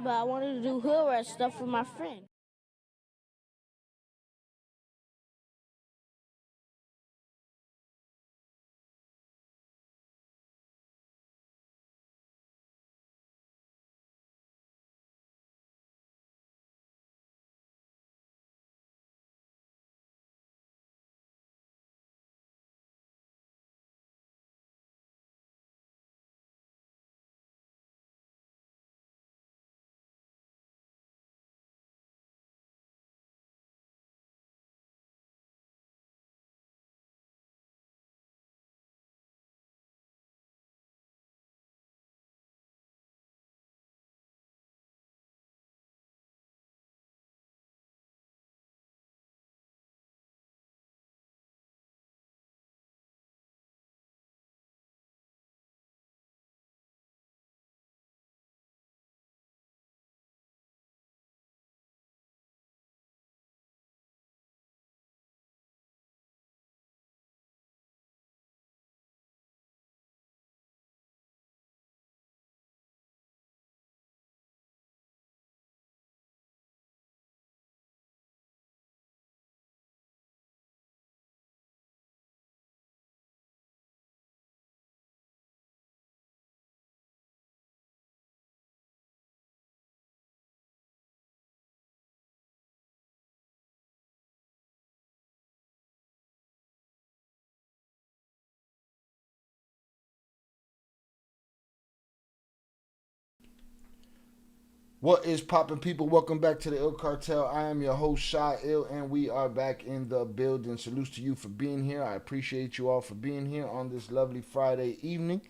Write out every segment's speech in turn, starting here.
But I wanted to do hood rat stuff with my friend. What is poppin', people? Welcome back to the Ill Cartel. I am your host, Shy Ill, and we are back in the building. Salutes to you for being here. I appreciate you all for being here on this lovely Friday evening.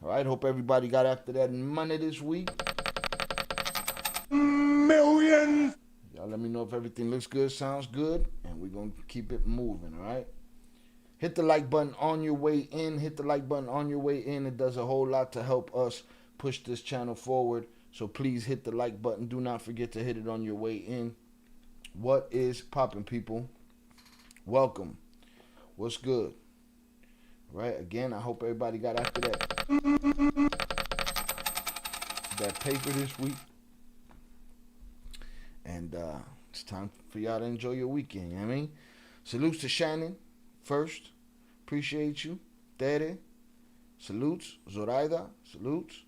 All right, hope everybody got after that money this week. Millions! Y'all let me know if everything looks good, sounds good, and we're going to keep it moving, all right? Hit the like button on your way in. Hit the like button on your way in. It does a whole lot to help us push this channel forward. So please hit the like button. Do not forget to hit it on your way in. What is poppin', people? Welcome. What's good? Right? Again, I hope everybody got after that paper this week. And it's time for y'all to enjoy your weekend. You know what I mean? Salutes to Shannon first. Appreciate you. Tere. Salutes. Zoraida. Salutes.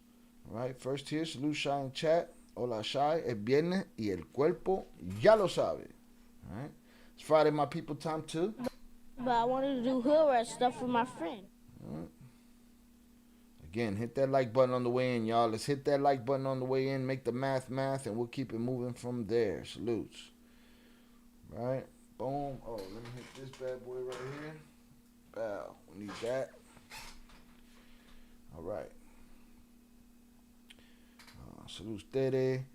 All right, first here, salute Shy in chat. Hola Shy, es viernes y el cuerpo ya lo sabe. All right, it's Friday, my people, time too. But I wanted to do hood rat stuff with my friend. All right. Again, hit that like button on the way in, y'all. Let's hit that like button on the way in, make the math, and we'll keep it moving from there. Salutes. All right, boom. Oh, let me hit this bad boy right here. Bow, we need that. All right. Salute Tere.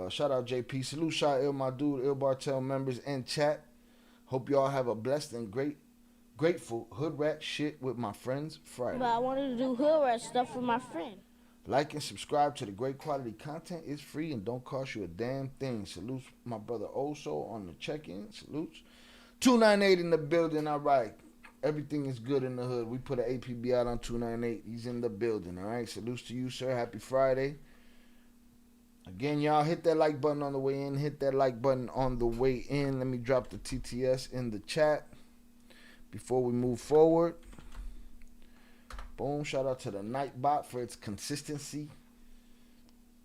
Shout out JP. Salute Shy Ill, my dude, Ill Bartel members and chat. Hope y'all have a blessed and grateful hood rat shit with my friends Friday. But I wanted to do hood rat stuff with my friend. Like and subscribe to the great quality content. It's free and don't cost you a damn thing. Salutes my brother Oso on the check-in. Salutes. 298 in the building. All right. Everything is good in the hood. We put an APB out on 298. He's in the building. All right. Salutes to you, sir. Happy Friday. Again, y'all, hit that like button on the way in. Hit that like button on the way in. Let me drop the TTS in the chat before we move forward. Boom. Shout out to the Nightbot for its consistency.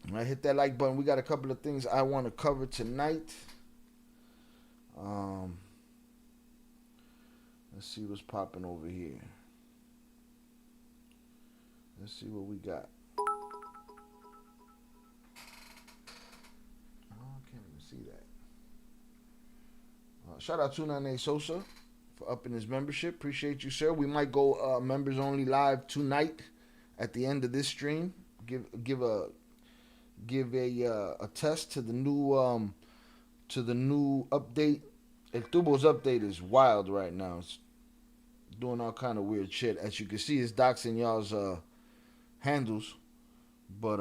All right, hit that like button. We got a couple of things I want to cover tonight. Let's see what's popping over here. Let's see what we got. See that. Shout out to 298 Sosa for upping his membership. Appreciate you, sir. We might go members only live tonight at the end of this stream. Give a test to the new update. El Tubo's update is wild right now. It's doing all kind of weird shit. As you can see, it's doxing y'all's handles. But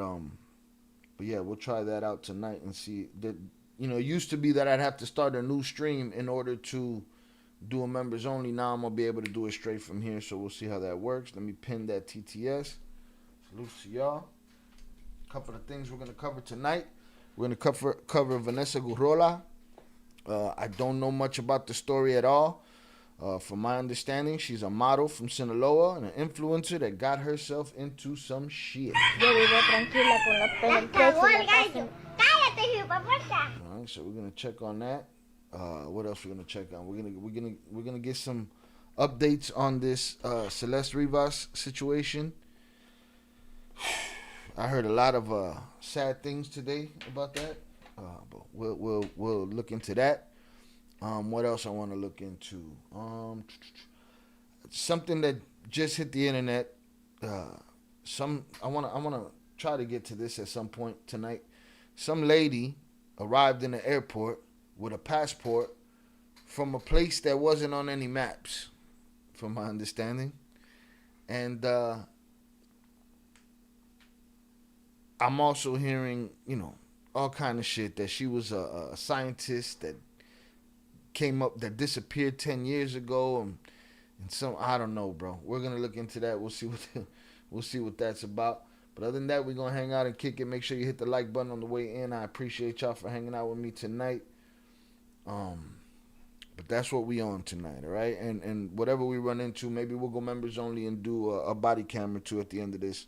yeah, we'll try that out tonight and see that. You know, it used to be that I'd have to start a new stream in order to do a members only. Now I'm going to be able to do it straight from here, so we'll see how that works. Let me pin that TTS. Salute to y'all. A couple of things we're going to cover tonight. We're going to cover Vanessa Gurrola. I don't know much about the story at all. From my understanding, she's a model from Sinaloa and an influencer that got herself into some shit. Yo vivo tranquila con los pelos en el pecho y la casa. All right, so we're gonna check on that. What else we're gonna check on? We're gonna get some updates on this Celeste Rivas situation. I heard a lot of sad things today about that, but we'll look into that. What else I want to look into? Something that just hit the internet. I wanna try to get to this at some point tonight. Some lady arrived in the airport with a passport from a place that wasn't on any maps, from my understanding, and I'm also hearing, all kind of shit that she was a scientist that that disappeared 10 years ago, and some, I don't know, bro. We're gonna look into that. We'll see what that's about. But other than that, we're gonna hang out and kick it. Make sure you hit the like button on the way in. I appreciate y'all for hanging out with me tonight. But that's what we on tonight, all right? And whatever we run into, maybe we'll go members only and do a body cam or two at the end of this.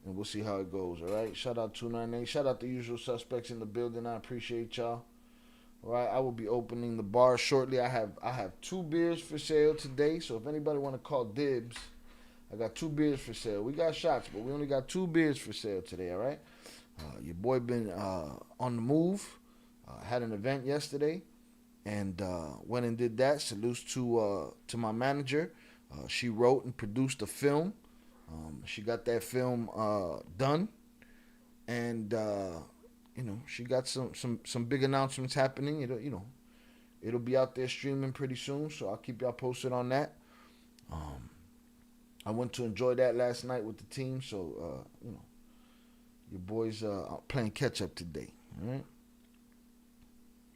And we'll see how it goes, all right? Shout out 298. Shout out the usual suspects in the building. I appreciate y'all. All right, I will be opening the bar shortly. I have 2 beers for sale today. So if anybody want to call dibs, I got 2 beers for sale. We got shots, but we only got 2 beers for sale today, all right? Your boy been on the move. Had an event yesterday and went and did that. Salutes to my manager. She wrote and produced a film. She got that film done. And she got some big announcements happening. It'll be out there streaming pretty soon, so I'll keep y'all posted on that. I went to enjoy that last night with the team, so your boys playing catch up today. All right.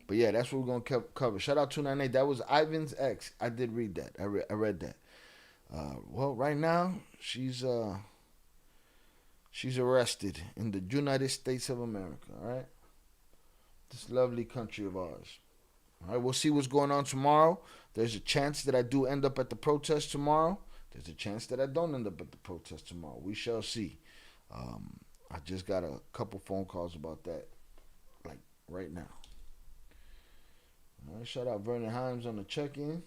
But yeah, that's what we're gonna cover. Shout out 298. That was Ivan's ex. I did read that. I read that. Well, right now she's arrested in the United States of America. All right, this lovely country of ours. All right, we'll see what's going on tomorrow. There's a chance that I do end up at the protest tomorrow. There's a chance that I don't end up at the protest tomorrow. We shall see. I just got a couple phone calls about that, like right now. All right, shout out Vernon Himes on the check-in.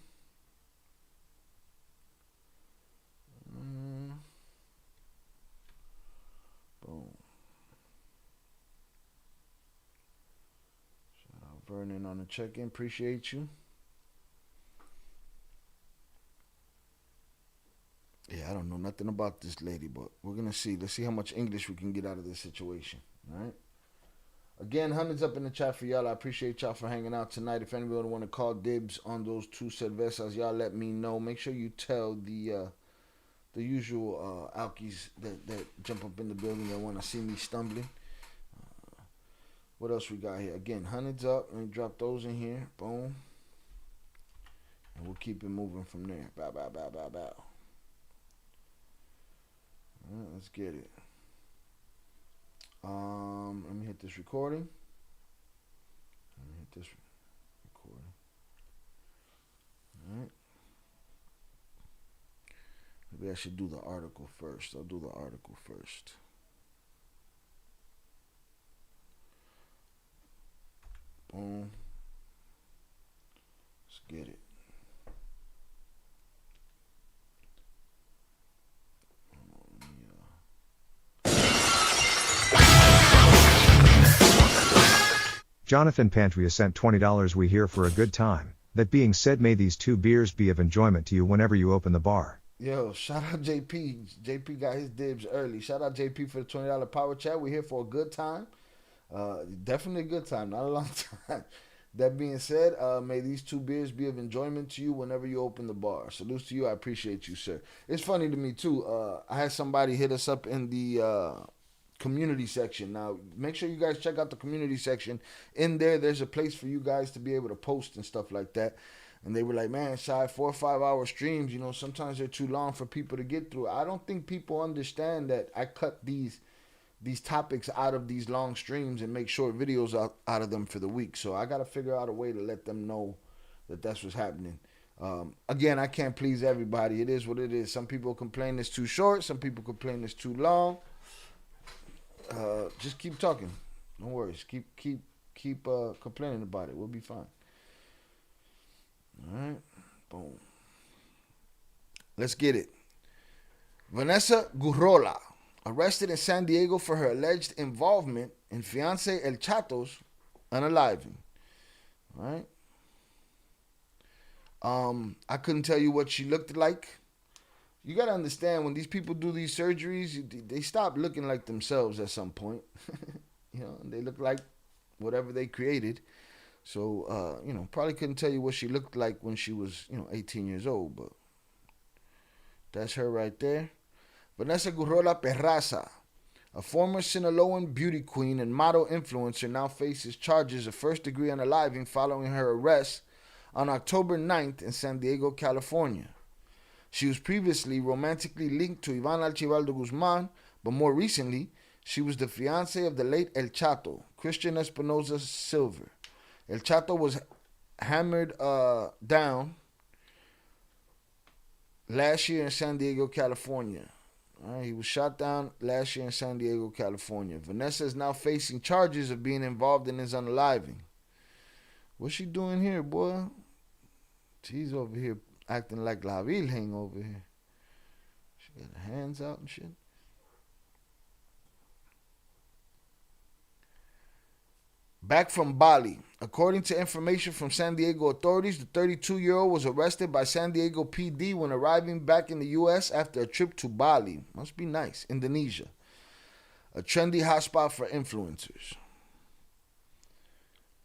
Boom. Shout out Vernon on the check-in. Appreciate you. Yeah, I don't know nothing about this lady, but we're going to see. Let's see how much English we can get out of this situation. All right? Again, hundreds up in the chat for y'all. I appreciate y'all for hanging out tonight. If anybody want to call dibs on those 2 cervezas, y'all let me know. Make sure you tell the usual alkies that jump up in the building that want to see me stumbling. What else we got here? Again, hundreds up. Let me drop those in here. Boom. And we'll keep it moving from there. Bow, bow, bow, bow, bow. All right, let's get it. Let me hit this recording. All right. Maybe I should do the article first. I'll do the article first. Boom. Let's get it. Jonathan Pantria sent $20. We here for a good time. That being said, may these 2 beers be of enjoyment to you whenever you open the bar. Yo, shout out JP. JP got his dibs early. Shout out JP for the $20 power chat. We're here for a good time. Definitely a good time, not a long time. That being said, may these 2 beers be of enjoyment to you whenever you open the bar. Salutes to you. I appreciate you, sir. It's funny to me, too. I had somebody hit us up in the community section. Now, make sure you guys check out the community section. In there, there's a place for you guys to be able to post and stuff like that. And they were like, man, Shy, 4 or 5 hour streams, sometimes they're too long for people to get through. I don't think people understand that I cut these these topics out of these long streams and make short videos out of them for the week. So I got to figure out a way to let them know that that's what's happening. Again, I can't please everybody. It is what it is. Some people complain it's too short. Some people complain it's too long. Just keep talking. No worries. Keep complaining about it. We'll be fine. All right. Boom. Let's get it. Vanessa Gurrola, arrested in San Diego for her alleged involvement in fiancé El Chato's unaliving. All right. I couldn't tell you what she looked like. You got to understand, when these people do these surgeries, they stop looking like themselves at some point. You know, they look like whatever they created. So, probably couldn't tell you what she looked like when she was, 18 years old, but that's her right there. Vanessa Gurrola Perraza, a former Sinaloan beauty queen and model influencer, now faces charges of first-degree unaliving following her arrest on October 9th in San Diego, California. She was previously romantically linked to Iván Archibaldo Guzmán, but more recently, she was the fiancée of the late El Chato, Christian Espinosa Silver. El Chato was hammered down last year in San Diego, California. He was shot down last year in San Diego, California. Vanessa is now facing charges of being involved in his unaliving. What's she doing here, boy? She's over here acting like La Virgen over here. She got her hands out and shit. Back from Bali. According to information from San Diego authorities, the 32-year-old was arrested by San Diego PD when arriving back in the U.S. after a trip to Bali. Must be nice. Indonesia. A trendy hotspot for influencers.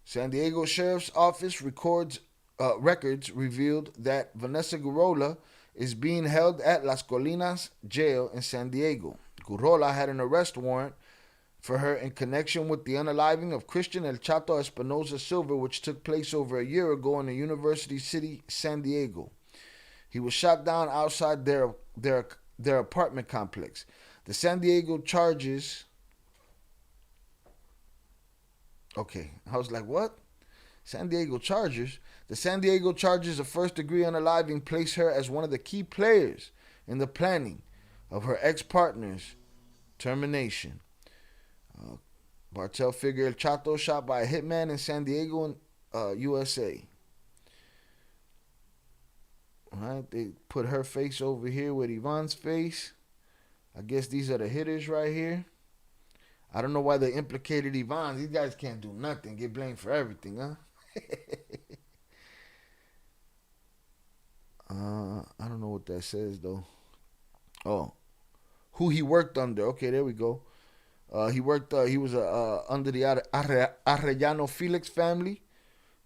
San Diego Sheriff's Office records revealed that Vanessa Gurrola is being held at Las Colinas Jail in San Diego. Gurrola had an arrest warrant for her in connection with the unaliving of Christian El Chato Espinosa Silva, which took place over a year ago in the University City, San Diego. He was shot down outside their apartment complex. The San Diego charges... Okay, I was like, what? San Diego charges? The San Diego charges of first-degree unaliving place her as one of the key players in the planning of her ex-partner's termination. Cartel figure El Chato shot by a hitman in San Diego, USA. All right, they put her face over here with Ivan's face. I guess these are the hitters right here. I don't know why they implicated Ivan. These guys can't do nothing. Get blamed for everything, huh? I don't know what that says, though. Oh. Who he worked under. Okay, there we go. He was under the Arellano Felix family.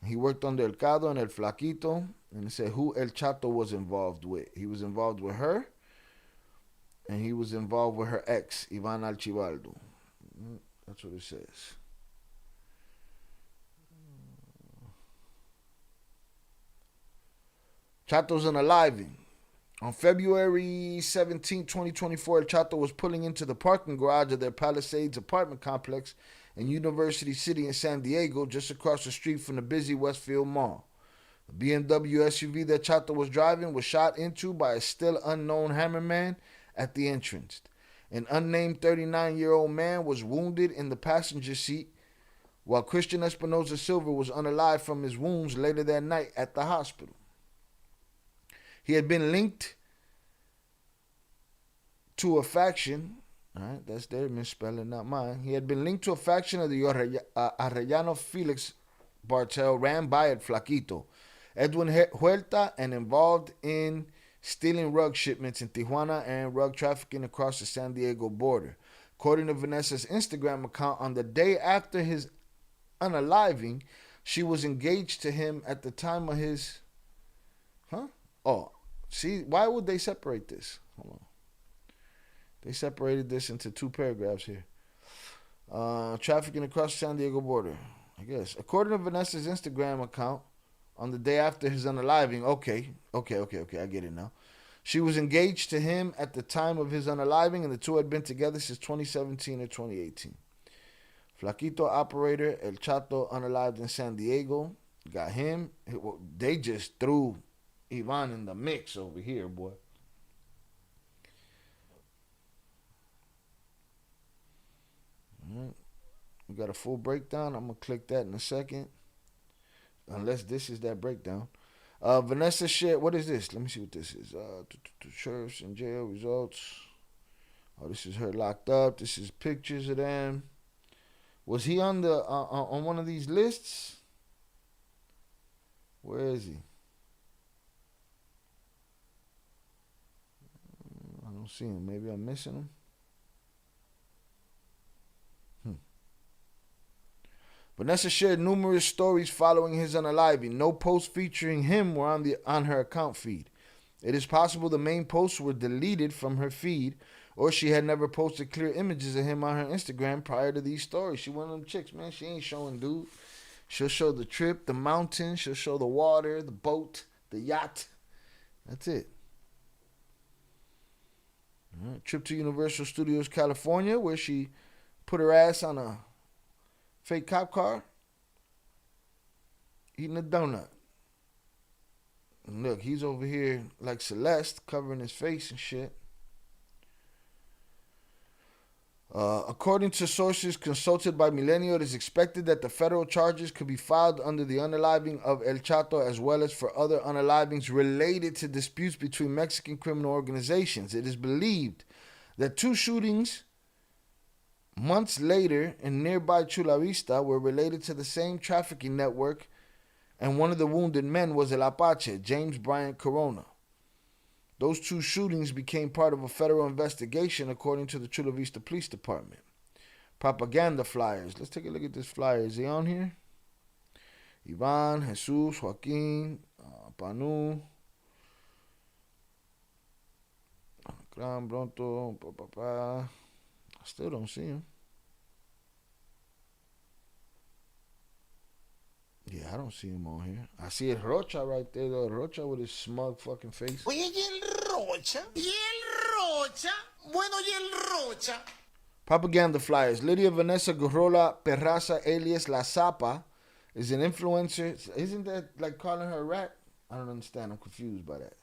He worked under El Cado and El Flaquito. And it said who El Chato was involved with. He was involved with her. And he was involved with her ex, Iván Archibaldo. That's what it says. Chato's unaliving. On February 17, 2024, El Chato was pulling into the parking garage of their Palisades apartment complex in University City in San Diego, just across the street from the busy Westfield Mall. The BMW SUV that Chato was driving was shot into by a still unknown hammerman at the entrance. An unnamed 39-year-old man was wounded in the passenger seat, while Christian Espinosa Silva was unalive from his wounds later that night at the hospital. He had been linked to a faction. All right, that's their misspelling, not mine. He had been linked to a faction of the Arellano Felix Cartel ran by El Flaquito, Edwin Huerta, and involved in stealing rug shipments in Tijuana and rug trafficking across the San Diego border. According to Vanessa's Instagram account, on the day after his unaliving, she was engaged to him at the time of his... Huh? Oh, see, why would they separate this? Hold on. They separated this into two paragraphs here. Trafficking across the San Diego border, I guess. According to Vanessa's Instagram account, on the day after his unaliving, okay, I get it now. She was engaged to him at the time of his unaliving, and the two had been together since 2017 or 2018. Flaquito operator El Chato, unalived in San Diego, got him. They just threw Ivan in the mix over here, boy. All right. We got a full breakdown. I'm going to click that in a second. Unless this is that breakdown. Vanessa shared, what is this? Let me see what this is. Sheriffs in jail results. Oh, this is her locked up. This is pictures of them. Was he on the on one of these lists? Where is he? I don't see him. Maybe I'm missing him. Vanessa shared numerous stories following his unaliving. No posts featuring him were on her account feed. It is possible the main posts were deleted from her feed, or she had never posted clear images of him on her Instagram prior to these stories. She one of them chicks, man. She ain't showing dude. She'll show the trip, the mountain. She'll show the water, the boat, the yacht. That's it. All right. Trip to Universal Studios, California, where she put her ass on a fake cop car, eating a donut. And look, he's over here like Celeste, covering his face and shit. According to sources consulted by Milenio, it is expected that the federal charges could be filed under the unaliving of El Chato as well as for other unalivings related to disputes between Mexican criminal organizations. It is believed that two shootings months later in nearby Chula Vista were related to the same trafficking network, and one of the wounded men was El Apache, James Bryant Corona. Those two shootings became part of a federal investigation according to the Chula Vista Police Department. Propaganda flyers. Let's take a look at this flyer. Is he on here? Ivan, Jesus, Joaquin, Panu, Gran Bronto, I still don't see him. Yeah, I don't see him on here. I see it Rocha right there, though. Rocha with his smug fucking face. Oye, ¿y el Rocha? ¿Y el Rocha? Bueno, ¿y el Rocha? Propaganda flyers. Lydia Vanessa Gurrola Perraza alias La Zapa is an influencer. Isn't that like calling her a rat? I don't understand. I'm confused by that.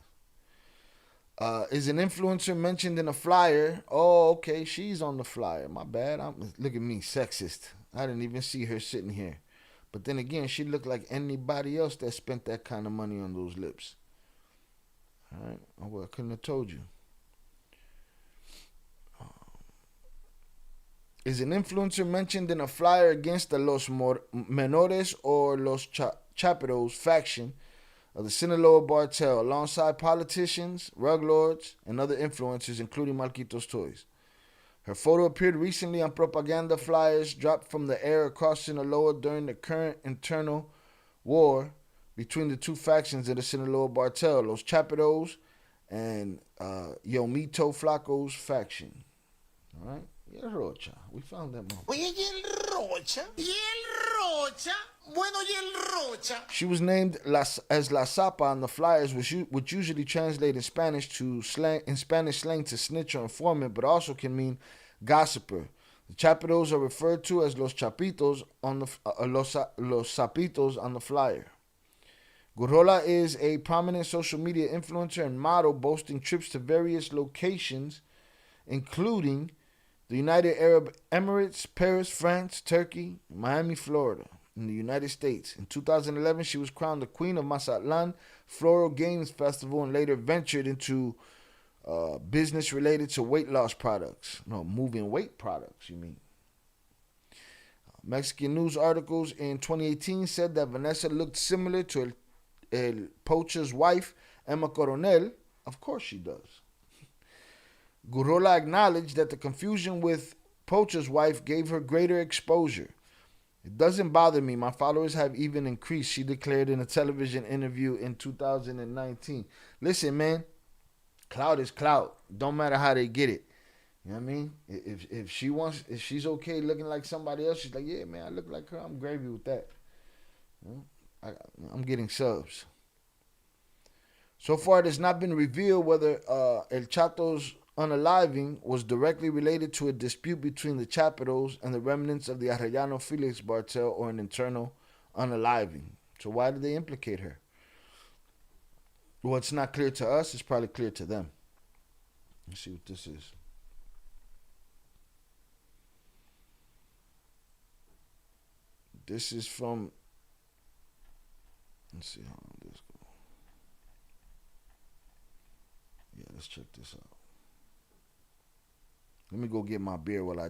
Is an influencer mentioned in a flyer. Oh, okay. She's on the flyer. My bad. Look at me, sexist. I didn't even see her sitting here. But then again, she looked like anybody else that spent that kind of money on those lips. All right. Oh, well, I couldn't have told you. Is an influencer mentioned in a flyer against the Los Menores or Los Chaperos faction of the Sinaloa Cartel, alongside politicians, rug lords, and other influencers, including Marquitos Toys. Her photo appeared recently on propaganda flyers dropped from the air across Sinaloa during the current internal war between the two factions of the Sinaloa Cartel, Los Chaperos and Yomito Flaco's faction. All right? Yeah, Rocha. We found that moment. Oye, ¿y el Rocha? ¿Y el Rocha? Bueno, ¿y el Rocha? She was named as La Zapa on the flyers, which usually translate in Spanish slang to snitch or informant, but also can mean gossiper. The Chapitos are referred to as Los Chapitos on the Los Sapitos on the flyer. Gurrola is a prominent social media influencer and model, boasting trips to various locations, including the United Arab Emirates, Paris, France, Turkey, and Miami, Florida, in the United States. In 2011, she was crowned the Queen of Mazatlan Floral Games Festival and later ventured into business related to weight loss products. No, moving weight products, you mean. Mexican news articles in 2018 said that Vanessa looked similar to El Pocha's wife, Emma Coronel. Of course she does. Gurrola acknowledged that the confusion with Pocha's wife gave her greater exposure. It doesn't bother me. My followers have even increased, she declared in a television interview in 2019. Listen, man, clout is clout. Don't matter how they get it. You know what I mean? If she's okay looking like somebody else, she's like, yeah, man, I look like her. I'm gravy with that. You know? I'm getting subs. So far, it has not been revealed whether El Chato's unaliving was directly related to a dispute between the Chapitos and the remnants of the Arellano Felix Cartel or an internal unaliving. So why did they implicate her? Well, it's not clear to us. It's probably clear to them. Let's see what this is. This is from, let's see how this goes. Yeah, let's check this out. Let me go get my beer while we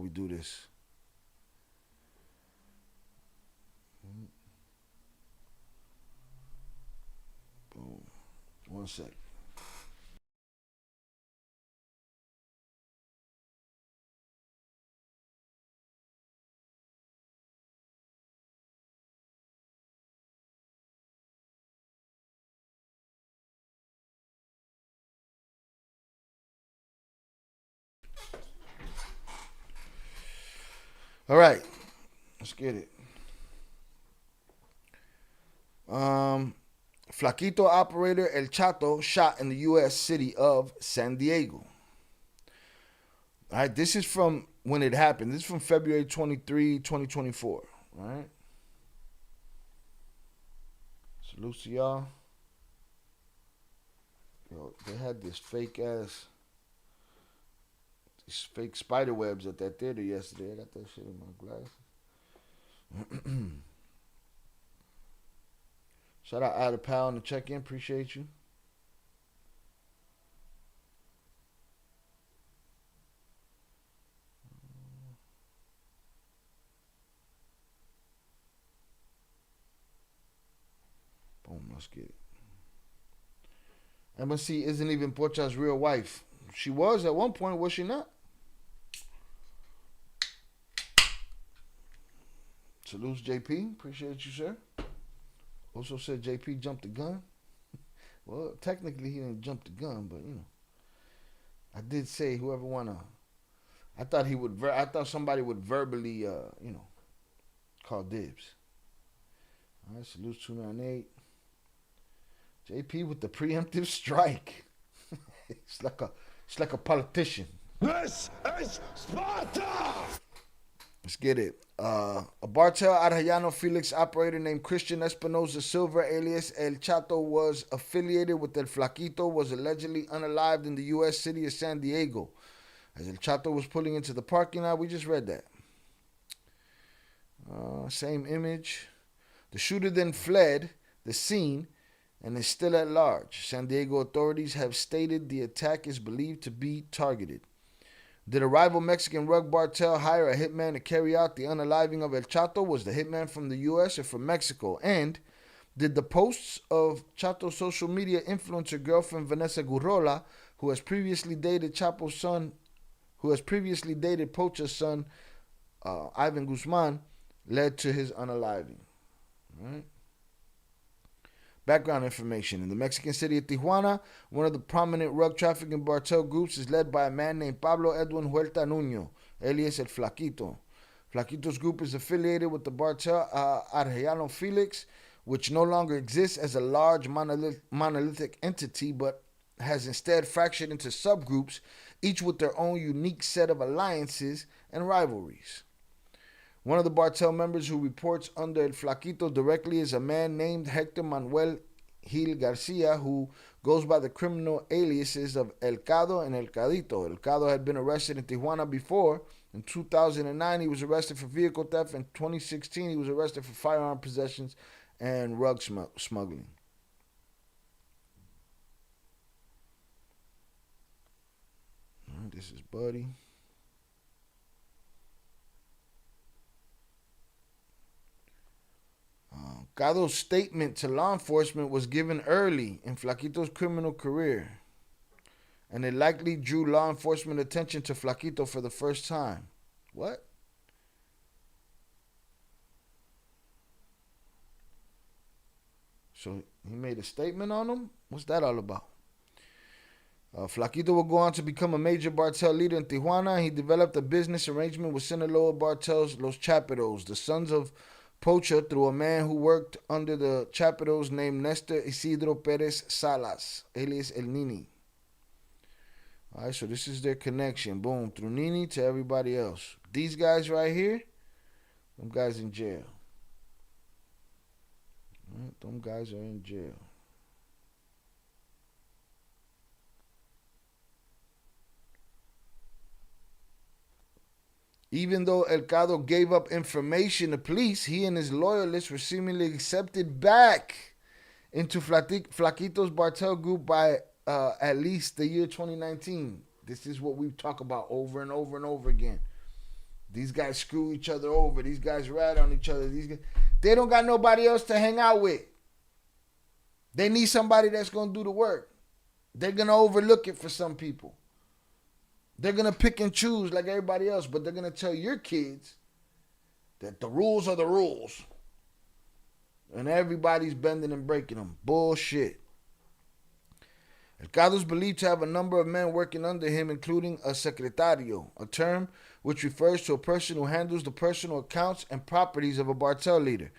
do this. Boom. 1 sec. All right, let's get it. Flaquito operator El Chato shot in the U.S. city of San Diego. All right, this is from when it happened. This is from February 23, 2024. All right. Salute to y'all. Yo, they had these fake spider webs at that theater yesterday. I got that shit in my glasses. Shout out Ada Pal on the check-in. Appreciate you. Boom, let's get it. Embassy isn't even Pocha's real wife. She was at one point, was she not? Salutes JP. Appreciate you, sir. Also said JP jumped the gun. Well, technically he didn't jump the gun, but you know, I did say whoever wanna. I thought somebody would verbally, call dibs. All right, salutes 298. JP with the preemptive strike. It's like a politician. This is Sparta! Let's get it. A Cartel Arellano Felix operator named Christian Espinosa Silva, alias El Chato, was affiliated with El Flaquito, was allegedly unalived in the U.S. city of San Diego. As El Chato was pulling into the parking lot, we just read that. Same image. The shooter then fled the scene and is still at large. San Diego authorities have stated the attack is believed to be targeted. Did a rival Mexican rug cartel hire a hitman to carry out the unaliving of El Chato? Was the hitman from the U.S. or from Mexico? And did the posts of Chato's social media influencer girlfriend Vanessa Gurrola, who has previously dated Pocha's son, Ivan Guzman, led to his unaliving? All right. Background information. In the Mexican city of Tijuana, one of the prominent rug trafficking cartel groups is led by a man named Pablo Edwin Huerta Nuño, alias El Flaquito. Flaquito's group is affiliated with the cartel Arellano Felix, which no longer exists as a large monolithic entity, but has instead fractured into subgroups, each with their own unique set of alliances and rivalries. One of the cartel members who reports under El Flaquito directly is a man named Hector Manuel Gil Garcia, who goes by the criminal aliases of El Cado and El Cadito. El Cado had been arrested in Tijuana before. In 2009, he was arrested for vehicle theft. In 2016, he was arrested for firearm possessions and rug smuggling. This is Buddy. Cado's statement to law enforcement was given early in Flaquito's criminal career, and it likely drew law enforcement attention to Flaquito for the first time. What? So he made a statement on him? What's that all about? Flaquito would go on to become a major cartel leader in Tijuana. He developed a business arrangement with Sinaloa cartels Los Chapitos, the sons of poacher through a man who worked under the Chapitos named Nestor Isidro Perez Salas, alias El Nini. All right, so this is their connection. Boom, through Nini to everybody else. These guys right here, them guys in jail. All right, them guys are in jail. Even though Elcado gave up information to police, he and his loyalists were seemingly accepted back into Flaquito's Bartel group by at least the year 2019. This is what we talk about over and over and over again. These guys screw each other over. These guys rat on each other. They don't got nobody else to hang out with. They need somebody that's going to do the work. They're going to overlook it for some people. They're going to pick and choose like everybody else, but they're going to tell your kids that the rules are the rules. And everybody's bending and breaking them. Bullshit. Elcado is believed to have a number of men working under him, including a secretario, a term which refers to a person who handles the personal accounts and properties of a Bartel leader.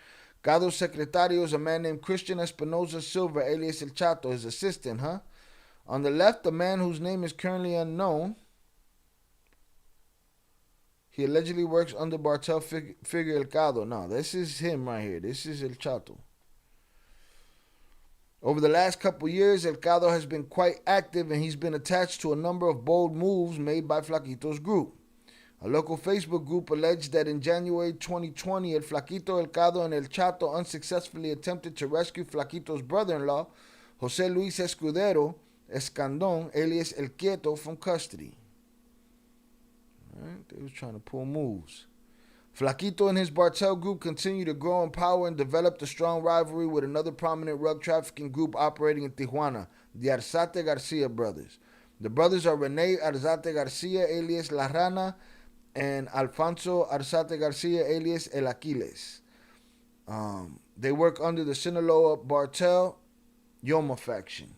Elcado's secretario is a man named Christian Espinosa Silva, alias El Chato, his assistant, huh? On the left, a man whose name is currently unknown. He allegedly works under Bartel figure Elcado. No, this is him right here. This is El Chato. Over the last couple years, Elcado has been quite active and he's been attached to a number of bold moves made by Flaquito's group. A local Facebook group alleged that in January 2020, El Flaquito, Elcado, and El Chato unsuccessfully attempted to rescue Flaquito's brother-in-law, Jose Luis Escudero Escandon, alias El Quieto, from custody. Right? They was trying to pull moves. Flaquito and his Bartel group continue to grow in power and developed a strong rivalry with another prominent rug trafficking group operating in Tijuana, the Arzate Garcia brothers. The brothers are Rene Arzate Garcia, alias La Rana, and Alfonso Arzate Garcia, alias El Aquiles. They work under the Sinaloa Bartel Yoma faction.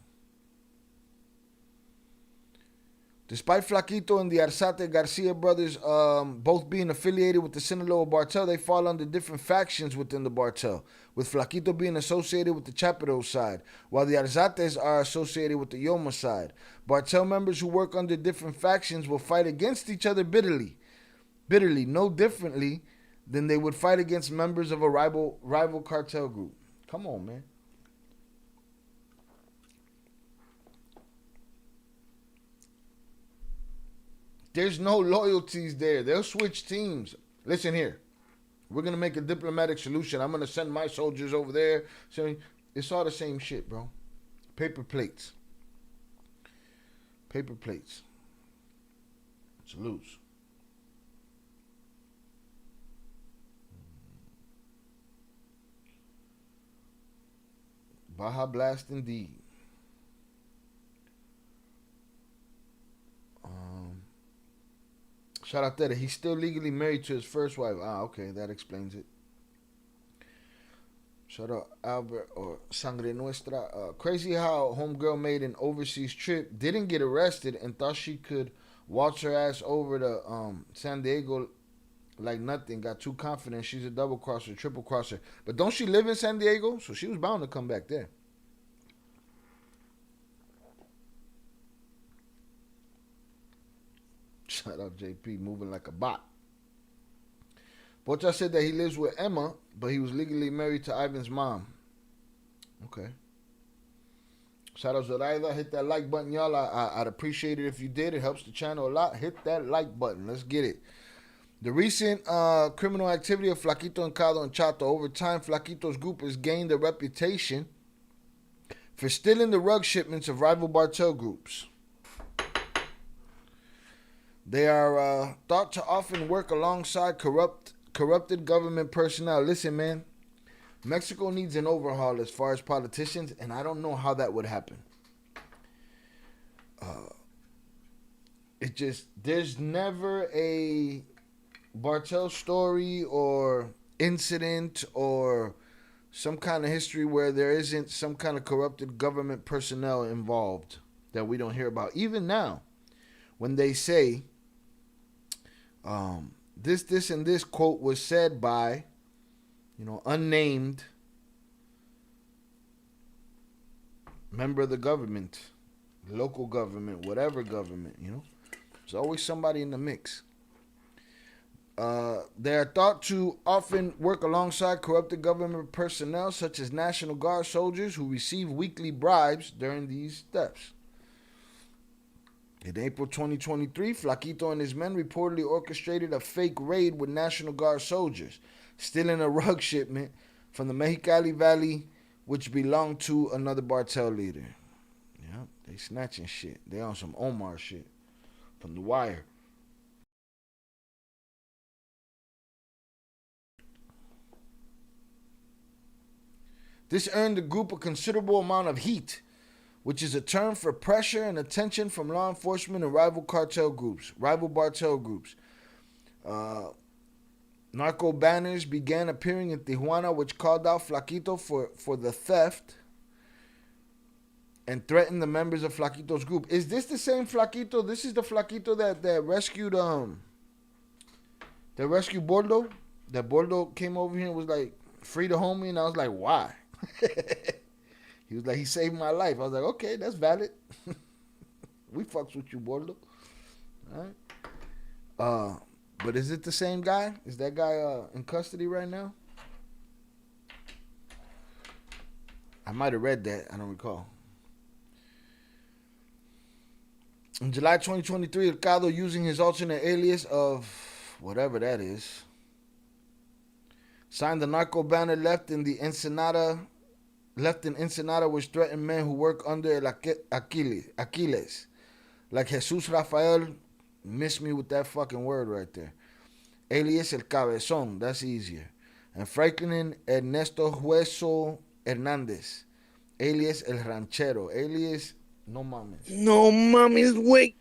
Despite Flaquito and the Arzate Garcia brothers both being affiliated with the Sinaloa Bartel, they fall under different factions within the Bartel, with Flaquito being associated with the Chapitos side, while the Arzates are associated with the Yoma side. Bartel members who work under different factions will fight against each other bitterly, no differently than they would fight against members of a rival cartel group. Come on, man. There's no loyalties there. They'll switch teams. Listen here. We're going to make a diplomatic solution. I'm going to send my soldiers over there. So it's all the same shit, bro. Paper plates. Paper plates. Salutes. Baja Blast indeed. Shout out there. He's still legally married to his first wife. Ah, okay. That explains it. Shout out Albert or Sangre Nuestra. Crazy how homegirl made an overseas trip, didn't get arrested, and thought she could waltz her ass over to San Diego like nothing. Got too confident. She's a double crosser, triple crosser. But don't she live in San Diego? So she was bound to come back there. Shout out JP, moving like a bot. Pocha said that he lives with Emma, but he was legally married to Ivan's mom. Okay. Shout out Zoraida. Hit that like button, y'all. I'd appreciate it if you did. It helps the channel a lot. Hit that like button. Let's get it. The recent criminal activity of Flaquito, Elcado, and Chato. Over time, Flaquito's group has gained a reputation for stealing the rug shipments of rival Bartel groups. They are thought to often work alongside corrupted government personnel. Listen, man, Mexico needs an overhaul as far as politicians, and I don't know how that would happen. There's never a Bartel story or incident or some kind of history where there isn't some kind of corrupted government personnel involved that we don't hear about. Even now, when they say, this, and this quote was said by, unnamed member of the government, local government, whatever government, There's always somebody in the mix. They are thought to often work alongside corrupted government personnel, such as National Guard soldiers who receive weekly bribes during these steps. In April 2023, Flaquito and his men reportedly orchestrated a fake raid with National Guard soldiers, stealing a rug shipment from the Mexicali Valley, which belonged to another Cartel leader. Yeah, they snatching shit. They on some Omar shit from The Wire. This earned the group a considerable amount of heat, which is a term for pressure and attention from law enforcement and rival cartel groups. Narco banners began appearing in Tijuana, which called out Flaquito for the theft and threatened the members of Flaquito's group. Is this the same Flaquito? This is the Flaquito that rescued Boldo? That Boldo came over here and was like, free the homie, and I was like, why? He was like, he saved my life. I was like, okay, that's valid. We fucks with you, Boldo. All right. But is it the same guy? Is that guy in custody right now? I might have read that. I don't recall. In July 2023, Ricardo, using his alternate alias of whatever that is, signed the narco banner left in Ensenada, which threatened men who work under El Aquiles. Like Jesus Rafael, miss me with that fucking word right there. Alias El Cabezón, that's easier. And Franklin Ernesto Hueso Hernandez, alias El Ranchero, alias No Mames. No mames, wait.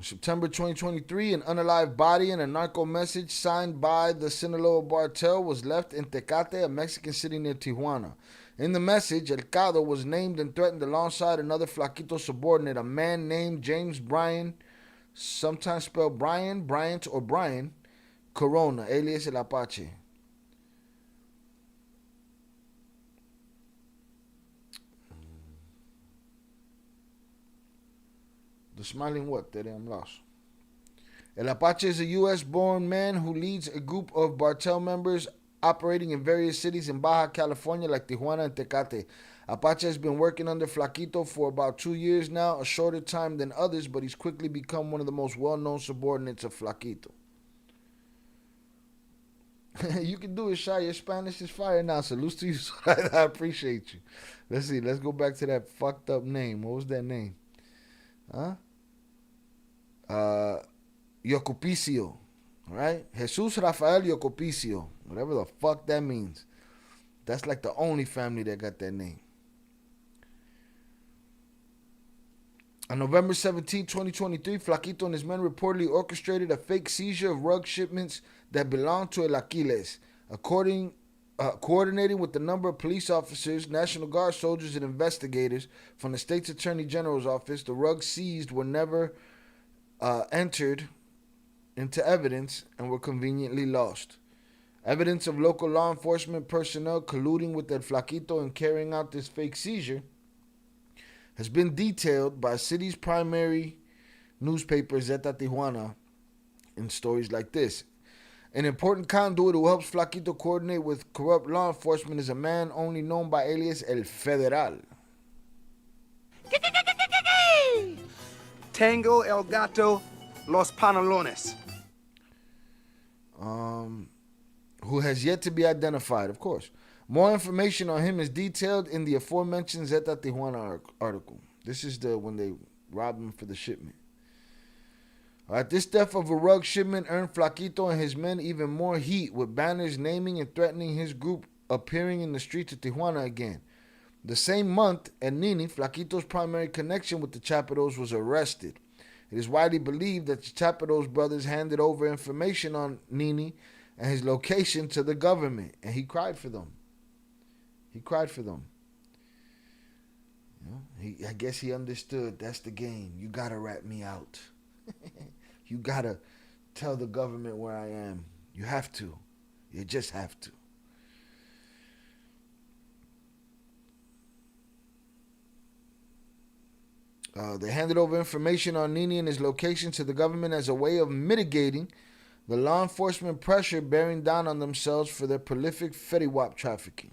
September 2023, an unalived body and a narco message signed by the Sinaloa Cartel was left in Tecate, a Mexican city near Tijuana. In the message, El Cado was named and threatened alongside another Flaquito subordinate, a man named James Bryan, sometimes spelled Bryant, or Brian, Corona, alias El Apache. The smiling what? That I'm lost. El Apache is a U.S.-born man who leads a group of cartel members operating in various cities in Baja California like Tijuana and Tecate. Apache has been working under Flaquito for about 2 years now, a shorter time than others, but he's quickly become one of the most well-known subordinates of Flaquito. You can do it, Shy. Your Spanish is fire now. Salute to you. I appreciate you. Let's see. Let's go back to that fucked up name. What was that name? Huh? Yocopicio, all right? Jesus Rafael Yocopicio, whatever the fuck that means. That's like the only family that got that name. On November 17, 2023, Flaquito and his men reportedly orchestrated a fake seizure of rug shipments that belonged to El Aquiles. Coordinating with a number of police officers, National Guard soldiers, and investigators from the state's Attorney General's office, the rugs seized were never entered into evidence and were conveniently lost. Evidence of local law enforcement personnel colluding with El Flaquito in carrying out this fake seizure has been detailed by city's primary newspaper, Zeta Tijuana, in stories like this. An important conduit who helps Flaquito coordinate with corrupt law enforcement is a man only known by alias El Federal. Tango El Gato Los Pantalones. Who has yet to be identified, of course. More information on him is detailed in the aforementioned Zeta Tijuana article. This is when they robbed him for the shipment. All right, this theft of a rug shipment earned Flaquito and his men even more heat, with banners naming and threatening his group appearing in the streets of Tijuana again. The same month, Nini, Flaquito's primary connection with the Chapados, was arrested. It is widely believed that the Chapados brothers handed over information on Nini and his location to the government, and he cried for them. I guess he understood that's the game. You gotta rat me out. You gotta tell the government where I am. You have to. You just have to. They handed over information on Nini and his location to the government as a way of mitigating the law enforcement pressure bearing down on themselves for their prolific fediwap trafficking.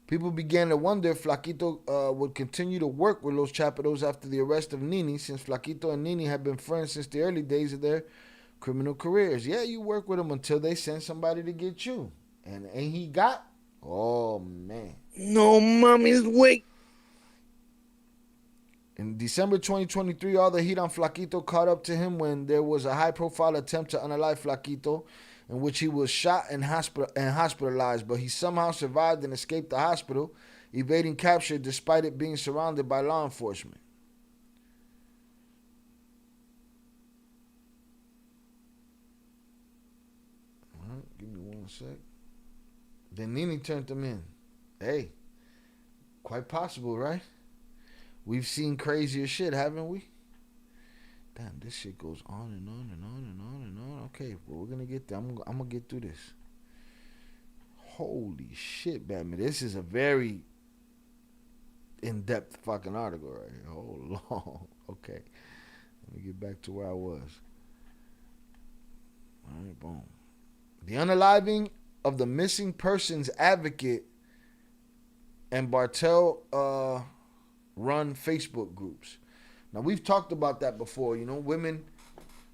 People began to wonder if Flaquito would continue to work with Los Chapados after the arrest of Nini, since Flaquito and Nini had been friends since the early days of their criminal careers. Yeah, you work with them until they send somebody to get you. And he got? Oh, man. No mommy's wait. In December 2023, all the heat on Flaquito caught up to him when there was a high-profile attempt to unalive Flaquito, in which he was shot and hospitalized, but he somehow survived and escaped the hospital, evading capture despite it being surrounded by law enforcement. All right, give me 1 sec. Then Nini turned him in. Hey, quite possible, right? We've seen crazier shit, haven't we? Damn, this shit goes on and on and on and on and on. Okay, well, we're gonna get there. I'm gonna get through this. Holy shit, Batman. This is a very in-depth fucking article right here. Hold on. Okay. Let me get back to where I was. All right, boom. The unaliving of the missing persons advocate and Bartel run Facebook groups. Now, we've talked about that before, you know, women,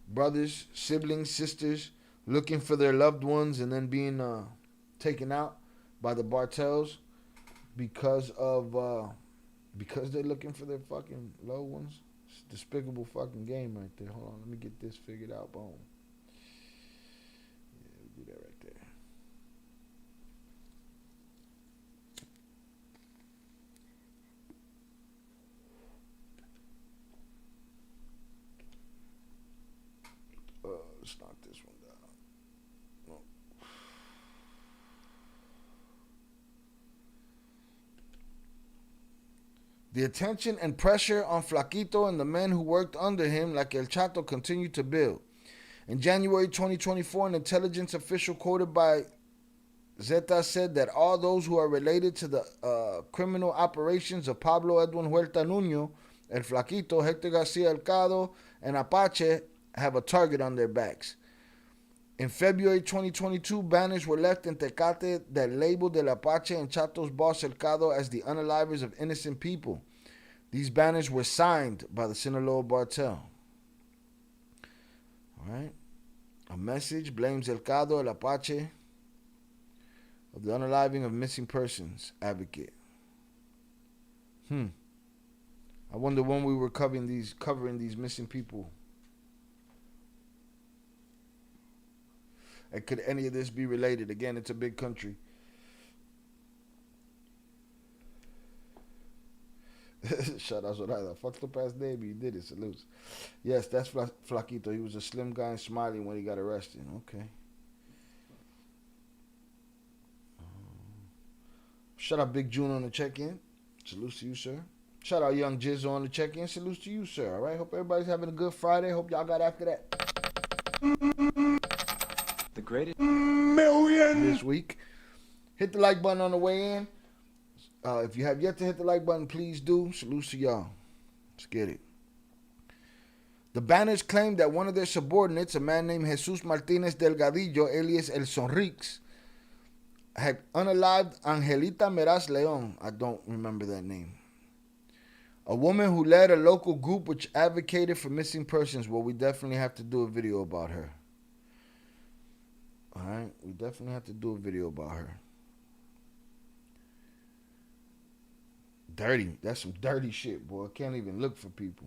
brothers, siblings, sisters, looking for their loved ones and then being taken out by the Bartels because they're looking for their fucking loved ones. It's a despicable fucking game right there. Hold on, let me get this figured out. Boom. Yeah, we'll do that right there. Let's knock this one down. No. The attention and pressure on Flaquito and the men who worked under him, like El Chato, continued to build. In January 2024, an intelligence official quoted by Zeta said that all those who are related to the criminal operations of Pablo Edwin Huerta Nuño, El Flaquito, Hector Garcia Elcado, and Apache have a target on their backs. In February 2022, banners were left in Tecate that labeled El Apache and Chato's boss Elcado as the unalivers of innocent people. These banners were signed by the Sinaloa Bartel. All right. A message blames Elcado, El Apache, of the unaliving of missing persons advocate. I wonder when we were covering these missing people. And could any of this be related? Again, it's a big country. Shout out Zoraida. Fucked up ass name, you did it. Salutes. Yes, that's Flaquito. He was a slim guy and smiling when he got arrested. Okay. Shout out Big June on the check-in. Salutes to you, sir. Shout out Young Jizzo on the check-in. Salutes to you, sir. All right. Hope everybody's having a good Friday. Hope y'all got after that. The greatest million this week. Hit the like button on the way in. If you have yet to hit the like button, please do. Salutes to y'all. Let's get it. The banners claimed that one of their subordinates, a man named Jesus Martinez Delgadillo, alias El Sonrix, had unalived Angelita Meraz Leon. I don't remember that name. A woman who led a local group which advocated for missing persons. Well, we definitely have to do a video about her. Alright, we definitely have to do a video about her. Dirty. That's some dirty shit, boy. Can't even look for people.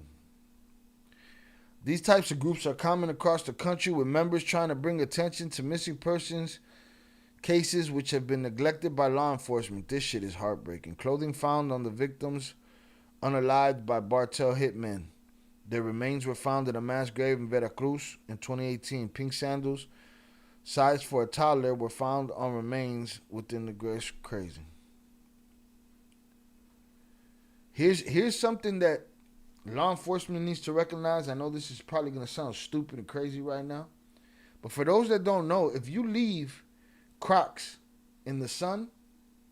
These types of groups are common across the country, with members trying to bring attention to missing persons cases which have been neglected by law enforcement. This shit is heartbreaking. Clothing found on the victims unalived by Bartel hitmen. Their remains were found in a mass grave in Veracruz in 2018. Pink sandals, size for a toddler, were found on remains within the grave. Crazy. Here's something that law enforcement needs to recognize. I know this is probably gonna sound stupid and crazy right now, but for those that don't know, if you leave Crocs in the sun,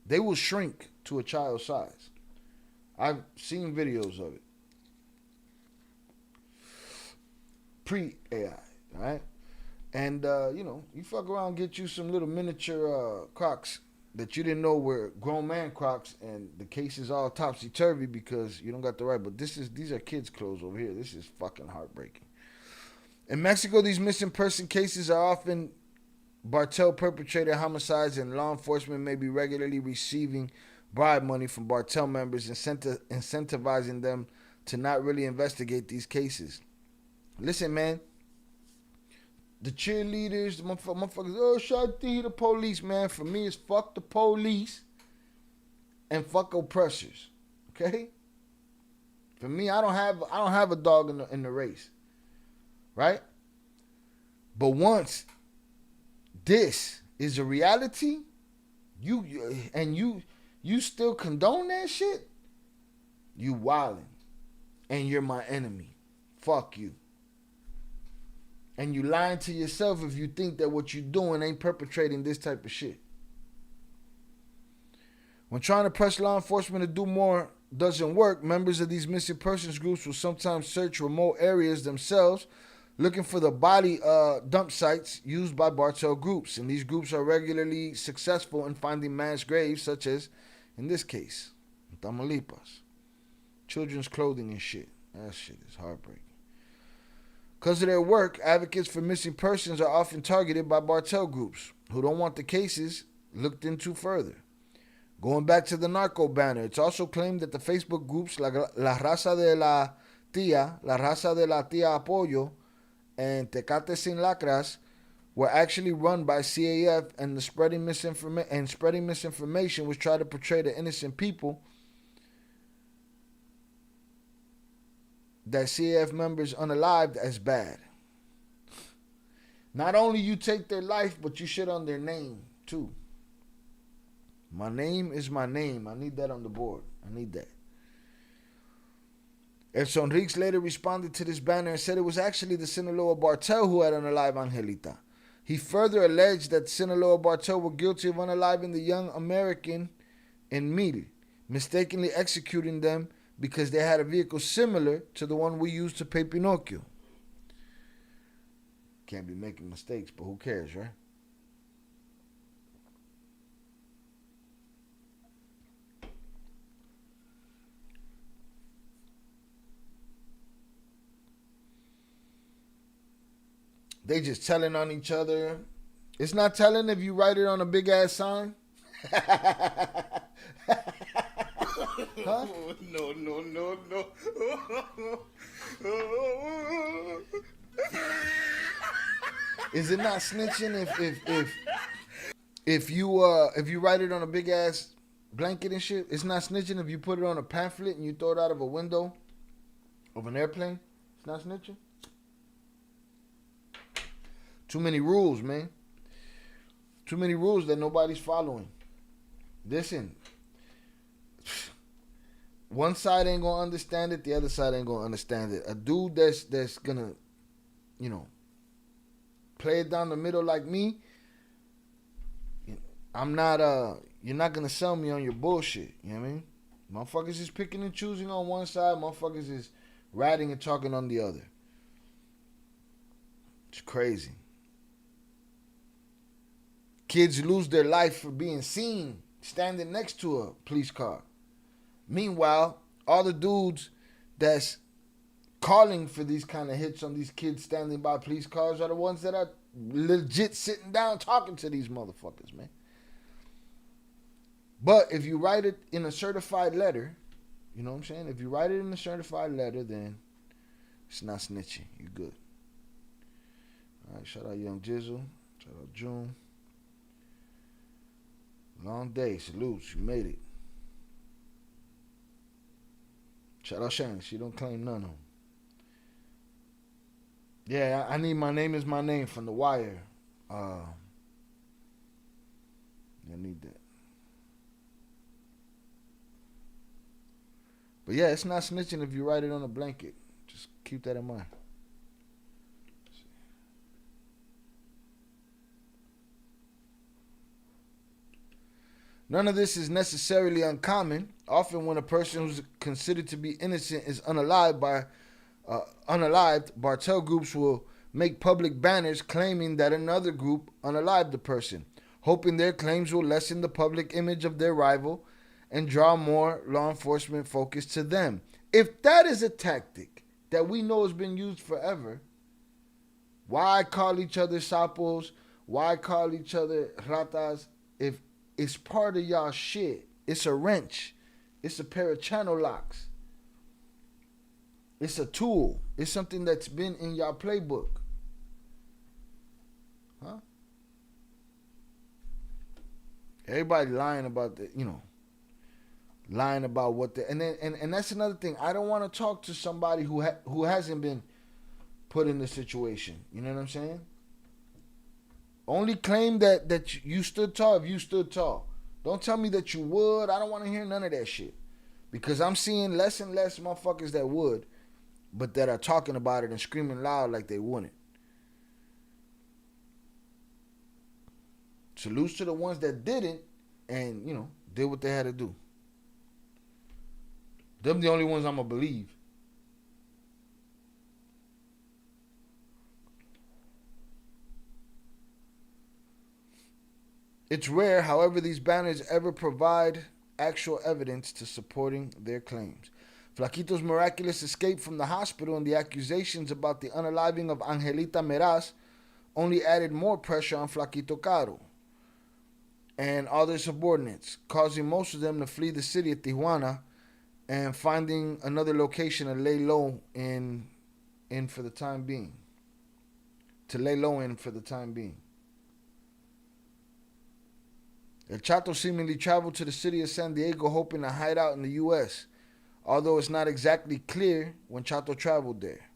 they will shrink to a child's size. I've seen videos of it. Pre-AI, all right? And, you fuck around and get you some little miniature Crocs that you didn't know were grown man Crocs, and the case is all topsy-turvy because you don't got the right. But these are kids' clothes over here. This is fucking heartbreaking. In Mexico, these missing person cases are often Bartel-perpetrated homicides, and law enforcement may be regularly receiving bribe money from Bartel members, incentivizing them to not really investigate these cases. Listen, man. The cheerleaders, the motherfuckers, oh, Shati, the police, man. For me, it's fuck the police and fuck oppressors. Okay? For me, I don't have a dog in the race. Right? But once this is a reality, you still condone that shit, you wildin'. And you're my enemy. Fuck you. And you lying to yourself if you think that what you're doing ain't perpetrating this type of shit. When trying to press law enforcement to do more doesn't work, members of these missing persons groups will sometimes search remote areas themselves, looking for the body dump sites used by Bartel groups. And these groups are regularly successful in finding mass graves, such as, in this case, Tamaulipas. Children's clothing and shit. That shit is heartbreaking. Because of their work, advocates for missing persons are often targeted by Bartel groups who don't want the cases looked into further. Going back to the narco banner, it's also claimed that the Facebook groups La Raza de la Tía, La Raza de la Tía Apoyo, and Tecate Sin Lacras were actually run by CAF, and spreading misinformation was trying to portray the innocent people that CAF members unalived as bad. Not only you take their life, but you shit on their name too. My name is my name. I need that on the board. I need that. El Sonrix later responded to this banner and said it was actually the Sinaloa Bartel who had unalived Angelita. He further alleged that Sinaloa Bartel were guilty of unaliving the young American in Mil, mistakenly executing them because they had a vehicle similar to the one we used to pay Pinocchio. Can't be making mistakes, but who cares, right? They just telling on each other. It's not telling if you write it on a big ass sign. Huh? No. Is it not snitching if you write it on a big ass blanket and shit? It's not snitching if you put it on a pamphlet and you throw it out of a window of an airplane. It's not snitching. Too many rules, man. Too many rules that nobody's following. Listen. One side ain't gonna understand it, the other side ain't gonna understand it. A dude that's gonna, play it down the middle like me, I'm not you're not gonna sell me on your bullshit. You know what I mean? Motherfuckers is picking and choosing on one side, motherfuckers is ratting and talking on the other. It's crazy. Kids lose their life for being seen standing next to a police car. Meanwhile, all the dudes that's calling for these kind of hits on these kids standing by police cars are the ones that are legit sitting down talking to these motherfuckers, man. But if you write it in a certified letter, you know what I'm saying? If you write it in a certified letter, then it's not snitching. You good. All right, shout out Young Jizzle. Shout out June. Long day. Salutes. You made it. Shout out Shannon. She don't claim none of them. Yeah, I need My Name Is My Name from The Wire. I need that. But yeah, it's not snitching if you write it on a blanket. Just keep that in mind. None of this is necessarily uncommon. Often when a person who's considered to be innocent is unalived, Bartel groups will make public banners claiming that another group unalived the person, hoping their claims will lessen the public image of their rival and draw more law enforcement focus to them. If that is a tactic that we know has been used forever, why call each other sapos? Why call each other ratas? If it's part of y'all shit, it's a wrench, it's a pair of channel locks, it's a tool, it's something that's been in y'all playbook. Huh? Everybody lying about the, lying about what the, and that's another thing. I don't want to talk to somebody who hasn't been put in the situation. You know what I'm saying? Only claim that you stood tall if you stood tall. Don't tell me that you would. I don't want to hear none of that shit. Because I'm seeing less and less motherfuckers that would, but that are talking about it and screaming loud like they wouldn't. Salutes to the ones that didn't and, did what they had to do. Them the only ones I'm going to believe. It's rare, however, these banners ever provide actual evidence to supporting their claims. Flaquito's miraculous escape from the hospital and the accusations about the unaliving of Angelita Meraz only added more pressure on Flaquito Caro and other subordinates, causing most of them to flee the city of Tijuana and finding another location to lay low in for the time being. El Chato seemingly traveled to the city of San Diego hoping to hide out in the U.S., although it's not exactly clear when Chato traveled there.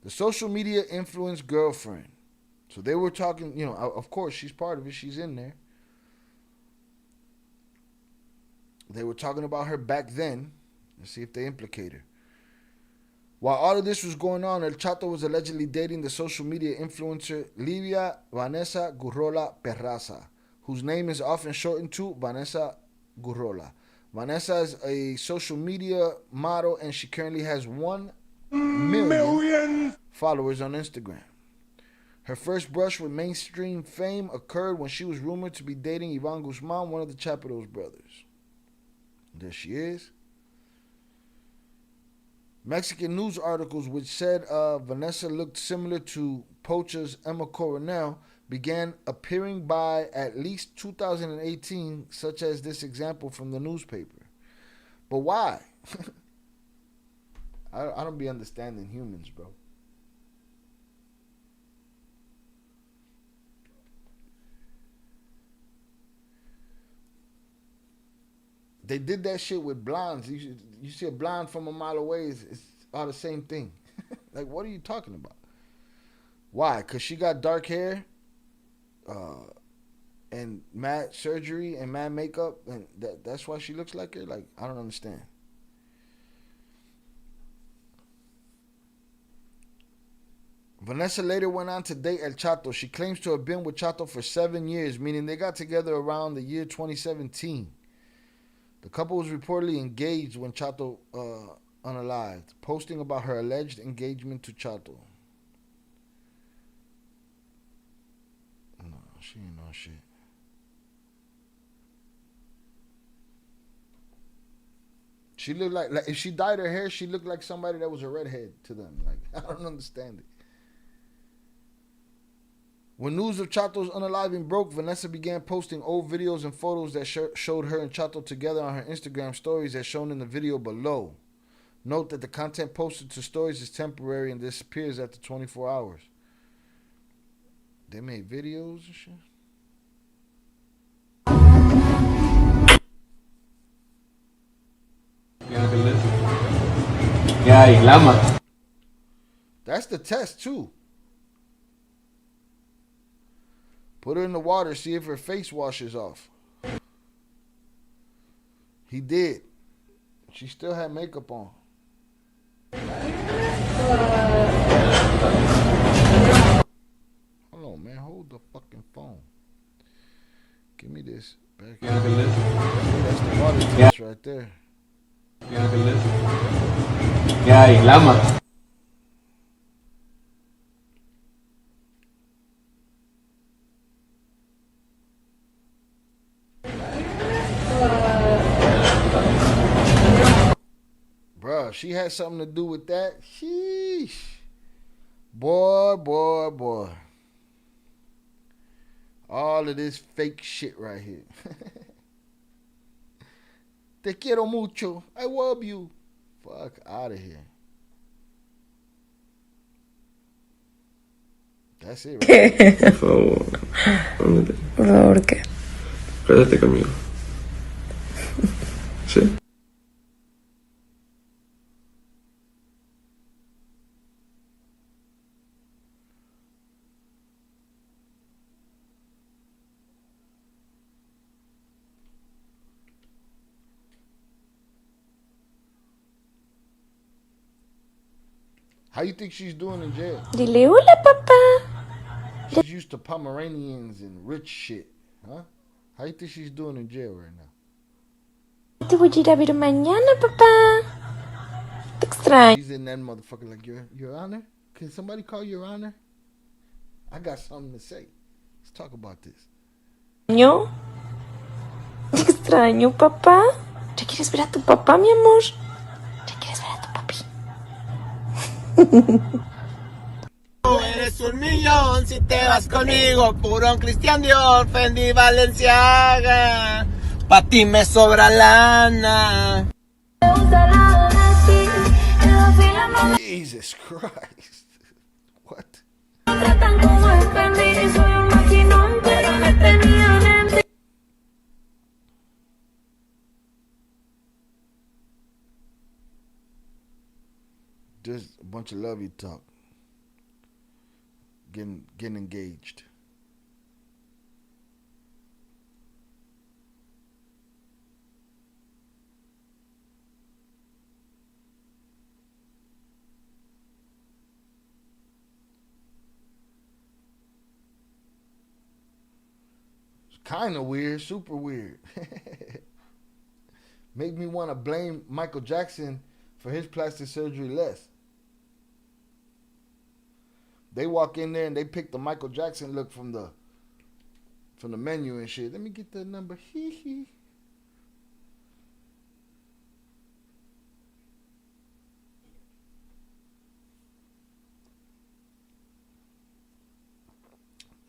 The social media influenced girlfriend. So they were talking, of course, she's part of it. She's in there. They were talking about her back then. Let's see if they implicate her. While all of this was going on, El Chato was allegedly dating the social media influencer Livia Vanessa Gurrola Perraza, whose name is often shortened to Vanessa Gurrola. Vanessa is a social media model and she currently has 1 million followers on Instagram. Her first brush with mainstream fame occurred when she was rumored to be dating Ivan Guzman, one of the Chapitos brothers. There she is. Mexican news articles which said Vanessa looked similar to Pocha's Emma Coronel began appearing by at least 2018, such as this example from the newspaper. But why? I don't be understanding humans, bro. They did that shit with blondes. You see a blonde from a mile away, it's all the same thing. Like, what are you talking about? Why? Because she got dark hair and mad surgery and mad makeup, and that's why she looks like her? Like, I don't understand. Vanessa later went on to date El Chato. She claims to have been with Chato for 7 years, meaning they got together around the year 2017. The couple was reportedly engaged when Chato unalived, posting about her alleged engagement to Chato. No, she ain't no shit. She looked like if she dyed her hair, she looked like somebody that was a redhead to them. Like, I don't understand it. When news of Chato's unaliving broke, Vanessa began posting old videos and photos that showed her and Chato together on her Instagram stories as shown in the video below. Note that the content posted to stories is temporary and disappears after 24 hours. They made videos and shit. That's the test too. Put her in the water, see if her face washes off. He did. She still had makeup on. Hold on, man. Hold the fucking phone. Give me this back. That's the water test right there. Yeah, llama. Bruh, she had something to do with that. Sheesh. Boy. All of this fake shit right here. Te quiero mucho. I love you. Fuck out of here. That's it, right? Por favor. Por favor, ¿qué? Quédate conmigo. ¿Sí? How you think she's doing in jail? Dile hola, papá. She's used to Pomeranians and rich shit, huh? How you think she's doing in jail right now? Te voy a ir a ver mañana, papá. Te extraño. She's in that motherfucker like, Your Honor? Can somebody call Your Honor? I got something to say. Let's talk about this. Te extraño, papá. ¿Ya quieres ver a tu papá, mi amor? ¿Ya quieres ver a tu papi? Eres un millón si te vas conmigo, puro Cristian Dior, Fendi Balenciaga. Pa' ti me sobra lana. Jesus Christ. What? Just a bunch of lovey talk. Getting engaged. It's kind of weird, super weird. Make me want to blame Michael Jackson for his plastic surgery less. They walk in there and they pick the Michael Jackson look from the menu and shit. Let me get the number. Hee hee.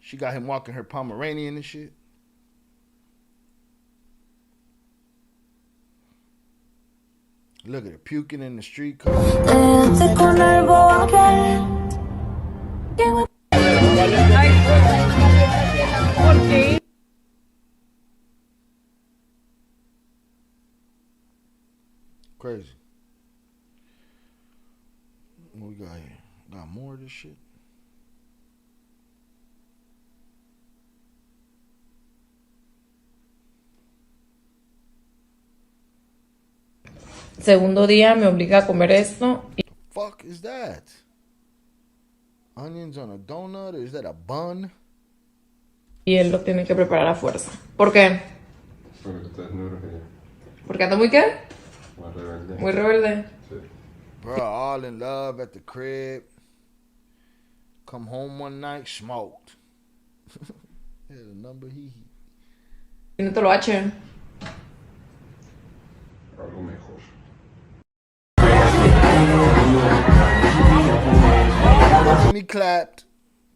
She got him walking her Pomeranian and shit. Look at her puking in the street car. Crazy. What we got here? Got more of this shit? Segundo día me obliga a comer esto. The fuck is that? Onions on a donut? Or is that a bun? Y él lo tiene que preparar a fuerza. ¿Por qué? Porque estás muy rebelde. ¿Porque anda muy qué? Muy rebelde. Muy rebelde. Sí. Bro, all in love at the crib. Come home one night, smoked. Yeah, the number he. Y no te lo H. Algo mejor. Miss me clapped.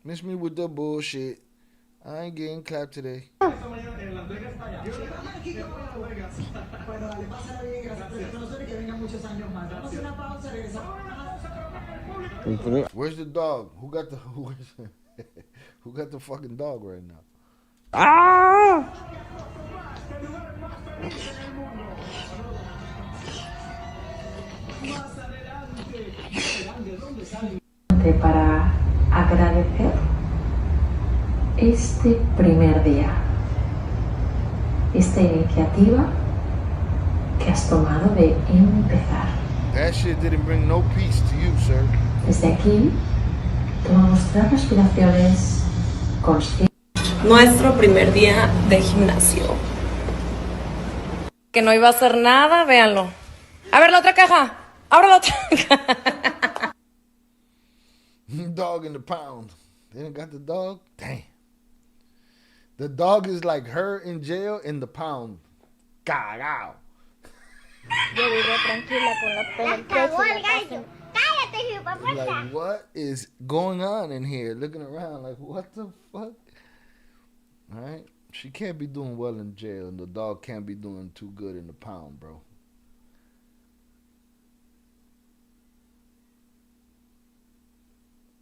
Miss me with the bullshit. I ain't getting clapped today. Where's the dog? Who got the fucking dog right now? Para agradecer este primer día, esta iniciativa que has tomado de empezar. That shit didn't bring no peace to you, sir. Desde aquí, tomamos 3 respiraciones conscientes. Nuestro primer día de gimnasio. Que no iba a hacer nada, véanlo. A ver, la otra caja. Ahora la otra caja. Dog in the pound. They done got the dog? Damn. The dog is like her in jail in the pound. Cagao. Yo vivo tranquila con los pelos. Cállate, Like, what is going on in here? Looking around like, what the fuck? All right? She can't be doing well in jail, and the dog can't be doing too good in the pound, bro.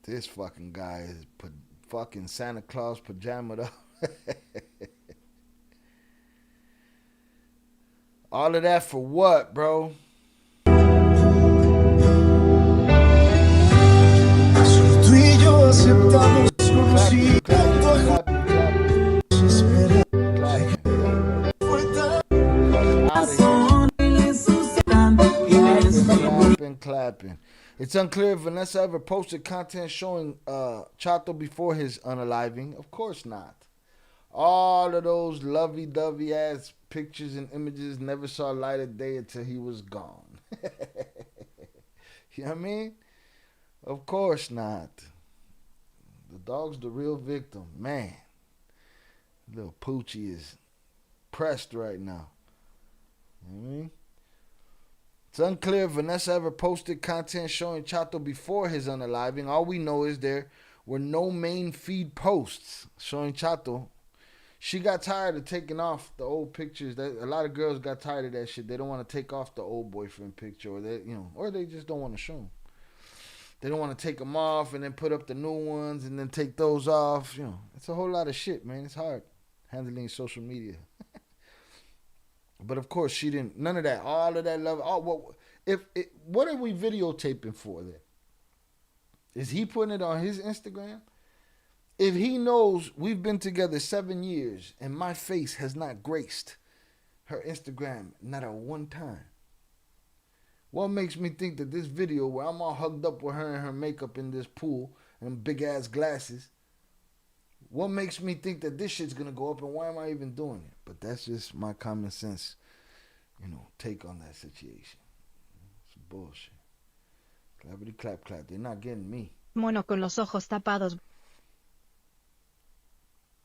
This fucking guy is fucking Santa Claus pajamaed up. All of that for what, bro? Clapping. It's unclear if Vanessa ever posted content showing Chato before his unaliving. Of course not. All of those lovey-dovey ass pictures and images never saw light of day until he was gone. You know what I mean? Of course not. The dog's the real victim. Man, little Poochie is pressed right now. You know what I mean? It's unclear if Vanessa ever posted content showing Chato before his unaliving. All we know is there were no main feed posts showing Chato. She got tired of taking off the old pictures. A lot of girls got tired of that shit. They don't want to take off the old boyfriend picture, or they just don't want to show them. They don't want to take them off and then put up the new ones and then take those off. It's a whole lot of shit, man. It's hard handling social media. But of course, she didn't. None of that. All of that love. What are we videotaping for then? Is he putting it on his Instagram? If he knows we've been together 7 years and my face has not graced her Instagram not at one time, what makes me think that this video where I'm all hugged up with her and her makeup in this pool and big ass glasses, what makes me think that this shit's gonna go up, and why am I even doing it? But that's just my common sense, take on that situation. It's bullshit. Clappity clap clap. They're not getting me. Mono con los ojos tapados.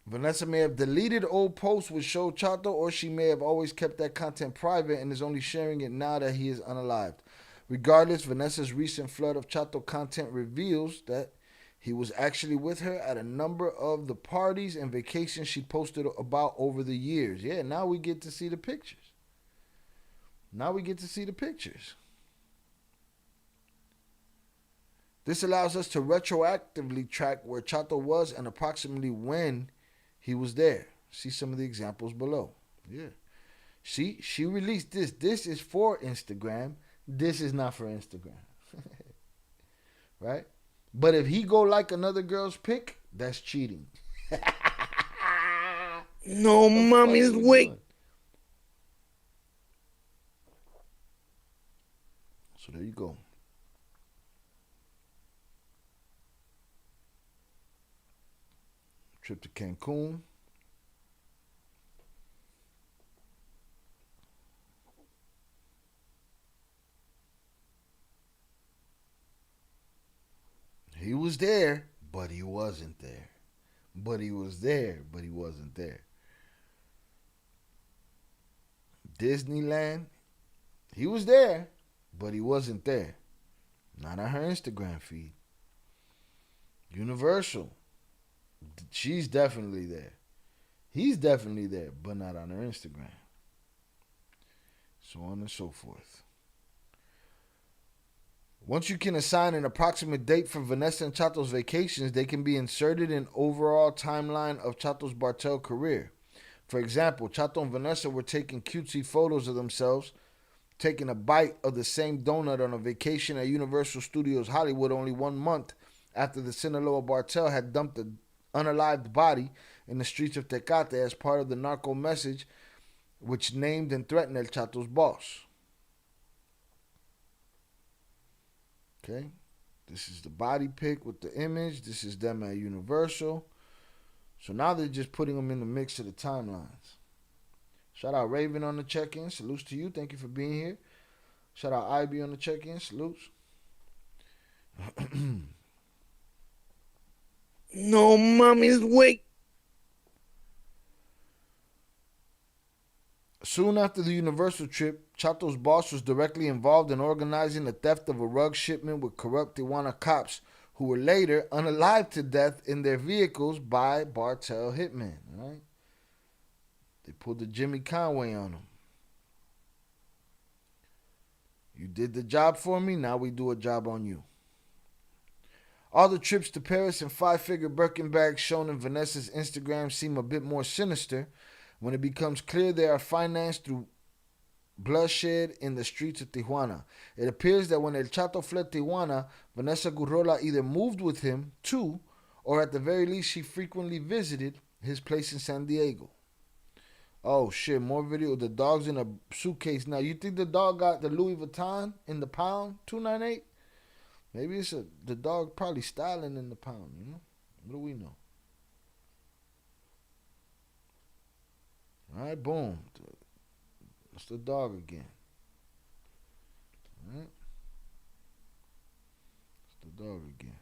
Vanessa may have deleted old posts which showed Chato, or she may have always kept that content private and is only sharing it now that he is unalived. Regardless, Vanessa's recent flood of Chato content reveals that he was actually with her at a number of the parties and vacations she posted about over the years. Yeah, now we get to see the pictures. This allows us to retroactively track where Chato was and approximately when he was there. See some of the examples below. Yeah. See, she released this. This is for Instagram. This is not for Instagram. Right? But if he go like another girl's pic, that's cheating. No mommy's weak. So there you go. Trip to Cancun. He was there, but he wasn't there. But he was there, but he wasn't there. Disneyland, he was there, but he wasn't there. Not on her Instagram feed. Universal, she's definitely there. He's definitely there, but not on her Instagram. So on and so forth. Once you can assign an approximate date for Vanessa and Chato's vacations, they can be inserted in overall timeline of Chato's Bartel career. For example, Chato and Vanessa were taking cutesy photos of themselves, taking a bite of the same donut on a vacation at Universal Studios Hollywood only 1 month after the Sinaloa Bartel had dumped an unalived body in the streets of Tecate as part of the narco message which named and threatened El Chato's boss. Okay, this is the body pic with the image. This is them at Universal. So now they're just putting them in the mix of the timelines. Shout out Raven on the check-in. Salutes to you. Thank you for being here. Shout out IB on the check-in. Salutes. No mommy's wake. Soon after the Universal trip, Chato's boss was directly involved in organizing the theft of a rug shipment with corrupt Tijuana cops who were later unalived to death in their vehicles by Cartel hitmen. Right? They pulled the Jimmy Conway on them. You did the job for me, now we do a job on you. All the trips to Paris and five-figure Birkin bags shown in Vanessa's Instagram seem a bit more sinister when it becomes clear they are financed through bloodshed in the streets of Tijuana. It appears that when El Chato fled Tijuana, Vanessa Gurrola either moved with him to, or at the very least she frequently visited his place in San Diego. Oh shit, more video. The dog's in a suitcase now. You think the dog got the Louis Vuitton in the pound, 298? Maybe it's the dog probably styling in the pound, you know? What do we know? All right, boom. It's the dog again. All right? It's the dog again.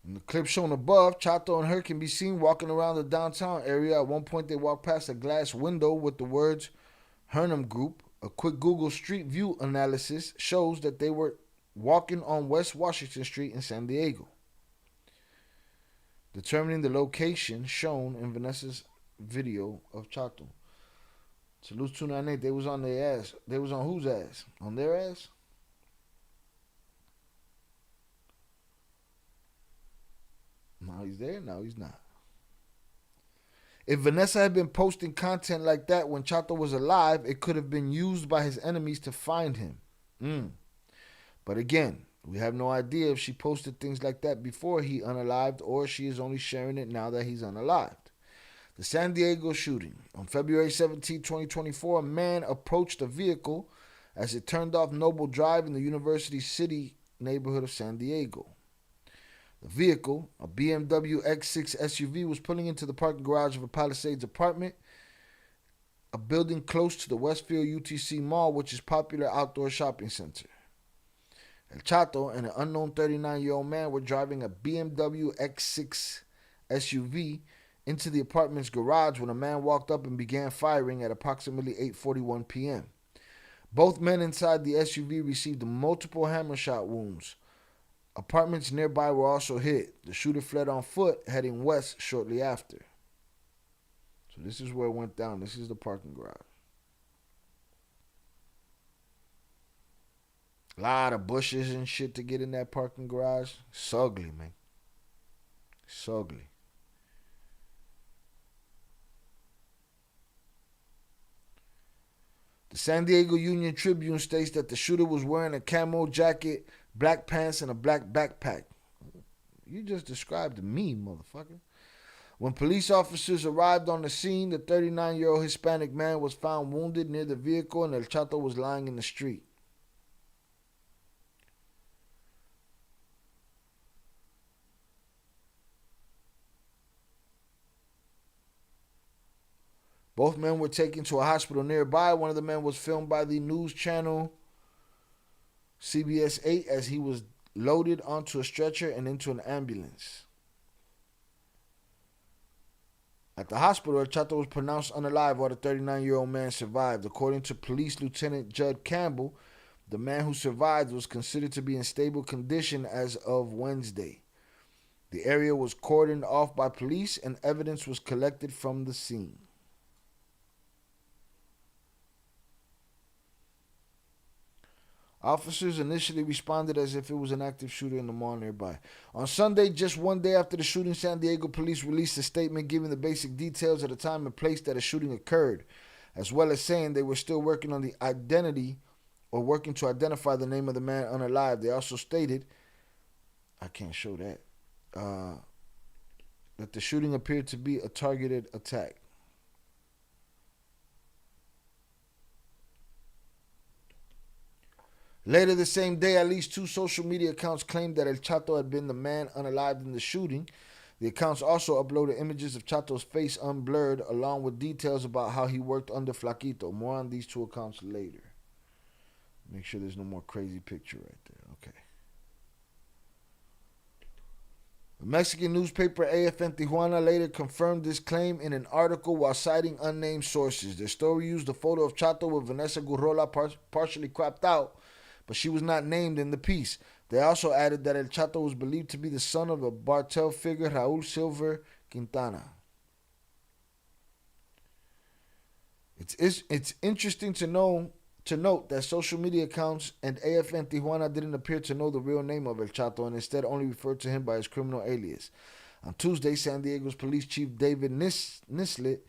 In the clip shown above, Chato and her can be seen walking around the downtown area. At one point, they walk past a glass window with the words Hernam Group. A quick Google Street View analysis shows that they were walking on West Washington Street in San Diego, determining the location shown in Vanessa's video of Chato. Salute 298, they was on their ass. They was on whose ass? On their ass? Now he's there, now he's not. If Vanessa had been posting content like that when Chato was alive, it could have been used by his enemies to find him. But again, we have no idea if she posted things like that before he unalived or she is only sharing it now that he's unalived. The San Diego shooting. On February 17, 2024, a man approached a vehicle as it turned off Noble Drive in the University City neighborhood of San Diego. The vehicle, a BMW X6 SUV, was pulling into the parking garage of a Palisades apartment, a building close to the Westfield UTC Mall, which is a popular outdoor shopping center. El Chato and an unknown 39-year-old man were driving a BMW X6 SUV into the apartment's garage when a man walked up and began firing at approximately 8:41 p.m. Both men inside the SUV received multiple hammer shot wounds. Apartments nearby were also hit. The shooter fled on foot, heading west shortly after. So this is where it went down. This is the parking garage. A lot of bushes and shit to get in that parking garage. It's ugly, man. It's ugly. The San Diego Union Tribune states that the shooter was wearing a camo jacket, black pants, and a black backpack. You just described me, motherfucker. When police officers arrived on the scene, the 39-year-old Hispanic man was found wounded near the vehicle and El Chato was lying in the street. Both men were taken to a hospital nearby. One of the men was filmed by the news channel CBS 8 as he was loaded onto a stretcher and into an ambulance. At the hospital, Chato was pronounced unalive while the 39-year-old man survived. According to Police Lieutenant Judd Campbell, the man who survived was considered to be in stable condition as of Wednesday. The area was cordoned off by police and evidence was collected from the scene. Officers initially responded as if it was an active shooter in the mall nearby. On Sunday, just one day after the shooting, San Diego police released a statement giving the basic details of the time and place that a shooting occurred, as well as saying they were still working on the identity or working to identify the name of the man unalive. They also stated, I can't show that. that the shooting appeared to be a targeted attack. Later the same day, at least 2 social media accounts claimed that El Chato had been the man unalived in the shooting. The accounts also uploaded images of Chato's face unblurred, along with details about how he worked under Flaquito. More on these 2 accounts later. Make sure there's no more crazy picture right there. Okay. The Mexican newspaper AFN Tijuana later confirmed this claim in an article while citing unnamed sources. Their story used a photo of Chato with Vanessa Gurrola partially cropped out, but she was not named in the piece. They also added that El Chato was believed to be the son of a Cartel figure, Raul Silver Quintana. It's interesting to note that social media accounts and AFN Tijuana didn't appear to know the real name of El Chato and instead only referred to him by his criminal alias. On Tuesday, San Diego's police chief David Nislet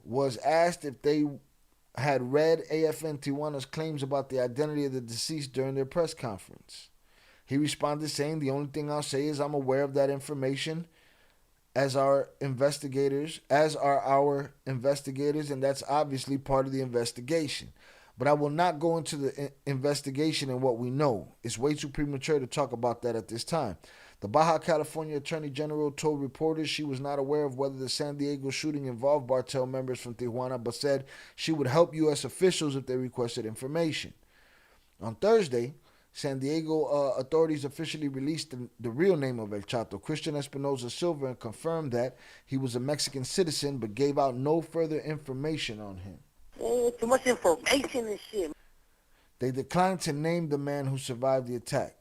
was asked if they had read AFN Tijuana's claims about the identity of the deceased during their press conference. He responded saying, "The only thing I'll say is I'm aware of that information, as are our investigators, and that's obviously part of the investigation. But I will not go into the investigation and what we know. It's way too premature to talk about that at this time." The Baja California Attorney General told reporters she was not aware of whether the San Diego shooting involved Cartel members from Tijuana, but said she would help U.S. officials if they requested information. On Thursday, San Diego authorities officially released the real name of El Chato, Christian Espinoza Silva, and confirmed that he was a Mexican citizen, but gave out no further information on him. Too much information and shit. They declined to name the man who survived the attack.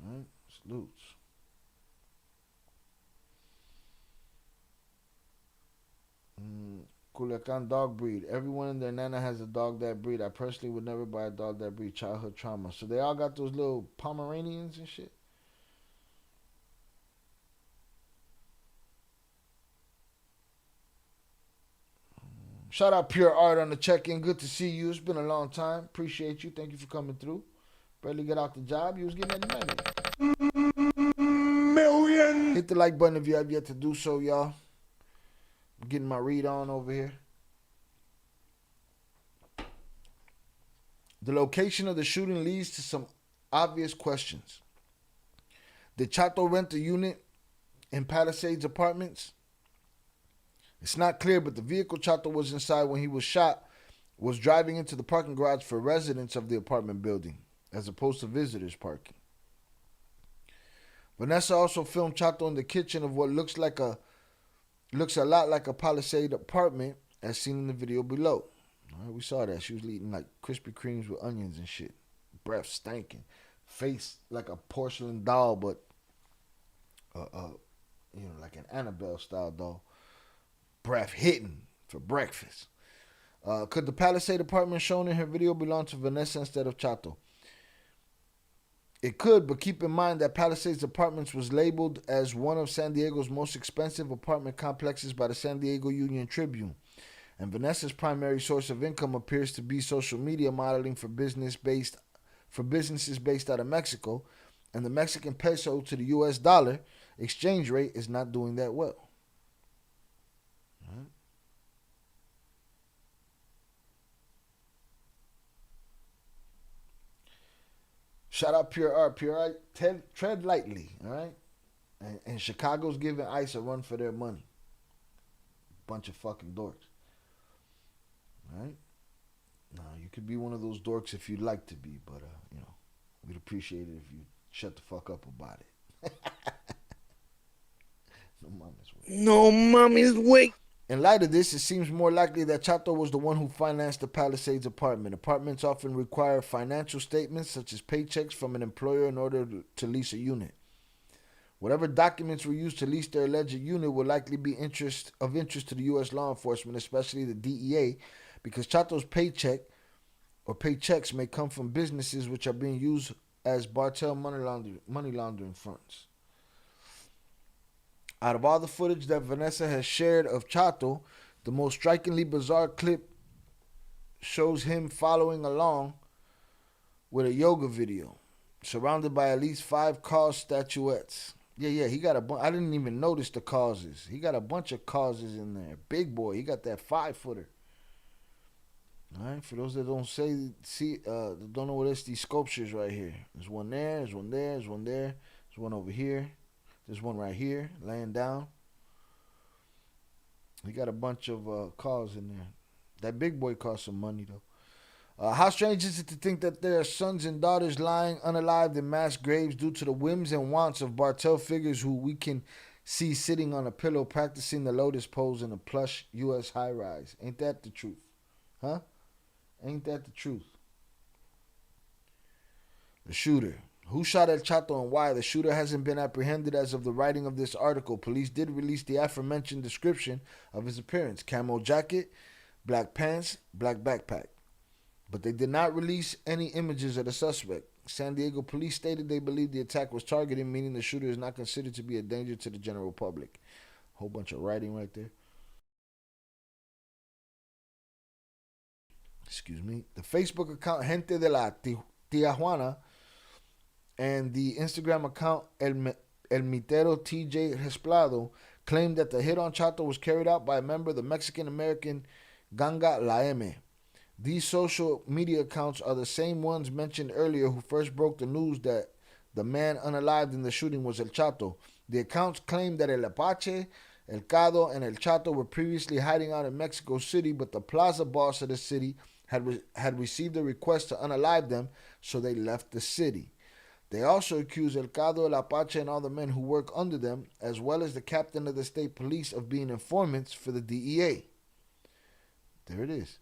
All right, salutes. Culiacan dog breed. Everyone in their nana has a dog that breed. I personally would never buy a dog that breed. Childhood trauma. So they all got those little Pomeranians and shit. Shout out Pure Art on the check-in. Good to see you. It's been a long time. Appreciate you. Thank you for coming through. Barely get out the job. You was getting any money. Hit the like button if you have yet to do so, y'all. I'm getting my read on over here. The location of the shooting leads to some obvious questions. Did Chato rent a unit in Palisades Apartments? It's not clear, but the vehicle Chato was inside when he was shot was driving into the parking garage for residents of the apartment building, as opposed to visitors parking. Vanessa also filmed Chato in the kitchen of what looks a lot like a Palisade apartment, as seen in the video below. All right, we saw that. She was eating like Krispy Kremes with onions and shit. Breath stinking. Face like a porcelain doll, but, like an Annabelle style doll. Breath hitting for breakfast. Could the Palisade apartment shown in her video belong to Vanessa instead of Chato? It could, but keep in mind that Palisades Apartments was labeled as one of San Diego's most expensive apartment complexes by the San Diego Union Tribune. And Vanessa's primary source of income appears to be social media modeling for businesses based out of Mexico, and the Mexican peso to the US dollar exchange rate is not doing that well. All right. Shout out Pure Art. Pure Art, tread lightly, all right? And Chicago's giving ICE a run for their money. Bunch of fucking dorks. All right? Now, you could be one of those dorks if you'd like to be, but, we'd appreciate it if you shut the fuck up about it. No mommy's wait. In light of this, it seems more likely that Chato was the one who financed the Palisades apartment. Apartments often require financial statements such as paychecks from an employer in order to lease a unit. Whatever documents were used to lease their alleged unit will likely be of interest to the U.S. law enforcement, especially the DEA, because Chato's paycheck or paychecks may come from businesses which are being used as Cartel money laundering fronts. Out of all the footage that Vanessa has shared of Chato, the most strikingly bizarre clip shows him following along with a yoga video, surrounded by at least 5 KAWS statuettes. Yeah, he got a bunch. I didn't even notice the causes. He got a bunch of causes in there. Big boy, he got that 5-footer. All right, for those that don't know what it's, these sculptures right here. There's one there, there's one there, there's one there, there's one over here, there's one right here, laying down. He got a bunch of cars in there. That big boy cost some money though. How strange is it to think that there are sons and daughters lying unalived in mass graves due to the whims and wants of Bartel figures who we can see sitting on a pillow practicing the lotus pose in a plush U.S. high-rise. Ain't that the truth? Huh? Ain't that the truth? The shooter. Who shot El Chato and why? The shooter hasn't been apprehended as of the writing of this article. Police did release the aforementioned description of his appearance. Camo jacket, black pants, black backpack. But they did not release any images of the suspect. San Diego police stated they believe the attack was targeted, meaning the shooter is not considered to be a danger to the general public. Whole bunch of writing right there. Excuse me. The Facebook account Gente de la Tijuana and the Instagram account El Mitero TJ Resplado claimed that the hit on Chato was carried out by a member of the Mexican-American Ganga La M. These social media accounts are the same ones mentioned earlier who first broke the news that the man unalived in the shooting was El Chato. The accounts claim that El Apache, El Cado, and El Chato were previously hiding out in Mexico City, but the plaza boss of the city had received a request to unalive them, so they left the city. They also accuse El Cado, El Apache, and all the men who work under them, as well as the captain of the state police, of being informants for the DEA. There it is.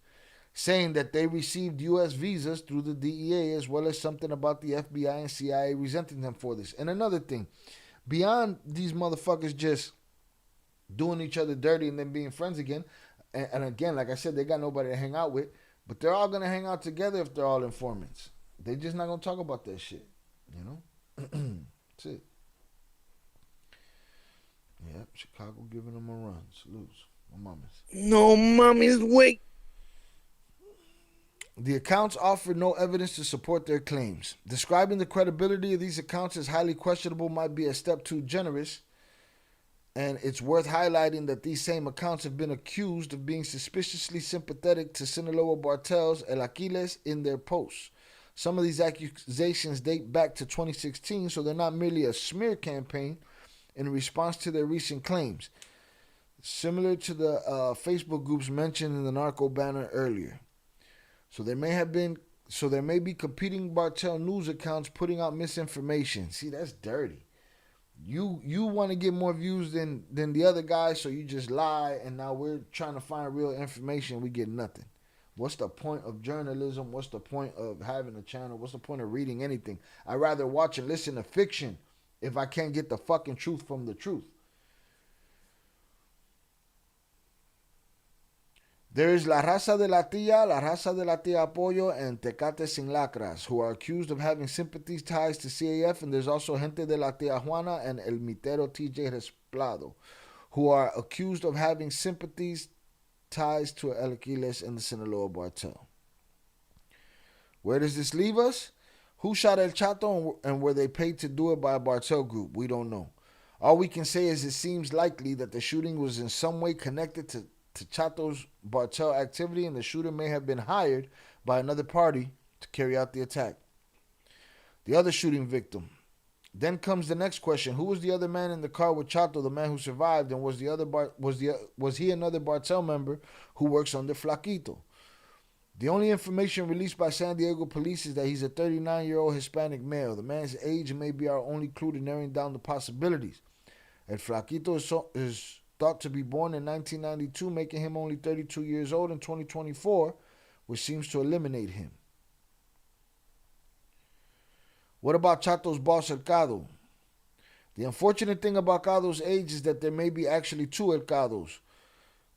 Saying that they received U.S. visas through the DEA, as well as something about the FBI and CIA resenting them for this. And another thing, beyond these motherfuckers just doing each other dirty and then being friends again, and again, like I said, they got nobody to hang out with, but they're all going to hang out together if they're all informants. They're just not going to talk about that shit, you know? That's it. Yep, Chicago giving them a run. Salutes. My mamas. No mames, wait. The accounts offer no evidence to support their claims. Describing the credibility of these accounts as highly questionable might be a step too generous, and it's worth highlighting that these same accounts have been accused of being suspiciously sympathetic to Sinaloa Bartels El Aquiles in their posts. Some of these accusations date back to 2016, so they're not merely a smear campaign in response to their recent claims, similar to the Facebook groups mentioned in the narco banner earlier. So there may be competing Bartel news accounts putting out misinformation. See, that's dirty. You want to get more views than the other guy, so you just lie, and now we're trying to find real information. We get nothing. What's the point of journalism? What's the point of having a channel? What's the point of reading anything? I'd rather watch and listen to fiction if I can't get the fucking truth from the truth. There is La Raza de la Tía Apoyo, and Tecate Sin Lacras, who are accused of having sympathy ties to CAF, and there's also Gente de la Tijuana and El Mitero TJ Resplado, who are accused of having sympathies ties to El Aquiles and the Sinaloa Bartel. Where does this leave us? Who shot El Chato, and were they paid to do it by a Bartel group? We don't know. All we can say is it seems likely that the shooting was in some way connected to Chato's Bartel activity, and the shooter may have been hired by another party to carry out the attack. The other shooting victim. Then comes the next question: who was the other man in the car with Chato, the man who survived, and was he another Bartel member who works under Flaquito? The only information released by San Diego police is that he's a 39-year-old Hispanic male. The man's age may be our only clue to narrowing down the possibilities. El Flaquito is thought to be born in 1992, making him only 32 years old in 2024, which seems to eliminate him. What about Chato's boss, El Cado? The unfortunate thing about Cado's age is that there may be actually two El Cados,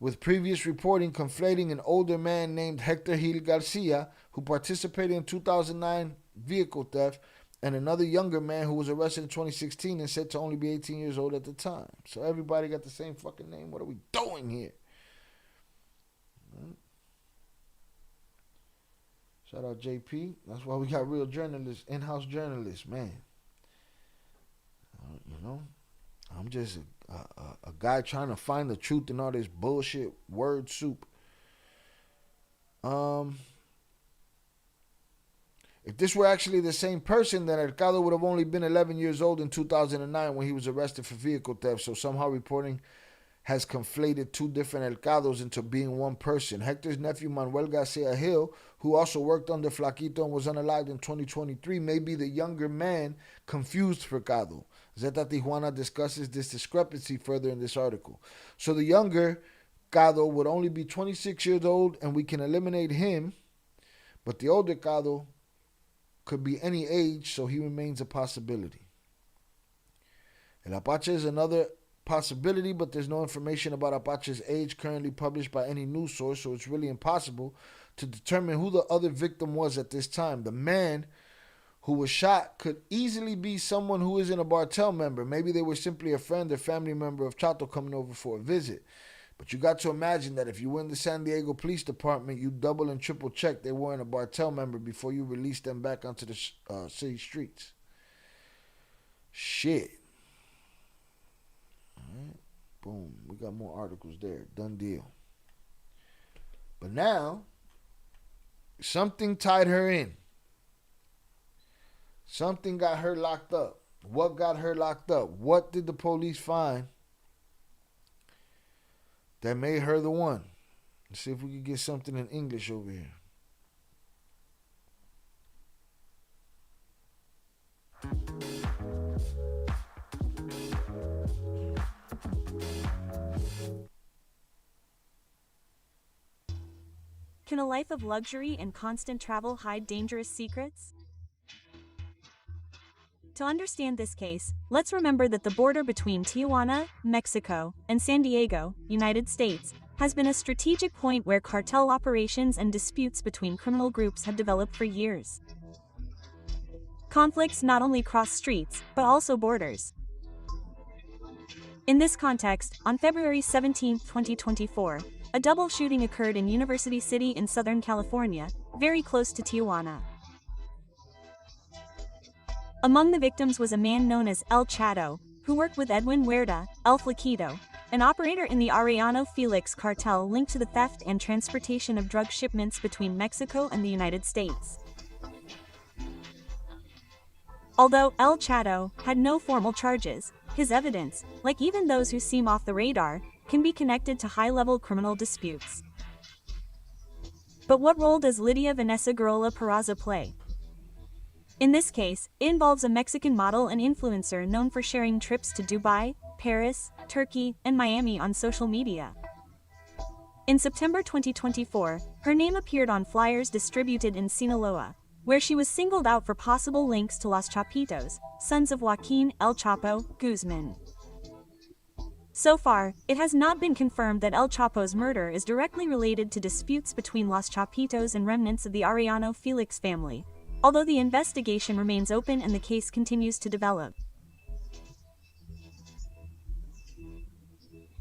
with previous reporting conflating an older man named Hector Gil Garcia, who participated in 2009 vehicle theft, and another younger man who was arrested in 2016 and said to only be 18 years old at the time. So everybody got the same fucking name. What are we doing here? Shout out JP. That's why we got real journalists, in-house journalists, man. You know, I'm just a guy trying to find the truth in all this bullshit word soup. If this were actually the same person, then Elcado would have only been 11 years old in 2009 when he was arrested for vehicle theft. So somehow reporting has conflated two different Elcados into being one person. Hector's nephew Manuel Garcia Hill, who also worked under Flaquito and was unalived in 2023, may be the younger man confused for Cado. Zeta Tijuana discusses this discrepancy further in this article. So the younger Cado would only be 26 years old, and we can eliminate him, but the older Cado could be any age, so he remains a possibility. El Apache is another possibility, but there's no information about Apache's age currently published by any news source, so it's really impossible to determine who the other victim was at this time. The man who was shot could easily be someone who isn't a Cartel member. Maybe they were simply a friend or family member of Chato coming over for a visit. But you got to imagine that if you were in the San Diego Police Department, you double and triple check they weren't a Cartel member before you release them back onto the city streets. Shit. All right. Boom. We got more articles there. Done deal. But now, something tied her in. Something got her locked up. What got her locked up? What did the police find that made her the one? Let's see if we can get something in English over here. Can a life of luxury and constant travel hide dangerous secrets? To understand this case, let's remember that the border between Tijuana, Mexico, and San Diego, United States, has been a strategic point where cartel operations and disputes between criminal groups have developed for years. Conflicts not only cross streets, but also borders. In this context, on February 17, 2024, a double shooting occurred in University City in Southern California, very close to Tijuana. Among the victims was a man known as El Chato, who worked with Edwin Huerta, El Flaquito, an operator in the Arellano Felix cartel linked to the theft and transportation of drug shipments between Mexico and the United States. Although El Chato had no formal charges, his evidence, like even those who seem off the radar, can be connected to high-level criminal disputes. But what role does Lydia Vanessa Gurrola Peraza play? In this case, it involves a Mexican model and influencer known for sharing trips to Dubai, Paris, Turkey, and Miami on social media. In September 2024, her name appeared on flyers distributed in Sinaloa, where she was singled out for possible links to Los Chapitos, sons of Joaquin El Chapo Guzman. So far, it has not been confirmed that El Chapo's murder is directly related to disputes between Los Chapitos and remnants of the Arellano Felix family, although the investigation remains open and the case continues to develop.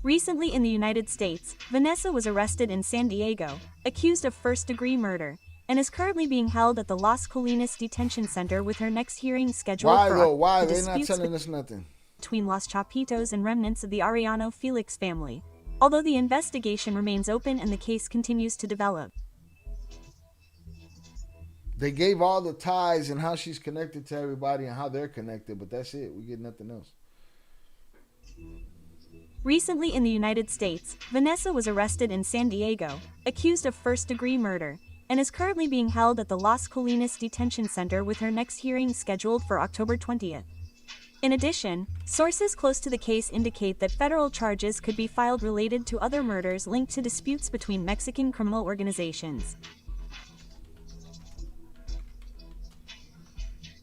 Recently in the United States, Vanessa was arrested in San Diego, accused of first-degree murder, and is currently being held at the Las Colinas Detention Center with her next hearing scheduled for Why? They're not telling us nothing. Between Los Chapitos and remnants of the Arellano Felix family, although the investigation remains open and the case continues to develop. They gave all the ties and how she's connected to everybody and how they're connected, but that's it. We get nothing else. Recently in the United States, Vanessa was arrested in San Diego, accused of first-degree murder, and is currently being held at the Las Colinas Detention Center with her next hearing scheduled for October 20th. In addition, sources close to the case indicate that federal charges could be filed related to other murders linked to disputes between Mexican criminal organizations.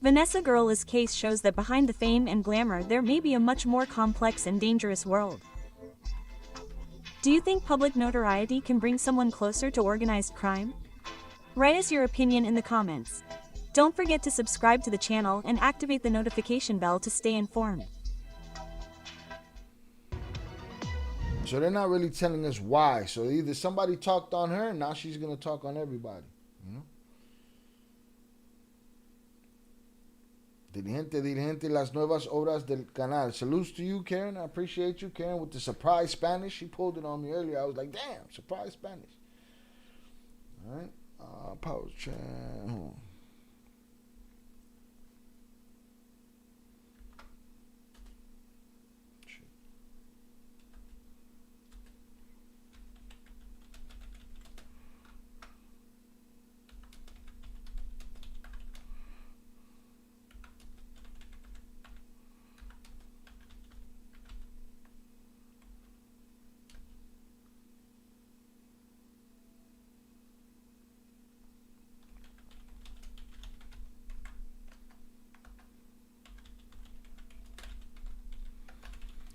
Vanessa Gurrola's case shows that behind the fame and glamour there may be a much more complex and dangerous world. Do you think public notoriety can bring someone closer to organized crime? Write us your opinion in the comments. Don't forget to subscribe to the channel and activate the notification bell to stay informed. So they're not really telling us why. So either somebody talked on her, and now she's going to talk on everybody. You know? Dirigente, las nuevas obras del canal. Salutes to you, Karen. I appreciate you, Karen, with the surprise Spanish. She pulled it on me earlier. I was like, damn, surprise Spanish. All right. Power chat. Hold on.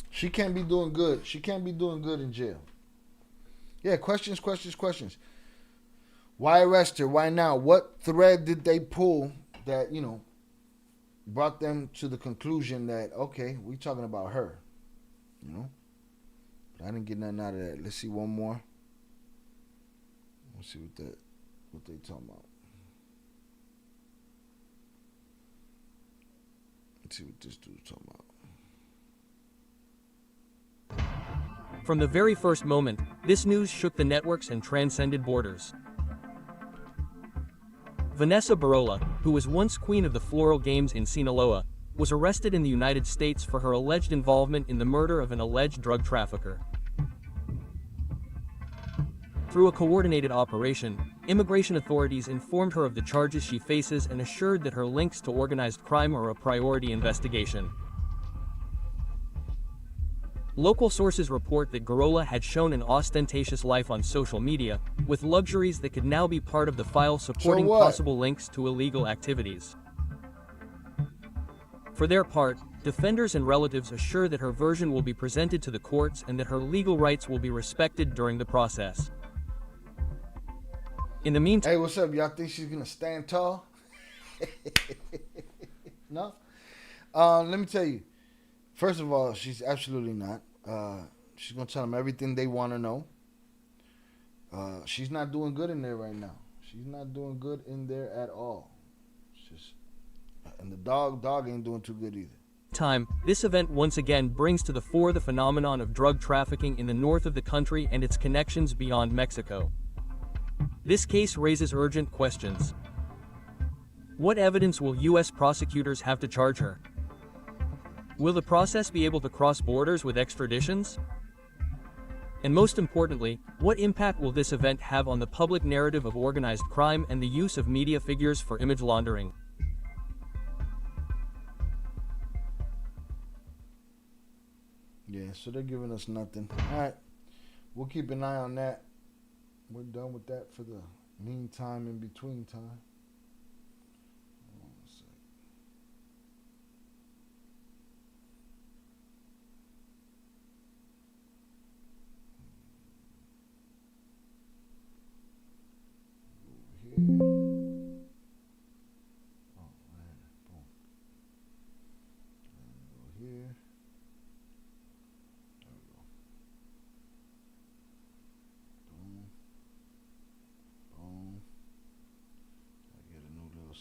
She can't be doing good. She can't be doing good in jail. Yeah, questions. Why arrest her? Why now? What thread did they pull that, brought them to the conclusion that, okay, we talking about her? But I didn't get nothing out of that. Let's see one more. Let's see what they talking about. Let's see what this dude's talking about. From the very first moment, this news shook the networks and transcended borders. Vanessa Gurrola, who was once queen of the Floral Games in Sinaloa, was arrested in the United States for her alleged involvement in the murder of an alleged drug trafficker. Through a coordinated operation, immigration authorities informed her of the charges she faces and assured that her links to organized crime are a priority investigation. Local sources report that Gurrola had shown an ostentatious life on social media, with luxuries that could now be part of the file supporting possible links to illegal activities. For their part, defenders and relatives assure that her version will be presented to the courts and that her legal rights will be respected during the process. In the meantime... Hey, what's up? Y'all think she's going to stand tall? No? Let me tell you. First of all, she's absolutely not. She's going to tell them everything they want to know. She's not doing good in there right now. She's not doing good in there at all. And the dog ain't doing too good either. This event once again brings to the fore the phenomenon of drug trafficking in the north of the country and its connections beyond Mexico. This case raises urgent questions. What evidence will U.S. prosecutors have to charge her? Will the process be able to cross borders with extraditions? And most importantly, what impact will this event have on the public narrative of organized crime and the use of media figures for image laundering? Yeah, so they're giving us nothing. All right, we'll keep an eye on that. We're done with that for the meantime, in between time.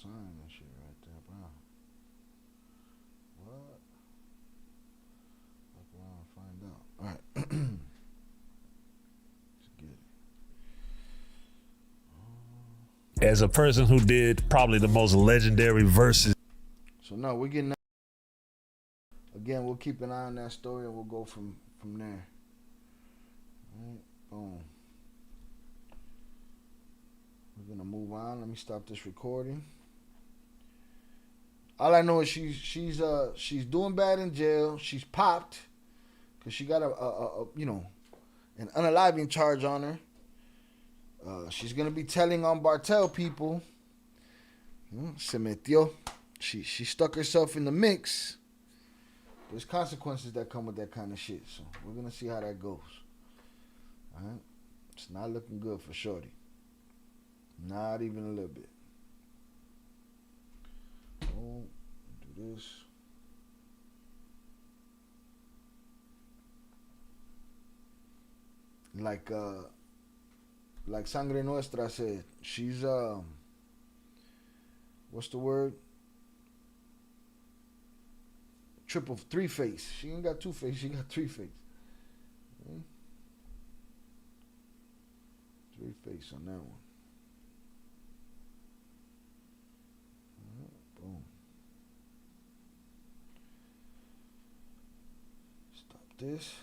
Sign and shit right there, bro. What? Look around and find out. All right. Let's get it. As a person who did probably the most legendary verses. So no, we're getting. Again, we'll keep an eye on that story and we'll go from there. All right. Boom. We're gonna move on. Let me stop this recording. All I know is she's doing bad in jail. She's popped because she got an unaliving charge on her. She's gonna be telling on Cartel people. Se metió. She stuck herself in the mix. There's consequences that come with that kind of shit. So we're gonna see how that goes. All right, it's not looking good for Shorty. Not even a little bit. Oh, do this. Like Sangre Nuestra said, she's what's the word? three face. She ain't got two face. She got three face. Three face on that one. Boom. Stop this.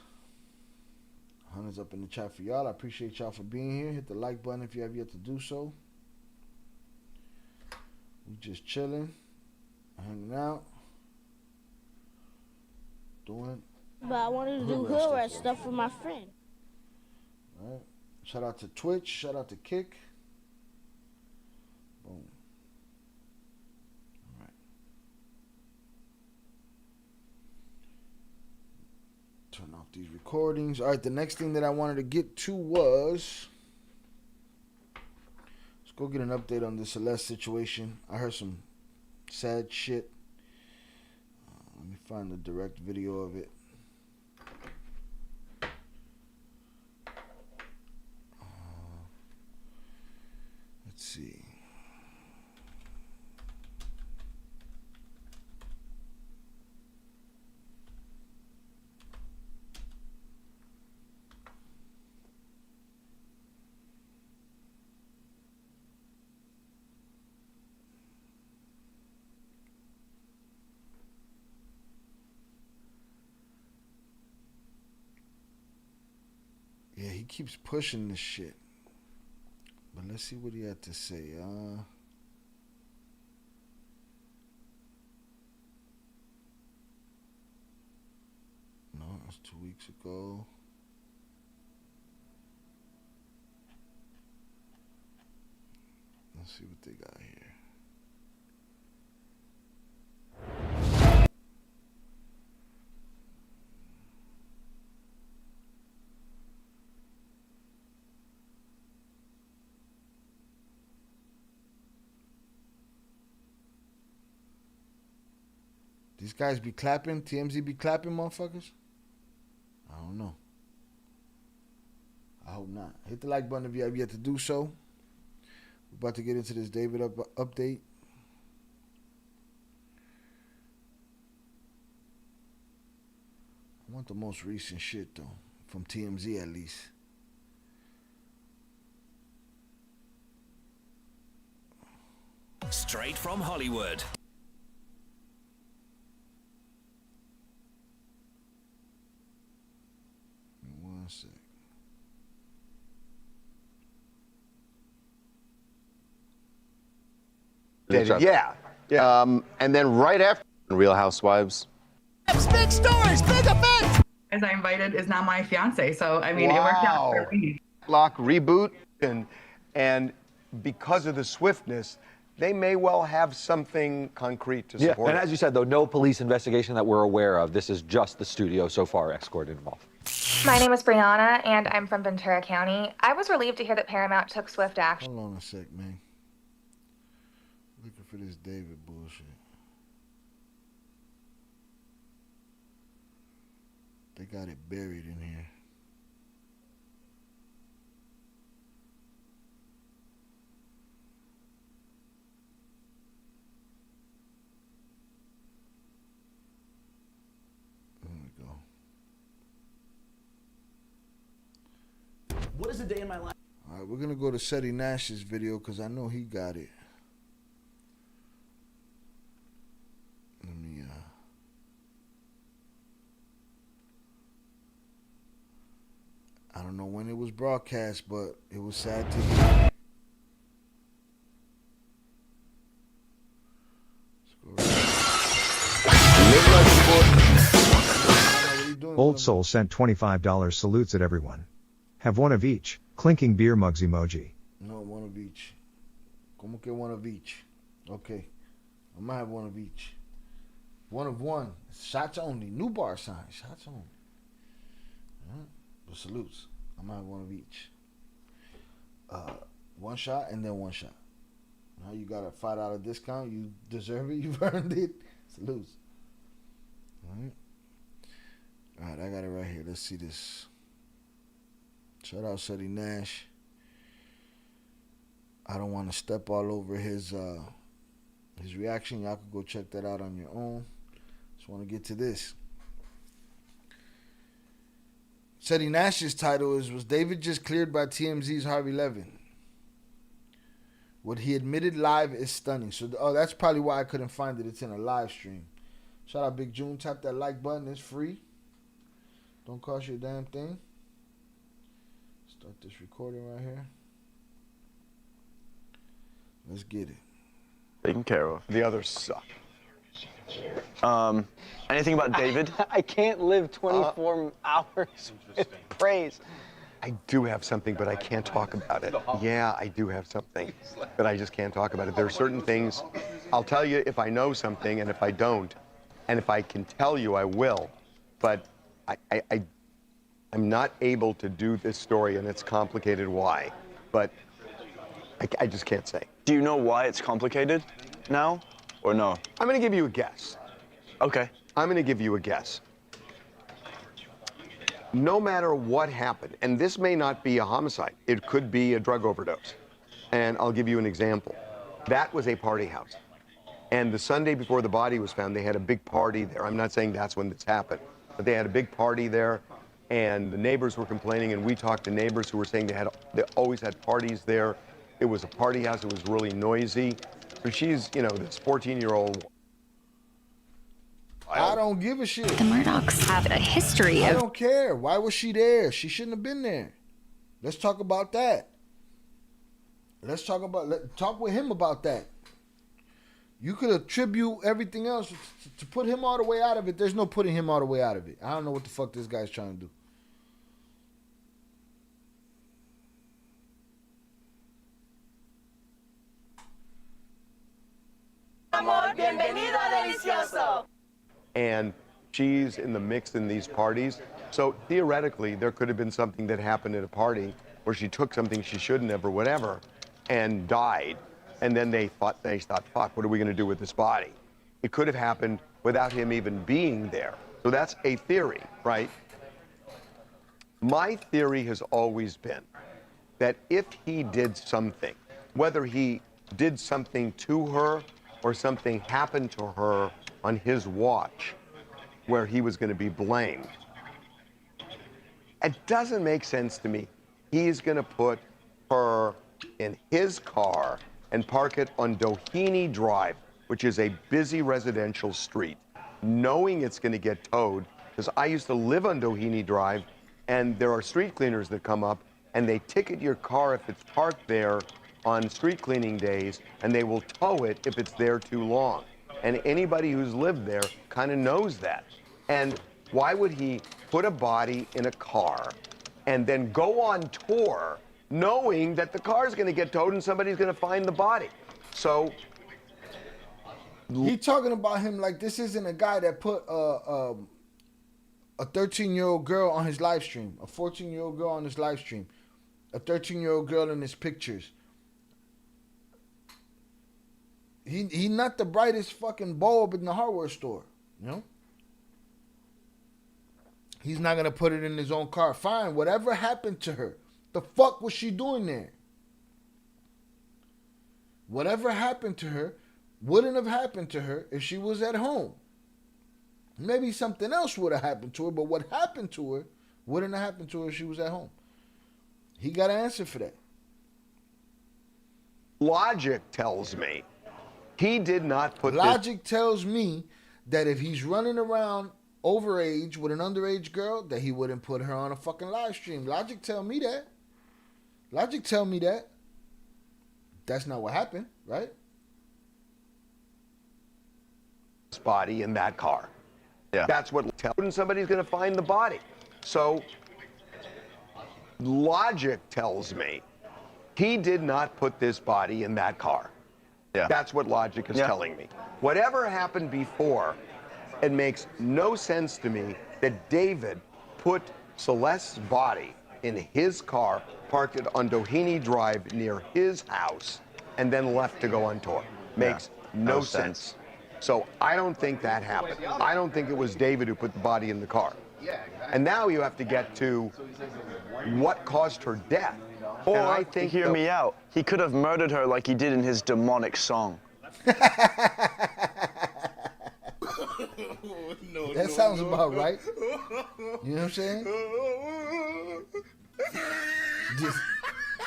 100's up in the chat for y'all. I appreciate y'all for being here. Hit the like button if you have yet to do so. We just chilling, hanging out, doing. But I wanted to do hood rat stuff for my friend. All right. Shout out to Twitch. Shout out to Kick. Boom. All right. Turn off these recordings. All right. The next thing that I wanted to get to was, let's go get an update on the Celeste situation. I heard some sad shit. Let me find the direct video of it. Let's see. Yeah, he keeps pushing this shit. But let's see what he had to say. No, that's 2 weeks ago. Let's see what they got here. These guys be clapping? TMZ be clapping, motherfuckers? I don't know. I hope not. Hit the like button if you have yet to do so. We're about to get into this David update. I want the most recent shit, though. From TMZ, at least. Straight from Hollywood. One sec. Yeah. And then right after Real Housewives. Big stories, big events. As I invited is now my fiance, so I mean it worked out for me. Lock reboot and because of the swiftness, they may well have something concrete to support. And as you said, though, no police investigation that we're aware of. This is just the studio so far escorted involved. My name is Brianna, and I'm from Ventura County. I was relieved to hear that Paramount took swift action. Hold on a sec, man. Looking for this David bullshit. They got it buried in here. What is a day in my life? All right, we're going to go to Seti Nash's video because I know he got it. Let me, I don't know when it was broadcast, but it was sad to hear. Old Soul sent $25 salutes at everyone. Have one of each. Clinking beer mugs emoji. No, one of each. Como que one of each? Okay. I might have one of each. One of one. Shots only. New bar sign. Shots only. Alright. But salutes. I might have one of each. One shot and then one shot. Now you got a $5 discount. You deserve it. You've earned it. Salutes. Alright. Alright, I got it right here. Let's see this. Shout out Seti Nash. I don't want to step all over his reaction. Y'all can go check that out on your own. Just want to get to this. Seti Nash's title was David just cleared by TMZ's Harvey Levin? What he admitted live is stunning. So, that's probably why I couldn't find it. It's in a live stream. Shout out Big June. Tap that like button. It's free. Don't cost you a damn thing. Start this recording right here. Let's get it. Taken care of. The others suck. Anything about David? I can't live 24 hours with praise. I do have something, but I can't talk about it. Yeah, I do have something, but I just can't talk about it. There are certain things, I'll tell you if I know something, and if I don't, and if I can tell you, I will. But I'm not able to do this story, and it's complicated why. But I just can't say. Do you know why it's complicated now, or no? I'm going to give you a guess. Okay. I'm going to give you a guess. No matter what happened, and this may not be a homicide, it could be a drug overdose. And I'll give you an example. That was a party house. And the Sunday before the body was found, they had a big party there. I'm not saying that's when this happened, but they had a big party there, and the neighbors were complaining, and we talked to neighbors who were saying they always had parties there. It was a party house. It was really noisy. So she's, this 14-year-old. I don't give a shit. The Murdochs have a history I of... don't care. Why was she there? She shouldn't have been there. Let's talk about that. Talk with him about that. You could attribute everything else to put him all the way out of it. There's no putting him all the way out of it. I don't know what the fuck this guy's trying to do. Amor, bienvenido delicioso. And she's in the mix in these parties. So theoretically, there could have been something that happened at a party where she took something she shouldn't have or whatever and died. And then they thought, fuck, what are we going to do with this body? It could have happened without him even being there. So that's a theory, right? My theory has always been that if he did something, whether he did something to her or something happened to her on his watch where he was going to be blamed, it doesn't make sense to me. He's going to put her in his car and park it on Doheny Drive, which is a busy residential street, knowing it's going to get towed, because I used to live on Doheny Drive, and there are street cleaners that come up, and they ticket your car if it's parked there on street cleaning days, and they will tow it if it's there too long. And anybody who's lived there kind of knows that. And why would he put a body in a car and then go on tour knowing that the car's going to get towed and somebody's going to find the body? So he talking about him like this isn't a guy that put a 13-year-old girl on his live stream, a 14-year-old girl on his live stream, a 13-year-old girl in his pictures. He not the brightest fucking bulb in the hardware store, He's not going to put it in his own car. Fine, whatever happened to her, the fuck was she doing there? Whatever happened to her wouldn't have happened to her if she was at home. Maybe something else would have happened to her, but what happened to her wouldn't have happened to her if she was at home. He got an answer for that. Logic tells me he did not put Logic tells me that if he's running around overage with an underage girl, that he wouldn't put her on a fucking live stream. Logic tell me that. Logic tell me that. That's not what happened, right? this body in that car. Yeah. That's what tells somebody's going to find the body. So logic tells me he did not put this body in that car. Yeah. That's what logic is telling me. Whatever happened before, it makes no sense to me that David put Celeste's body in his car, parked it on Doheny Drive near his house, and then left to go on tour. Makes no sense. So I don't think that happened. I don't think it was David who put the body in the car. And now you have to get to what caused her death. Or, and I think hear me out, he could have murdered her like he did in his demonic song. That sounds about right. You know what I'm saying? Just,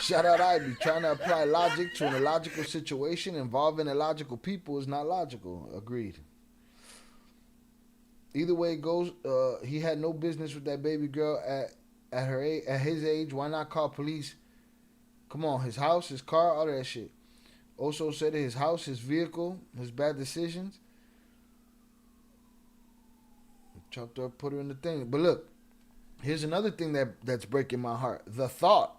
shout out Ivy. Trying to apply logic to an illogical situation involving illogical people is not logical. Agreed. Either way it goes, he had no business with that baby girl at his age. Why not call police? Come on, his house, his car, all that shit. Also said his house, his vehicle, his bad decisions. Chopped her up, put her in the thing. But look, here's another thing that's breaking my heart. The thought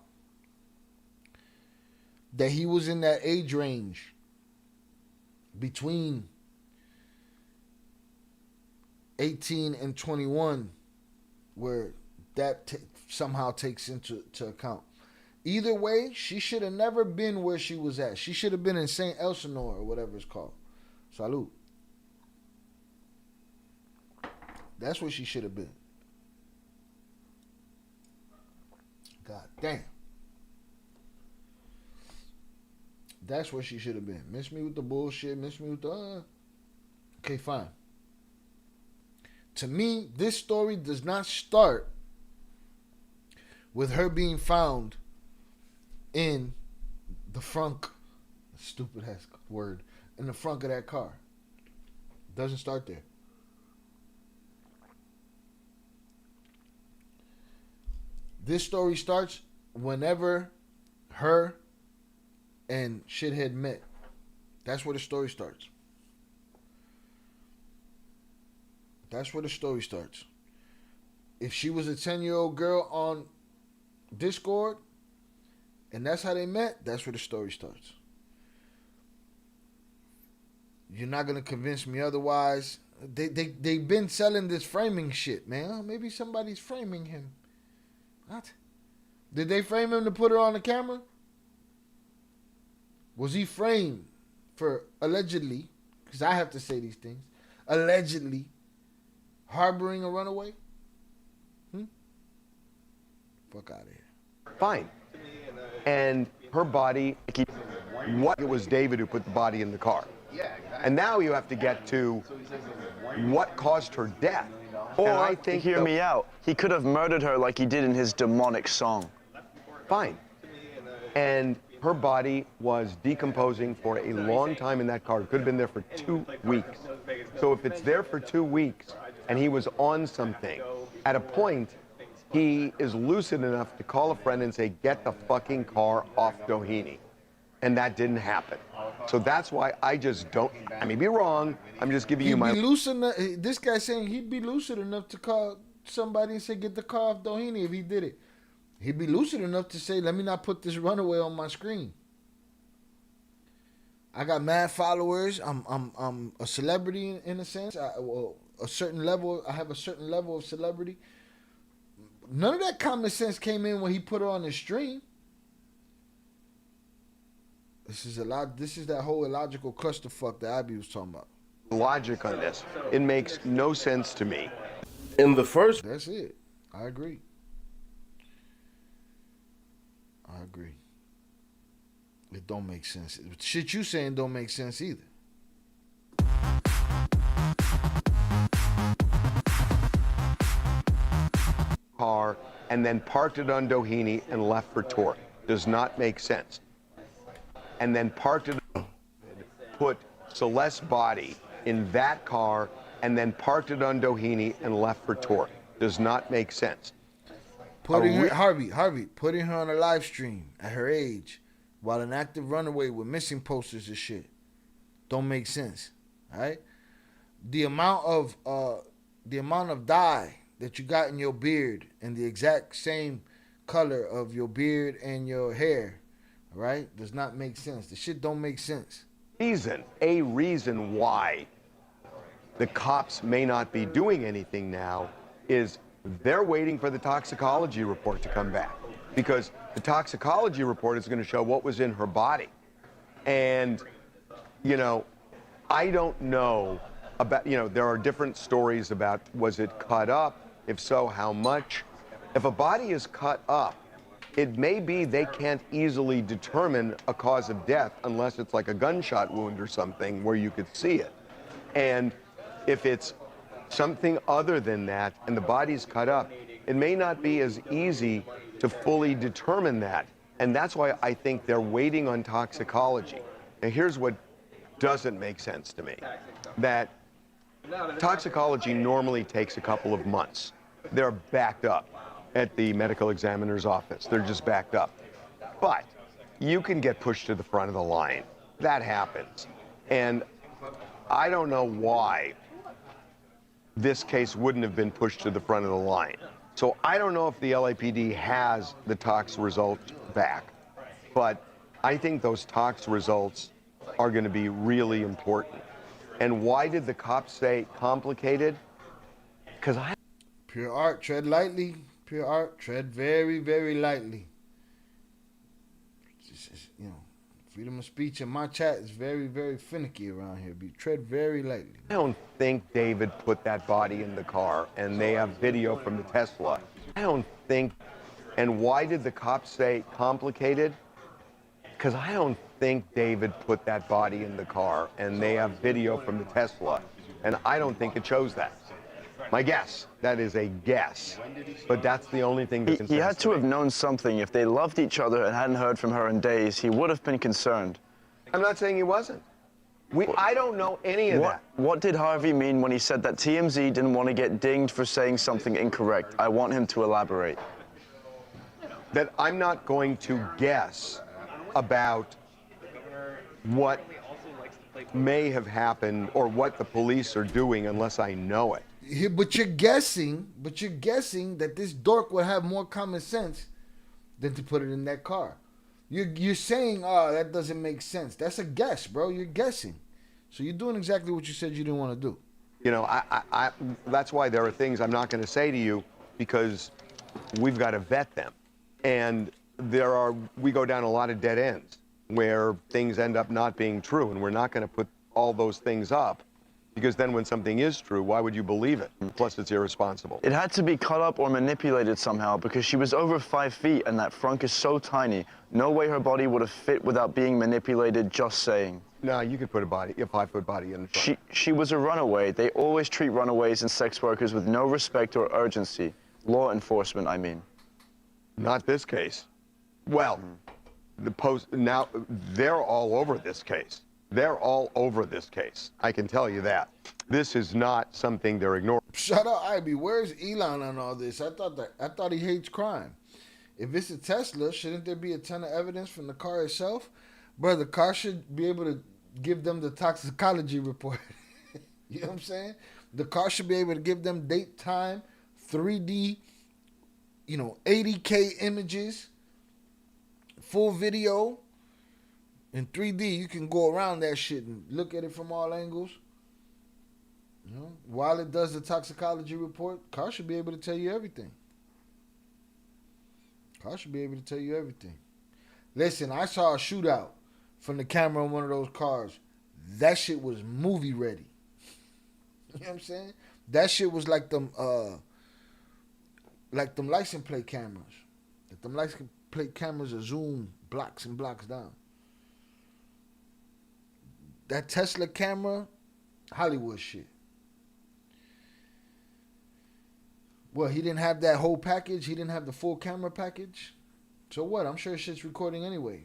that he was in that age range between 18 and 21 where that somehow takes into account. Either way, she should have never been where she was at. She should have been in St. Elsinore or whatever it's called. Salud. That's where she should have been. God damn. That's where she should have been. Miss me with the bullshit. Miss me with the... Okay, fine. To me, this story does not start with her being found in the frunk, stupid ass word, in the frunk of that car. Doesn't start there. This story starts whenever her and Shithead met. That's where the story starts. That's where the story starts. If she was a 10-year-old girl on Discord, and that's how they met, that's where the story starts. You're not going to convince me otherwise. They've been selling this framing shit, man. Maybe somebody's framing him. What? Did they frame him to put her on the camera? Was he framed for allegedly, because I have to say these things, allegedly harboring a runaway? Fuck out of here. Fine. And her body, what it was David who put the body in the car. And now you have to get to what caused her death. Or, I think hear me out, he could have murdered her like he did in his demonic song. Fine. And her body was decomposing for a long time in that car. It could have been there for 2 weeks. So if it's there for 2 weeks and he was on something, at a point, he is lucid enough to call a friend and say, get the fucking car off Doheny. And that didn't happen. So that's why I just don't, I may be wrong, I'm just giving you my... This guy's saying he'd be lucid enough to call somebody and say, get the car off Doheny if he did it. He'd be lucid enough to say, let me not put this runaway on my screen. I got mad followers. I'm a celebrity in a sense. I have a certain level of celebrity. None of that common sense came in when he put her on the stream. This is that whole illogical clusterfuck that Abby was talking about. Logic on this. It makes no sense to me. That's it. I agree. It don't make sense. Shit you saying don't make sense either. Car and then parked it on Doheny and left for Torque. Does not make sense. And then parked it, put Celeste's body in that car and then parked it on Doheny and left for Torque. Does not make sense. Putting her, Harvey, putting her on a live stream at her age while an active runaway with missing posters and shit don't make sense. All right? The amount of dye that you got in your beard and the exact same color of your beard and your hair, all right, does not make sense. The shit don't make sense. A reason why the cops may not be doing anything now is they're waiting for the toxicology report to come back, because the toxicology report is going to show what was in her body. And, I don't know about, there are different stories about, was it cut up? If so, how much? If a body is cut up, it may be they can't easily determine a cause of death unless it's like a gunshot wound or something where you could see it. And if it's something other than that, and the body's cut up, it may not be as easy to fully determine that. And that's why I think they're waiting on toxicology. And here's what doesn't make sense to me. That toxicology normally takes a couple of months. They're backed up at the medical examiner's office. They're just backed up. But you can get pushed to the front of the line. That happens. And I don't know why this case wouldn't have been pushed to the front of the line. So I don't know if the LAPD has the tox results back, but I think those tox results are going to be really important. And why did the cops say complicated? Because Pure art, tread lightly. Pure art, tread very, very lightly. You know, freedom of speech in my chat is very, very finicky around here. Tread very lightly. I don't think David put that body in the car, and they have video from the Tesla. I don't think, and why did the cops say complicated? Because I don't think David put that body in the car, and they have video from the Tesla, and I don't think it shows that. My guess, that is a guess, but that's the only thing that He had to have known something. If they loved each other and hadn't heard from her in days, he would have been concerned. I'm not saying he wasn't. I don't know any of that. What did Harvey mean when he said that TMZ didn't want to get dinged for saying something incorrect? I want him to elaborate. That I'm not going to guess about what may have happened or what the police are doing unless I know it. But you're guessing that this dork would have more common sense than to put it in that car. You're saying, oh, that doesn't make sense. That's a guess, bro. You're guessing. So you're doing exactly what you said you didn't want to do. You know, that's why there are things I'm not going to say to you, because we've got to vet them. And we go down a lot of dead ends where things end up not being true, and we're not going to put all those things up, because then when something is true, why would you believe it? Plus, it's irresponsible. It had to be cut up or manipulated somehow, because she was over 5 feet and that frunk is so tiny. No way her body would have fit without being manipulated, just saying. No, you could put a 5-foot body in the front. She was a runaway. They always treat runaways and sex workers with no respect or urgency. Law enforcement, I mean. Not this case. Well, now they're all over this case. They're all over this case. I can tell you that. This is not something they're ignoring. Shut up, Ivy. Where's Elon on all this? I thought he hates crime. If it's a Tesla, shouldn't there be a ton of evidence from the car itself? Bro, the car should be able to give them the toxicology report. You know what I'm saying? The car should be able to give them date, time, 3D, 80K images, full video. In 3D, you can go around that shit and look at it from all angles. While it does the toxicology report, car should be able to tell you everything. Car should be able to tell you everything. Listen, I saw a shootout from the camera on one of those cars. That shit was movie ready. You know what I'm saying? That shit was like them license plate cameras. Like them license plate cameras are zoom blocks and blocks down. That Tesla camera, Hollywood shit. Well, he didn't have that whole package. He didn't have the full camera package. So what? I'm sure shit's recording anyway.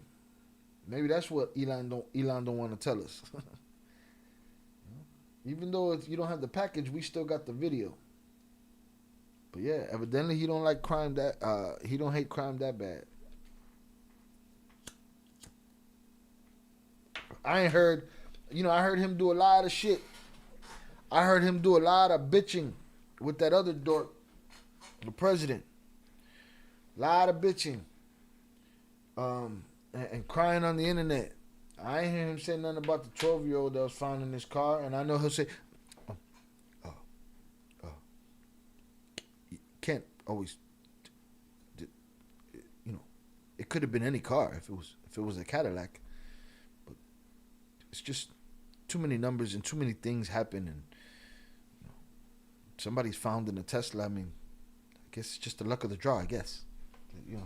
Maybe that's what Elon don't want to tell us. Even though if you don't have the package, we still got the video. But yeah, evidently he don't like crime he don't hate crime that bad. I heard him do a lot of shit. I heard him do a lot of bitching with that other dork, the president. A lot of bitching. And crying on the internet. I ain't hear him say nothing about the 12-year-old that was found in his car, and I know he'll say, you can't always, it could have been any car if it was a Cadillac, but it's just too many numbers and too many things happen, and somebody's found in a Tesla. I mean, I guess it's just the luck of the draw, I guess.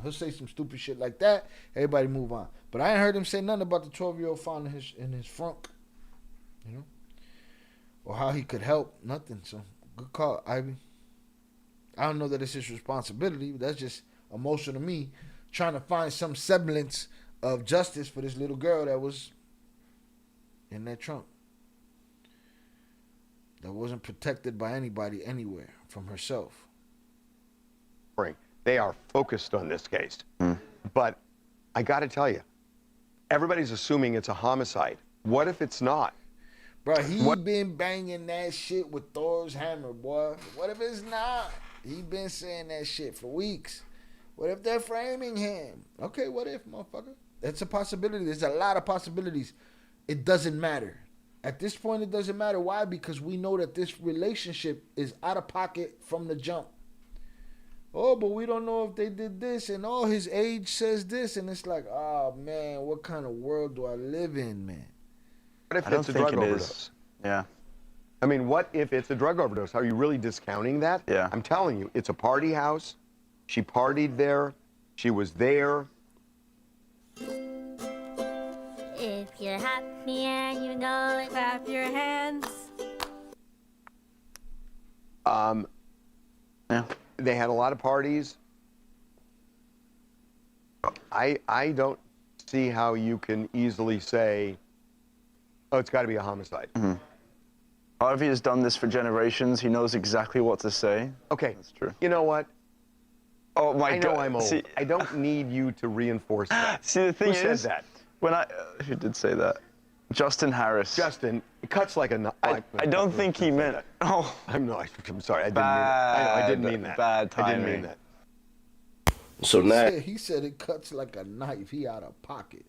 He'll say some stupid shit like that. Everybody move on. But I ain't heard him say nothing about the 12-year-old found in his frunk. Or how he could help. Nothing. So Good call, Ivy. I don't know that it's his responsibility. But that's just emotional to me, trying to find some semblance of justice for this little girl that was in that trunk, that wasn't protected by anybody anywhere from herself. They are focused on this case. But I got to tell you, everybody's assuming it's a homicide. What if it's not? Bro, he been banging that shit with Thor's hammer, boy. What if it's not? He been saying that shit for weeks. What if they're framing him? Okay, what if, motherfucker? That's a possibility. There's a lot of possibilities. It doesn't matter. At this point, it doesn't matter. Why? Because we know that this relationship is out of pocket from the jump. Oh, but we don't know if they did this, and oh, his age says this, and it's like, oh man, what kind of world do I live in, man? What if it's a drug overdose? Yeah. I mean, what if it's a drug overdose? Are you really discounting that? Yeah. I'm telling you, it's a party house. She partied there. She was there. If you're happy and you know it, clap your hands. Yeah. They had a lot of parties. I don't see how you can easily say, oh, it's got to be a homicide. Harvey has done this for generations. He knows exactly what to say. Okay. That's true. You know what? Oh my God. I know I'm old. See, I don't need you to reinforce that. See, the thing Who is, said that? When who did say that? Justin Harris. Justin, it cuts like a knife. I don't think he meant. Oh, I'm sorry. I didn't mean that. Bad timing. I didn't mean that. So now He said it cuts like a knife. He out of pocket.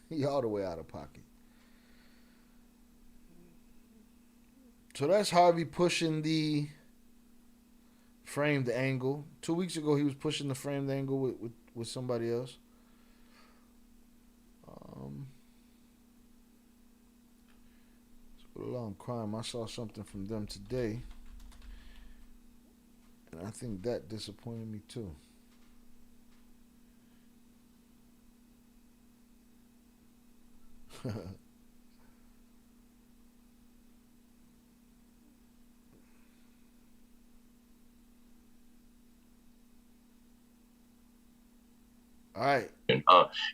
He all the way out of pocket. So that's Harvey pushing the framed angle. 2 weeks ago, he was pushing the framed angle with somebody else. Let's go to Long Crime. I saw something from them today, and I think that disappointed me too. All right.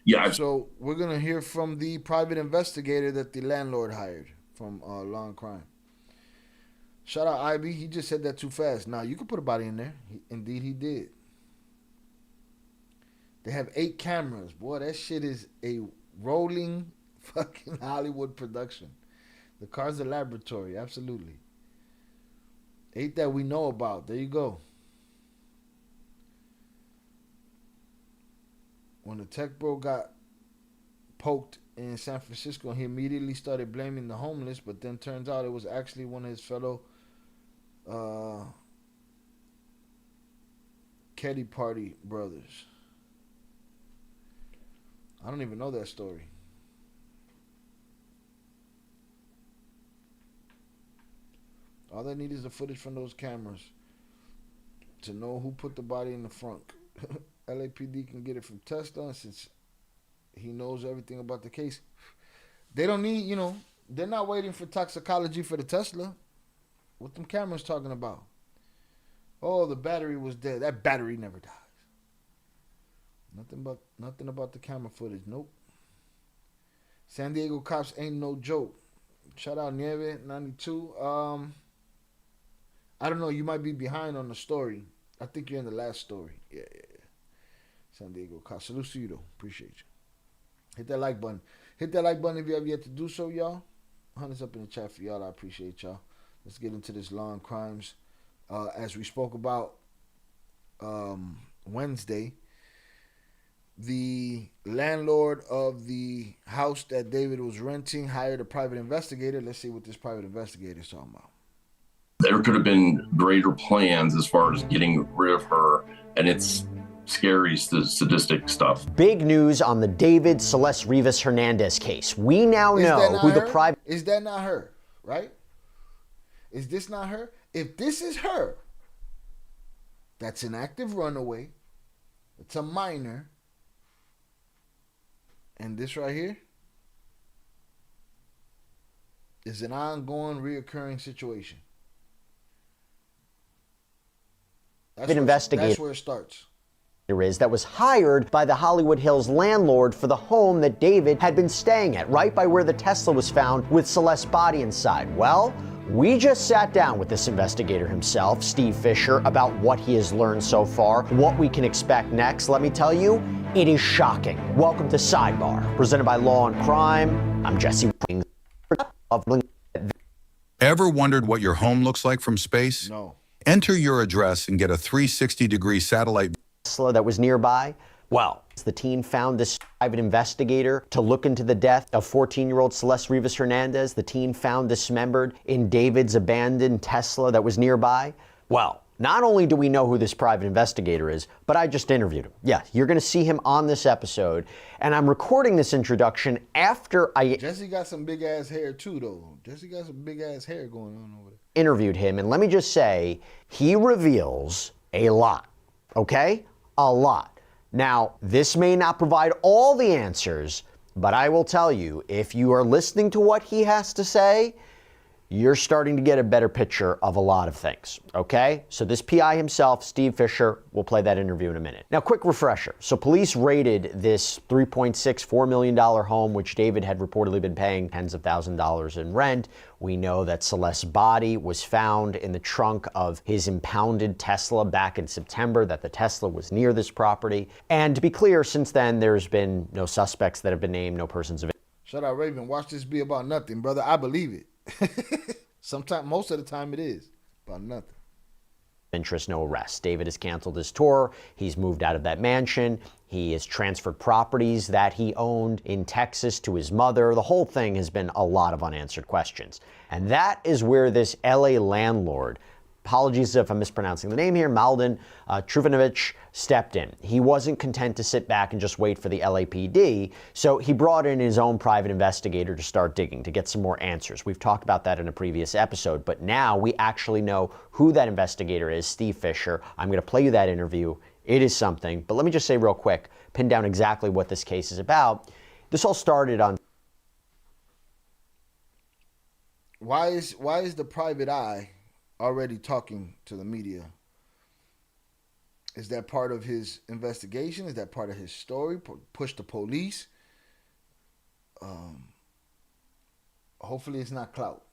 yeah. So we're gonna hear from the private investigator that the landlord hired from Long Crime. Shout out IB. He just said that too fast. Now you can put a body in there. Indeed, he did. They have 8 cameras. Boy, that shit is a rolling fucking Hollywood production. The car's a laboratory. Absolutely. 8 that we know about. There you go. When the tech bro got poked in San Francisco, he immediately started blaming the homeless, but then turns out it was actually one of his fellow Keddy Party brothers. I don't even know that story. All they need is the footage from those cameras to know who put the body in the front. LAPD can get it from Tesla, and since he knows everything about the case, they don't need, they're not waiting for toxicology for the Tesla. What them cameras talking about? Oh, the battery was dead. That battery never dies. Nothing about the camera footage. Nope. San Diego cops ain't no joke. Shout out Nieve 92. I don't know. You might be behind on the story. I think you're in the last story. Yeah. San Diego cops. Salute to you though. Appreciate you. Hit that like button. Hit that like button if you have yet to do so, y'all. Hunters up in the chat for y'all. I appreciate y'all. Let's get into this Long Crimes. As we spoke about Wednesday, the landlord of the house that David was renting hired a private investigator. Let's see what this private investigator is talking about. There could have been greater plans as far as getting rid of her, and it's scary, sadistic stuff. Big news on the David Celeste Rivas Hernandez case. We now know who the private... Is that not her, right? Is this not her? If this is her, that's an active runaway. It's a minor. And this right here is an ongoing, reoccurring situation. investigator That's where it starts. That was hired by the Hollywood Hills landlord for the home that David had been staying at, right by where the Tesla was found with Celeste's body inside. Well, we just sat down with this investigator himself, Steve Fisher, about what he has learned so far, what we can expect next. Let me tell you, it is shocking. Welcome to Sidebar, presented by Law and Crime. I'm Jesse. Ever wondered what your home looks like from space? No. Enter your address and get a 360-degree satellite Tesla that was nearby. Well, the team found this private investigator to look into the death of 14-year-old Celeste Rivas Hernandez. The team found dismembered in David's abandoned Tesla that was nearby. Well, not only do we know who this private investigator is, but I just interviewed him. Yeah, you're going to see him on this episode. And I'm recording this introduction after I Jesse got some big ass hair too, though. Jesse got some big ass hair going on over there. Interviewed him, and let me just say, he reveals a lot. Okay? A lot. Now, this may not provide all the answers, but I will tell you, if you are listening to what he has to say, you're starting to get a better picture of a lot of things, okay? So this PI himself, Steve Fisher, we'll play that interview in a minute. Now, quick refresher. So police raided this $3.64 million home, which David had reportedly been paying tens of thousands of dollars in rent. We know that Celeste's body was found in the trunk of his impounded Tesla back in September, that the Tesla was near this property. And to be clear, since then, there's been no suspects that have been named, no persons of interest. Shut up, Raven. Watch this be about nothing, brother. I believe it. Sometimes, most of the time it is about nothing. Interest, no arrest. David has canceled his tour. He's moved out of that mansion. He has transferred properties that he owned in Texas to his mother. The whole thing has been a lot of unanswered questions. And that is where this LA landlord, apologies if I'm mispronouncing the name here, Malden Truvanovich, stepped in. He wasn't content to sit back and just wait for the LAPD, so he brought in his own private investigator to start digging, to get some more answers. We've talked about that in a previous episode, but now we actually know who that investigator is, Steve Fisher. I'm going to play you that interview. It is something, but let me just say real quick, pin down exactly what this case is about. This all started on... Why is the private eye already talking to the media? Is that part of his investigation? Is that part of his story? Push the police? Hopefully it's not clout.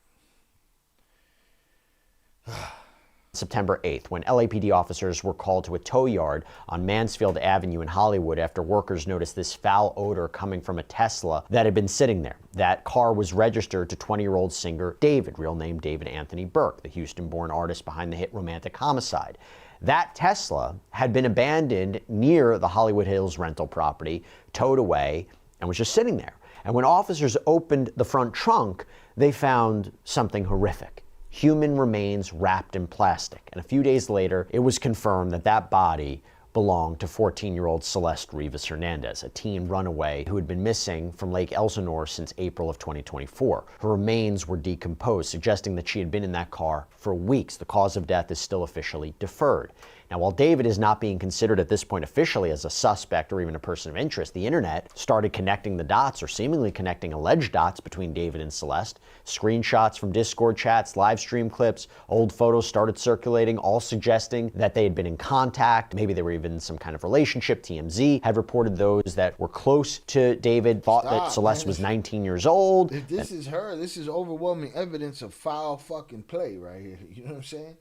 September 8th, when LAPD officers were called to a tow yard on Mansfield Avenue in Hollywood after workers noticed this foul odor coming from a Tesla that had been sitting there. That car was registered to 20-year-old singer David, real name David Anthony Burke, the Houston-born artist behind the hit Romantic Homicide. That Tesla had been abandoned near the Hollywood Hills rental property, towed away, and was just sitting there. And when officers opened the front trunk, they found something horrific. Human remains wrapped in plastic. And a few days later, it was confirmed that that body belonged to 14-year-old Celeste Rivas Hernandez, a teen runaway who had been missing from Lake Elsinore since April of 2024. Her remains were decomposed, suggesting that she had been in that car for weeks. The cause of death is still officially deferred. Now, while David is not being considered at this point officially as a suspect or even a person of interest, the internet started connecting the dots, or seemingly connecting alleged dots, between David and Celeste. Screenshots from Discord chats, live stream clips, old photos started circulating, all suggesting that they had been in contact. Maybe they were even in some kind of relationship. TMZ had reported those that were close to David thought that Celeste was 19 years old. If this is her, this is overwhelming evidence of foul fucking play right here. You know what I'm saying?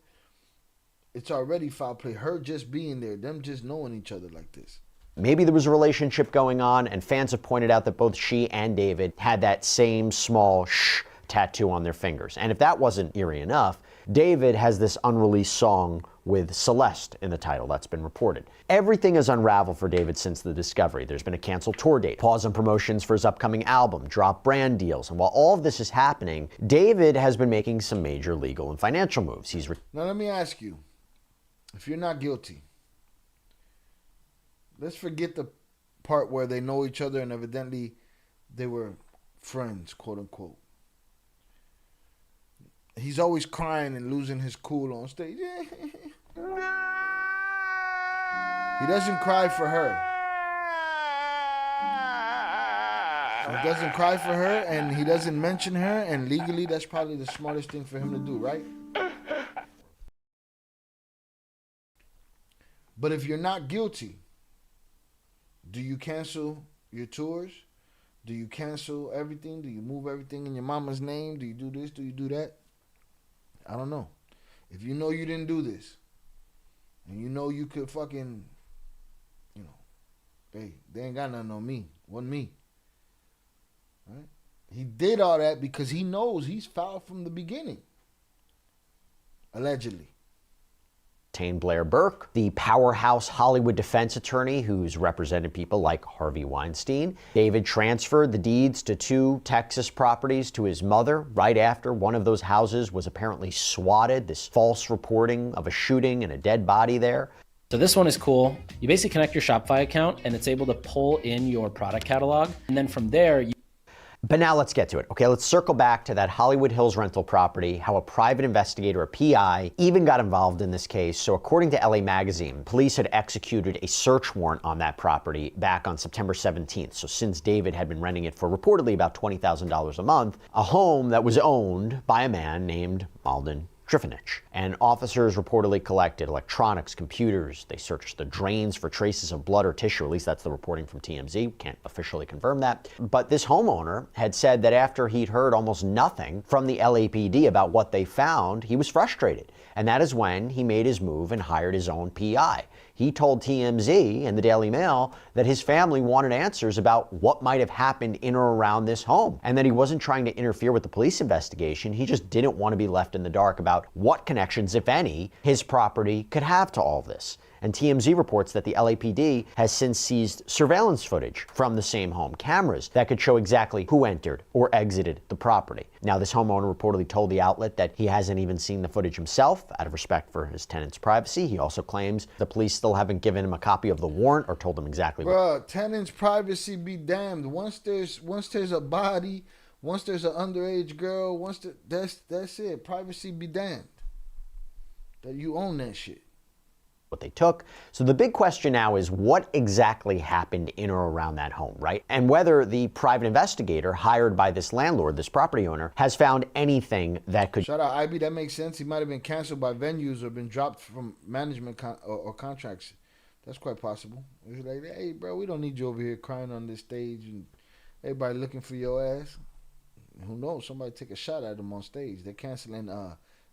It's already foul play. Her just being there, them just knowing each other like this. Maybe there was a relationship going on, and fans have pointed out that both she and David had that same small shh tattoo on their fingers. And if that wasn't eerie enough, David has this unreleased song with Celeste in the title that's been reported. Everything has unraveled for David since the discovery. There's been a canceled tour date, pause on promotions for his upcoming album, drop brand deals. And while all of this is happening, David has been making some major legal and financial moves. Now let me ask you, if you're not guilty, let's forget the part where they know each other and evidently they were friends, quote unquote. He's always crying and losing his cool on stage. He doesn't cry for her. He doesn't cry for her, and he doesn't mention her, and legally that's probably the smartest thing for him to do, right? But if you're not guilty, do you cancel your tours? Do you cancel everything? Do you move everything in your mama's name? Do you do this? Do you do that? I don't know. If you know you didn't do this, and you know you could fucking, you know, hey, they ain't got nothing on me. Wasn't me. Right? He did all that because he knows he's foul from the beginning. Allegedly. Blair Burke, the powerhouse Hollywood defense attorney who's represented people like Harvey Weinstein. David transferred the deeds to 2 Texas properties to his mother right after one of those houses was apparently swatted. This false reporting of a shooting and a dead body there. So this one is cool. You basically connect your Shopify account and it's able to pull in your product catalog. And then from there, But now let's get to it. Okay, let's circle back to that Hollywood Hills rental property, how a private investigator, a PI, even got involved in this case. So according to LA Magazine, police had executed a search warrant on that property back on September 17th. So since David had been renting it for reportedly about $20,000 a month, a home that was owned by a man named Malden Trifonich. And officers reportedly collected electronics, computers. They searched the drains for traces of blood or tissue. At least that's the reporting from TMZ. Can't officially confirm that. But this homeowner had said that after he'd heard almost nothing from the LAPD about what they found, he was frustrated. And that is when he made his move and hired his own PI. He told TMZ and the Daily Mail that his family wanted answers about what might have happened in or around this home, and that he wasn't trying to interfere with the police investigation. He just didn't want to be left in the dark about what connections, if any, his property could have to all this. And TMZ reports that the LAPD has since seized surveillance footage from the same home, cameras that could show exactly who entered or exited the property. Now, this homeowner reportedly told the outlet that he hasn't even seen the footage himself out of respect for his tenant's privacy. He also claims the police still haven't given him a copy of the warrant or told him exactly what. Tenant's privacy be damned. Once there's a body, once there's an underage girl, that's it. Privacy be damned. That you own that shit. What they took. So the big question now is what exactly happened in or around that home, right? And whether the private investigator hired by this landlord, this property owner, has found anything that could... Shout out IB, that makes sense. He might have been canceled by venues or been dropped from management or contracts. That's quite possible. It's like, hey, bro, we don't need you over here crying on this stage and everybody looking for your ass. Who knows? Somebody take a shot at them on stage. They're canceling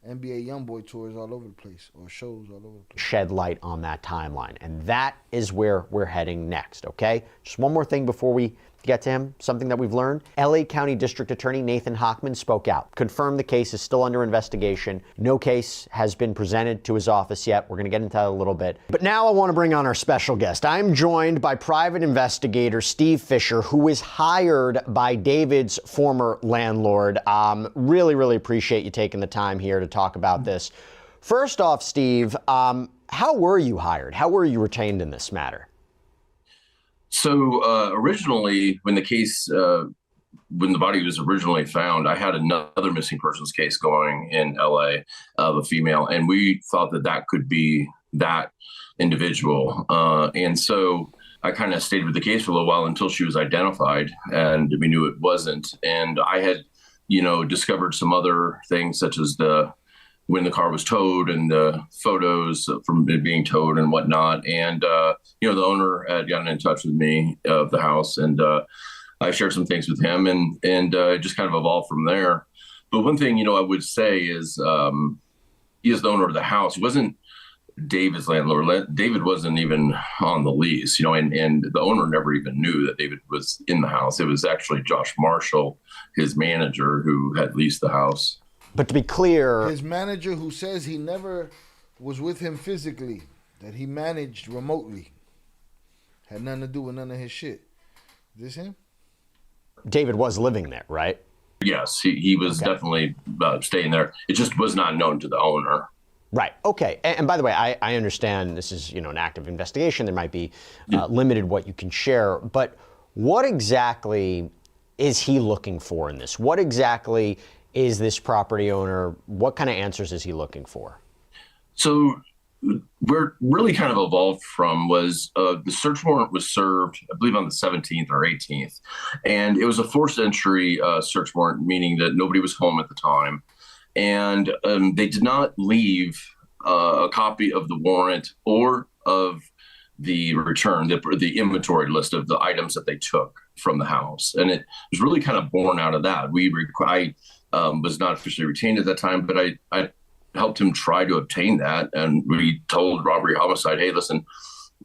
NBA YoungBoy tours all over the place, or shows all over the place. Shed light on that timeline. And that is where we're heading next, okay? Just one more thing before we get to him, something that we've learned. LA County District Attorney Nathan Hochman spoke out, confirmed the case is still under investigation. No case has been presented to his office yet. We're going to get into that a little bit. But now I want to bring on our special guest. I'm joined by private investigator Steve Fisher, who was hired by David's former landlord. Really appreciate you taking the time here to talk about this. First off, Steve, how were you hired? How were you retained in this matter? So originally, when the body was originally found, I had another missing persons case going in LA of a female, and we thought that could be that individual. And so I kind of stayed with the case for a little while until she was identified, and we knew it wasn't. And I had, discovered some other things, such as when the car was towed and the photos from it being towed and whatnot. And, the owner had gotten in touch with me of the house, and I shared some things with him, and it just kind of evolved from there. But one thing, I would say is he is the owner of the house. He wasn't David's landlord. David wasn't even on the lease, and the owner never even knew that David was in the house. It was actually Josh Marshall, his manager, who had leased the house. But to be clear, his manager, who says he never was with him physically, that he managed remotely, had nothing to do with none of his shit. Is this him? David was living there, right? Yes, he was definitely staying there. It just was not known to the owner. Right. Okay. And by the way, I understand this is, an active investigation. There might be limited what you can share. But what exactly is he looking for in this? What exactly is this property owner? What kind of answers is he looking for? So where really kind of evolved from was the search warrant was served, I believe, on the 17th or 18th. And it was a forced entry search warrant, meaning that nobody was home at the time. And they did not leave a copy of the warrant or of the return, the inventory list of the items that they took from the house. And it was really kind of born out of that. I was not officially retained at that time, but I helped him try to obtain that. And we told robbery homicide, hey, listen,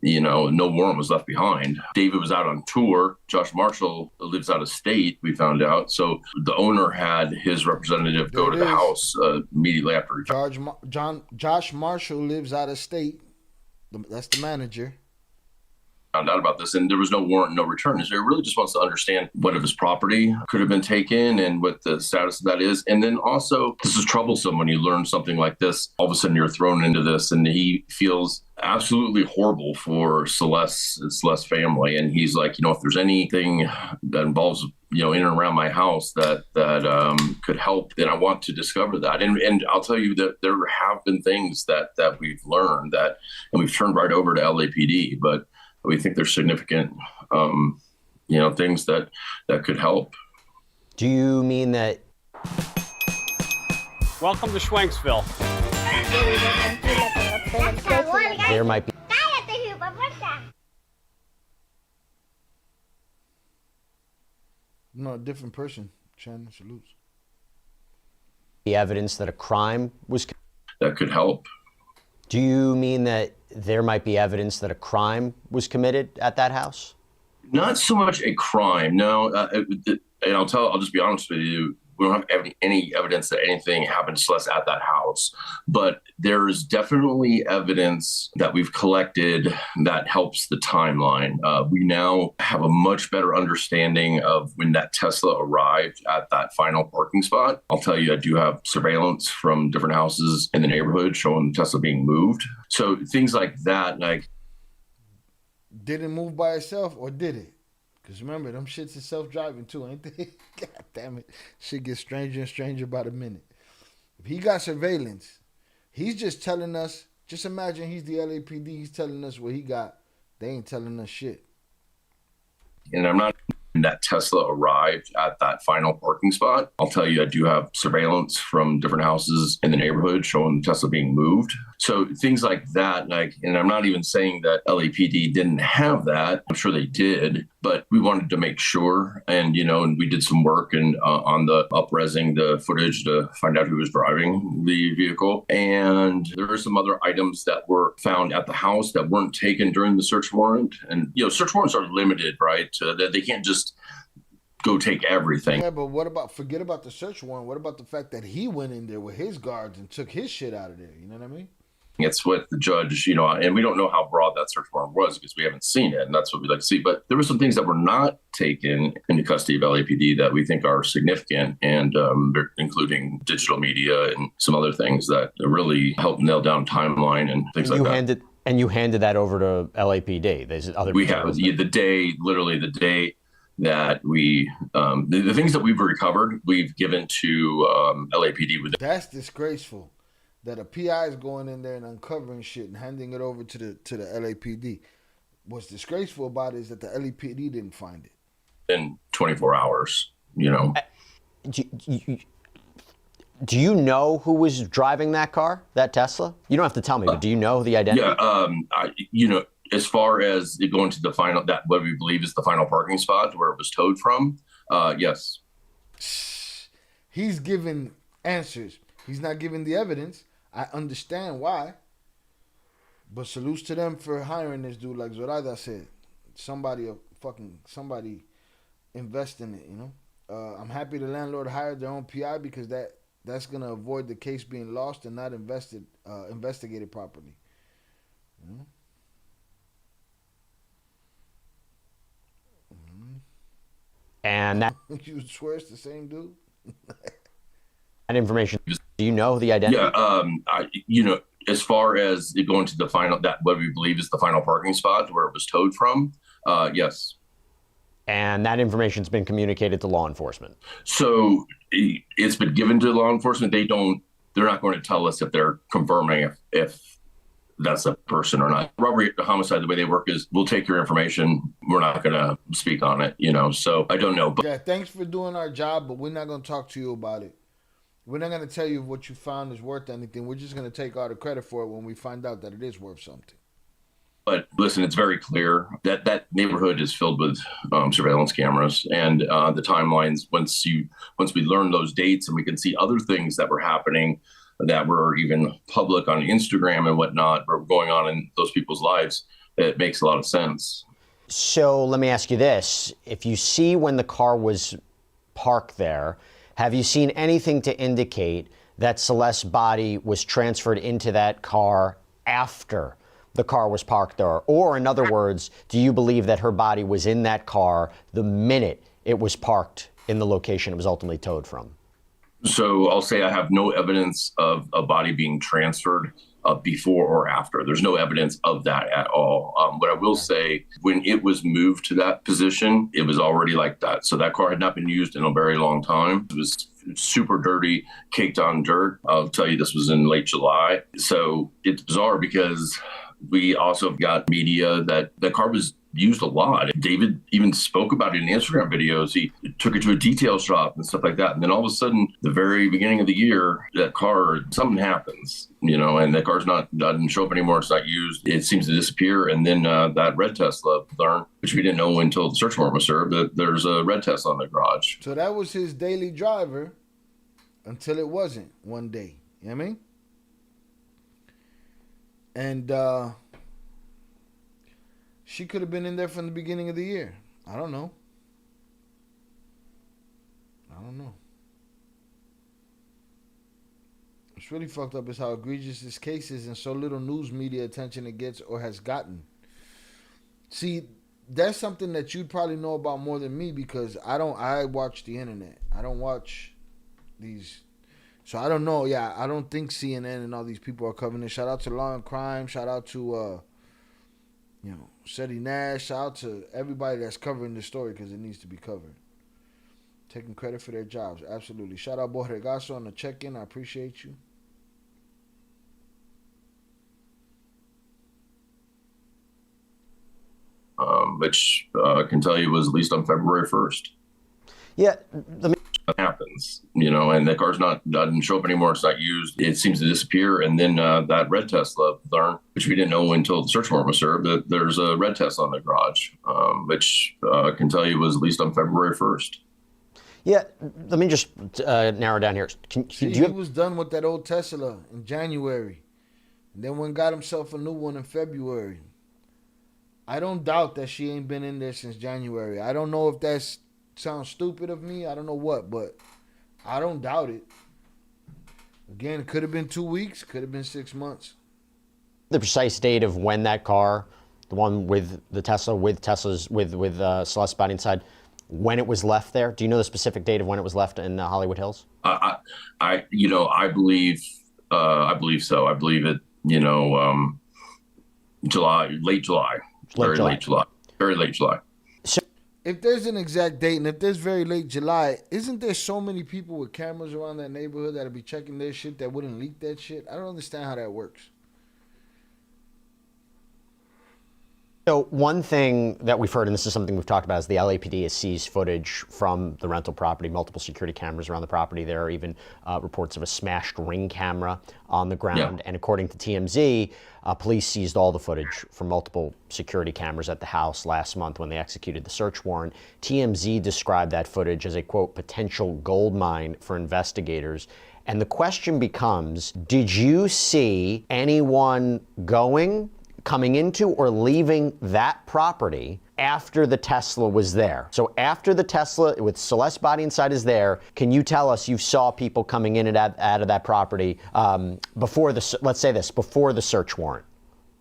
no warrant was left behind. David was out on tour. Josh Marshall lives out of state, we found out. So the owner had his representative go to the house immediately after. Josh Marshall lives out of state. That's the manager. Found out about this, and there was no warrant, no return. So he really just wants to understand what of his property could have been taken and what the status of that is. And then also, this is troublesome when you learn something like this. All of a sudden, you're thrown into this, and he feels absolutely horrible for Celeste's family. And he's like, if there's anything that involves, in and around my house that could help, then I want to discover that. And I'll tell you that there have been things that we've learned and we've turned right over to LAPD, but we think there's significant, things that could help. Do you mean that? Welcome to Schwenksville. There might be. No, a different person. Shannon, salutes. The evidence that a crime was. That could help. Do you mean that there might be evidence that a crime was committed at that house? Not so much a crime, no. And I'll just be honest with you. We don't have any evidence that anything happened to Celeste at that house, but there's definitely evidence that we've collected that helps the timeline. We now have a much better understanding of when that Tesla arrived at that final parking spot. I'll tell you, I do have surveillance from different houses in the neighborhood showing the Tesla being moved. So things like that, did it move by itself or did it? Because remember, them shits is self-driving too, ain't they? God damn it. Shit gets stranger and stranger by the minute. If he got surveillance, he's just telling us, just imagine he's the LAPD, he's telling us what he got. They ain't telling us shit. And I'm not that Tesla arrived at that final parking spot. I'll tell you, I do have surveillance from different houses in the neighborhood showing the Tesla being moved. So things like that, and I'm not even saying that LAPD didn't have that. I'm sure they did, but we wanted to make sure. And, and we did some work on the up-resing the footage to find out who was driving the vehicle. And there are some other items that were found at the house that weren't taken during the search warrant. And, search warrants are limited, right? They can't just go take everything. Yeah, but forget about the search warrant. What about the fact that he went in there with his guards and took his shit out of there? You know what I mean? It's with the judge, and we don't know how broad that search warrant was because we haven't seen it, and that's what we'd like to see. But there were some things that were not taken into custody of LAPD that we think are significant, and including digital media and some other things that really help nail down timeline and things like that. And you handed that over to LAPD. There's other. We have the day that we the things that we've recovered, we've given to LAPD. That's disgraceful. That a PI is going in there and uncovering shit and handing it over to the LAPD. What's disgraceful about it is that the LAPD didn't find it in 24 hours. Do you know who was driving that car, that Tesla? You don't have to tell me, but do you know the identity? Yeah, as far as it going to the final, that what we believe is the final parking spot where it was towed from, yes. He's giving answers. He's not giving the evidence. I understand why. But salutes to them for hiring this dude. Like Zoraida said, somebody invest in it, I'm happy the landlord hired their own PI because that's going to avoid the case being lost and not investigated properly. And that you swear it's the same dude? That information, do you know the identity? Yeah, as far as it going to the final, that what we believe is the final parking spot where it was towed from, yes. And that information's been communicated to law enforcement. So it's been given to law enforcement. They're not going to tell us if they're confirming if that's a person or not. Robbery, homicide, the way they work is we'll take your information. We're not going to speak on it, so I don't know. But yeah, thanks for doing our job, but we're not going to talk to you about it. We're not going to tell you if what you found is worth anything. We're just going to take all the credit for it when we find out that it is worth something. But listen, it's very clear that that neighborhood is filled with surveillance cameras, and the timelines. Once we learn those dates, and we can see other things that were happening that were even public on Instagram and whatnot, were going on in those people's lives, it makes a lot of sense. So let me ask you this: if you see when the car was parked there, have you seen anything to indicate that Celeste's body was transferred into that car after the car was parked there? Or in other words, do you believe that her body was in that car the minute it was parked in the location it was ultimately towed from? So I'll say I have no evidence of a body being transferred before or after. There's no evidence of that at all. What I will say, when it was moved to that position, it was already like that. So that car had not been used in a very long time. It was super dirty, caked on dirt. I'll tell you, this was in late July. So it's bizarre because we also got media that the car was used a lot. David even spoke about it in Instagram videos. He took it to a detail shop and stuff like that. And then all of a sudden, the very beginning of the year, that car, something happens, and that car's doesn't show up anymore. It's not used. It seems to disappear. And then that red Tesla learned, which we didn't know until the search warrant was served, that there's a red Tesla in the garage. So that was his daily driver until it wasn't one day. You know what I mean? And she could have been in there from the beginning of the year. I don't know. What's really fucked up is how egregious this case is and so little news media attention it gets or has gotten. See, that's something that you'd probably know about more than me because I watch the internet. I don't watch these. So I don't know. Yeah, I don't think CNN and all these people are covering it. Shout out to Law and Crime. Shout out to, Seti Nash. Shout out to everybody that's covering this story because it needs to be covered. Taking credit for their jobs. Absolutely. Shout out Borregazo on the check-in. I appreciate you. Which I can tell you was at least on February 1st. Yeah. That happens, and the car's doesn't show up anymore. It's not used. It seems to disappear. And then that red Tesla learned, which we didn't know until the search warrant was served, that there's a red Tesla in the garage, which I can tell you was at least on February 1st. Yeah, let me just narrow down here. He was done with that old Tesla in January, and then went got himself a new one in February. I don't doubt that she ain't been in there since January. I don't know if that sounds stupid of me. I don't know what, but I don't doubt it. Again, it could have been 2 weeks, could have been 6 months. The precise date of when that car, the one with the Tesla, with Celeste's body inside, when it was left there? Do you know the specific date of when it was left in Hollywood Hills? I believe so. I believe it. Late July. Very late July. So, if there's an exact date and if there's very late July, isn't there so many people with cameras around that neighborhood that'll be checking their shit that wouldn't leak that shit? I don't understand how that works. So one thing that we've heard, and this is something we've talked about, is the LAPD has seized footage from the rental property, multiple security cameras around the property. There are even reports of a smashed Ring camera on the ground. Yeah. And according to TMZ, police seized all the footage from multiple security cameras at the house last month when they executed the search warrant. TMZ described that footage as a, quote, potential gold mine for investigators. And the question becomes, did you see anyone coming into or leaving that property after the Tesla was there? So after the Tesla with Celeste's body inside is there, can you tell us you saw people coming in and out of that property before the search warrant?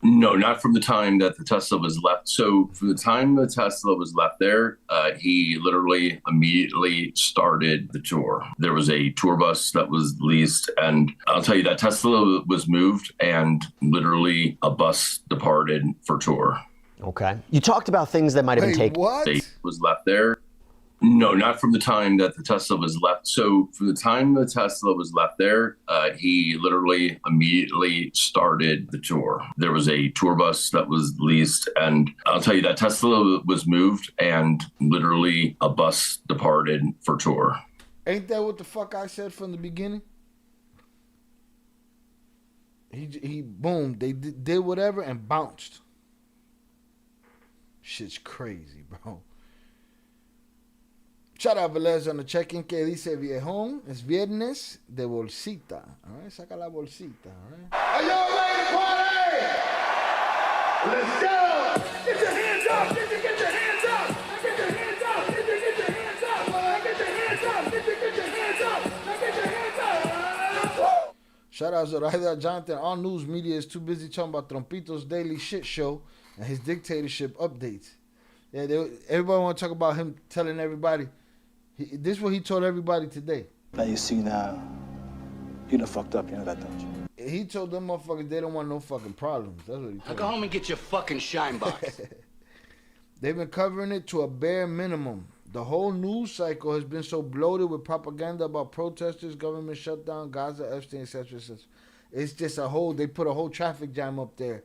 No, not from the time that the Tesla was left. So from the time the Tesla was left there, he literally immediately started the tour. There was a tour bus that was leased, and I'll tell you that Tesla was moved and literally a bus departed for tour. Okay. You talked about things that might have been taken. What? Was left there. No, not from the time that the Tesla was left. So from the time the Tesla was left there, he literally immediately started the tour. There was a tour bus that was leased, and I'll tell you that Tesla was moved and literally a bus departed for tour. Ain't that what the fuck I said from the beginning? He boom, they did whatever and bounced. Shit's crazy, bro. Shout out Vanessa on the check-in que dice viejón, es viernes de bolsita. All right, saca la bolsita, all right? Are y'all ready to party? Let's go! Get your hands up! Get your hands up! Get your hands up! Get your hands up! Get your hands up! Get your hands up! Get your hands up! Shout out Zoraida Jonathan. All news media is too busy talking about Trompito's daily shit show and his dictatorship updates. Yeah, everybody want to talk about him telling everybody. This is what he told everybody today. Now you see now, you done fucked up, you know that, don't you? He told them motherfuckers they don't want no fucking problems. That's what he told them. Go home and get your fucking shine box. They've been covering it to a bare minimum. The whole news cycle has been so bloated with propaganda about protesters, government shutdown, Gaza, Epstein, etc. It's just they put a whole traffic jam up there.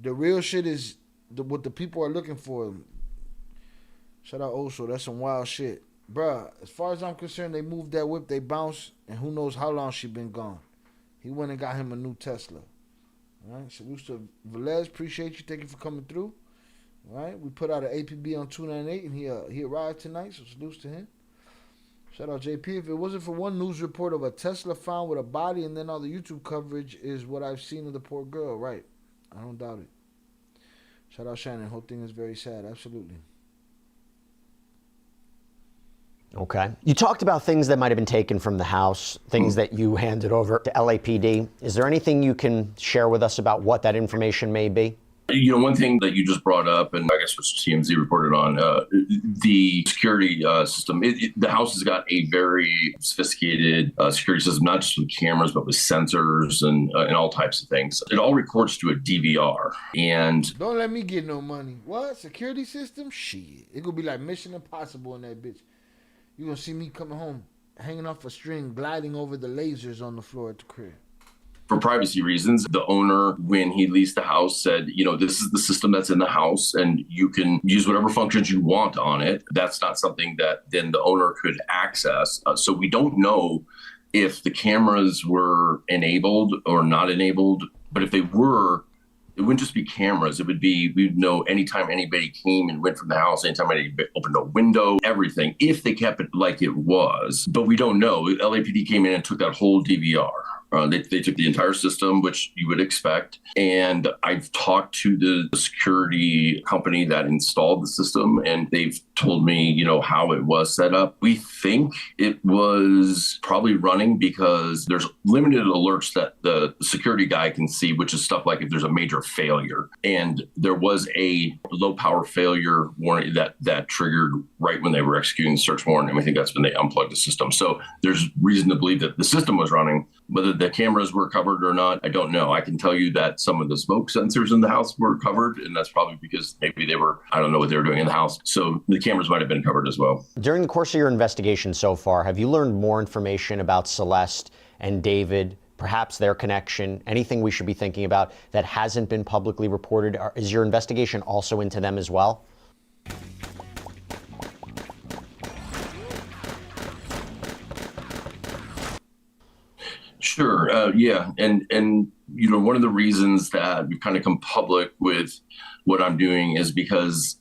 The real shit is what the people are looking for. Shout out Oso, that's some wild shit. Bruh, as far as I'm concerned, they moved that whip, they bounced, and who knows how long she been gone. He went and got him a new Tesla. All right, salute to Velez, appreciate you, thank you for coming through. All right, we put out an APB on 298, and he arrived tonight, so salute to him. Shout out JP. If it wasn't for one news report of a Tesla found with a body, and then all the YouTube coverage is what I've seen of the poor girl, right? I don't doubt it. Shout out Shannon, whole thing is very sad, absolutely. Okay. You talked about things that might have been taken from the house, things that you handed over to LAPD. Is there anything you can share with us about what that information may be? You know, one thing that you just brought up, and I guess what TMZ reported on, the security system. The house has got a very sophisticated security system, not just with cameras, but with sensors and all types of things. It all records to a DVR. And don't let me get no money. What? Security system? Shit. It gonna be like Mission Impossible in that bitch. You gonna see me coming home, hanging off a string, gliding over the lasers on the floor at the crib. for privacy reasons, the owner, when he leased the house, said, you know, this is the system that's in the house and you can use whatever functions you want on it. That's not something that then the owner could access. So we don't know if the cameras were enabled or not enabled, but if they were, it wouldn't just be cameras. It would be, we'd know anytime anybody came and went from the house, anytime anybody opened a window, everything, if they kept it like it was. But we don't know. LAPD came in and took that whole DVR. They took the entire system, which you would expect. And I've talked to the security company that installed the system, and they've told me, you know, how it was set up. We think it was probably running because there's limited alerts that the security guy can see, which is stuff like if there's a major failure. And there was a low power failure warning that triggered right when they were executing the search warrant. And I think that's when they unplugged the system. So there's reason to believe that the system was running. Whether the cameras were covered or not, I don't know. I can tell you that some of the smoke sensors in the house were covered, and that's probably because maybe they were, I don't know what they were doing in the house. So the cameras might have been covered as well. During the course of your investigation so far, have you learned more information about Celeste and David, perhaps their connection, anything we should be thinking about that hasn't been publicly reported? Is your investigation also into them as well? Sure. Yeah. And, you know, one of the reasons that we've kind of come public with what I'm doing is because,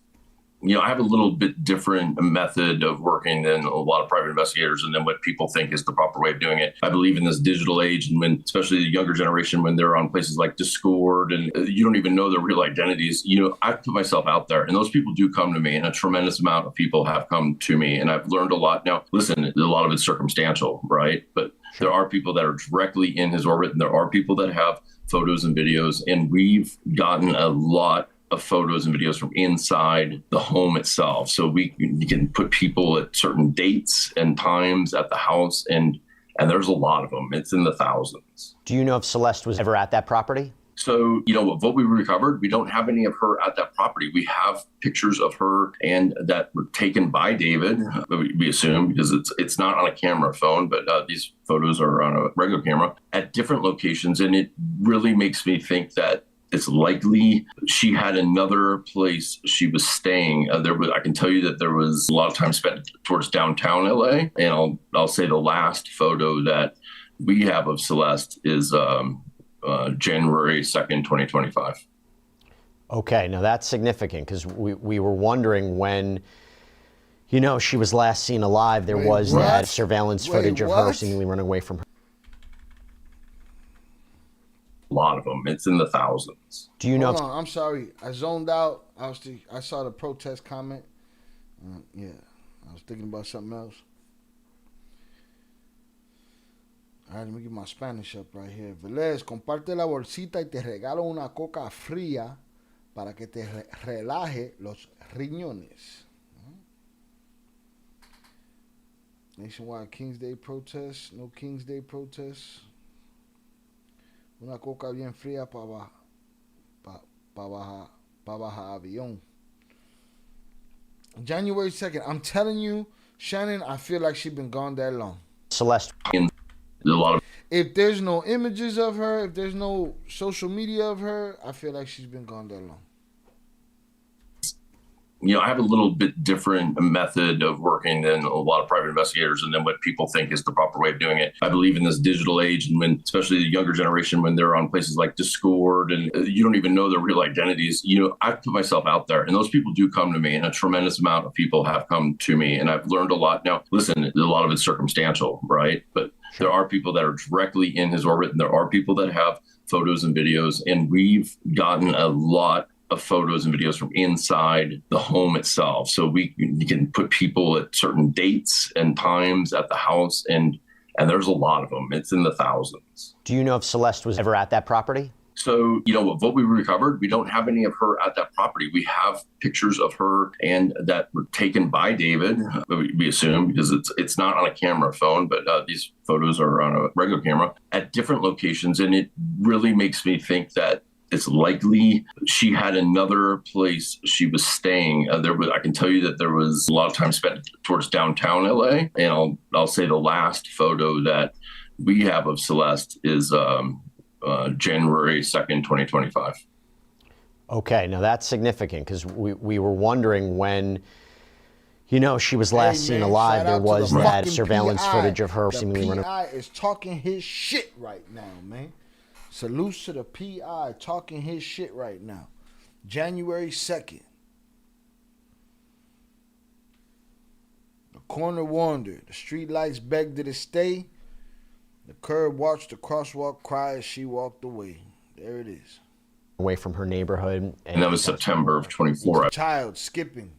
you know, I have a little bit different method of working than a lot of private investigators and then what people think is the proper way of doing it. I believe in this digital age, and when, especially the younger generation, when they're on places like Discord and you don't even know their real identities, you know, I put myself out there and those people do come to me, and a tremendous amount of people have come to me, and I've learned a lot. Now, listen, a lot of it's circumstantial, right? But there are people that are directly in his orbit, and there are people that have photos and videos, and we've gotten a lot of photos and videos from inside the home itself. So we can put people at certain dates and times at the house, and there's a lot of them. It's in the thousands. Do you know if Celeste was ever at that property? So, you know, what we recovered, we don't have any of her at that property. We have pictures of her and that were taken by David, we assume, because it's not on a camera phone, but these photos are on a regular camera at different locations. And it really makes me think that it's likely she had another place she was staying. I can tell you that there was a lot of time spent towards downtown LA. And I'll say the last photo that we have of Celeste is January 2nd, 2025. Okay, now that's significant because we were wondering when, you know, she was last seen alive. There was that surveillance footage of her seemingly running away from her. A lot of them. It's in the thousands. Do you know? Hold on, I'm sorry. I zoned out. I saw the protest comment. Yeah, I was thinking about something else. All right, let me get my Spanish up right here. Velez, comparte la bolsita y te regalo una coca fría para que te relaje los riñones. Nationwide King's Day protests. No King's Day protests. Una coca bien fría para bajar avión. January 2nd. I'm telling you, Shannon, I feel like she's been gone that long. Celeste. If there's no images of her, if there's no social media of her, I feel like she's been gone that long. You know, I have a little bit different method of working than a lot of private investigators and then what people think is the proper way of doing it. I believe in this digital age, and when, especially the younger generation, when they're on places like Discord and you don't even know their real identities, you know, I put myself out there and those people do come to me, and a tremendous amount of people have come to me, and I've learned a lot. Now, listen, a lot of it's circumstantial, right? But there are people that are directly in his orbit, and there are people that have photos and videos, and we've gotten a lot of photos and videos from inside the home itself. So we can put people at certain dates and times at the house, and there's a lot of them. It's in the thousands. Do you know if Celeste was ever at that property? So, you know, what we recovered, we don't have any of her at that property. We have pictures of her and that were taken by David, we assume, because it's not on a camera phone, but these photos are on a regular camera at different locations. And it really makes me think that it's likely she had another place she was staying. I can tell you that there was a lot of time spent towards downtown LA. And I'll say the last photo that we have of Celeste is January 2nd, 2025. Okay, now that's significant because we were wondering when, you know, she was last seen alive. There was that surveillance footage of her seemingly running. The PI is talking his shit right now, man. Salute to the PI talking his shit right now. January 2nd. The corner wandered. The street lights begged her to stay. The curb watched the crosswalk cry as she walked away. There it is. Away from her neighborhood. And that was September of 24. Child skipping.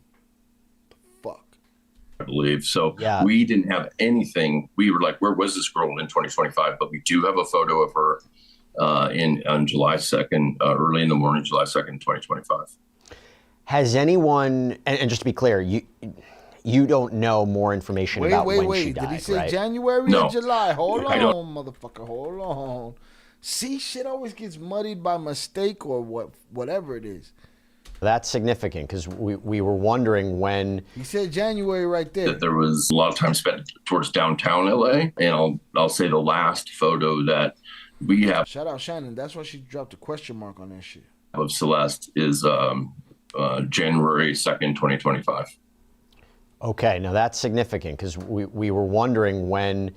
I believe. So yeah. We didn't have anything. We were like, where was this girl in 2025? But we do have a photo of her on July 2nd, early in the morning, July 2nd, 2025. Has anyone, and just to be clear, you don't know more information about when she died, Did he say right? January or July? Hold I on, don't. motherfucker. Hold on. See, shit always gets muddied by mistake or whatever it is. That's significant because we were wondering when. He said January right there. That there was a lot of time spent towards downtown LA. And I'll say the last photo that we have. Shout out Shannon. That's why she dropped a question mark on that shit. Of Celeste is January 2nd, 2025. Okay, now that's significant because we were wondering when,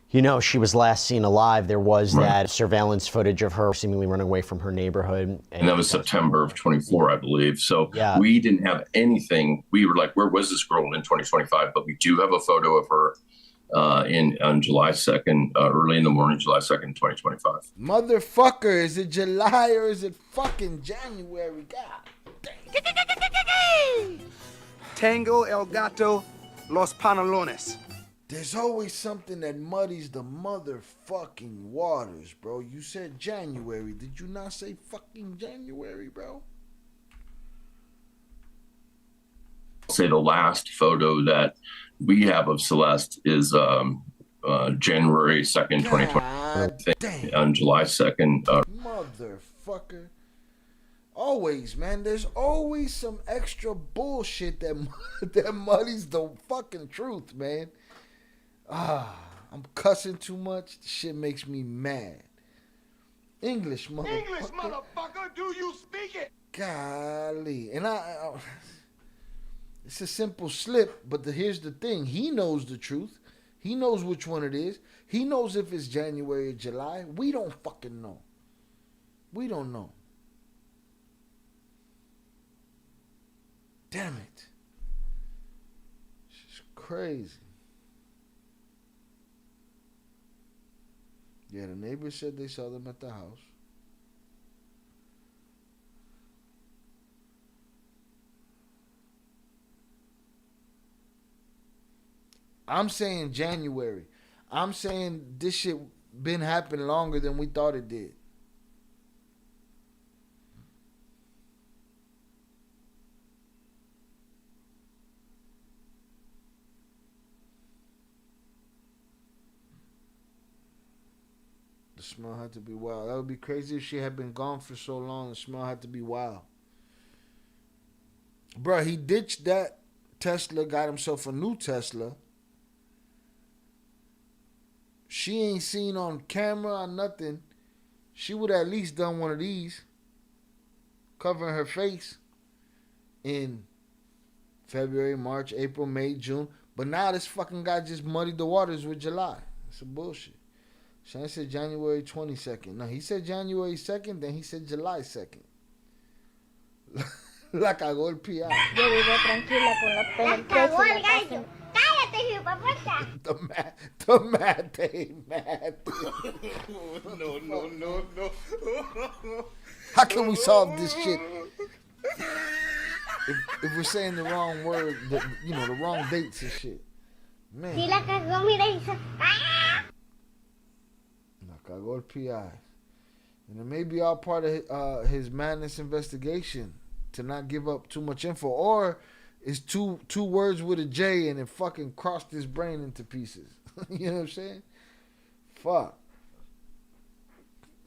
you know, she was last seen alive. There was that surveillance footage of her seemingly running away from her neighborhood. And that was September of 24, I believe. So yeah. We didn't have anything. We were like, where was this girl in 2025? But we do have a photo of her on July 2nd, early in the morning, July 2nd, 2025. Motherfucker, is it July or is it fucking January? God dang. Tango el gato, los pantalones. There's always something that muddies the motherfucking waters, bro. You said January. Did you not say fucking January, bro? I'll say the last photo that we have of Celeste is January 2nd, 2020. On July 2nd. Motherfucker. Always, man. There's always some extra bullshit that muddies the fucking truth, man. I'm cussing too much. The shit makes me mad. English, motherfucker. English, motherfucker. Do you speak it? Golly. And it's a simple slip, but here's the thing. He knows the truth. He knows which one it is. He knows if it's January or July. We don't fucking know. We don't know. Damn it. It's crazy. Yeah, the neighbors said they saw them at the house. I'm saying January. I'm saying this shit been happening longer than we thought it did. The smell had to be wild. That would be crazy if she had been gone for so long. The smell had to be wild. Bruh, he ditched that Tesla, got himself a new Tesla. She ain't seen on camera or nothing. She would have at least done one of these, covering her face in February, March, April, May, June. But now this fucking guy just muddied the waters with July. It's some bullshit. Shane said January 22nd. No, he said January 2nd, then he said July 2nd. La cagó el PI. Yo vivo tranquila con los pelos. La cagó el gallo. Cállate, hijueputa. The mad. No. How can we solve this shit? If we're saying the wrong word, the wrong dates and shit. Man. Si la cagó, mira, hizo. La cagó el PI. And it may be all part of his madness investigation to not give up too much info, or it's two words with a J and it fucking crossed his brain into pieces. You know what I'm saying? Fuck.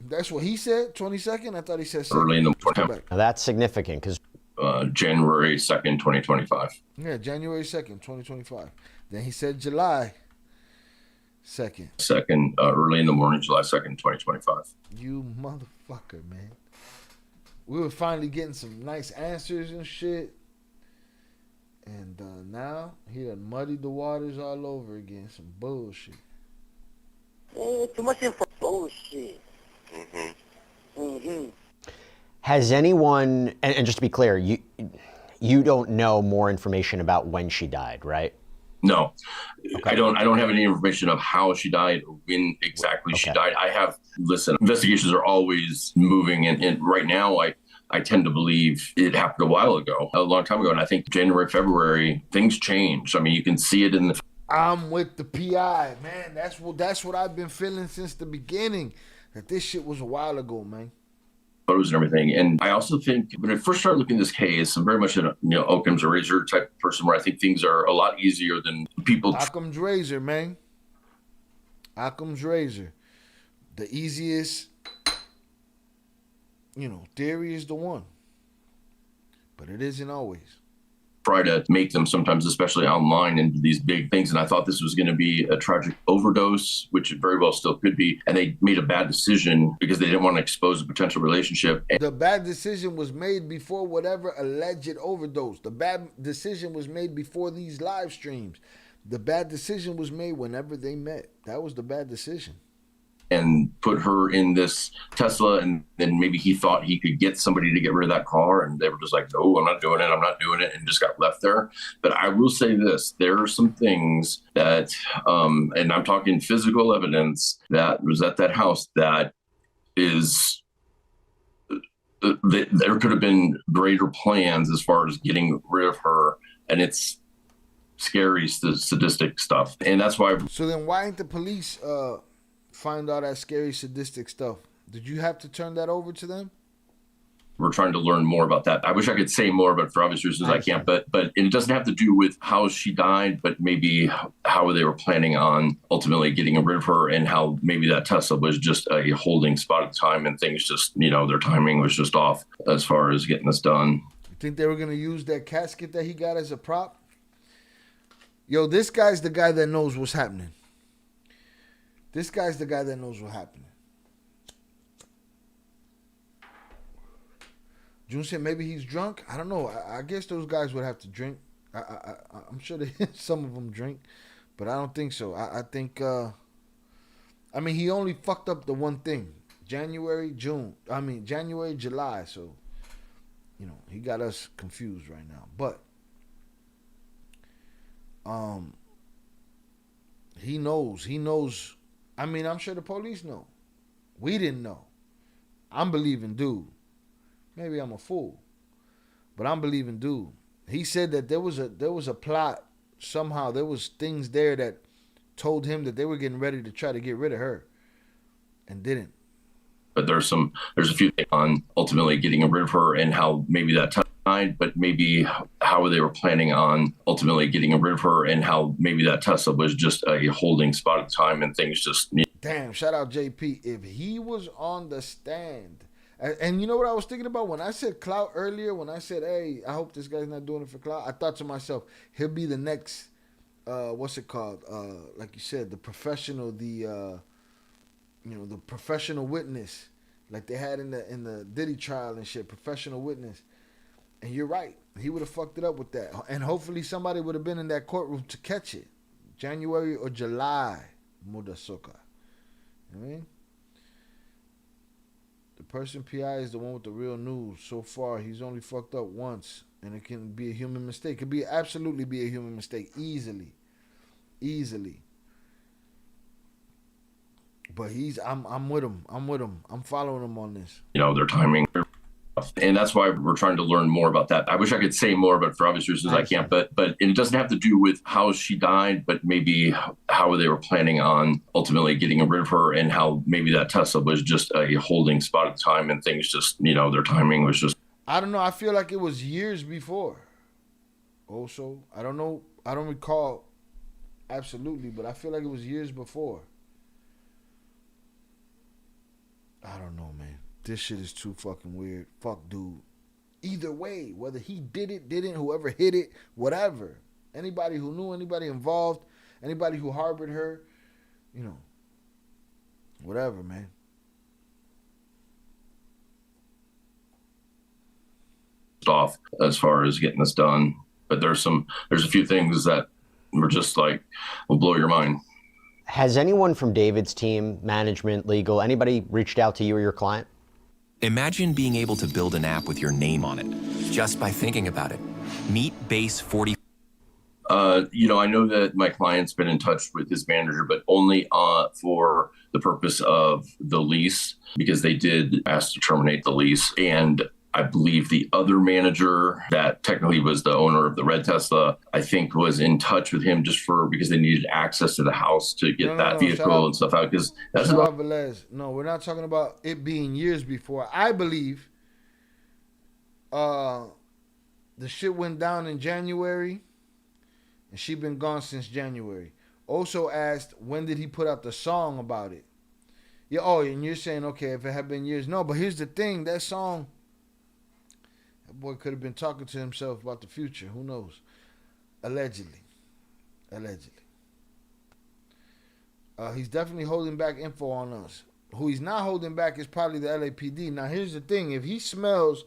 That's what he said, 22nd? I thought he said early in the morning. Now that's significant because January 2nd, 2025. Yeah, January 2nd, 2025. Then he said July 2nd. Early in the morning, July 2nd, 2025. You motherfucker, man. We were finally getting some nice answers and shit. And now he done muddied the waters all over again. Some bullshit. Too much info. Bullshit. has anyone, and just to be clear, you don't know more information about when she died, right? No, okay. I don't have any information of how she died or when exactly she died. Investigations are always moving, and right now I tend to believe it happened a while ago, a long time ago. And I think January, February, things change. I mean, you can see it in the... I'm with the PI, man. That's what I've been feeling since the beginning, that this shit was a while ago, man. Photos and everything. And I also think when I first started looking at this case, I'm very much an Occam's razor type of person where I think things are a lot easier than people... Occam's razor, man. Occam's razor. The easiest, theory is the one. But it isn't always. Try to make them sometimes, especially online, into these big things. And I thought this was going to be a tragic overdose, which it very well still could be. And they made a bad decision because they didn't want to expose a potential relationship. The bad decision was made before whatever alleged overdose. The bad decision was made before these live streams. The bad decision was made whenever they met. That was the bad decision. And put her in this Tesla, and then maybe he thought he could get somebody to get rid of that car, and they were just like, no, I'm not doing it, and just got left there. But I will say this, there are some things that, and I'm talking physical evidence that was at that house that is, there could have been greater plans as far as getting rid of her, and it's scary, sadistic stuff. And that's why. So then why ain't the police find all that scary, sadistic stuff? Did you have to turn that over to them? We're trying to learn more about that. I wish I could say more, but for obvious reasons I can't. But it doesn't have to do with how she died, but maybe how they were planning on ultimately getting rid of her, and how maybe that Tesla was just a holding spot at the time, and things just, their timing was just off as far as getting this done. You think they were going to use that casket that he got as a prop? Yo, this guy's the guy that knows what's happening. This guy's the guy that knows what's happening. June said maybe he's drunk. I don't know. I guess those guys would have to drink. I'm sure some of them drink, but I don't think so. I think, he only fucked up the one thing. January, July. So, he got us confused right now. But He knows. I mean, I'm sure the police know. We didn't know. I'm believing dude. Maybe I'm a fool, but I'm believing dude. He said that there was a plot. Somehow there was things there that told him that they were getting ready to try to get rid of her, and didn't. But there's a few things on ultimately getting rid of her and how maybe that died, but maybe how they were planning on ultimately getting rid of her and how maybe that Tesla was just a holding spot at the time and things just. Damn, shout out JP. If he was on the stand, and you know what I was thinking about when I said clout earlier, when I said, hey, I hope this guy's not doing it for clout, I thought to myself, he'll be the next, what's it called? Like you said, the professional, the professional witness, like they had in the Diddy trial and shit, professional witness. And you're right. He would have fucked it up with that. And hopefully somebody would have been in that courtroom to catch it. January or July. Mudasuka. You know what I mean? The person PI is the one with the real news. So far, he's only fucked up once. And it can be a human mistake. It could absolutely be a human mistake. Easily. But I'm with him. I'm following him on this. Their timing. And that's why we're trying to learn more about that. I wish I could say more, but for obvious reasons I can't. But it doesn't have to do with how she died, but maybe how they were planning on ultimately getting rid of her and how maybe that Tesla was just a holding spot at the time and things just, their timing was just. I don't know. I feel like it was years before. Also, I don't know. I don't recall absolutely, but I feel like it was years before. I don't know, man. This shit is too fucking weird. Fuck, dude. Either way, whether he did it, didn't, whoever hit it, whatever. Anybody who knew, anybody involved, anybody who harbored her, whatever, man. Off as far as getting this done. But there's a few things that were just like, will blow your mind. Has anyone from David's team, management, legal, anybody reached out to you or your client? Imagine being able to build an app with your name on it, just by thinking about it. Meet Base 40. I know that my client's been in touch with his manager, but only for the purpose of the lease, because they did ask to terminate the lease. And I believe the other manager that technically was the owner of the red Tesla, I think was in touch with him because they needed access to the house to get that vehicle and stuff out. Because that's about Velez. No, we're not talking about it being years before. I believe the shit went down in January and she been gone since January. Also asked, when did he put out the song about it? Yeah, and you're saying, okay, if it had been years. No, but here's the thing, that song, that boy could have been talking to himself about the future. Who knows? Allegedly. He's definitely holding back info on us. Who he's not holding back is probably the LAPD. Now, here's the thing. If he smells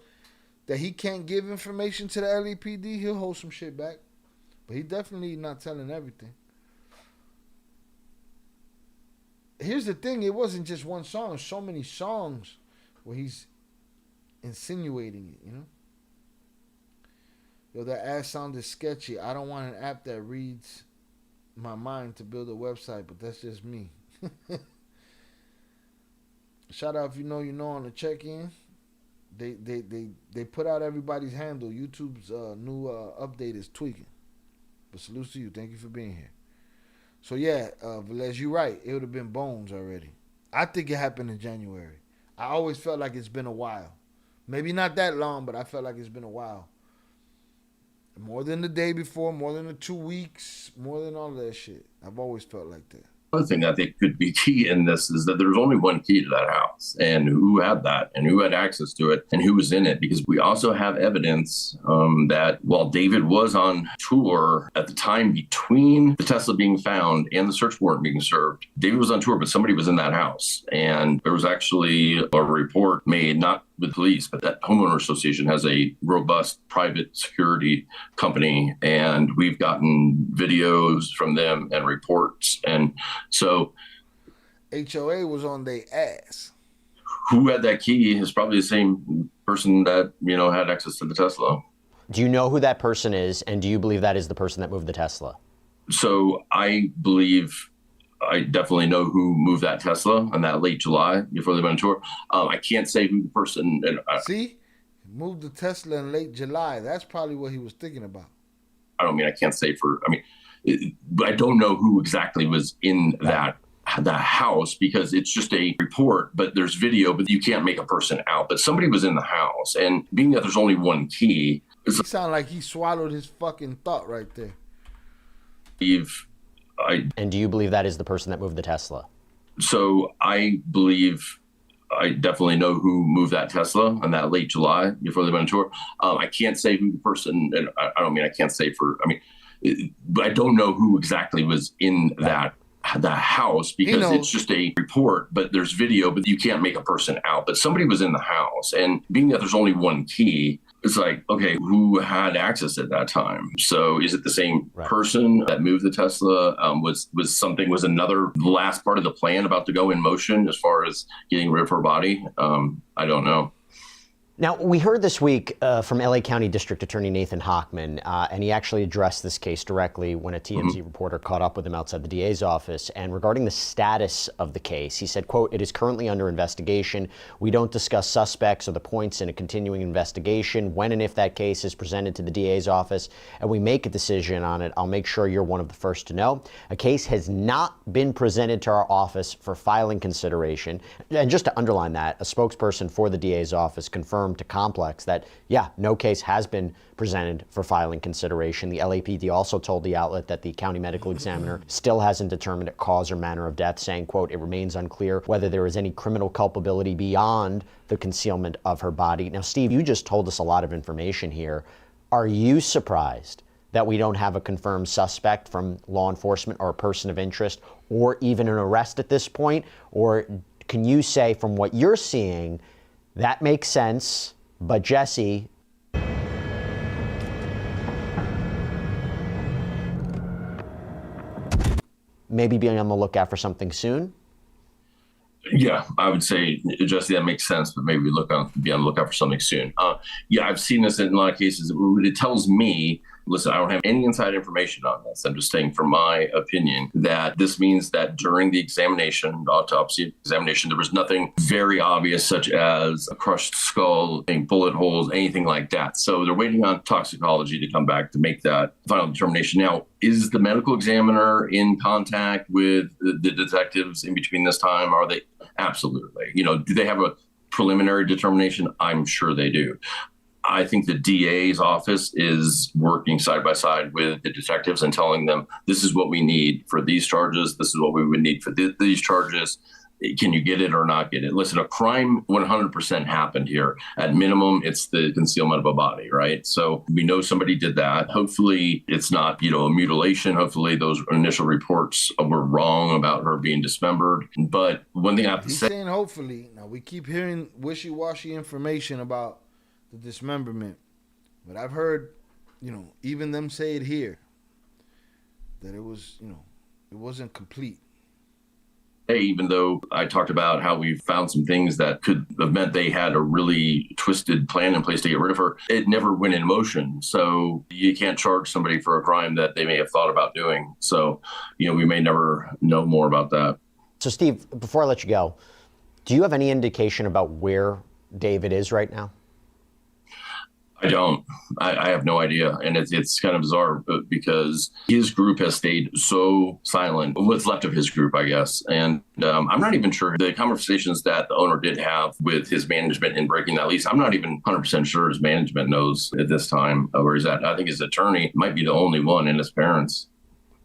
that he can't give information to the LAPD, he'll hold some shit back. But he definitely not telling everything. Here's the thing. It wasn't just one song. So many songs where he's insinuating it, Yo, that ass sounded sketchy. I don't want an app that reads my mind to build a website, but that's just me. Shout out if you know on the check-in. They put out everybody's handle. YouTube's new update is tweaking. But salute to you. Thank you for being here. So yeah, Velez, you're right. It would have been bones already. I think it happened in January. I always felt like it's been a while. Maybe not that long, but I felt like it's been a while. More than the day before, more than the 2 weeks, more than all of that shit. I've always felt like that. One thing I think could be key in this is that there's only one key to that house, and who had that and who had access to it and who was in it, because we also have evidence that while David was on tour at the time between the Tesla being found and the search warrant being served, David was on tour, but somebody was in that house. And there was actually a report made, not with police, but that homeowner association has a robust private security company, and we've gotten videos from them and reports. And so HOA was on their ass. Who had that key is probably the same person that, had access to the Tesla. Do you know who that person is, and do you believe that is the person that moved the Tesla? So I believe I definitely know who moved that Tesla on that late July before they went on tour. I can't say who the person. See, he moved the Tesla in late July. That's probably what he was thinking about. I don't mean I can't say for. I mean, I don't know who exactly was in that house because it's just a report. But there's video, but you can't make a person out. But somebody was in the house, and being that there's only one key, It sounded like he swallowed his fucking thought right there. And do you believe that is the person that moved the Tesla? So I believe I definitely know who moved that Tesla on that late July before they went on tour. I can't say who the person, and I don't mean I can't say for. I mean, but I don't know who exactly was in that house because it's just a report. But there's video, but you can't make a person out. But somebody was in the house, and being that there's only one key. It's like, okay, who had access at that time? So is it the same person that moved the Tesla? Was another last part of the plan about to go in motion as far as getting rid of her body? I don't know. Now, we heard this week from LA County District Attorney Nathan Hochman, and he actually addressed this case directly when a TMZ reporter caught up with him outside the DA's office. And regarding the status of the case, he said, quote, "It is currently under investigation. We don't discuss suspects or the points in a continuing investigation. When and if that case is presented to the DA's office and we make a decision on it, I'll make sure you're one of the first to know. A case has not been presented to our office for filing consideration." And just to underline that, a spokesperson for the DA's office confirmed to Complex that, no case has been presented for filing consideration. The LAPD also told the outlet that the county medical examiner still hasn't determined a cause or manner of death, saying, quote, "It remains unclear whether there is any criminal culpability beyond the concealment of her body." Now, Steve, you just told us a lot of information here. Are you surprised that we don't have a confirmed suspect from law enforcement or a person of interest or even an arrest at this point? Or can you say from what you're seeing, that makes sense, but Jesse, maybe being on the lookout for something soon? Yeah, I would say, Jesse, that makes sense, but maybe be on the lookout for something soon. I've seen this in a lot of cases. It tells me, listen, I don't have any inside information on this. I'm just saying, from my opinion, that this means that during the examination, the autopsy examination, there was nothing very obvious, such as a crushed skull, any bullet holes, anything like that. So they're waiting on toxicology to come back to make that final determination. Now, is the medical examiner in contact with the detectives in between this time? Are they? Absolutely. Do they have a preliminary determination? I'm sure they do. I think the DA's office is working side by side with the detectives and telling them, this is what we need for these charges. This is what we would need for these charges. Can you get it or not get it? Listen, a crime 100% happened here. At minimum, it's the concealment of a body, right? So we know somebody did that. Hopefully it's not, a mutilation. Hopefully those initial reports were wrong about her being dismembered. But one thing I have to say. He's saying hopefully. Now, we keep hearing wishy-washy information about the dismemberment. But I've heard, even them say it here, that it was, it wasn't complete. Even though I talked about how we found some things that could have meant they had a really twisted plan in place to get rid of her, it never went in motion. So you can't charge somebody for a crime that they may have thought about doing. So, we may never know more about that. So, Steve, before I let you go, do you have any indication about where David is right now? I don't. I have no idea. And it's kind of bizarre because his group has stayed so silent. What's left of his group, I guess. And I'm not even sure the conversations that the owner did have with his management in breaking that lease. I'm not even 100% sure his management knows at this time where he's at. I think his attorney might be the only one, and his parents.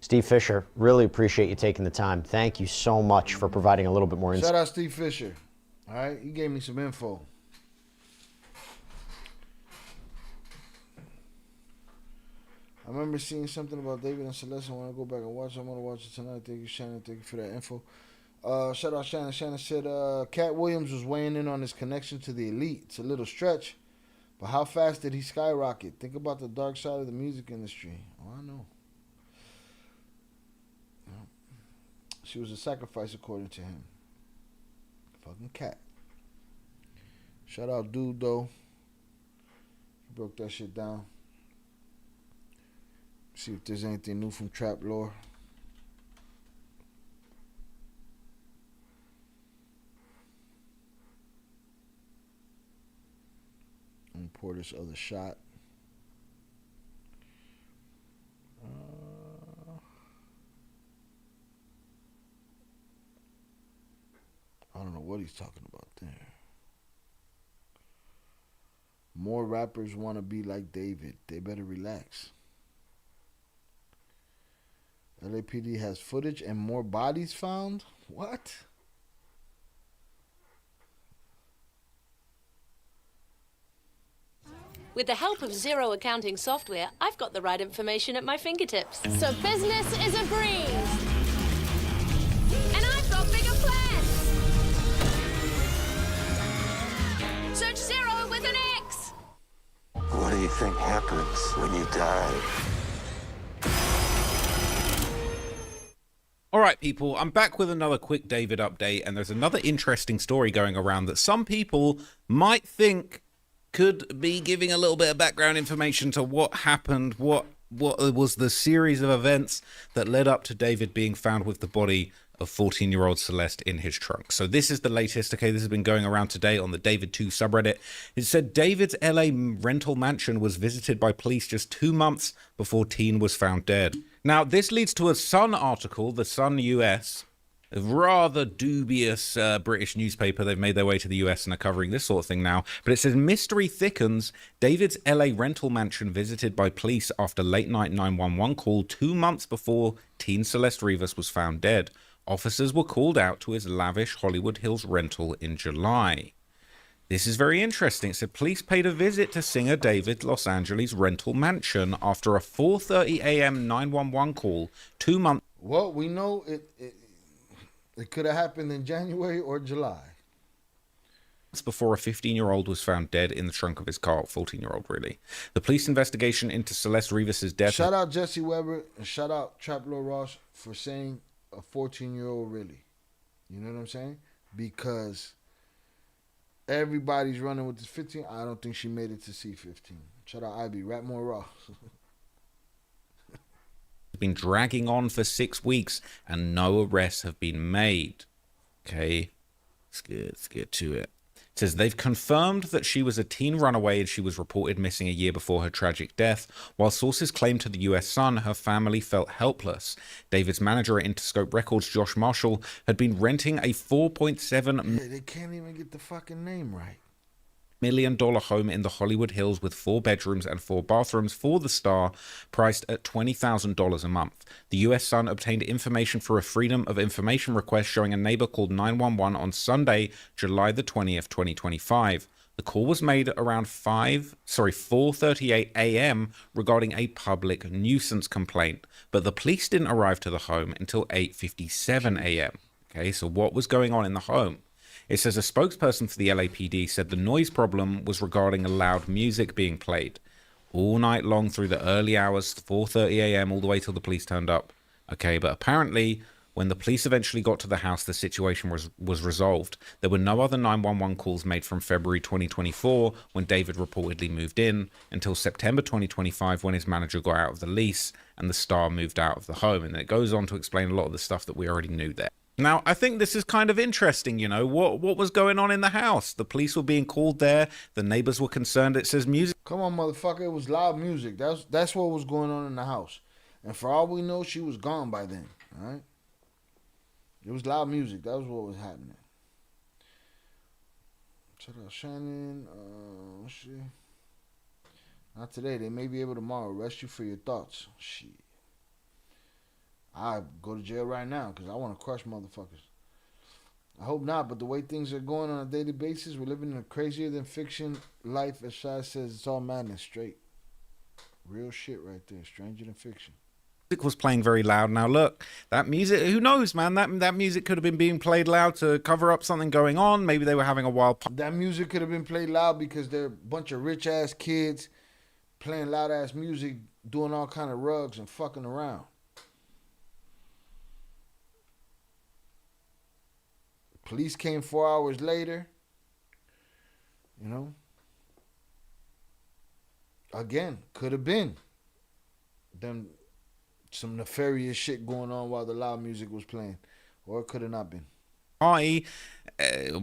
Steve Fisher, really appreciate you taking the time. Thank you so much for providing a little bit more insight. Shout out Steve Fisher. All right, he gave me some info. I remember seeing something about David and Celeste. I want to go back and watch it. I'm going to watch it tonight. Thank you, Shannon. Thank you for that info. Shout out Shannon. Shannon said Cat Williams was weighing in on his connection to the elite. It's a little stretch, but how fast did he skyrocket? Think about the dark side of the music industry. Oh, I know. She was a sacrifice according to him. Fucking Cat. Shout out Dude, though. He broke that shit down. See if there's anything new from Trap Lore. I'm gonna pour this other shot. I don't know what he's talking about there. More rappers want to be like David. They better relax. LAPD has footage and more bodies found? What? With the help of zero accounting software, I've got the right information at my fingertips. So business is a breeze. And I've got bigger plans! Search zero with an X! What do you think happens when you die? All right, people, I'm back with another quick David update, and there's another interesting story going around that some people might think could be giving a little bit of background information to what happened, what was the series of events that led up to David being found with the body of 14-year-old Celeste in his trunk. So this is the latest. Okay, this has been going around today on the David2 subreddit. It said David's LA rental mansion was visited by police just 2 months before teen was found dead. Now, this leads to a Sun article, the Sun US, a rather dubious British newspaper. They've made their way to the US and are covering this sort of thing now. But it says, mystery thickens. David's LA rental mansion visited by police after late night 911 call 2 months before teen Celeste Rivas was found dead. Officers were called out to his lavish Hollywood Hills rental in July. This is very interesting. It said police paid a visit to singer David Los Angeles' rental mansion after a 4:30 a.m. 911 call 2 months. Well, we know it could have happened in January or July. Before a 15-year-old was found dead in the trunk of his car. 14-year-old, really. The police investigation into Celeste Rivas' death. Shout out Jesse Weber and shout out Traplo Ross for saying a 14-year-old, really. You know what I'm saying? Because everybody's running with this 15. I don't think she made it to C15. Shout out IB. Rap more raw. Been dragging on for 6 weeks and no arrests have been made. Okay, let's get to it. It says they've confirmed that she was a teen runaway and she was reported missing a year before her tragic death. While sources claim to the US Sun her family felt helpless. David's manager at Interscope Records, Josh Marshall, had been renting a $4.7 They can't even get the fucking name right. million home in the Hollywood Hills with 4 bedrooms and 4 bathrooms for the star, priced at $20,000 a month. The US Sun obtained information for a Freedom of Information request showing a neighbor called 911 on Sunday, July the 20th, 2025. The call was made around 4:38 a.m. regarding a public nuisance complaint, but the police didn't arrive to the home until 8:57 a.m. Okay, so what was going on in the home? It says a spokesperson for the LAPD said the noise problem was regarding loud music being played all night long through the early hours, 4:30 a.m. all the way till the police turned up. Okay, but apparently when the police eventually got to the house, the situation was resolved. There were no other 911 calls made from February 2024 when David reportedly moved in until September 2025 when his manager got out of the lease and the star moved out of the home. And it goes on to explain a lot of the stuff that we already knew there. Now, I think this is kind of interesting, you know, what was going on in the house? The police were being called there. The neighbors were concerned. It says music. Come on, motherfucker. It was loud music. That's what was going on in the house. And for all we know, she was gone by then, all right? It was loud music. That was what was happening. Shout out Shannon. Shit. Not today. They may be able tomorrow. Arrest you for your thoughts. Shit. I go to jail right now because I want to crush motherfuckers. I hope not, but the way things are going on a daily basis, we're living in a crazier than fiction life. As Shai says, it's all madness straight. Real shit right there. Stranger than fiction. Music was playing very loud. Now look, that music, who knows, man? That music could have been being played loud to cover up something going on. Maybe they were having a wild... That music could have been played loud because they're a bunch of rich-ass kids playing loud-ass music, doing all kind of rugs and fucking around. Police came 4 hours later. You know? Again, could have been them some nefarious shit going on while the loud music was playing, or it could have not been.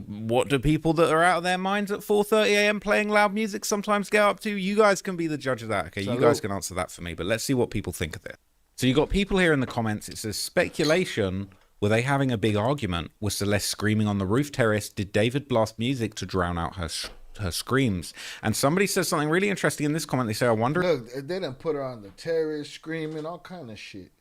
What do people that are out of their minds at 4:30 a.m. playing loud music sometimes get up to? You guys can be the judge of that, okay? You guys can answer that for me, but let's see what people think of it. So you got people here in the comments. It says, speculation. Were they having a big argument? Was Celeste screaming on the roof terrace? Did David blast music to drown out her screams? And somebody says something really interesting in this comment. They say, I wonder... Look, they didn't put her on the terrace, screaming, all kind of shit.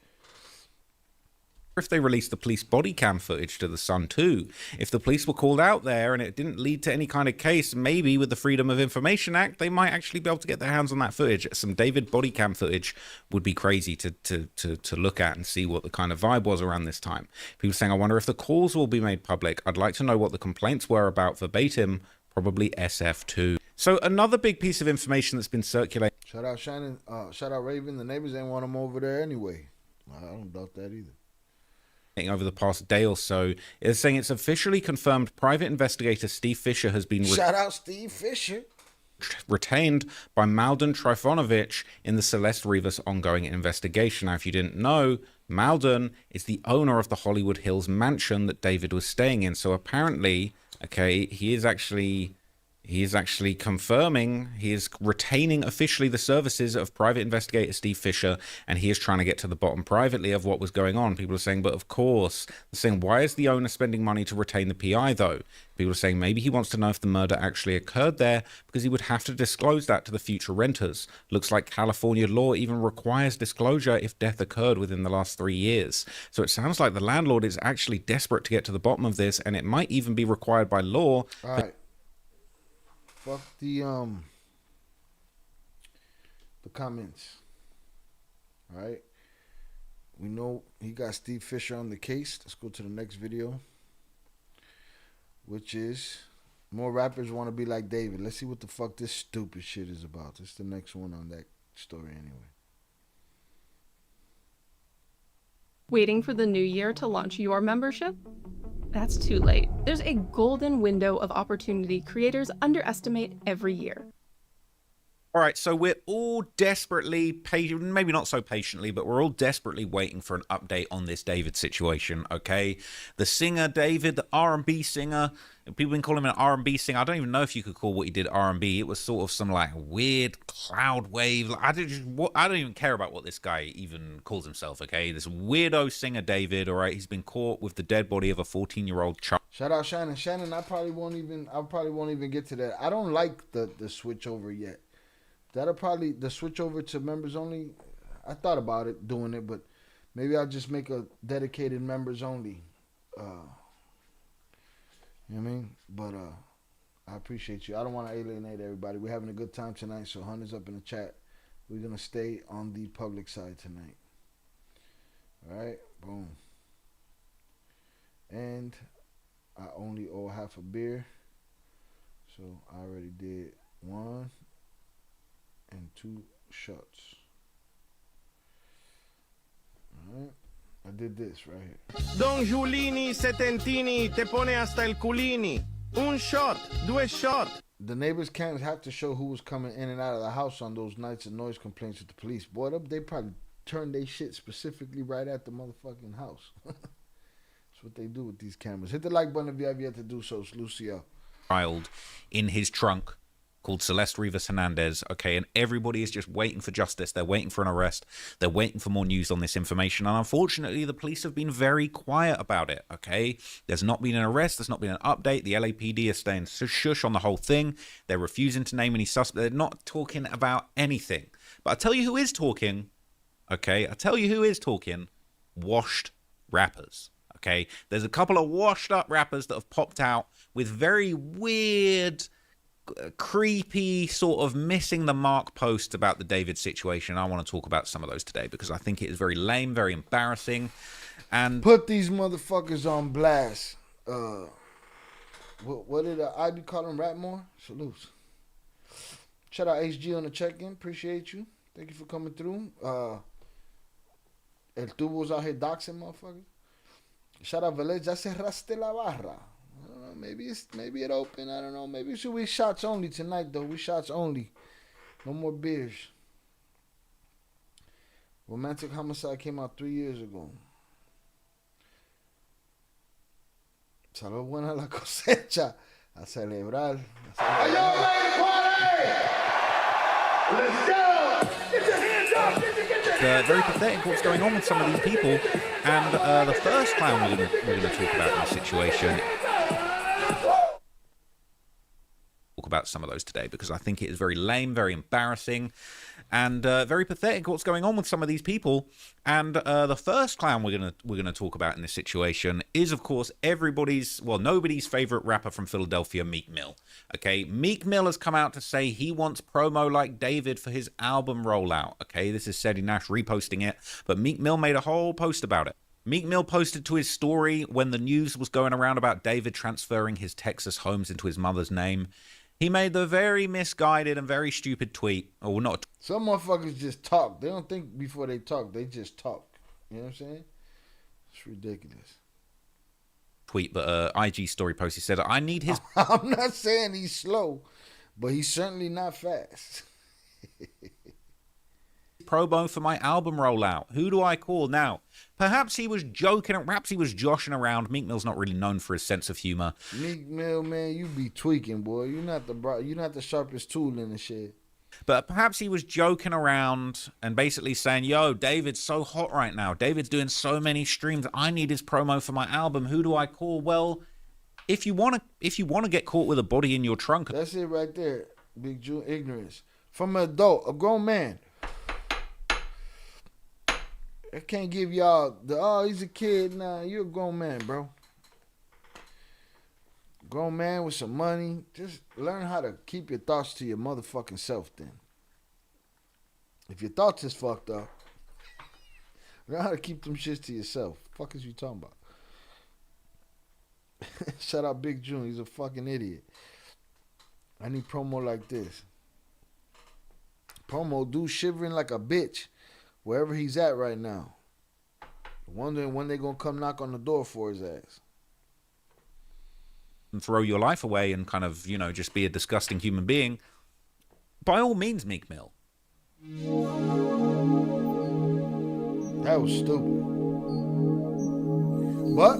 If they released the police body cam footage to the Sun too. If the police were called out there and it didn't lead to any kind of case, maybe with the Freedom of Information Act, they might actually be able to get their hands on that footage. Some David body cam footage would be crazy to look at and see what the kind of vibe was around this time. People saying, I wonder if the calls will be made public. I'd like to know what the complaints were about verbatim, probably SF2. So another big piece of information that's been circulating. Shout out Shannon, shout out Raven. The neighbors ain't want them over there anyway. I don't doubt that either. Over the past day or so, is saying it's officially confirmed private investigator Steve Fisher has been shout out Steve Fisher retained by Maldon Trifonovich in the Celeste Rivas ongoing investigation. Now, if you didn't know, Maldon is the owner of the Hollywood Hills mansion that David was staying in. So apparently, okay, he is actually confirming, he is retaining officially the services of private investigator Steve Fisher, and he is trying to get to the bottom privately of what was going on. People are saying, but of course, they're saying, why is the owner spending money to retain the PI though? People are saying maybe he wants to know if the murder actually occurred there, because he would have to disclose that to the future renters. Looks like California law even requires disclosure if death occurred within the last 3 years. So it sounds like the landlord is actually desperate to get to the bottom of this, and it might even be required by law. All right. Fuck the comments. All right. We know he got Steve Fisher on the case. Let's go to the next video, which is more rappers want to be like David. Let's see what the fuck this stupid shit is about. This is the next one on that story anyway. Waiting for the new year to launch your membership? That's too late. There's a golden window of opportunity creators underestimate every year. All right, so we're all desperately patient, maybe not so patiently, but we're all desperately waiting for an update on this David situation, okay? The singer David, the R&B singer, people been calling him an R&B singer. I don't even know if you could call what he did R&B. It was sort of some like weird cloud wave. I don't even care about what this guy even calls himself, okay? This weirdo singer David, all right? He's been caught with the dead body of a 14-year-old child. Shout out Shannon. Shannon, I probably won't even get to that. I don't like the switch over yet. That'll probably, the switch over to members only, I thought about it, doing it, but maybe I'll just make a dedicated members only. You know what I mean? But I appreciate you. I don't want to alienate everybody. We're having a good time tonight, so Hunter's up in the chat. We're going to stay on the public side tonight. All right? Boom. And I only owe half a beer, so I already did 1 and 2 shots. Alright, I did this right here. Don Giulini Setentini te pone hasta el culini. Un shot, 2 shot. The neighbors can't have to show who was coming in and out of the house on those nights of noise complaints with the police. Boy, they probably turned their shit specifically right at the motherfucking house. That's what they do with these cameras. Hit the like button if you have yet to do so. It's Lucio. Child in his trunk called Celeste Rivas Hernandez, okay, and everybody is just waiting for justice. They're waiting for an arrest. They're waiting for more news on this information, and unfortunately, the police have been very quiet about it, okay? There's not been an arrest. There's not been an update. The LAPD is staying shush on the whole thing. They're refusing to name any suspects. They're not talking about anything. But I'll tell you who is talking, okay? I'll tell you who is talking. Washed rappers, okay? There's a couple of washed up rappers that have popped out with very weird, creepy, sort of missing the mark posts about the David situation. I want to talk about some of those today because I think it is very lame, very embarrassing, and put these motherfuckers on blast. What did I be calling Ratmore? Salutes. Shout out HG on the check-in. Appreciate you. Thank you for coming through. El Tubo's out here doxing motherfuckers. Shout out Vanessa. Ya cerraste la barra. I don't know, maybe it open. I don't know. Maybe should we shots only tonight though. We shots only. No more beers. Romantic Homicide came out 3 years ago. Salud buena la cosecha. A celebrar. Are y'all ready to party? Let's go! Get your hands up! Get your hands Very up! pathetic what's going on with some of these people. And the first clown we're going to talk about in this situation. Talk about some of those today because I think it is very lame, very embarrassing, and very pathetic what's going on with some of these people. And the first clown we're gonna talk about in this situation is, of course, nobody's favorite rapper from Philadelphia, Meek Mill. Okay, Meek Mill has come out to say he wants promo like David for his album rollout. Okay, this is Seti Nash reposting it, but Meek Mill made a whole post about it. Meek Mill posted to his story when the news was going around about David transferring his Texas homes into his mother's name. He made the very misguided and very stupid tweet. Or not. Some motherfuckers just talk. They don't think before they talk. They just talk. You know what I'm saying? It's ridiculous. Tweet, but IG story post. He said, I need his... I'm not saying he's slow, but he's certainly not fast. promo for my album rollout. Who do I call now? Perhaps he was joking, perhaps he was joshing around. Meek Mill's not really known for his sense of humor. Meek Mill, man, you be tweaking, boy. You're not the sharpest tool in the shed. But perhaps he was joking around and basically saying, yo, David's so hot right now. David's doing so many streams. I need his promo for my album. Who do I call? Well, if you want to get caught with a body in your trunk. That's it right there. Big Jew ignorance. From an adult, a grown man. I can't give y'all he's a kid. Nah, you're a grown man, bro. Grown man with some money. Just learn how to keep your thoughts to your motherfucking self then. If your thoughts is fucked up, learn how to keep them shits to yourself. Fuck is you talking about? Shout out Big June. He's a fucking idiot. I need promo like this. Promo dude shivering like a bitch wherever he's at right now. Wondering when they gonna come knock on the door for his ass. And throw your life away and kind of, just be a disgusting human being. By all means, Meek Mill. That was stupid. But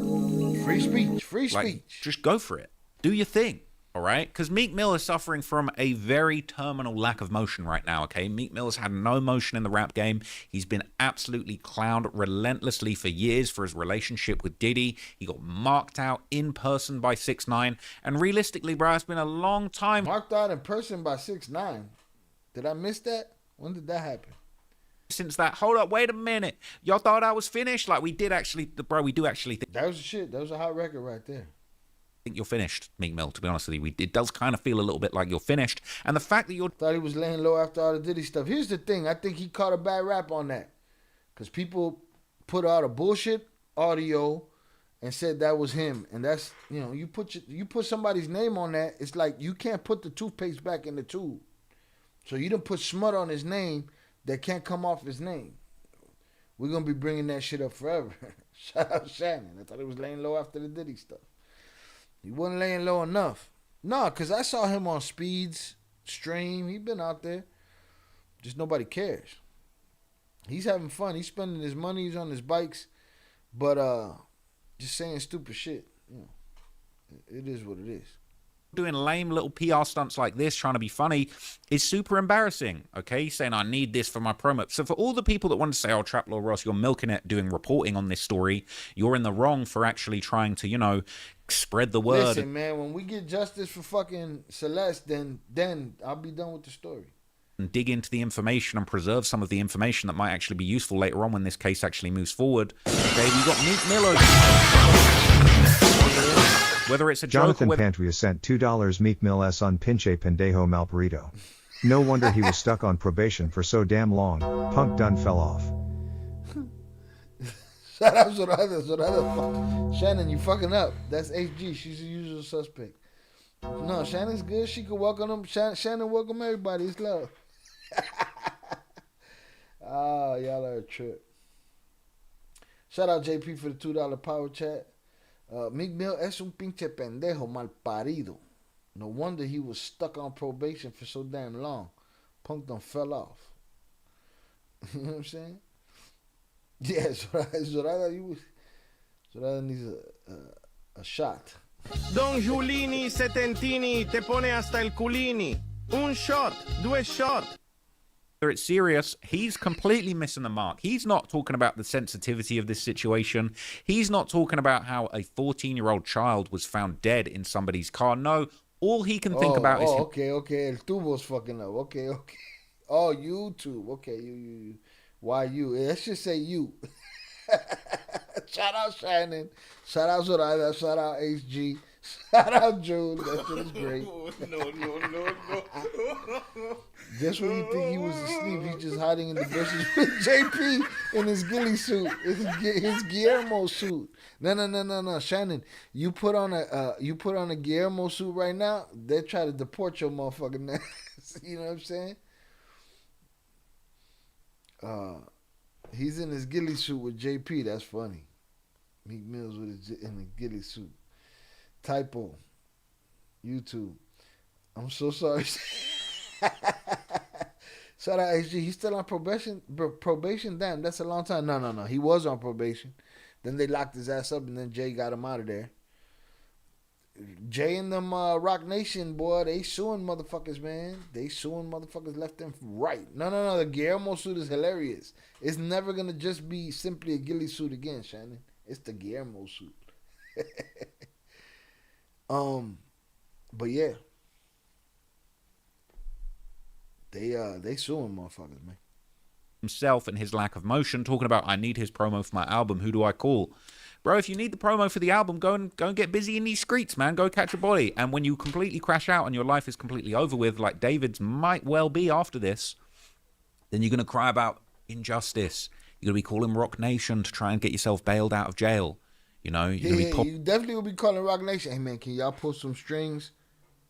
free speech, free speech. Just go for it. Do your thing. All right? Because Meek Mill is suffering from a very terminal lack of motion right now, okay? Meek Mill has had no motion in the rap game. He's been absolutely clowned relentlessly for years for his relationship with Diddy. He got marked out in person by 6ix9ine. And realistically, bro, it's been a long time. Marked out in person by 6ix9ine. Did I miss that? When did that happen? Since that, hold up, wait a minute. Y'all thought I was finished? Like, we do actually think. That was the shit. That was a hot record right there. Think you're finished, Meek Mill, to be honest with you. It does kind of feel a little bit like you're finished. And the fact that thought he was laying low after all the Diddy stuff. Here's the thing. I think he caught a bad rap on that. Because people put out a bullshit audio and said that was him. And that's, you put somebody's name on that, it's like you can't put the toothpaste back in the tube. So you done put smut on his name that can't come off his name. We're going to be bringing that shit up forever. Shout out Shannon. I thought he was laying low after the Diddy stuff. He wasn't laying low enough. No, because I saw him on Speed's stream. He been out there. Just nobody cares. He's having fun. He's spending his money. He's on his bikes. But just saying stupid shit. It is what it is. Doing lame little PR stunts like this, trying to be funny, is super embarrassing, okay? Saying, I need this for my promo. So for all the people that want to say, oh, Trap Lord Ross, you're milking it doing reporting on this story, you're in the wrong for actually trying to, spread the word. Listen, man, when we get justice for fucking Celeste, then I'll be done with the story. And dig into the information and preserve some of the information that might actually be useful later on when this case actually moves forward. Okay, we got Meek Mill. Whether it's a Jonathan joke or Pantria sent $2 Meek Mill S on Pinche Pendejo Malparito. No wonder he was stuck on probation for so damn long. Punk done fell off. Shout out Zorada. Shannon, you fucking up. That's HG. She's the usual suspect. No, Shannon's good. She could welcome them. Shannon welcome everybody. It's love. Y'all are a trip. Shout out JP for the $2 power chat. Meek Mill es un pinche pendejo mal parido. No wonder he was stuck on probation for so damn long. Punk done fell off. You know what I'm saying? Yeah, Zorada needs a shot. Don Giulini Setentini te pone hasta el culini. Un shot, due shot. It's serious. He's completely missing the mark. He's not talking about the sensitivity of this situation. He's not talking about how a 14-year-old child was found dead in somebody's car. No, all he can think about is... Okay. El tubo's fucking up. Okay. Oh, YouTube. Okay, you. Why you? Let's just say you. Shout out Shannon. Shout out Zorada. Shout out HG. Shout out June. That shit is great. No. Just when you think he was asleep, he's just hiding in the bushes with JP in his ghillie suit. His Guillermo suit. No. Shannon, you put on a Guillermo suit right now, they try to deport your motherfucking ass. You know what I'm saying? He's in his ghillie suit with JP. That's funny. Meek Mill's in a ghillie suit. Typo. YouTube. I'm so sorry. Shout out HG. He's still on probation. Probation? Damn, that's a long time. No. He was on probation. Then they locked his ass up, and then Jay got him out of there. Jay and them Rock Nation, boy, they suing motherfuckers, man. They suing motherfuckers left and right. No. The Guillermo suit is hilarious. It's never going to just be simply a ghillie suit again, Shannon. It's the Guillermo suit. But yeah. They suing motherfuckers, man. Himself and his lack of motion, talking about, I need his promo for my album. Who do I call? Bro, if you need the promo for the album, go and get busy in these streets, man. Go catch a body. And when you completely crash out and your life is completely over with, like David's might well be after this, then you're going to cry about injustice. You're going to be calling Rock Nation to try and get yourself bailed out of jail. You know? You definitely will be calling Rock Nation. Hey, man, can y'all pull some strings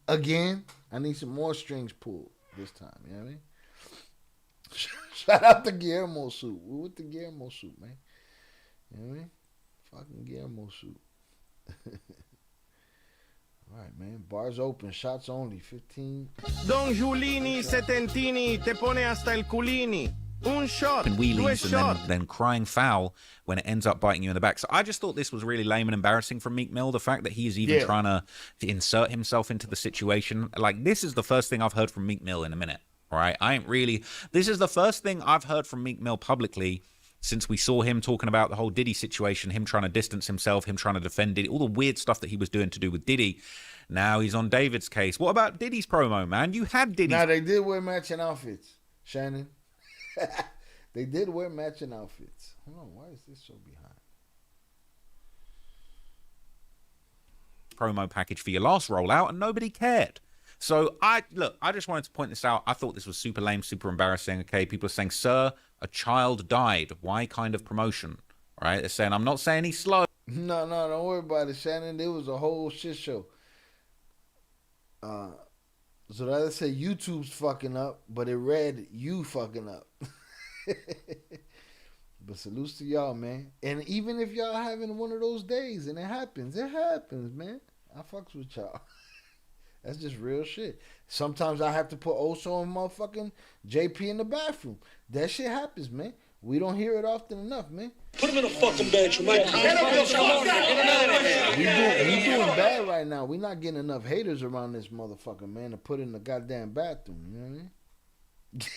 again? I need some more strings pulled this time. You know what I mean? Shout out the Guillermo suit. We're with the Guillermo suit, man. You know what I mean? Fucking Guillermo suit. All right, man. Bars open. Shots only. 15. Don Giulini Setentini te pone hasta el culini. Un shot. And wheelies and then crying foul when it ends up biting you in the back. So I just thought this was really lame and embarrassing from Meek Mill. The fact that he is even trying to insert himself into the situation. Like, this is the first thing I've heard from Meek Mill in a minute. All right. This is the first thing I've heard from Meek Mill publicly since we saw him talking about the whole Diddy situation, him trying to distance himself, him trying to defend Diddy, all the weird stuff that he was doing to do with Diddy. Now he's on David's case. What about Diddy's promo, man? You had Diddy. Now, they did wear matching outfits, Shannon. They did wear matching outfits. Hold on, why is this so behind? Promo package for your last rollout, and nobody cared. So I just wanted to point this out. I thought this was super lame, super embarrassing. Okay, people are saying, sir, a child died. Why kind of promotion? All right, they're saying, I'm not saying he's slow. No, don't worry about it, Shannon. It was a whole shit show. So rather say YouTube's fucking up, but it read you fucking up. But salutes to y'all, man. And even if y'all having one of those days and it happens, man. I fucks with y'all. That's just real shit. Sometimes I have to put Oso and motherfucking JP in the bathroom. That shit happens, man. We don't hear it often enough, man. Put him in a fucking bedroom. We doing bad right now. We not getting enough haters around this motherfucker, man, to put in the goddamn bathroom. You know what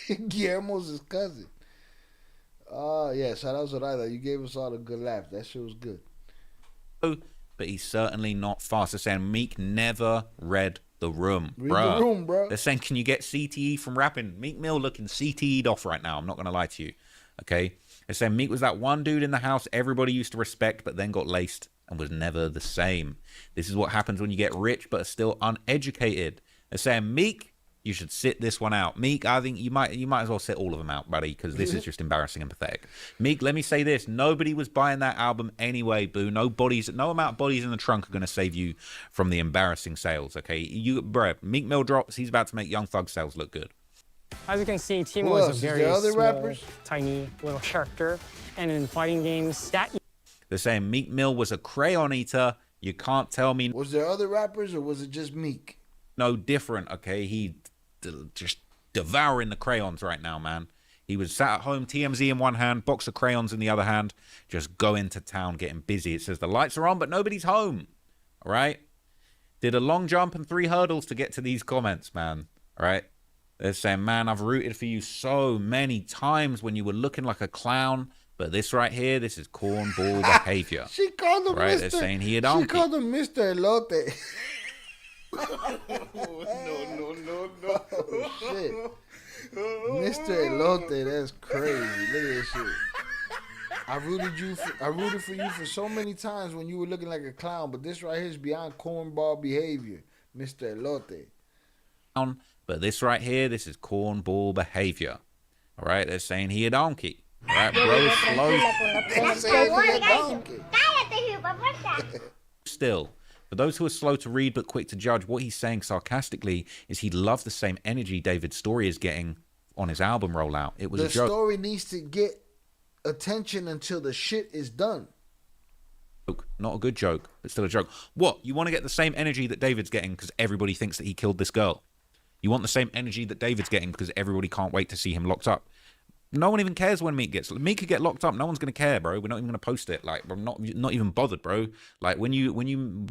I mean? Guillermo's his cousin. Yeah, shout out to Zorada. You gave us all a good laugh. That shit was good. But he's certainly not fast. They're saying Meek never read the room. Read the room, bro. They're saying, can you get CTE from rapping? Meek Mill looking CTE'd off right now. I'm not going to lie to you. Okay? They're saying Meek was that one dude in the house everybody used to respect, but then got laced and was never the same. This is what happens when you get rich, but are still uneducated. They're saying, Meek, you should sit this one out. Meek, I think you might as well sit all of them out, buddy, because this is just embarrassing and pathetic. Meek, let me say this. Nobody was buying that album anyway, boo. No amount of bodies in the trunk are going to save you from the embarrassing sales, okay? Meek Mill drops. He's about to make Young Thug sales look good. As you can see, Timo is a very small, tiny little character. And in fighting games, They're saying Meek Mill was a crayon eater. You can't tell me. Was there other rappers or was it just Meek? No different, okay? He just devouring the crayons right now, man. He was sat at home, TMZ in one hand, box of crayons in the other hand, just going to town, getting busy. It says the lights are on, but nobody's home. All right? Did a long jump and 3 hurdles to get to these comments, man. All right? They're saying, man, I've rooted for you so many times when you were looking like a clown, but this right here, this is cornball behavior. She called him right? Mr. They're saying he a donkey. She called him Mr. Elote. No. Oh, shit. Mr. Elote, that's crazy. Look at that shit. I rooted for you for so many times when you were looking like a clown, but this right here is beyond cornball behavior, Mr. Elote. But this right here, this is cornball behavior. All right? They're saying he a donkey. All right, bro is slow. Still, for those who are slow to read but quick to judge, what he's saying sarcastically is he'd love the same energy David's story is getting on his album rollout. It was a joke. The story needs to get attention until the shit is done. Not a good joke, but still a joke. What? You want to get the same energy that David's getting because everybody thinks that he killed this girl? You want the same energy that David's getting because everybody can't wait to see him locked up? No one even cares when Meek could get locked up. No one's gonna care, bro. We're not even gonna post it. Like, we're not even bothered, bro. Like, when you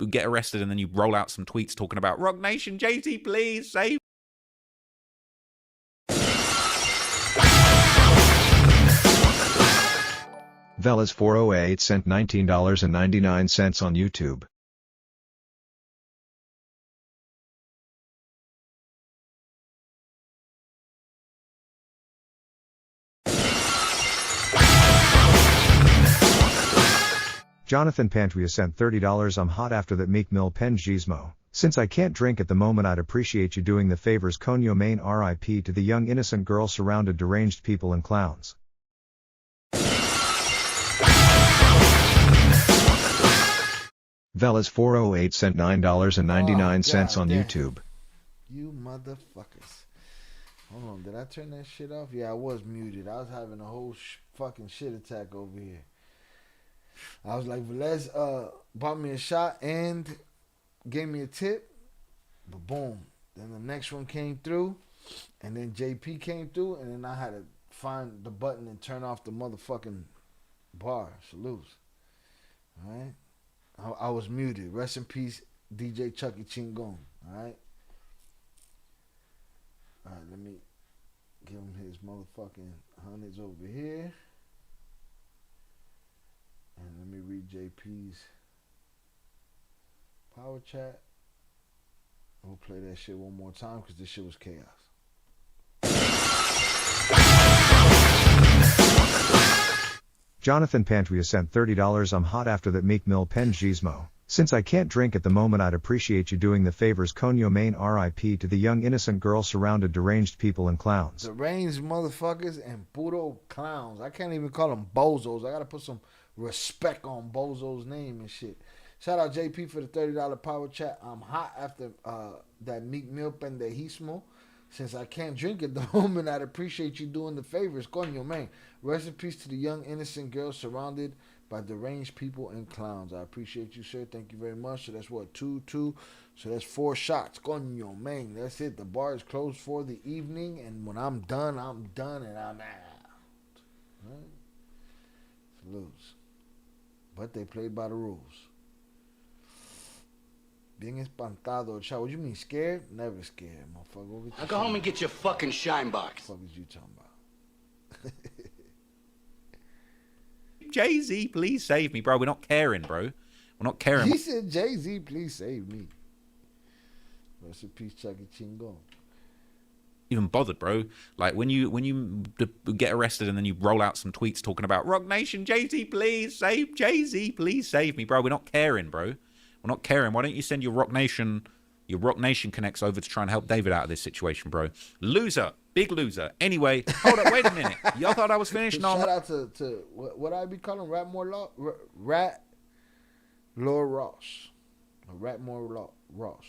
get arrested and then you roll out some tweets talking about Rock Nation, JT, please save. Velas408 sent $19.99 on YouTube. Jonathan Pantria sent $30. I'm hot after that Meek Mill penned Gizmo. Since I can't drink at the moment, I'd appreciate you doing the favors. Conyo Main RIP to the young innocent girl surrounded deranged people and clowns. Velas408 sent $9.99 on YouTube. You motherfuckers. Hold on, did I turn that shit off? Yeah, I was muted. I was having a whole fucking shit attack over here. I was like, Velez bought me a shot and gave me a tip. But boom. Then the next one came through. And then JP came through. And then I had to find the button and turn off the motherfucking bar. Salutes. Alright? I was muted. Rest in peace, DJ Chucky Chingon. Alright? Alright, let me give him his motherfucking hundreds over here. And let me read JP's power chat. We'll play that shit one more time because this shit was chaos. Jonathan Pantria sent $30. I'm hot after that Meek Mill penned Gizmo. Since I can't drink at the moment, I'd appreciate you doing the favors. Conyo Main RIP to the young innocent girl surrounded deranged people and clowns. Deranged motherfuckers and puro clowns. I can't even call them bozos. I gotta put some respect on Bozo's name and shit. Shout out JP for the $30 power chat. I'm hot after that Meek Mill pendejismo. Since I can't drink at the moment, I'd appreciate you doing the favors. Coño, man. Rest in peace to the young innocent girl surrounded by deranged people and clowns. I appreciate you, sir. Thank you very much. So that's what, 2. So that's 4 shots. Coño, man. That's it. The bar is closed for the evening. And when I'm done and I'm out. Right? Salutes. But they played by the rules. Bien espantado. Child, what you mean, scared? Never scared, motherfucker. Now go home and get your fucking shine box. What the fuck is you talking about? Jay-Z, please save me, bro. We're not caring, bro. We're not caring. He said, Jay-Z, please save me. Rest in peace, Chucky Chingon. Even bothered, bro. Like, when you get arrested and then you roll out some tweets talking about Rock Nation, Jay-Z, please save Jay-Z, please save me, bro. We're not caring, bro. We're not caring. Why don't you send your Rock Nation connects over to try and help David out of this situation, bro? Loser. Big loser. Anyway, hold up. Wait a minute. Y'all thought I was finished? No. Shout out to what I be calling Ratmore Ross. Ratmore Ross.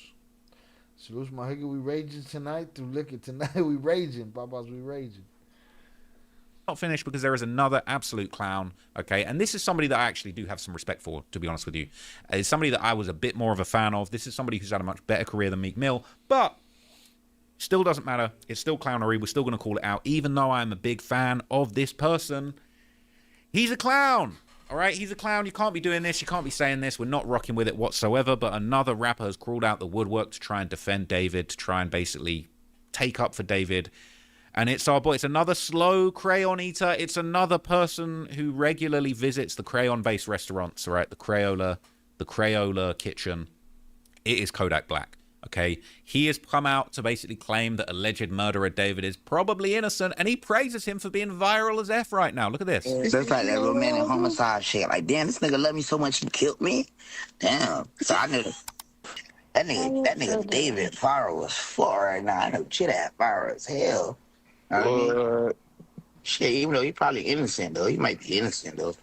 Salute my nigga. We raging tonight through liquor. Tonight we raging. Papas, we raging. Not finished because there is another absolute clown, okay? And this is somebody that I actually do have some respect for, to be honest with you. It's somebody that I was a bit more of a fan of. This is somebody who's had a much better career than Meek Mill, but Still doesn't matter. It's still clownery. We're still going to call it out. Even though I'm a big fan of this person, he's a clown. All right, he's a clown. You can't be doing this. You can't be saying this. We're not rocking with it whatsoever. But another rapper has crawled out the woodwork to try and defend David, to try and basically take up for David. And it's our boy. It's another slow crayon eater. It's another person who regularly visits the crayon-based restaurants, all right? The Crayola kitchen. It is Kodak Black, okay? He has come out to basically claim that alleged murderer David is probably innocent, and he praises him for being viral as F right now. Look at this. That's like that romantic homicide shit. Like, damn, this nigga loved me so much he killed me. Damn. So I knew that nigga David viral as fuck right now. I know shit that viral as hell. You know what I mean? Shit, even though he's probably innocent though. He might be innocent though.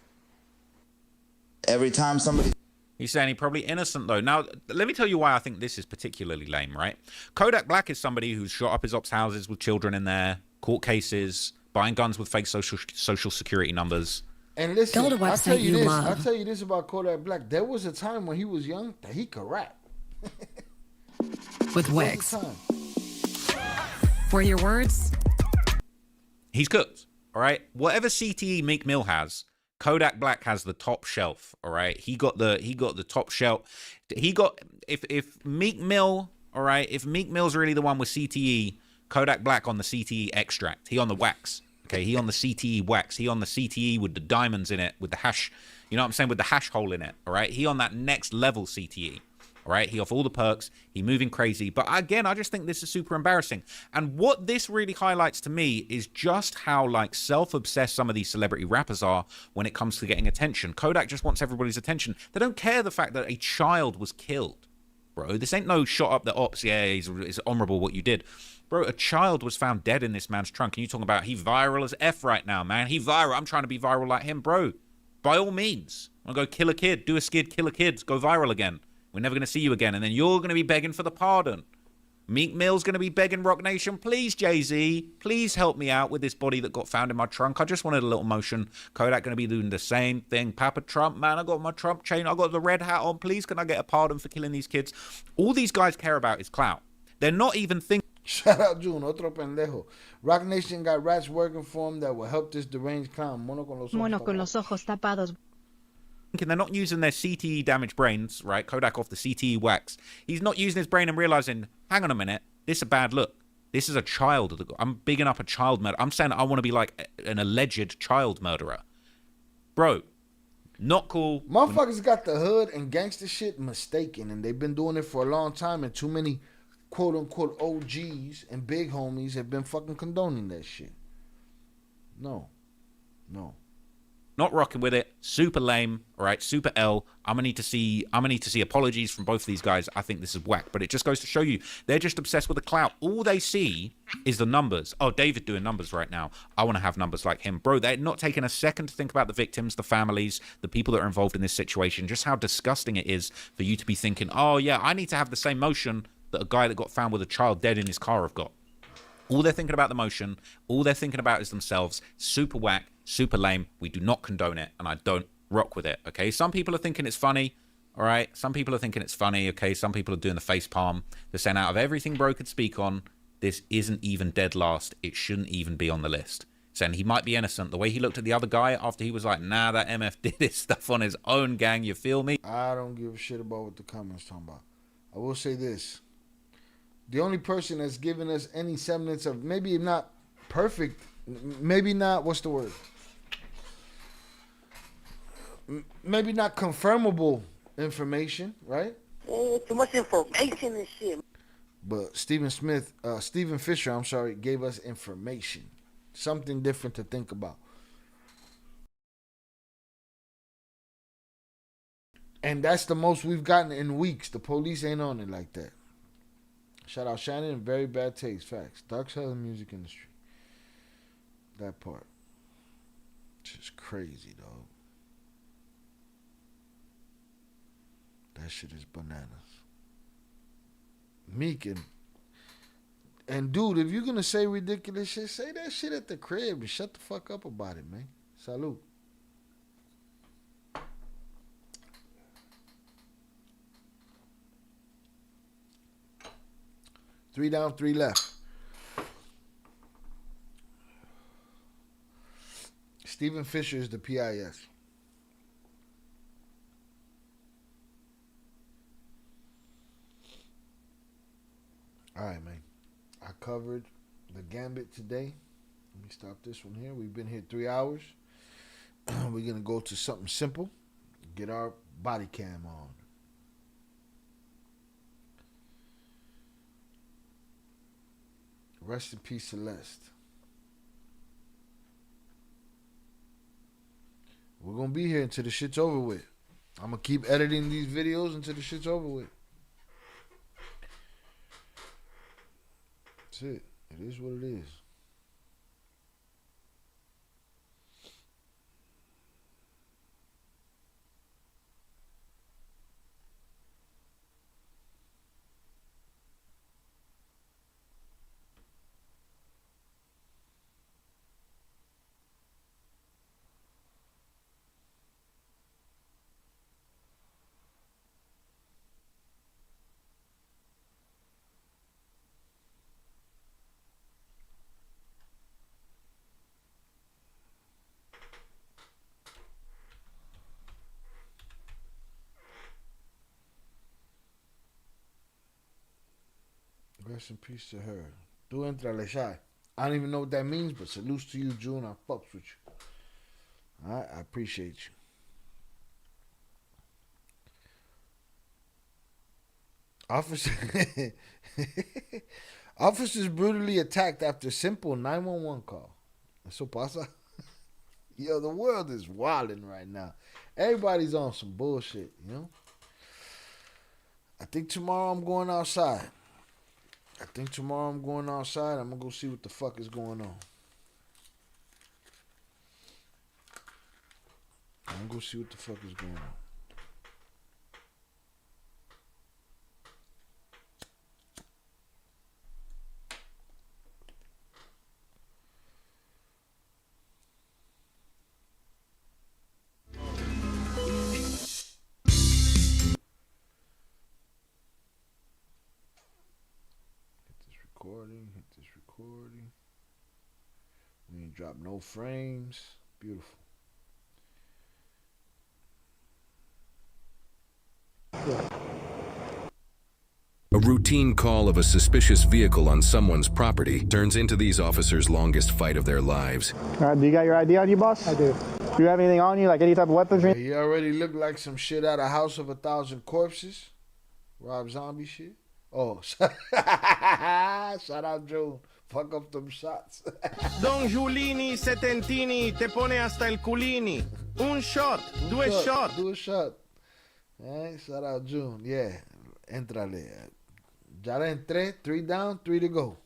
Every time somebody... He's saying he's probably innocent, though. Now, let me tell you why I think this is particularly lame, right? Kodak Black is somebody who's shot up his ops houses with children in there, court cases, buying guns with fake social security numbers. And listen, I'll tell you this about Kodak Black. There was a time when he was young that he could rap. With wigs. For your words? He's cooked, all right? Whatever CTE Meek Mill has, Kodak Black has the top shelf, all right? He got the top shelf. He got, if Meek Mill, all right, if Meek Mill's really the one with CTE, Kodak Black on the CTE extract. He on the wax, okay? He on the CTE wax. He on the CTE with the diamonds in it, with the hash, you know what I'm saying, with the hash hole in it, all right? He on that next level CTE. All right, he off all the perks, he moving crazy. But again, I just think this is super embarrassing. And what this really highlights to me is just how like self-obsessed some of these celebrity rappers are when it comes to getting attention. Kodak just wants everybody's attention. They don't care the fact that a child was killed, bro. This ain't no shot up the ops. Yeah, it's honorable what you did. Bro, a child was found dead in this man's trunk. And you talking about he viral as F right now, man. He viral. I'm trying to be viral like him, bro. By all means. I'll go kill a kid, do a skid, kill a kid, go viral again. We're never going to see you again. And then you're going to be begging for the pardon. Meek Mill's going to be begging Rock Nation, please, Jay-Z, please help me out with this body that got found in my trunk. I just wanted a little motion. Kodak going to be doing the same thing. Papa Trump, man, I got my Trump chain. I got the red hat on. Please, can I get a pardon for killing these kids? All these guys care about is clout. They're not even thinking. Shout out June, otro pendejo. Rock Nation got rats working for him that will help this deranged clown. Mono con los ojos tapados. They're not using their CTE damaged brains, right? Kodak off the CTE wax. He's not using his brain and realizing, hang on a minute, this is a bad look. This is a child. I'm bigging up a child murder. I'm saying I want to be like an alleged child murderer. Bro, not cool. Motherfuckers got the hood and gangster shit mistaken, and they've been doing it for a long time, and too many quote-unquote OGs and big homies have been fucking condoning that shit. No. Not rocking with it. Super lame. All right, super L. I'm gonna need to see apologies from both of these guys. I think this is whack. But it just goes to show you they're just obsessed with the clout. All they see is the numbers. Oh, David doing numbers right now. I want to have numbers like him, bro. They're not taking a second to think about the victims, the families, the people that are involved in this situation. Just how disgusting it is for you to be thinking, oh yeah, I need to have the same motion that a guy that got found with a child dead in his car have got. All they're thinking about the motion. All they're thinking about is themselves. Super whack. Super lame. We do not condone it, and I don't rock with it, okay? Some people are thinking it's funny, all right? Some people are thinking it's funny, okay? Some people are doing the face palm. They're saying out of everything bro could speak on, this isn't even dead last. It shouldn't even be on the list. Saying he might be innocent. The way he looked at the other guy after he was like, nah, that MF did his stuff on his own, gang. You feel me? I don't give a shit about what the comments talking about. I will say this. The only person that's given us any semblance of maybe not perfect, maybe not, what's the word? Maybe not confirmable information, right? Too much information and shit. But Stephen Fisher, gave us information. Something different to think about. And that's the most we've gotten in weeks. The police ain't on it like that. Shout out Shannon, very bad taste. Facts. Dark side of the music industry. That part. Just crazy, dog. That shit is bananas. Meek and dude, if you're gonna say ridiculous shit, say that shit at the crib and shut the fuck up about it, man. Salute. Three down, three left. Stephen Fisher is the PIS. All right, man. I covered the gambit today. Let me stop this one here. We've been here 3 hours. We're going to go to something simple. Get our body cam on. Rest in peace, Celeste. We're going to be here until the shit's over with. I'm going to keep editing these videos until the shit's over with. That's it. It is what it is. Rest in peace to her. Tu entrale, Shy. I don't even know what that means, but salutes to you, June. I fucks with you. All right, I appreciate you. Officers brutally attacked after simple 911 call. Eso pasa? Yo, the world is wilding right now. Everybody's on some bullshit, you know? I think tomorrow I'm going outside. I'm going to go see what the fuck is going on. I'm going to go see what the fuck is going on. Hit this recording. We ain't drop no frames. Beautiful. A routine call of a suspicious vehicle on someone's property turns into these officers' longest fight of their lives. All right, do you got your ID on you, boss? I do. Do you have anything on you, like any type of weapons? He already looked like some shit out of House of 1,000 Corpses. Rob Zombie shit. Oh, shout out Joe. Fuck up them shots. Don Giulini Setentini te pone hasta el culini. Un shot. Do a shot. Do a shot. Hey, shout out June. Yeah. Entrale. Ya le entré. 3 down, 3 to go.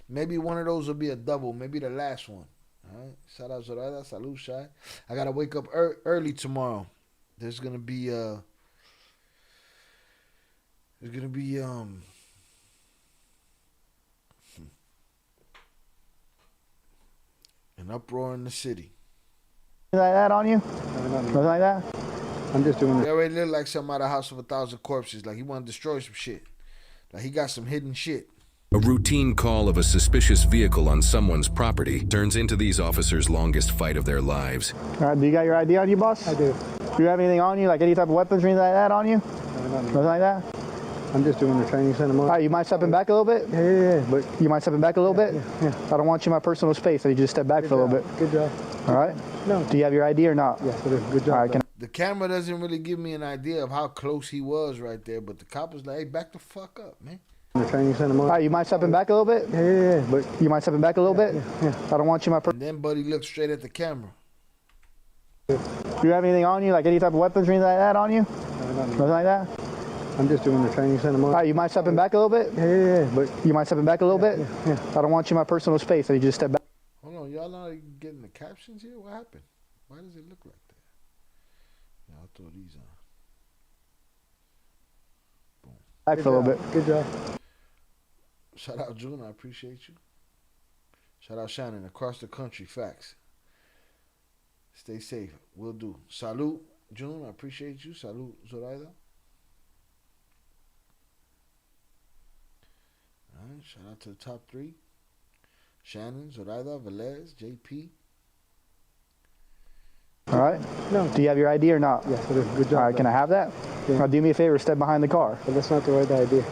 Maybe one of those will be a double. Maybe the last one. All right. Shout out Zorada. Salud, Shy. I got to wake up early tomorrow. There's going to be an uproar in the city. Like that on you? Nothing like that? I'm just doing it. He already looked like something out of House of 1,000 Corpses. Like he want to destroy some shit. Like he got some hidden shit. A routine call of a suspicious vehicle on someone's property turns into these officers' longest fight of their lives. All right, do you got your ID on you, boss? I do. Do you have anything on you, like any type of weapons or anything like that on you? Nothing like that? I'm just doing the training center. All right, you mind stepping back a little bit? Yeah. But you mind stepping back a little bit? Yeah. I don't want you in my personal space. I need you to step back for a little bit. Good job. All right? No. Do you have your ID or not? Yes, I do. Good job. All right, The camera doesn't really give me an idea of how close he was right there, but the cop was like, hey, back the fuck up, man. The training center. All right, you mind stepping back a little bit? Yeah. But you mind stepping back a little bit? Yeah. I don't want you in my And then Buddy looked straight at the camera. Do you have anything on you, like any type of weapons or anything like that on you? Nothing like that? I'm just doing the training center. All right, you mind stepping back a little bit? Yeah. But you mind stepping back a little bit? Yeah. I don't want you in my personal space. I need you to step back. Hold on, y'all not getting the captions here? What happened? Why does it look like that? Yeah, I'll throw these on. Boom. Back for a little bit. Good job. Shout out June, I appreciate you. Shout out Shannon, across the country, facts. Stay safe, will do. Salute, June, I appreciate you. Salute, Zoraida. All right, shout out to the top 3. Shannon, Zoraida, Velez, JP. All right? No. Do you have your ID or not? Yes, it is. Good job. All right, can I have that? Yeah. Now do me a favor, step behind the car. But that's not the right idea.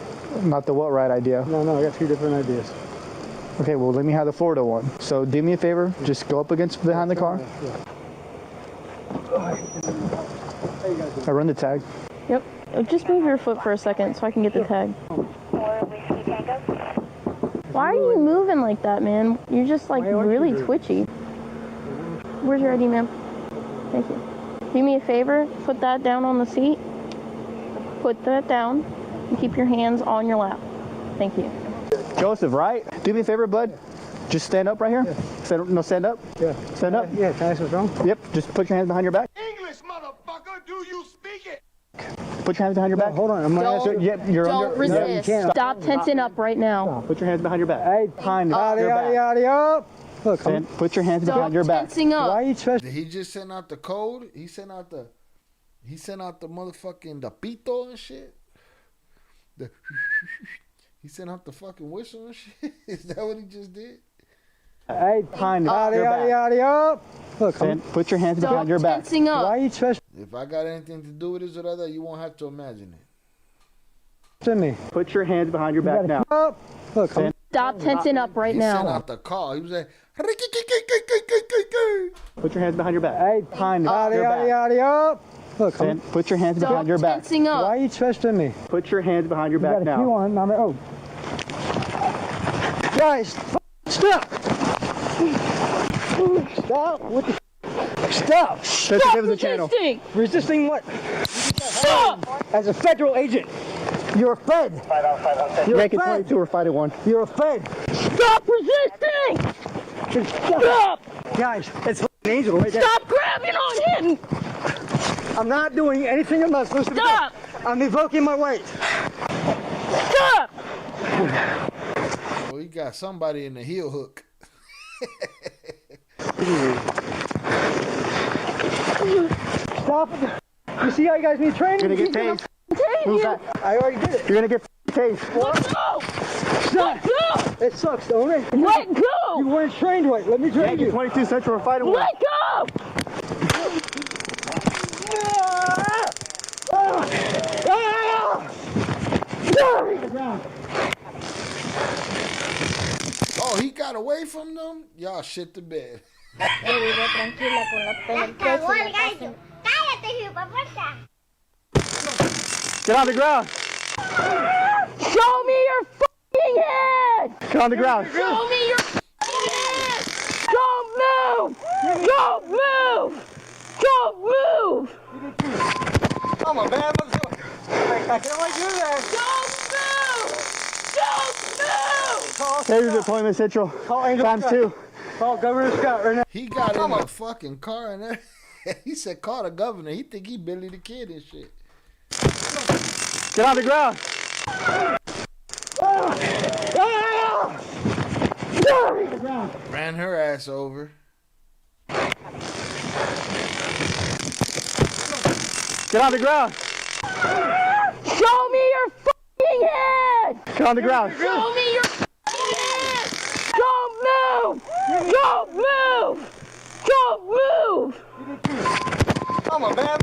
Not the what right idea? No, I got 2 different ideas. Okay, well, let me have the Florida one. So do me a favor, just go up against behind the car. Yeah. I run the tag. Yep. Just move your foot for a second so I can get the tag. Why are you moving like that, man? You're just like really twitchy. Where's your ID, ma'am? Thank you. Do me a favor, put that down on the seat. Put that down and keep your hands on your lap. Thank you. Joseph, right? Do me a favor, bud. Just stand up right here. Yeah. Stand up. Yeah. Stand up. Yeah, can I ask what's wrong? Yep, just put your hands behind your back. English, motherfucker, do you speak it? Put your hands behind your back. Hold on, I'm gonna ask you. Yep, you're Don't under. resist. No, you can't. Stop tensing up right now. Put your hands behind your back. Hey, behind your back. Look, Put your hands behind your back. Tensing up. why are you stressed? Did he just send out the code? He sent out the motherfucking the pito and shit. He sent out the fucking whistle and shit. Is that what he just did? Hey, behind your back. Look, put your hands behind your back. Tensing up. why are you stressed If I got anything to do with this or that, you won't have to imagine it. to me? Put your hands behind your back now. Look, Stop tensing up right He sent now. out the call. He was like, Put your hands behind your back. Hey, behind your back. Look, Put your hands behind your back. Tensing up. why are you stressed to me? Put your hands behind your back You now. on? Guys, stop! Stop! What the? Stop! Stop give us a channel. resisting. Resisting what? Stop. As a federal agent, you're a fed. You're a Yankee fed. 22 or 5-1. You're a fed. Stop resisting. Stop. Guys, it's an angel right there. Stop grabbing on him. I'm not doing anything I'm not supposed to do. Stop. I'm evoking my weight. Stop. well, he got somebody in the heel hook. Stop it. You see how you guys need training? You're gonna get tased. Move back. I already did it. You're gonna get tased. Let go. Stop. Let go. It sucks, don't it? Let go. You weren't trained right. Let me train Yankee you. 22 Central or 5-1. Let go. Oh, he got away from them? Y'all shit the bed. Get on the ground. Show me your fucking head. Get on the ground. Show me your fucking head. Don't move. Don't move. Don't move. Come on, man. I can't like do that. Don't move. Don't move. Taser deployment Central. Call Angel Times Scott. 2. Call Governor Scott right now. He got in the fucking car and everything. He said, call the governor. He think he Billy the Kid and shit. Get on the ground. Ran her ass over. Get on the ground. Show me your fucking head. Get on the ground. Show me your fucking head. Don't move. Don't move. Don't move. Come on, man.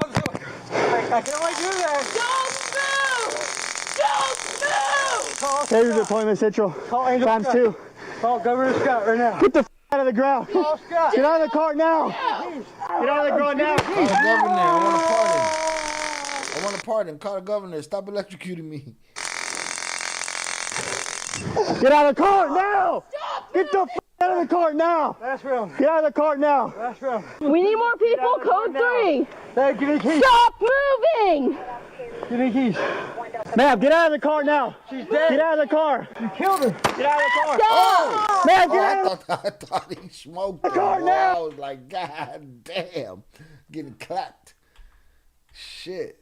I can't like do that. Don't move. Don't move. Taser deployment Central. Call Angel Times Scott. 2. Call Governor Scott right now. Get the out of the ground. Call Scott. Get out of the car now. Get out of the car now. Call the governor. I want to pardon. Call the governor. Stop electrocuting me. Get out of the car now. Get the out of the car now. That's real. Get out of the car now. That's real. We need more people. Code 3. Hey, give me the keys. Stop moving. Give me the keys. Ma'am, get out of the car now. She's dead. Get out of the car. You killed her. Get out of the car. Stop. Ma'am, get out of I thought he smoked the car boy. now. I was like, God damn. Getting clapped. Shit.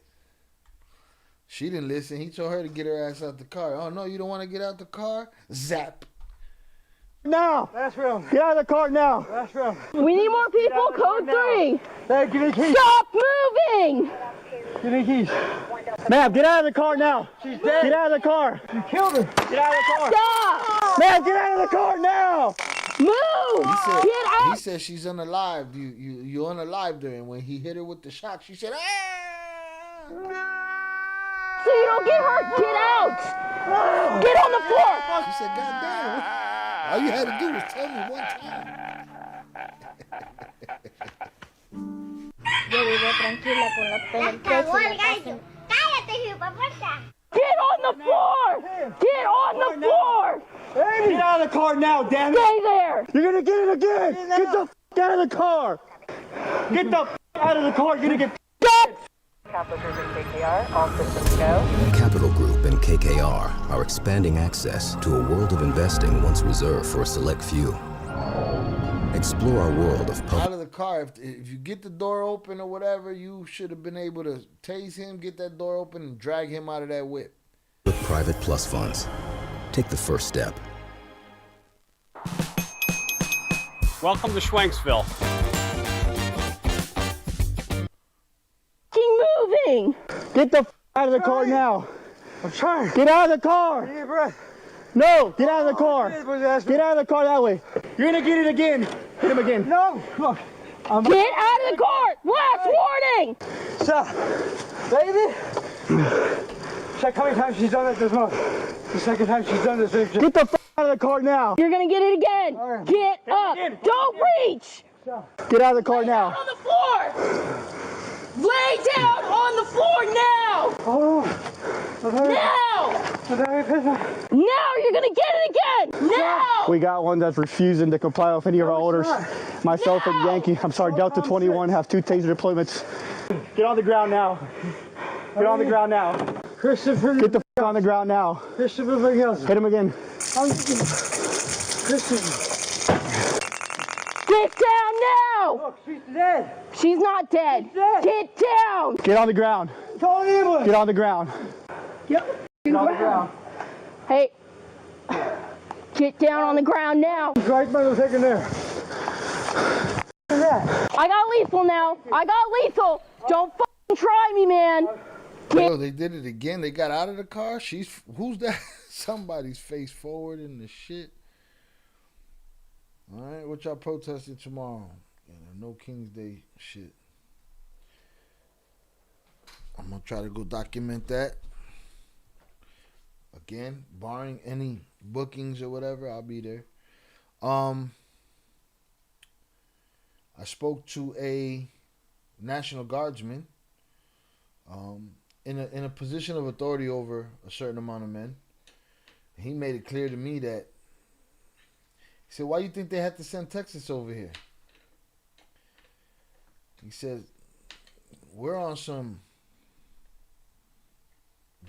She didn't listen. He told her to get her ass out the car. Oh, no, you don't want to get out the car? Zap. now. That's real. Get out of the car now. That's real. We need more people. Code 3. Hey, give me the keys. Stop moving. Give me the keys. Ma'am, get out of the car now. She's dead. Get out of the car. You killed her. Get out of the car. Stop. Ma'am, get out of the car now. Move! Get out! He said she's unalive. You unalived her, and when he hit her with the shock, she said, "Ah!" So you don't get hurt. Get out! Get on the floor! She said, "God damn! All you had to do was tell me one time." Yo vivo tranquila con los pelos. Cállate, hipopuerta. Get on the floor! Get on the floor! Get out of the car now, damn it! Stay there! You're gonna get it again! Get the out of the car! Get the out of the car! You're gonna get Capital Group and KKR, all systems go. Capital Group and KKR are expanding access to a world of investing once reserved for a select few. Explore our world of Out of the car. If you get the door open or whatever, you should have been able to tase him, get that door open, and drag him out of that whip. private plus funds. Take the first step. Welcome to Schwanksville. Keep moving! Get the out of the car now! I'm trying. Get out of the car! Get your breath. No! Get out of the car! Get out of the car that way! You're gonna get it again! Hit him again! No! Look! Get out of the car! Last warning! Stop! Baby! Check how many times she's done it this month. The second time she's done this. Get the out of the car now! You're gonna get it again! Right. Get up! Don't reach! Get out of the car now! On the floor! Lay down on the floor now! Oh. Now! Now you're gonna get it again! Now! We got one that's refusing to comply with any of our orders. Myself and Yankee, Delta 21 have 2 taser deployments. Get on the ground now. Get on the ground now. Christopher. Get the on the ground now. Christopher. Hit him again. Christopher. Get down now! Look, she's dead. She's not dead. She's dead. Get down! Get on the ground. Call an ambulance. Get on the ground. Yep. Get on the ground. Hey. Get down on the ground now. Right by the second there. I got lethal now. I got lethal. Don't fucking try me, man. Yo, they did it again. They got out of the car. Who's that? Somebody's face forward in the shit. All right, what y'all protesting tomorrow? No King's Day shit. I'm gonna try to go document that. Again, barring any bookings or whatever, I'll be there. I spoke to a National Guardsman in a position of authority over a certain amount of men. He made it clear to me that he said, "Why do you think they had to send Texas over here?" He said, "We're on some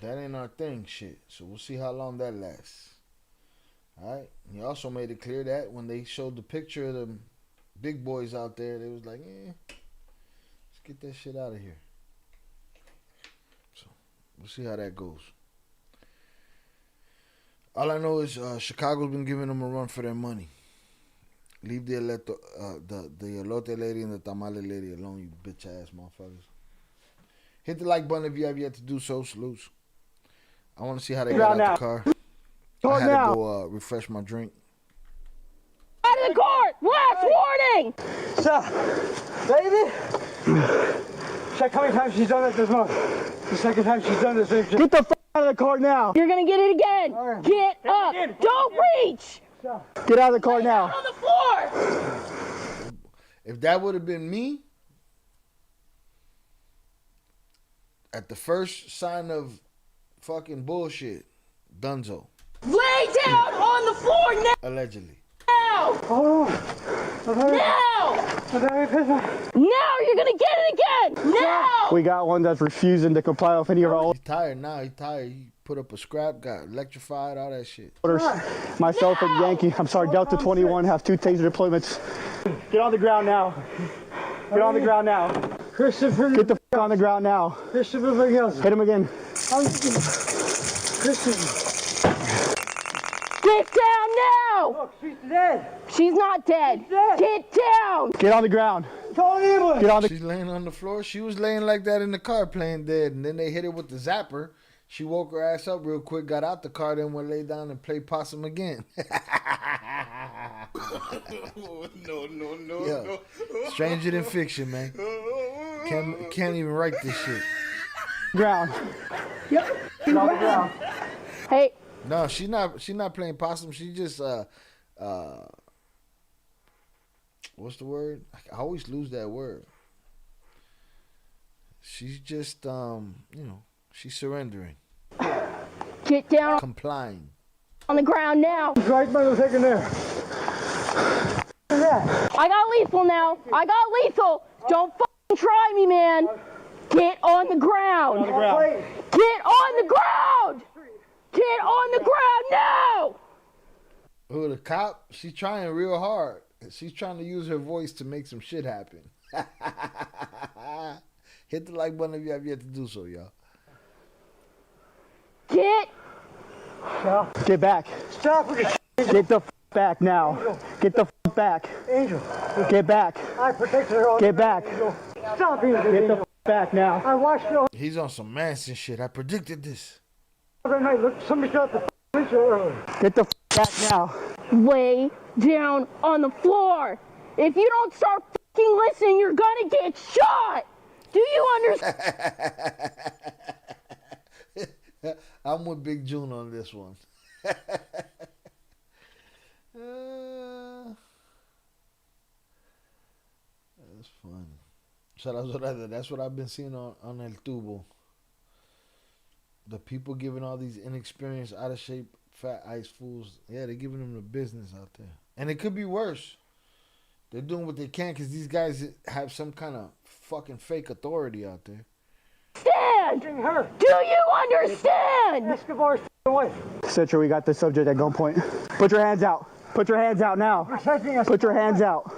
that ain't our thing shit, so we'll see how long that lasts." Alright. He also made it clear that when they showed the picture of the big boys out there, they was like, let's get that shit out of here. So we'll see how that goes. All I know is Chicago's been giving them a run for their money. Leave the elote lady and the tamale lady alone, you bitch ass motherfuckers. Hit the like button if you have yet to do so. Salutes. I want to see how they got out the car. I had to go refresh my drink. Out of the car! Last warning! Stop! Baby! Check how many times she's done it this month. The second time she's done this. Get the out of the car now! You're gonna get it again! Right. Get up! Don't reach! Get out of the car now! On the floor! If that would have been me, at the first sign of fucking bullshit, Dunzo. Lay down on the floor now! Allegedly. Now! Oh. Now! Now you're gonna get it again! Now! We got one that's refusing to comply with any of our orders. He's tired now. He's tired. He put up a scrap, got electrified, all that shit. Myself and Yankee, Delta 21 have 2 taser deployments. Get on the ground now. Get on the ground now. Christopher. Get the on the ground now. Christopher. Hit him again. Christopher. Get down now! Look, she's dead. She's not dead. She's dead. Get down! Get on the ground. Call an ambulance. She's laying on the floor. She was laying like that in the car playing dead, and then they hit her with the zapper. She woke her ass up real quick, got out the car, then went lay down and played possum again. No. Stranger than fiction, man. Can't even write this shit. Ground. Yep. On the ground. Hey. No, she's not playing possum. She just what's the word? I always lose that word. She's just she's surrendering. Get down. Complying. On the ground now. Right by the second there. I got lethal now. I got lethal. Don't fucking try me, man. Get on the ground. On the ground. Get on the ground. Get on the ground now. Who, the cop? She's trying real hard. She's trying to use her voice to make some shit happen. Hit the like button if you have yet to do so, y'all. Get back. Stop with your Get the back now. Angel. Get the back. Angel. Get back. I protected her all. Get back. Angel. Stop being Get the back now. I watched you. He's on some Manson shit. I predicted this. Other night, look, somebody shot the Angel earlier. Get the back now. Lay down on the floor. If you don't start fucking listening, you're gonna get shot. Do you understand? I'm with Big June on this one. That's funny. So that's what I've been seeing on El Tubo. The people giving all these inexperienced, out of shape, fat ice fools. Yeah, they're giving them the business out there. And it could be worse. They're doing what they can because these guys have some kind of fucking fake authority out there. Understand? Do you understand? Escobar's away. Citra, we got the subject at gunpoint. Put your hands out. Put your hands out now. Put your hands out.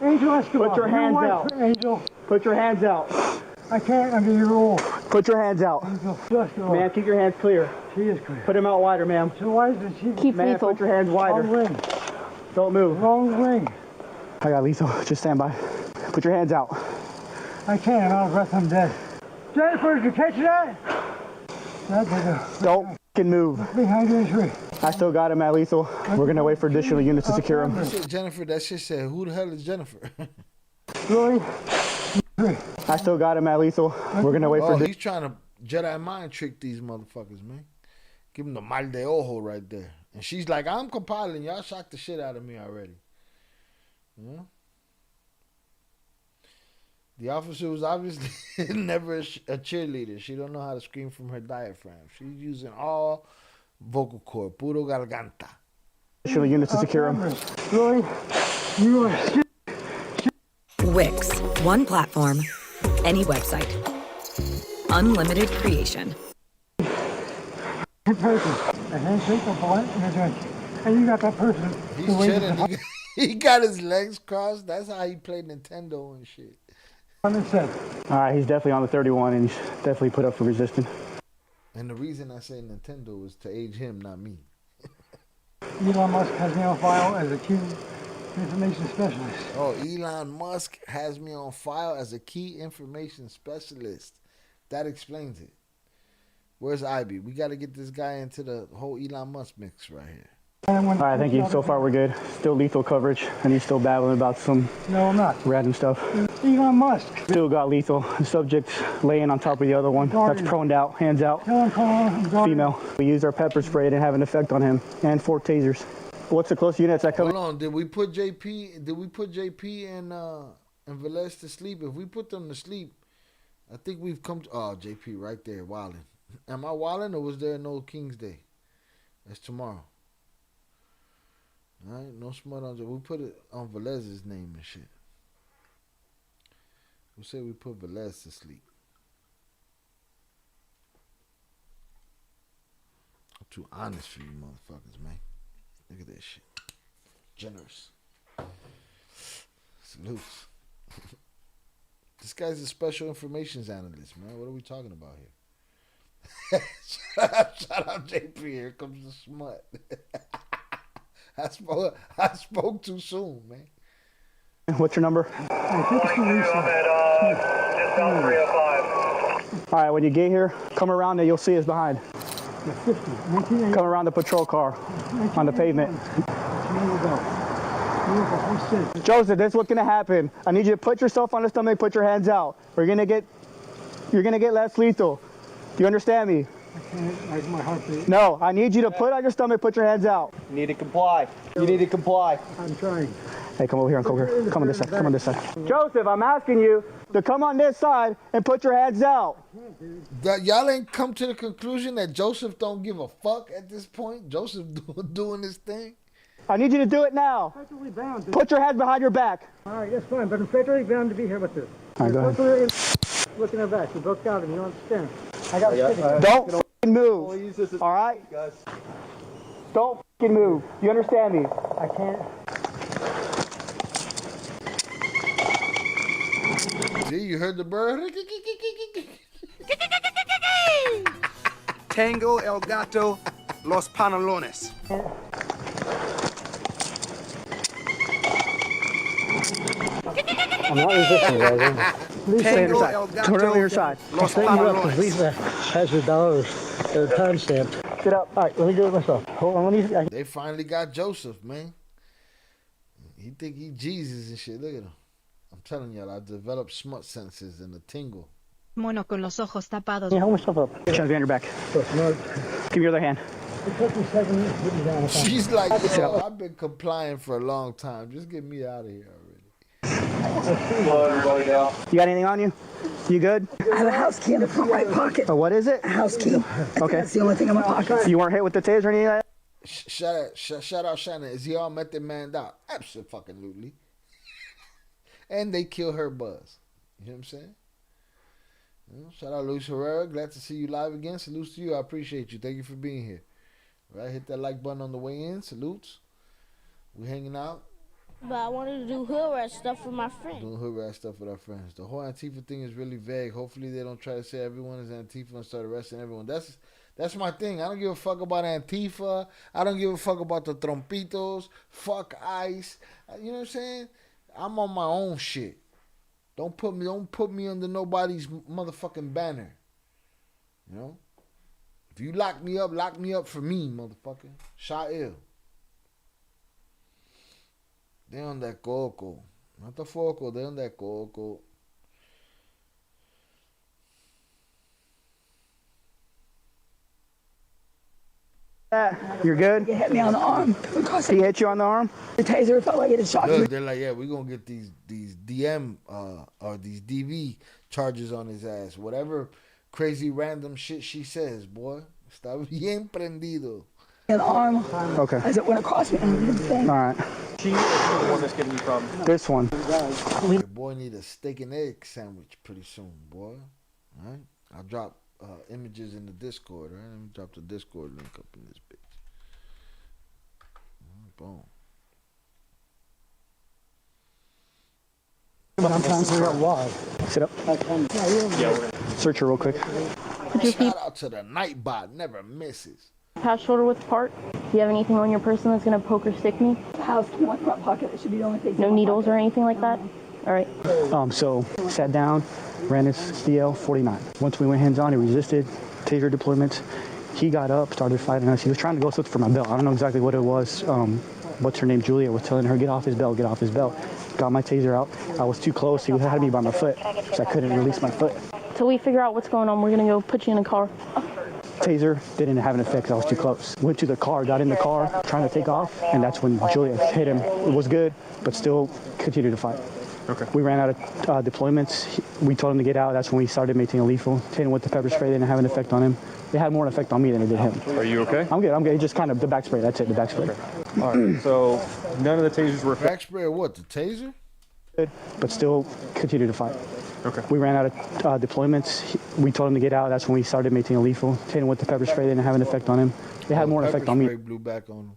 Angel Escobar. Put your hands out. Angel. Put your hands out. I can't under your rule. Put your hands out. Angel. Man, keep your hands clear. She is clear. Put them out wider, ma'am. So why is she? Keep man, lethal. Put your hands wider. Wrong ring. Don't move. Wrong ring. I got lethal. Just stand by. Put your hands out. I can't. I'm out of breath. I'm dead. Jennifer, did you catch that? Don't fucking move. Behind the tree. I still got him at lethal. We're going to wait for additional units to secure him. Jennifer, that shit said, who the hell is Jennifer? Really? I still got him at lethal. We're going to wait for... he's trying to Jedi mind trick these motherfuckers, man. Give him the mal de ojo right there. And she's like, I'm compiling. Y'all shocked the shit out of me already. Yeah. The officer was obviously never a cheerleader. She don't know how to scream from her diaphragm. She's using all vocal cord, puro garganta. Additional units to secure him. Wix. One platform. Any website. Unlimited creation. A handshake, a blunt, and a drink. And you got that person. He's chilling. He got his legs crossed. That's how he played Nintendo and shit. All right, he's definitely on the 31, and he's definitely put up for resistance. And the reason I say Nintendo is to age him, not me. Elon Musk has me on file as a key information specialist. Oh, Elon Musk has me on file as a key information specialist. That explains it. Where's Ivy? We got to get this guy into the whole Elon Musk mix right here. All right, thank you. So far, we're good. Still lethal coverage, and he's still babbling about some random stuff. Elon Musk. Still got lethal. The subject laying on top of the other one. That's proned out, hands out. Female. We used our pepper spray. It didn't have an effect on him. And 4 tasers. What's the close units that come? Hold on. Did we put JP? Did we put JP and Vanessa to sleep? If we put them to sleep, I think we've come to. Oh, JP right there, wilding. Am I wilding or was there no King's Day? That's tomorrow. All right, no smut on. We put it on Velez's name and shit. We say we put Velez to sleep. I'm too honest for you motherfuckers, man. Look at that shit. Generous. Salutes. This guy's a special information analyst, man. What are we talking about here? Shout out JP. Here comes the smut. I spoke too soon, man. What's your number? I think it's All right, when you get here, come around there, you'll see us behind. 50. Come around the patrol car on the pavement. Joseph, this is what's gonna happen. I need you to put yourself on the stomach, put your hands out. You're gonna get less lethal. You understand me? I can't, my heartbeat. No, I need you to put on your stomach, put your hands out. You need to comply. You need to comply. I'm trying. Hey, come over here, Uncle. Come on this side. Come on this side. Joseph, I'm asking you to come on this side and put your hands out. That y'all ain't come to the conclusion that Joseph don't give a fuck at this point? Joseph doing his thing? I need you to do it now. Federally bound. Put your hands behind your back. All right, that's fine, but I'm federally bound to be here with this. All right, go ahead. Look in our back. You both got him. You don't understand. I got a Don't f***ing move. All right? Don't f***ing move. You understand me? I can't. See, you heard the bird? Tango el gato, los pantalones. I'm not resisting, guys. Please stay on your side. Turn on your side. I'll set you up because Lisa has your dollars. They're time-stamped. Sit up. All right, let me do it myself. Hold on. They finally got Joseph, man. He think he Jesus and shit. Look at him. I'm telling y'all, I developed smut senses and a tingle. Mono con los ojos tapados. Yeah, hold myself up. Hands behind your back. Give me your other hand. It took me 7 minutes to put me down. She's like, yo, I've been complying for a long time. Just get me out of here already. You got anything on you? You good? I have a house key in the front right pocket. Oh, what is it? A house key. Okay. That's the only thing in my pocket. You weren't hit with the taser or anything like that? Shout out Shannon. Is he all method manned out? Absolutely. And they kill her buzz. You know what I'm saying? Shout out Luis Herrera. Glad to see you live again. Salutes to you. I appreciate you. Thank you for being here. Right, hit that like button on the way in. Salutes. We hanging out. But I wanted to do hood rat stuff with my friends. Doing hood rat stuff with our friends. The whole Antifa thing is really vague. Hopefully they don't try to say everyone is Antifa and start arresting everyone. That's my thing. I don't give a fuck about Antifa. I don't give a fuck about the trompitos. Fuck ICE. You know what I'm saying? I'm on my own shit. Don't put me under nobody's motherfucking banner. You know? If you lock me up for me, motherfucker. Shot ill. They on that coco. Not the foco, they on that coco. You're good? You hit me on the arm. He hit you on the arm? The taser felt like it had shot me. They're like, yeah, we're going to get these DM or these DV charges on his ass. Whatever crazy random shit she says, boy. Está bien prendido. In the arm. Okay. As it went across me. All right. She is the one that's giving you problems. This one. Your boy need a steak and egg sandwich pretty soon, boy. All right? I'll drop images in the Discord, right? Let me drop the Discord link up in this bitch. Boom. But I'm trying to figure out why. Sit up. Search her real quick. Shout out to the Nightbot, never misses. Pass shoulder width apart. Do you have anything on your person that's gonna poke or stick me? The house key went in my pocket. It should be the only thing. No needles or anything like that? All right. So sat down, ran his CL 49. Once we went hands on, he resisted taser deployments. He got up, started fighting us. He was trying to go switch for my belt. I don't know exactly what it was. What's her name? Julia was telling her, get off his belt, get off his belt. Got my taser out. I was too close. He had me by my foot, so I couldn't release my foot. Till we figure out what's going on, we're gonna go put you in a car. Taser didn't have an effect. I was too close. Went to the car, got in the car, trying to take off, and that's when Julia hit him. It was good, but still continued to fight. Okay. We ran out of deployments. We told him to get out. That's when we started making it lethal. Hit him with the pepper spray. Didn't have an effect on him. It had more an effect on me than it did him. Are you okay? I'm good. It just kind of the back spray. That's it. The back spray. Okay. All right. So none of the tasers were back spray or what? The taser? Good, but still continued to fight. Okay. We ran out of deployments. We told him to get out. That's when we started making it lethal. Hit him with the pepper spray. Didn't have an effect on him. It had more an effect on me. Blew back on him.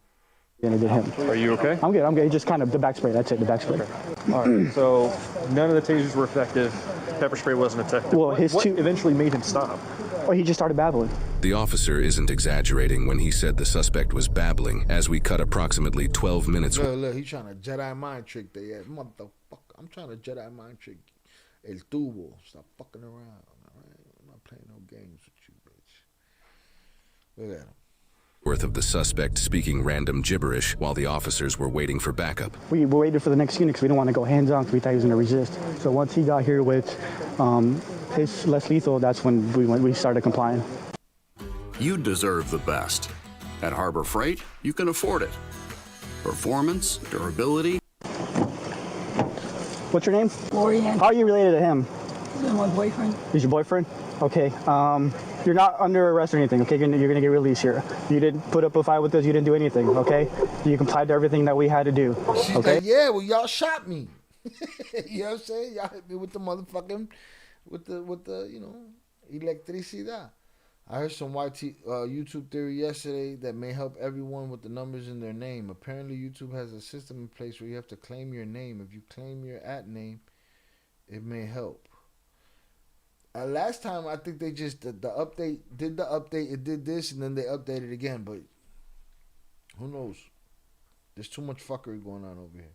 Than it did him. Are you okay? I'm good. It just kind of the back spray. That's it. The back spray. Okay. All right. So none of the tasers were effective. Pepper spray wasn't effective. Well, what eventually made him stop? Well, he just started babbling. The officer isn't exaggerating when he said the suspect was babbling as we cut approximately 12 minutes. Look, he's trying to Jedi mind trick they ass. Motherfucker, I'm trying to Jedi mind trick El Tubo. Stop fucking around. All right? I'm not Ain't no games with you, bitch. Look at him. Worth of the suspect speaking random gibberish while the officers were waiting for backup. We waited for the next unit because we didn't want to go hands-on because we thought he was going to resist. So once he got here with his less lethal, that's when we started complying. You deserve the best. At Harbor Freight, you can afford it. Performance, durability. What's your name? Lorianne. How are you related to him? He's my boyfriend. He's your boyfriend? Okay. You're not under arrest or anything, okay? You're going to get released here. You didn't put up a fight with us. You didn't do anything, okay? You complied to everything that we had to do, She's okay? like, yeah, well, y'all shot me. You know what I'm saying? Y'all hit me with the motherfucking, with the you know, electricidad. I heard some YouTube theory yesterday that may help everyone with the numbers in their name. Apparently, YouTube has a system in place where you have to claim your name. If you claim your @name, it may help. Last time, I think they just, the update, it did this, and then they updated again, but who knows? There's too much fuckery going on over here.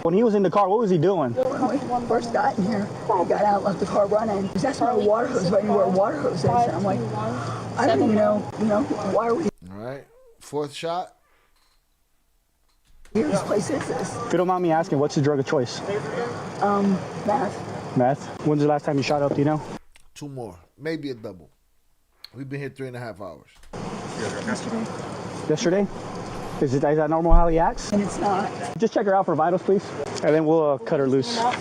When he was in the car, what was he doing? When we first got in here, he got out, left the car running. He was asking for a water hose, right? Where a water hose is. And I'm like, I don't even know, why are we All right. Fourth shot. here? This place is this. If you don't mind me asking, what's the drug of choice? Math. Meth? When's the last time you shot up, do you know? 2 more. Maybe a double. We've been here 3.5 hours. Yesterday? Is that normal how he acts? And it's not. Just check her out for vitals, please. And then we'll cut her loose. All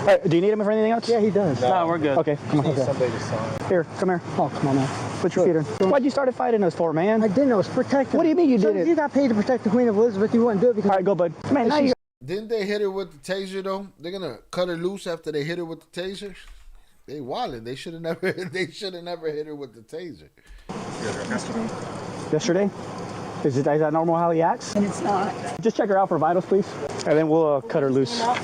right, do you need him for anything else? Yeah, he does. No, we're good. Okay, come on. Okay. Somebody to sign. Here, come here. Oh, come on, man. Put your feet in. Why'd you start fighting us for, man? I didn't. I was protecting. What do you mean you did it? You got paid to protect the Queen of Elizabeth. You wouldn't do it because. All right, go, bud. Man, now you. Didn't they hit her with the taser though? They're gonna cut her loose after they hit her with the taser. They wildin'. They should have never. They should have never hit her with the taser. Yesterday? Is that normal how he acts? And it's not. Just check her out for vitals, please. And then we'll cut her loose. All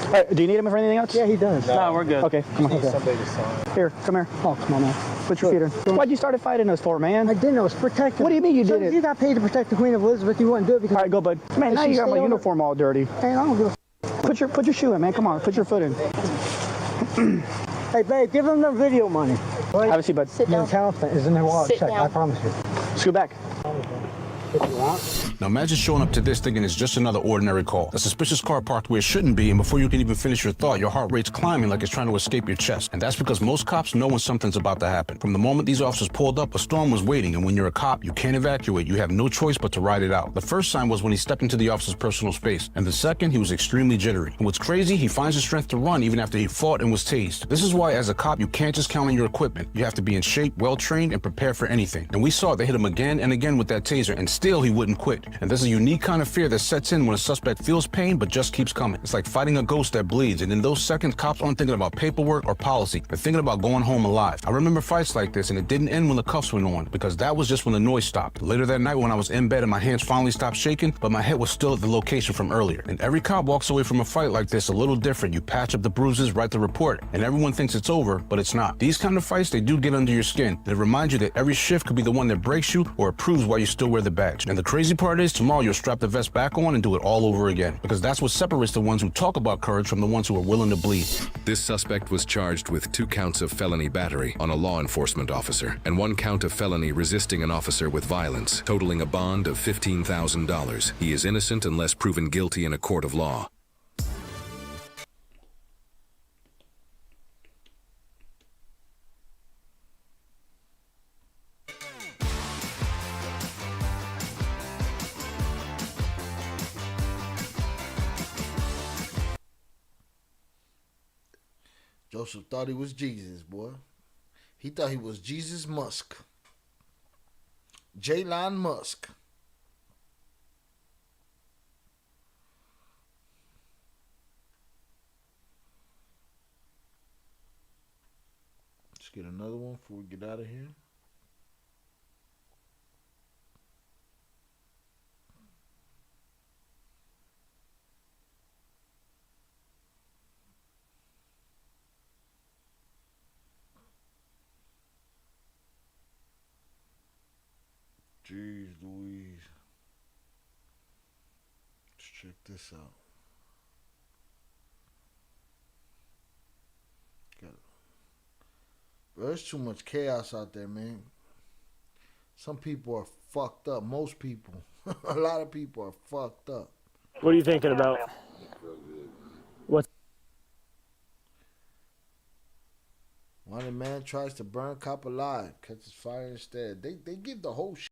right, do you need him for anything else? Yeah, he does. No, we're good. Okay, come on. Okay. Somebody to sign. Here, come here. Oh, come on, man. Put your feet in. Why'd you start fighting us for, man? I didn't. I was protecting. What do you mean you did it? You got paid to protect the Queen of Elizabeth. You wouldn't do it because. All right, go, bud. Man, now you got my uniform all dirty. Hey, I don't give a. Put your shoe in, man. Come on, put your foot in. Hey, babe, give him the video money. Have a seat, bud. Sit down. Your talent is in their wallet. Sit Check. down. I promise you. Scoot back. If you want. Now imagine showing up to this thinking it's just another ordinary call. A suspicious car parked where it shouldn't be, and before you can even finish your thought, your heart rate's climbing like it's trying to escape your chest. And that's because most cops know when something's about to happen. From the moment these officers pulled up, a storm was waiting, and when you're a cop, you can't evacuate. You have no choice but to ride it out. The first sign was when he stepped into the officer's personal space, and the second, he was extremely jittery. And what's crazy, he finds the strength to run even after he fought and was tased. This is why, as a cop, you can't just count on your equipment. You have to be in shape, well-trained, and prepared for anything. And we saw it. They hit him again and again with that taser, and still he wouldn't quit. And there's a unique kind of fear that sets in when a suspect feels pain but just keeps coming. It's like fighting a ghost that bleeds, and in those seconds, cops aren't thinking about paperwork or policy. They're thinking about going home alive. I remember fights like this, and it didn't end when the cuffs went on, because that was just when the noise stopped. Later that night when I was in bed and my hands finally stopped shaking, but my head was still at the location from earlier. And every cop walks away from a fight like this a little different. You patch up the bruises, write the report, and everyone thinks it's over, but it's not. These kind of fights, they do get under your skin. They remind you that every shift could be the one that breaks you, or it proves why you still wear the badge. And the crazy part is, tomorrow you'll strap the vest back on and do it all over again, because that's what separates the ones who talk about courage from the ones who are willing to bleed. This suspect was charged with 2 counts of felony battery on a law enforcement officer and 1 count of felony resisting an officer with violence, totaling a bond of $15,000. He is innocent unless proven guilty in a court of law. Joseph thought he was Jesus, boy. He thought he was Jesus Musk. Jalon Musk. Let's get another one before we get out of here. Jeez Louise. Let's check this out. There's too much chaos out there, man. Some people are fucked up. Most people. A lot of people are fucked up. What are you thinking about? What? Wanted man tries to burn cop alive, catches fire instead. They give the whole shit.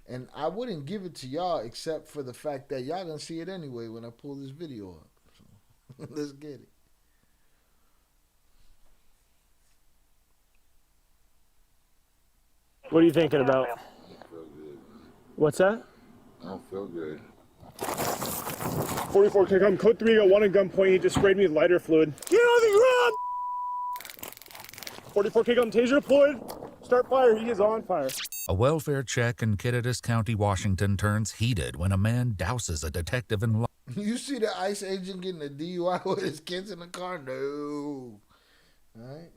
And I wouldn't give it to y'all except for the fact that y'all gonna see it anyway when I pull this video up. So, let's get it. What are you thinking about? What's that? I don't feel good. 44 kick on code 3 got one at gunpoint. He just sprayed me with lighter fluid. Get on the ground! 44 kick on taser deployed. Start fire. He is on fire. A welfare check in Kittitas County, Washington turns heated when a man douses a detective in You see the ICE agent getting a DUI with his kids in the car? No. All right.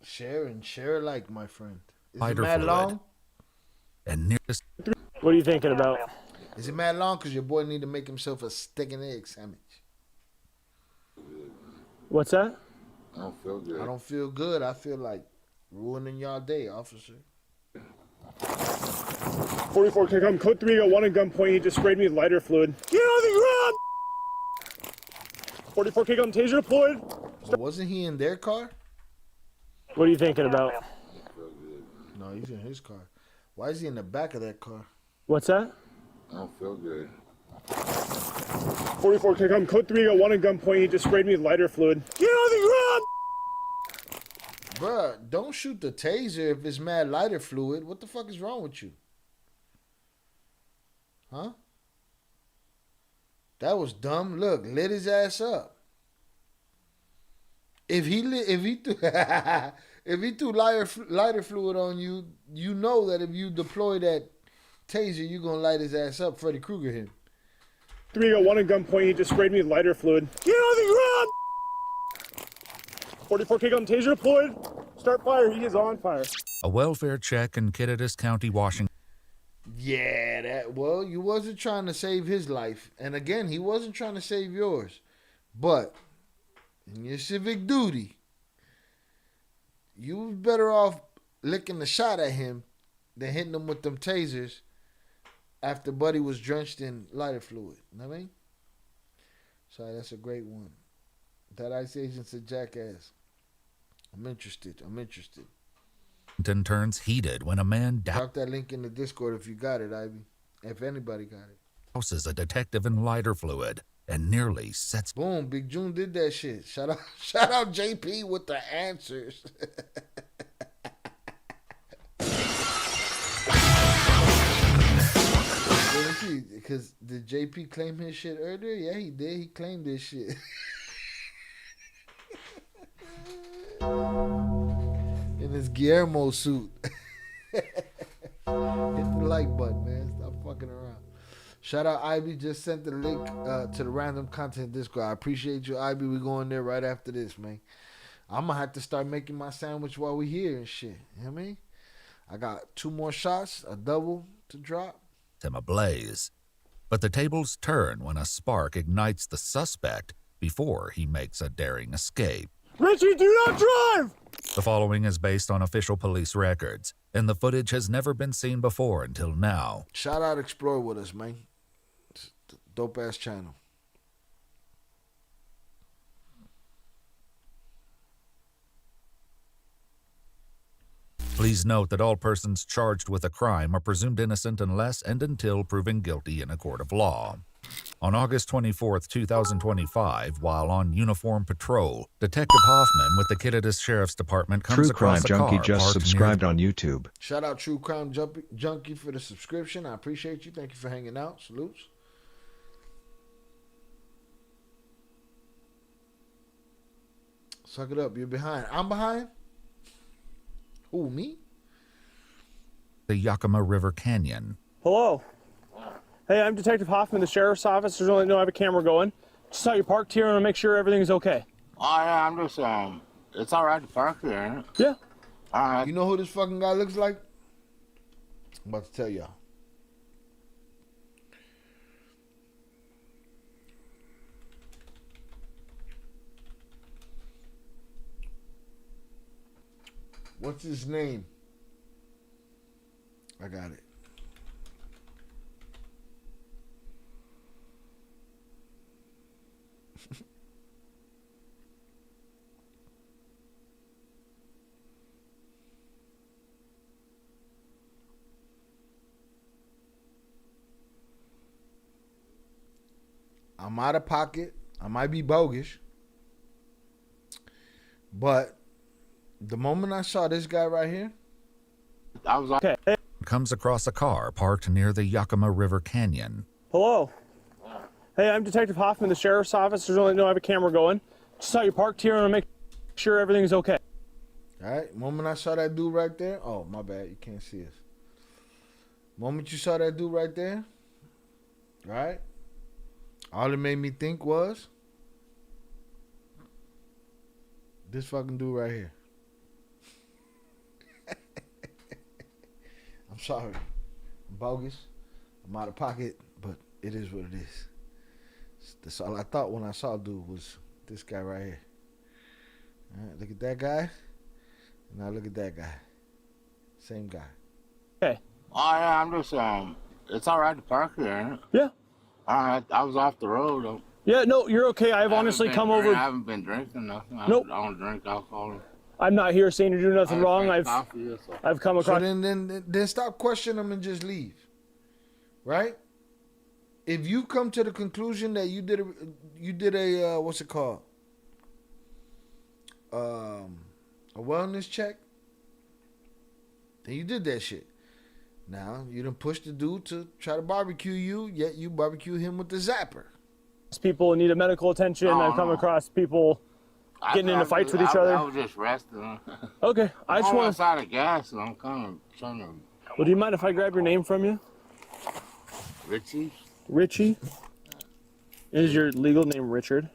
Share alike, my friend. Is it mad long? And nearest. What are you thinking about? Is it mad long? Because your boy need to make himself a steak and egg sandwich. What's that? I don't feel good. I don't feel good. I feel like ruining y'all day, officer. 44 kick on code 3 got one at gunpoint. He just sprayed me with lighter fluid. Get on the ground! 44 kick on taser deployed. Well, wasn't he in their car? What are you thinking about? No, he's in his car. Why is he in the back of that car? What's that? I don't feel good. 44 kick on code 3 got one at gunpoint. He just sprayed me with lighter fluid. Get on the ground! Bruh, don't shoot the taser if it's mad lighter fluid. What the fuck is wrong with you? Huh? That was dumb. Look, lit his ass up. If he threw lighter fluid on you, you know that if you deploy that taser, you're gonna light his ass up. Freddy Krueger him. 3 got one at gunpoint. He just sprayed me with lighter fluid. Get on the ground! 44 kick on taser deployed. Start fire. He is on fire. A welfare check in Kittitas County, Washington. Yeah, you wasn't trying to save his life. And again, he wasn't trying to save yours. But in your civic duty, you was better off licking the shot at him than hitting him with them tasers after Buddy was drenched in lighter fluid. You know what I mean? Sorry, that's a great one. That ICE agent's a jackass. I'm interested. Turns heated when a man Drop that link in the Discord if you got it, Ivy. If anybody got it. douses a detective in lighter fluid and nearly sets. Boom, Big June did that shit. Shout out JP with the answers. Because did JP claim his shit earlier? Yeah, he did. He claimed this shit. In his Guillermo suit. Hit the like button, man. Stop fucking around. Shout out Ivy. Just sent the link to the random content Discord. I appreciate you, Ivy. We going there right after this, man. I'm gonna have to start making my sandwich while we here and shit. You know what I mean? I got 2 more shots, a double to drop. Him ablaze. But the tables turn when a spark ignites the suspect before he makes a daring escape. Richie, do not drive! The following is based on official police records, and the footage has never been seen before until now. Shout out Explore with us, man. Dope ass channel. Please note that all persons charged with a crime are presumed innocent unless and until proven guilty in a court of law. On August 24th, 2025, while on uniform patrol, Detective Hoffman with the Kittitas Sheriff's Department comes across a car. True Crime Junkie just subscribed on YouTube. Shout out True Crime Junkie for the subscription. I appreciate you. Thank you for hanging out. Salutes. Suck it up. You're behind. I'm behind? Who, me? The Yakima River Canyon. Hello. Hey, I'm Detective Hoffman, the Sheriff's Office. There's only no I have a camera going. Just saw you parked here and I make sure everything's okay. Oh, yeah, I'm just, it's all right to park here, ain't it? Yeah. All right. You know who this fucking guy looks like? I'm about to tell y'all. What's his name? I got it. I'm out of pocket. I might be bogus. But the moment I saw this guy right here, I was okay. Comes across a car parked near the Yakima River Canyon. Hello. Hey, I'm Detective Hoffman, the sheriff's office. There's only no I have a camera going. Just saw you parked here and I make sure everything's okay. all right, moment I saw that dude right there. Oh, my bad. You can't see us. Moment you saw that dude right there, right? All it made me think was this fucking dude right here. I'm sorry. I'm bogus. I'm out of pocket, but it is what it is. That's all I thought when I saw dude was this guy right here. All right, look at that guy. Now look at that guy. Same guy. Okay. Oh yeah, I'm just it's all right to park here, ain't it? Yeah. All right, I was off the road. Though. Yeah, no, you're okay. I've honestly come over. I haven't been drinking nothing. Nope. I don't drink alcohol. I'm not here saying you're doing nothing wrong. I've come across. So then stop questioning them and just leave. Right? If you come to the conclusion that you did a what's it called? A wellness check, then you did that shit. Now you done pushed the dude to try to barbecue you, yet you barbecue him with the zapper. People need a medical attention. I've come across people getting into fights with each other. I was just resting. Okay, I just want to. I'm out of gas, and I'm kind of trying to. Well, do you mind if I grab your name from you? Richie. Richie. Is your legal name Richard?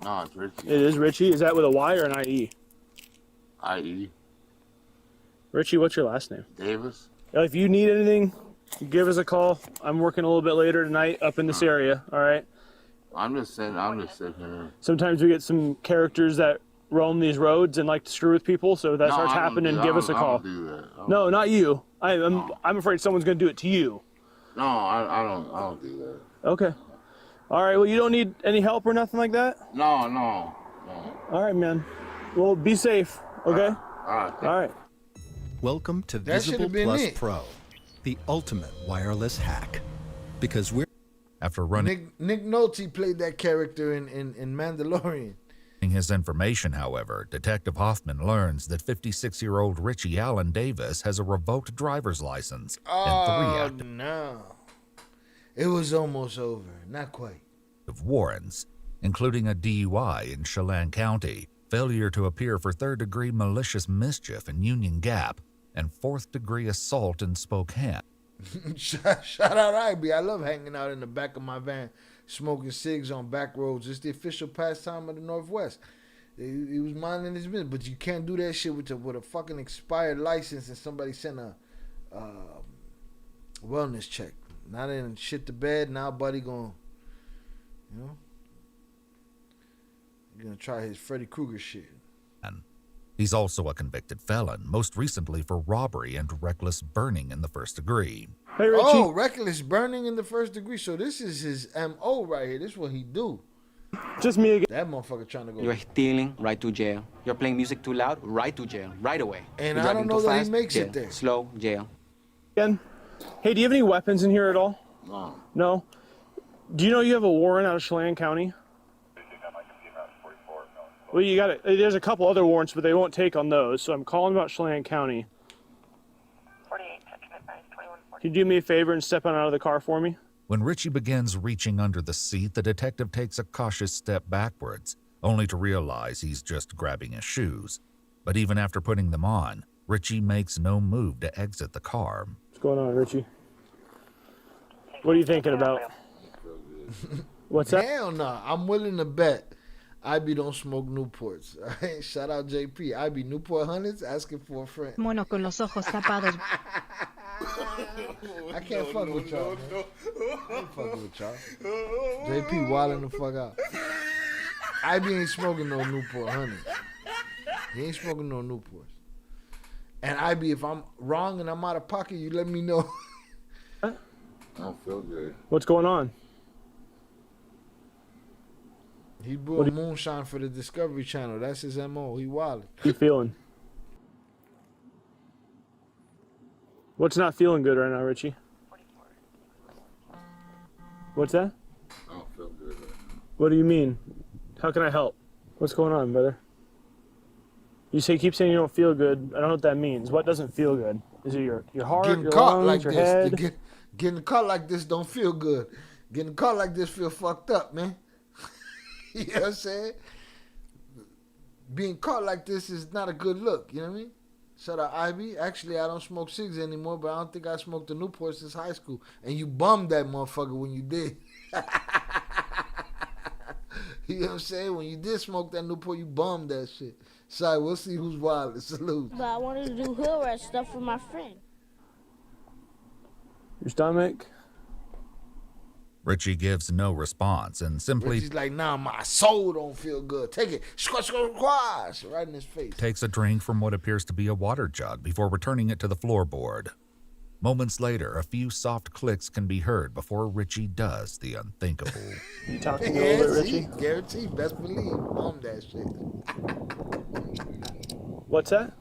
No, it's Richie. It is Richie. Is that with a Y or an IE? IE. Richie, what's your last name? Davis. If you need anything, give us a call. I'm working a little bit later tonight up in this area. All right. I'm just sitting here. Sometimes we get some characters that roam these roads and like to screw with people. So if that starts happening, give us a call. I don't do that. No, not you. I'm afraid someone's going to do it to you. No, I don't do that. Okay. All right. Well, you don't need any help or nothing like that? No. All right, man. Well, be safe. Okay. All right. Welcome to That should Visible have been Plus it. Pro, the ultimate wireless hack. Because we're After running Nick Nolte played that character in Mandalorian. his information, however, Detective Hoffman learns that 56-year-old Richie Allen Davis has a revoked driver's license and 3 active No. It was almost over. Not quite. warrants, including a DUI in Chelan County, failure to appear for third-degree malicious mischief in Union Gap, and fourth-degree assault in Spokane. Shout out Ivy. I love hanging out in the back of my van, smoking cigs on back roads. It's the official pastime of the Northwest. He was minding his business, but you can't do that shit with a fucking expired license and somebody sent a wellness check. Now they done shit to bed. Now buddy going, you're gonna try his Freddy Krueger shit. He's also a convicted felon, most recently for robbery and reckless burning in the first degree. Hey, Richie. Oh, reckless burning in the first degree. So this is his MO right here. This is what he do. Just me again. That motherfucker trying to go. You're stealing, right to jail. You're playing music too loud, right to jail, right away. And You're I don't driving know too that fast, he makes jail. it there. Slow, jail. Again. Hey, do you have any weapons in here at all? No. No? Do you know you have a warrant out of Chelan County? Well, you got it. There's a couple other warrants, but they won't take on those. So I'm calling about Chelan County. 48, touching advice, 2140. Can you do me a favor and step out of the car for me? When Richie begins reaching under the seat, the detective takes a cautious step backwards, only to realize he's just grabbing his shoes. But even after putting them on, Richie makes no move to exit the car. What's going on, Richie? What are you thinking about? What's that? Hell no. I'm willing to bet IB don't smoke Newports. All right? Shout out JP. IB Newport Hundreds asking for a friend. Mono con los ojos tapados. I can't fuck with y'all, man. I can't fuck with y'all. JP wilding the fuck out. IB ain't smoking no Newport Hundreds. He ain't smoking no Newports. And IB, if I'm wrong and I'm out of pocket, you let me know. I don't feel good. What's going on? He brewed moonshine for the Discovery Channel. That's his MO. He wildin'. How you feeling? What's not feeling good right now, Richie? What's that? I don't feel good right now. What do you mean? How can I help? What's going on, brother? You keep saying you don't feel good. I don't know what that means. What doesn't feel good? Is it your heart, Getting your caught lungs, like your this. head? Getting caught like this don't feel good. Getting caught like this feel fucked up, man. You know what I'm saying? Being caught like this is not a good look. You know what I mean? Shout out Ivy. Actually, I don't smoke cigs anymore, but I don't think I smoked the Newport since high school. And you bummed that motherfucker when you did. You know what I'm saying? When you did smoke that Newport, you bummed that shit. Sorry, we'll see who's wild. Salute. But I wanted to do hood rat stuff for my friend. Your stomach? Richie gives no response and simply Richie's like, nah, my soul don't feel good. Take it. Squash, squash, squash. Right in his face. takes a drink from what appears to be a water jug before returning it to the floorboard. Moments later, a few soft clicks can be heard before Richie does the unthinkable. You talk to me a little bit, Richie? Guaranteed. Best believe. Bum that shit. What's that?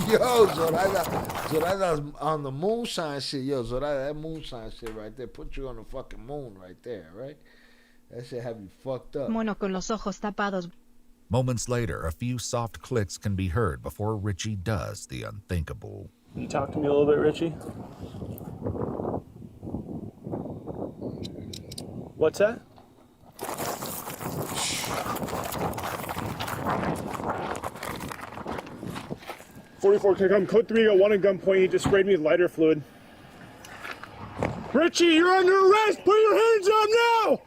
Yo, Zorada's on the moonshine shit. Yo, Zorada, that moonshine shit right there. Put you on the fucking moon right there, right? That shit have you fucked up. Mono con los ojos tapados. Moments later, a few soft clicks can be heard before Richie does the unthinkable. Can you talk to me a little bit, Richie? What's that? .44 kick on code 3, got one at gunpoint. He just sprayed me with lighter fluid. Richie, you're under arrest! Put your hands up now!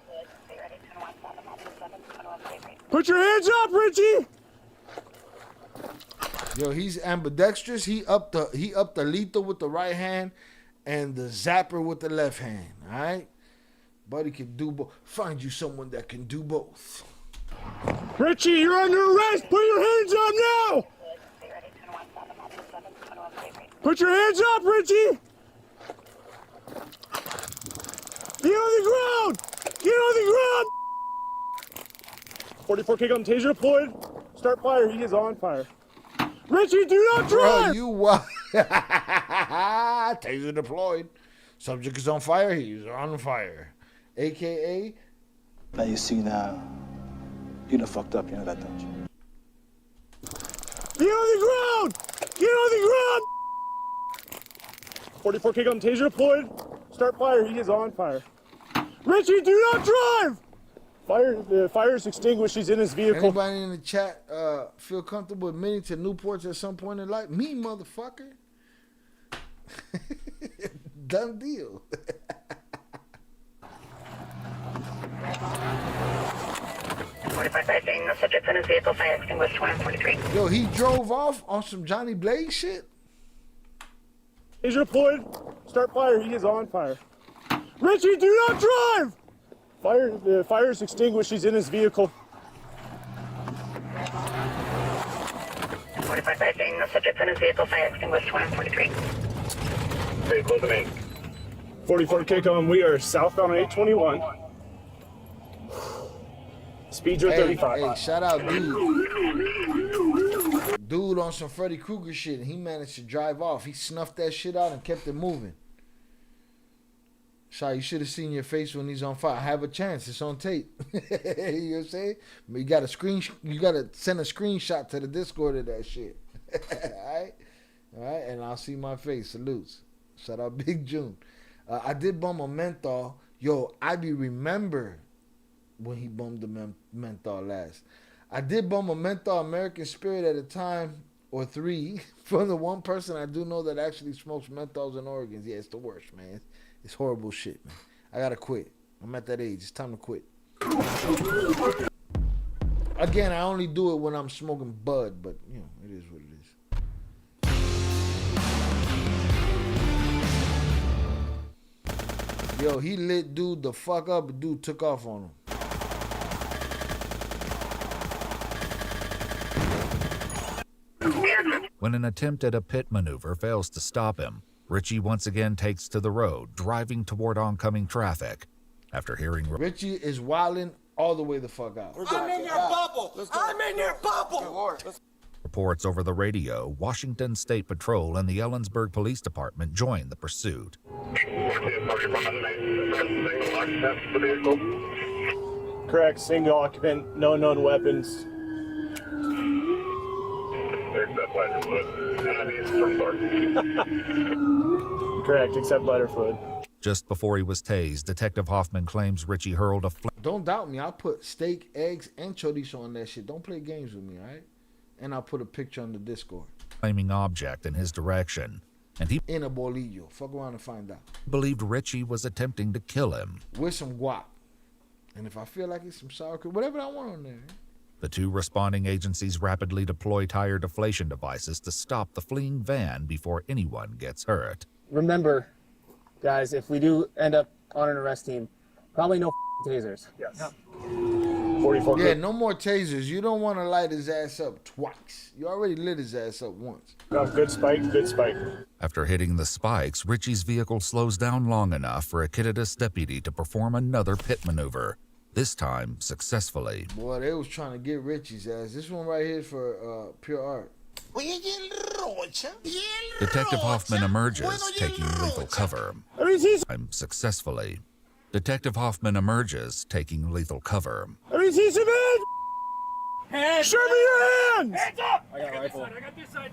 Put your hands up, Richie! Yo, he's ambidextrous. He up the lethal with the right hand and the zapper with the left hand. All right, buddy can do both. Find you someone that can do both. Richie, you're under arrest. Put your hands up now. Put your hands up, Richie. Get on the ground. Get on the ground. 44 kick on taser deployed. Start fire. He is on fire. Richie, do not drive! Bro, you what? Taser deployed. Subject is on fire. He's on fire. AKA. Now you see now. You done fucked up. You know that, don't you? Get on the ground! Get on the ground! 44 kick on taser deployed. Start fire. He is on fire. Richie, do not drive! The fire is extinguished. He's in his vehicle. Anybody in the chat feel comfortable admitting to Newports at some point in life? Me, motherfucker. Done deal. The subject in his vehicle, fire extinguished, 143. Yo, he drove off on some Johnny Blaze shit? Taser deployed. Start fire. He is on fire. Richie, do not drive! The fire is extinguished. He's in his vehicle. 45-5, the subject in his vehicle, fire extinguished, 143. Very close to me. 44 kick on. We are southbound on 821. Speeds are 35. Hey, shout out dude. Dude on some Freddy Krueger shit, and he managed to drive off. He snuffed that shit out and kept it moving. Shy, you should have seen your face when he's on fire. Have a chance. It's on tape. You know what I'm saying? But you gotta send a screenshot to the Discord of that shit. Alright? Alright, and I'll see my face. Salutes. Shout out Big June. I did bum a menthol. Yo, I be remember when he bummed the menthol last. I did bum a menthol American Spirit at a time or 3 from the one person I do know that actually smokes menthols in Oregon. Yeah, it's the worst, man. It's horrible shit, man. I gotta quit. I'm at that age. It's time to quit. Again, I only do it when I'm smoking bud, but you know, it is what it is. Yo, he lit dude the fuck up, but dude took off on him. When an attempt at a pit maneuver fails to stop him, Richie once again takes to the road, driving toward oncoming traffic. After hearing Richie is wilding all the way the fuck out. I'm in your bubble. I'm in your bubble. reports over the radio, Washington State Patrol and the Ellensburg Police Department joined the pursuit. Correct, single occupant, no known weapons. Correct, except lighter fluid. Just before he was tased, Detective Hoffman claims Richie hurled a Don't doubt me, I'll put steak, eggs, and chorizo on that shit. Don't play games with me, all right? And I'll put a picture on the Discord. flaming object in his direction, and he in a bolillo. Fuck around and find out. Believed Richie was attempting to kill him. With some guac. And if I feel like it's some sour cream, whatever I want on there. The two responding agencies rapidly deploy tire deflation devices to stop the fleeing van before anyone gets hurt. Remember, guys, if we do end up on an arrest team, probably no tasers. Yes. 44. Yeah, no more tasers. You don't want to light his ass up twice. You already lit his ass up once. Good spike, good spike. After hitting the spikes, Richie's vehicle slows down long enough for a Kittitas deputy to perform another pit maneuver, this time successfully. Boy, they was trying to get Richie's ass. This one right here is for pure art. Detective Hoffman emerges, taking lethal cover. Successfully. Detective Hoffman emerges, taking lethal cover. Let me see some hands! Show me your hands! Hands up! I got a rifle. I got this side.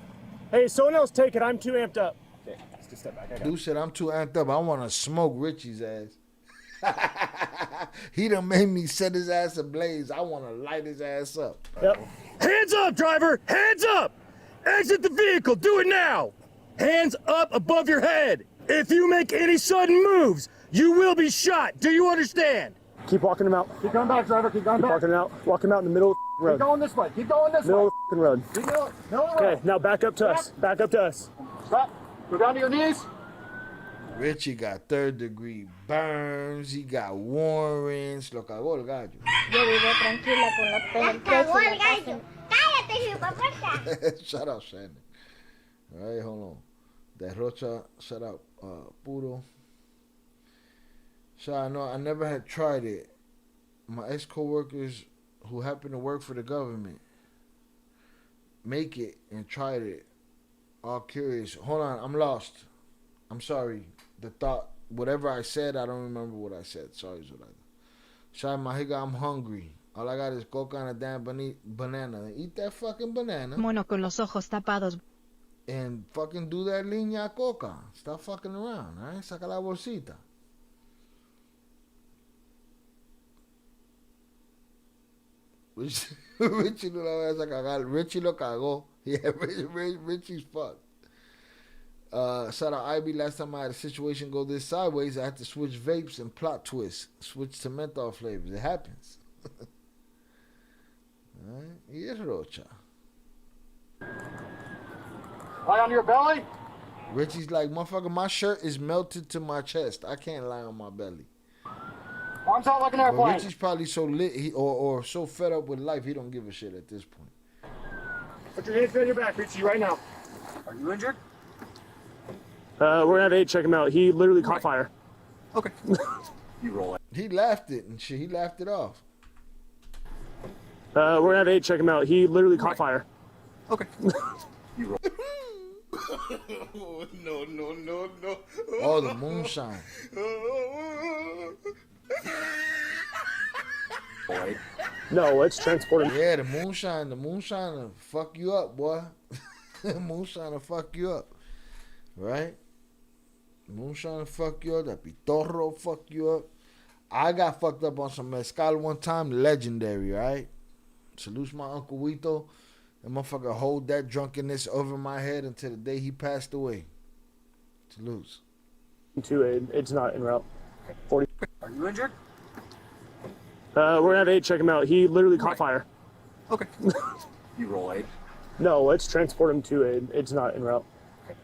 Hey, someone else take it. I'm too amped up. Okay, let's just step back. Dude said I'm too amped up. I want to smoke Richie's ass. He done made me set his ass ablaze. I want to light his ass up. Yep. Hands up, driver! Hands up! Exit the vehicle. Do it now! Hands up above your head. If you make any sudden moves, you will be shot. Do you understand? Keep walking him out. Keep going back, driver. Keep going back. Walking out. Walk him out in the middle of the road. Keep going this way. Keep going this middle way. Of the road. Keep going. No, okay, now back up to us. Back up to us. Stop. Go down to your knees. Richie got third-degree burns. He got warrants. Lo cagó el gallo. Yo vivo tranquila con los pelos. Cagó el gallo. Cállate, chupapuerta. Shout out, Shannon. All right, hold on. Derrocha, shout out, Puro. So I know I never had tried it. My ex-co-workers who happen to work for the government make it and tried it. All curious. Hold on, I'm lost. I'm sorry. The thought, whatever I said, I don't remember what I said. Sorry, Zulada. Shai Mahiga, I'm hungry. All I got is coca and a damn banana. Eat that fucking banana. Mono con los ojos tapados. And fucking do that línea coca. Stop fucking around, all right? Saca la bolsita. Richie no la vayas a cagar. Richie lo cagó. Yeah, Richie's fucked. Shout out Ivy. Last time I had a situation go this sideways, I had to switch vapes and plot twist. Switch to menthol flavors. It happens. Alright? Y es rocha. Lie on your belly. Richie's like, motherfucker, my shirt is melted to my chest. I can't lie on my belly. Arms out like an airplane. Well, Richie's probably so lit or so fed up with life, he don't give a shit at this point. Put your hands behind your back, Richie, right now. Are you injured? We're gonna have 8 check him out. He literally caught fire. Okay. You roll it. He laughed it and shit. He laughed it off. We're gonna have 8 check him out. He literally caught fire. Okay. You roll. No. Oh, the moonshine. No, let's transport him. Yeah, the moonshine will fuck you up, boy. Moonshine will fuck you up. Right? Moonshine will fuck you up. That pitorro will fuck you up. I got fucked up on some mezcal one time. Legendary, right? Salute my Uncle Wito. That motherfucker hold that drunkenness over my head until the day he passed away. Salute. 2-8. It's not en route. 40. Are you injured? We're gonna have 8 check him out. He literally caught fire. Okay. You roll 8. No, let's transport him to aid. It's not en route.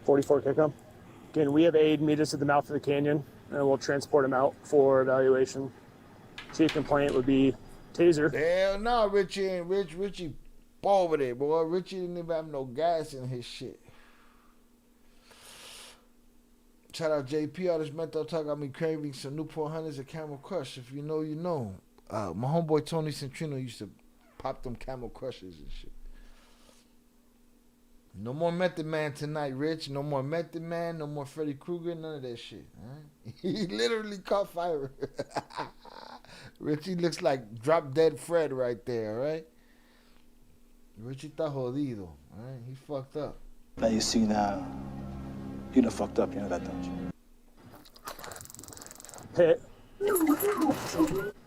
44 kick him. Again, we have aid meet us at the mouth of the canyon, and we'll transport him out for evaluation. Chief complaint would be taser. Hell no, Richie ain't Richie over there, boy. Richie didn't even have no gas in his shit. Shout out JP. All this mental talk got me craving some Newport Hunters and Camel Crush. If you know, you know. My homeboy Tony Centrino used to pop them Camel Crushes and shit. No more Method Man tonight, Rich. No more Method Man. No more Freddy Krueger. None of that shit. Right? He literally caught fire. Richie looks like Drop Dead Fred right there, right? Richie está jodido, right? He fucked up. Now you see now, you done fucked up, you know that, don't you? Hit.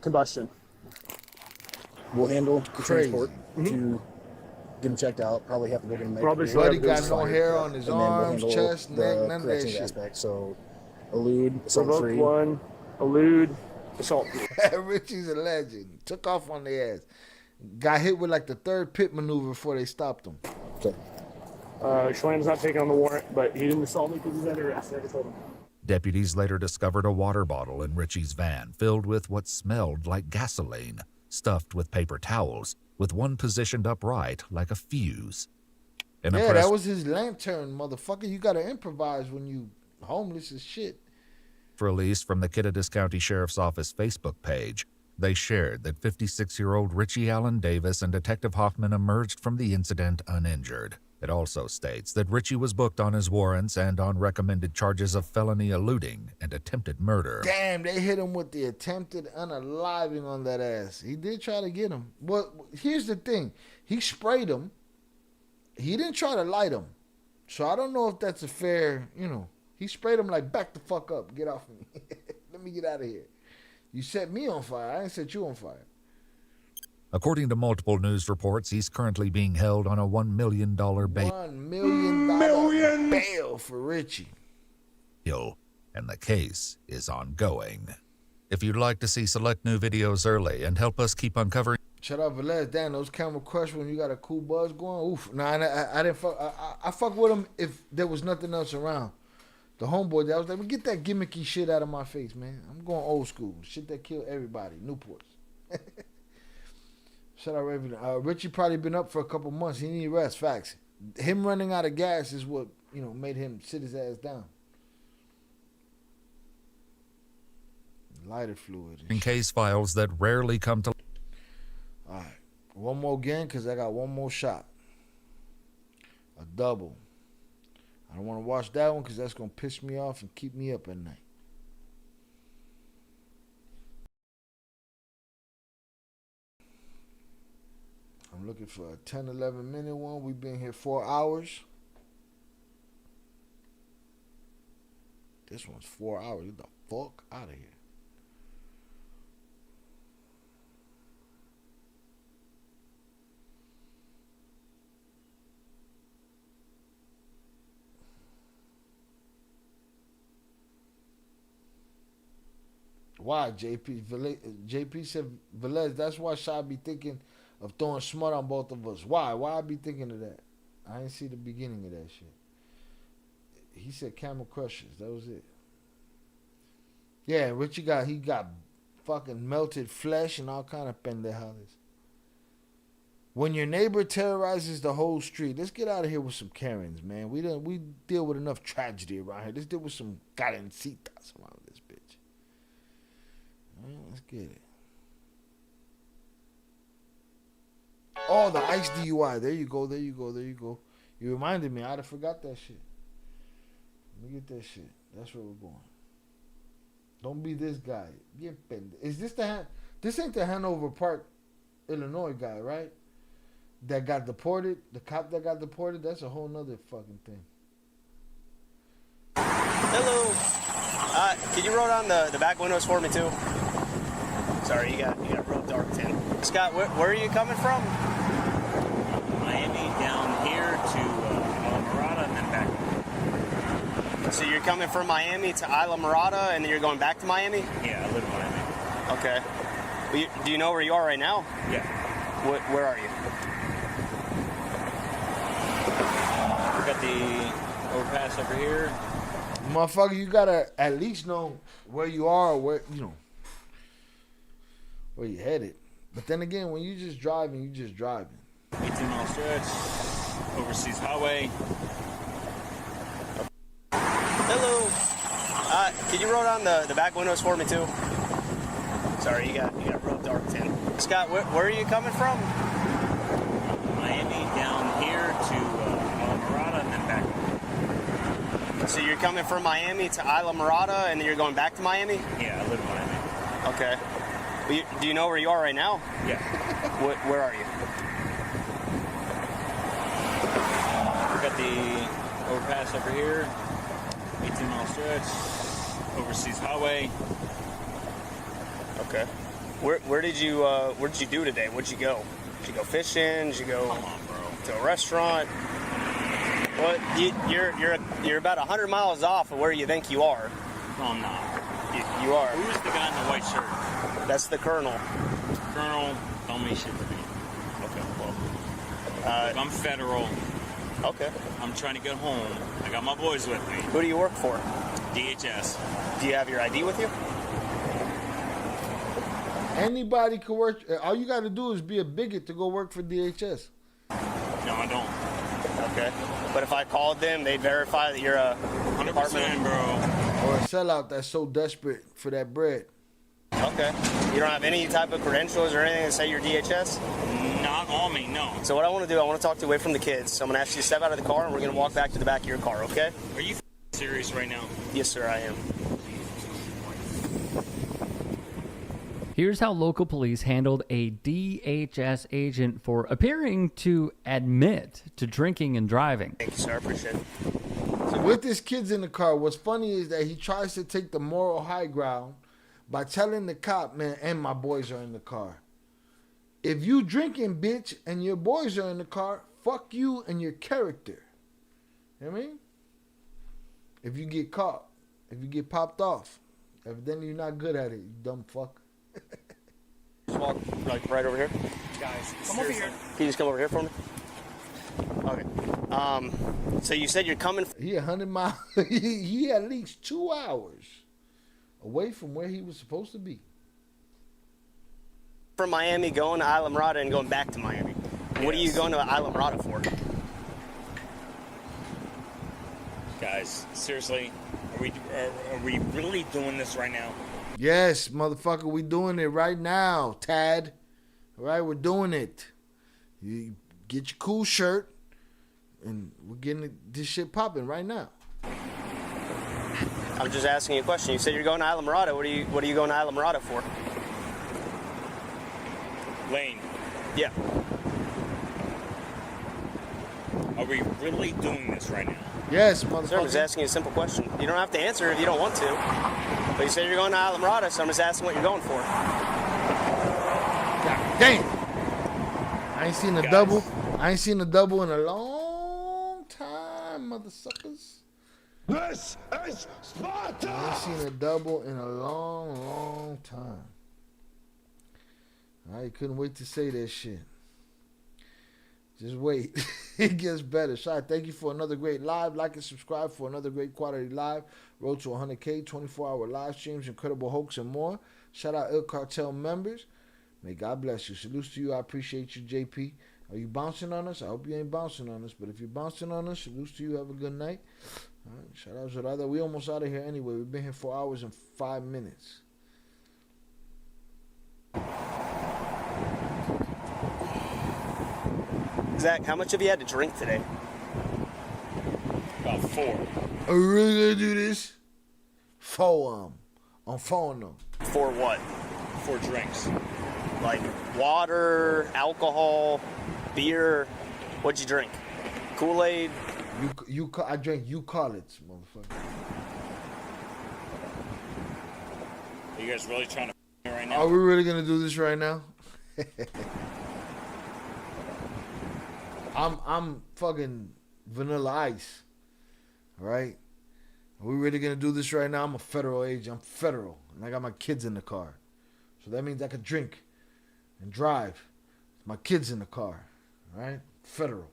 Combustion. We'll handle the transport to get him checked out. Probably have to go get him medical. Buddy got no hair on his arms, chest, neck, none of that shit. Aspect. So, elude, assault free. One, elude, assault free. Richie's a legend. Took off on the ass. Got hit with like the third pit maneuver before they stopped him. Okay. Schlam's not taking on the warrant, but he didn't assault me because he's under arrest. I told him. Deputies later discovered a water bottle in Richie's van filled with what smelled like gasoline, stuffed with paper towels, with one positioned upright like a fuse. Yeah, that was his lantern, motherfucker. You gotta improvise when you homeless as shit. Released from the Kittitas County Sheriff's Office Facebook page, they shared that 56-year-old Richie Allen Davis and Detective Hoffman emerged from the incident uninjured. It also states that Richie was booked on his warrants and on recommended charges of felony eluding and attempted murder. Damn, they hit him with the attempted unaliving on that ass. He did try to get him. But here's the thing. He sprayed him. He didn't try to light him. So I don't know if that's a fair, He sprayed him like, back the fuck up. Get off me. Let me get out of here. You set me on fire. I didn't set you on fire. According to multiple news reports, he's currently being held on a $1 million bail. $1 million bail for Richie. And the case is ongoing. If you'd like to see select new videos early and help us keep uncovering... Shout out Vanessa. Damn, those Camel Crush when you got a cool buzz going. Oof. Nah, I didn't fuck. I fuck with him if there was nothing else around. The homeboy that was like, get that gimmicky shit out of my face, man. I'm going old school. Shit that killed everybody. Newports. Shout out Raven. Richie probably been up for a couple months. He need rest. Facts. Him running out of gas is what, made him sit his ass down. Lighter fluid. In case files that rarely come to... All right. One more again because I got one more shot. A double. I don't want to watch that one because that's going to piss me off and keep me up at night. I'm looking for a 10, 11 minute one. We've been here 4 hours. This one's 4 hours. Get the fuck out of here. Why, JP? JP said, Velez, that's why Shy be thinking of throwing smut on both of us. Why? Why I be thinking of that? I didn't see the beginning of that shit. He said Camel Crushers. That was it. Yeah, Richie got fucking melted flesh and all kind of pendejadas. When your neighbor terrorizes the whole street, let's get out of here with some Karens, man. We deal with enough tragedy around here. Let's deal with some carencitas around this bitch. Let's get it. Oh, the ICE DUI. There you go. There you go. There you go. You reminded me. I'd have forgot that shit. Let me get that shit. That's where we're going. Don't be this guy. Is this this ain't the Hanover Park, Illinois guy, right? That got deported. The cop that got deported. That's a whole nother fucking thing. Hello. Can you roll down the back windows for me too? Sorry, you got real dark tint. Scott, where are you coming from? Miami down here to Isla Mirada and then back. So you're coming from Miami to Isla Mirada and then you're going back to Miami? Yeah, I live in Miami. Okay. Well, do you know where you are right now? Yeah. Where are you? We got the overpass over here. Motherfucker, you gotta at least know where you are, where you headed. But then again, when you just driving, you just driving. Let me 18-mile stretch, overseas highway. Hello. Can you roll down the back windows for me too? Sorry, you got real dark tint. Scott, where are you coming from? Miami down here to Mirada and then back. So you're coming from Miami to Isla Mirada and then you're going back to Miami? Yeah, I live in Miami. Okay. Do you know where you are right now? Yeah. Where are you? We got the overpass over here, 18-mile stretch, overseas highway. Okay. Where did you do today? Where'd you go? Did you go fishing? Did you go to a restaurant? Well, you're about 100 miles off of where you think you are. No, I'm not. You are. Who's the guy in the white shirt? That's the Colonel. Colonel, don't mean shit to me. Okay, well. Look, I'm federal. Okay. I'm trying to get home. I got my boys with me. Who do you work for? DHS. Do you have your ID with you? Anybody can work. All you got to do is be a bigot to go work for DHS. No, I don't. Okay. But if I called them, they'd verify that you're a 100%, bro. Or a sellout that's so desperate for that bread. Okay. You don't have any type of credentials or anything that say you're DHS? Not on me, no. So what I want to do, I want to talk to you away from the kids. So I'm going to ask you to step out of the car and we're going to walk back to the back of your car, okay? Are you serious right now? Yes, sir, I am. Here's how local police handled a DHS agent for appearing to admit to drinking and driving. Thank you, sir. I appreciate it. So with his kids in the car, what's funny is that he tries to take the moral high ground by telling the cop, man, and my boys are in the car. If you drinking, bitch, and your boys are in the car, fuck you and your character. You know what I mean? If you get caught, if you get popped off, evidently you're not good at it, you dumb fuck. Just walk like right over here. Guys, come over here. Can you just come over here for me? Okay. So you said you're coming. He 100 miles. he at least 2 hours away from where he was supposed to be. From Miami, going to Isla Mirada and going back to Miami. Yes. What are you going to Isla Mirada for? Guys, seriously, are we really doing this right now? Yes, motherfucker, we doing it right now, Tad. All right, we're doing it. You get your cool shirt, and we're getting this shit popping right now. I'm just asking you a question. You said you're going to Isla Mirada. What are you going to Isla Mirada for? Lane. Yeah. Are we really doing this right now? Yes, motherfucker. Sir, I'm just asking you a simple question. You don't have to answer if you don't want to. But you said you're going to Isla Mirada, so I'm just asking what you're going for. God damn. I ain't seen a double. I ain't seen a double in a long time, motherfuckers. This is Sparta! I ain't seen a double in a long, long time. I couldn't wait to say that shit. Just wait. It gets better. Shot, thank you for another great live. Like and subscribe for another great quality live. Road to 100K, 24-hour live streams, incredible hoax, and more. Shout out Il Cartel members. May God bless you. Salutes to you. I appreciate you, JP. Are you bouncing on us? I hope you ain't bouncing on us. But if you're bouncing on us, salutes to you. Have a good night. All right. Shout out to other. We almost out of here anyway. We've been here 4 hours and 5 minutes. Zach, how much have you had to drink today? About 4. Are we really gonna do this? 4 I'm phone them. For what? 4 drinks. Like water, alcohol, beer. What'd you drink? Kool-Aid? I drank Eucalyptus, motherfucker. Are you guys really trying to me right now? Are we really gonna do this right now? I'm fucking Vanilla Ice. All right? Are we really gonna do this right now? I'm a federal agent. I'm federal, and I got my kids in the car, so that means I could drink and drive. My kids in the car. All right? Federal.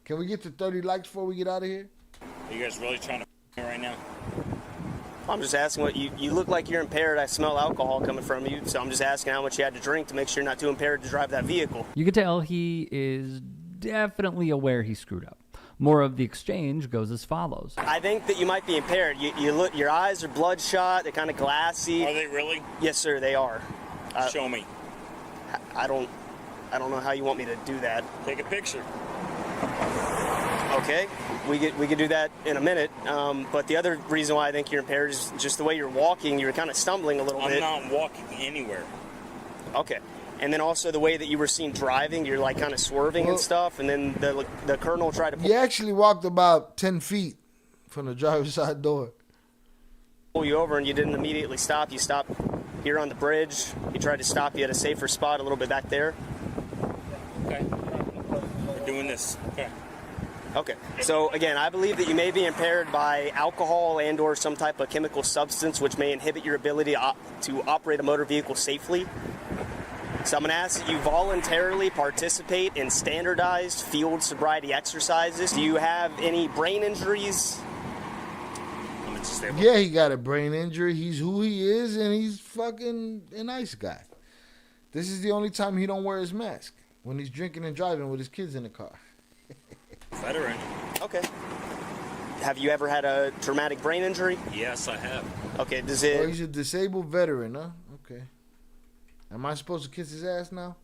Can we get to 30 likes before we get out of here? Are you guys really trying to me right now? I'm just asking what you look like you're impaired. I smell alcohol coming from you, so I'm just asking how much you had to drink to make sure you're not too impaired to drive that vehicle. You can tell he is definitely aware he screwed up. More of the exchange goes as follows. I think that you might be impaired. You look, your eyes are bloodshot. They're kind of glassy. Are they really? Yes, sir, they are. Show me. I don't know how you want me to do that. Take a picture. Okay, we could do that in a minute. But the other reason why I think you're impaired is just the way you're walking. You're kind of stumbling a little bit. I'm not walking anywhere. Okay. And then also the way that you were seen driving, you're like kind of swerving and stuff. And then the colonel tried to You actually walked about 10 feet from the driver's side door. Pull you over and you didn't immediately stop. You stopped here on the bridge. He tried to stop you at a safer spot a little bit back there. Okay. We're doing this. Okay. Okay. So again, I believe that you may be impaired by alcohol and or some type of chemical substance which may inhibit your ability to operate a motor vehicle safely. So I'm going to ask that you voluntarily participate in standardized field sobriety exercises. Do you have any brain injuries? Yeah, he got a brain injury. He's who he is, and he's fucking a nice guy. This is the only time he don't wear his mask, when he's drinking and driving with his kids in the car. Veteran. Okay. Have you ever had a traumatic brain injury? Yes, I have. Okay, does it... Oh, he's a disabled veteran, huh? Okay. Am I supposed to kiss his ass now?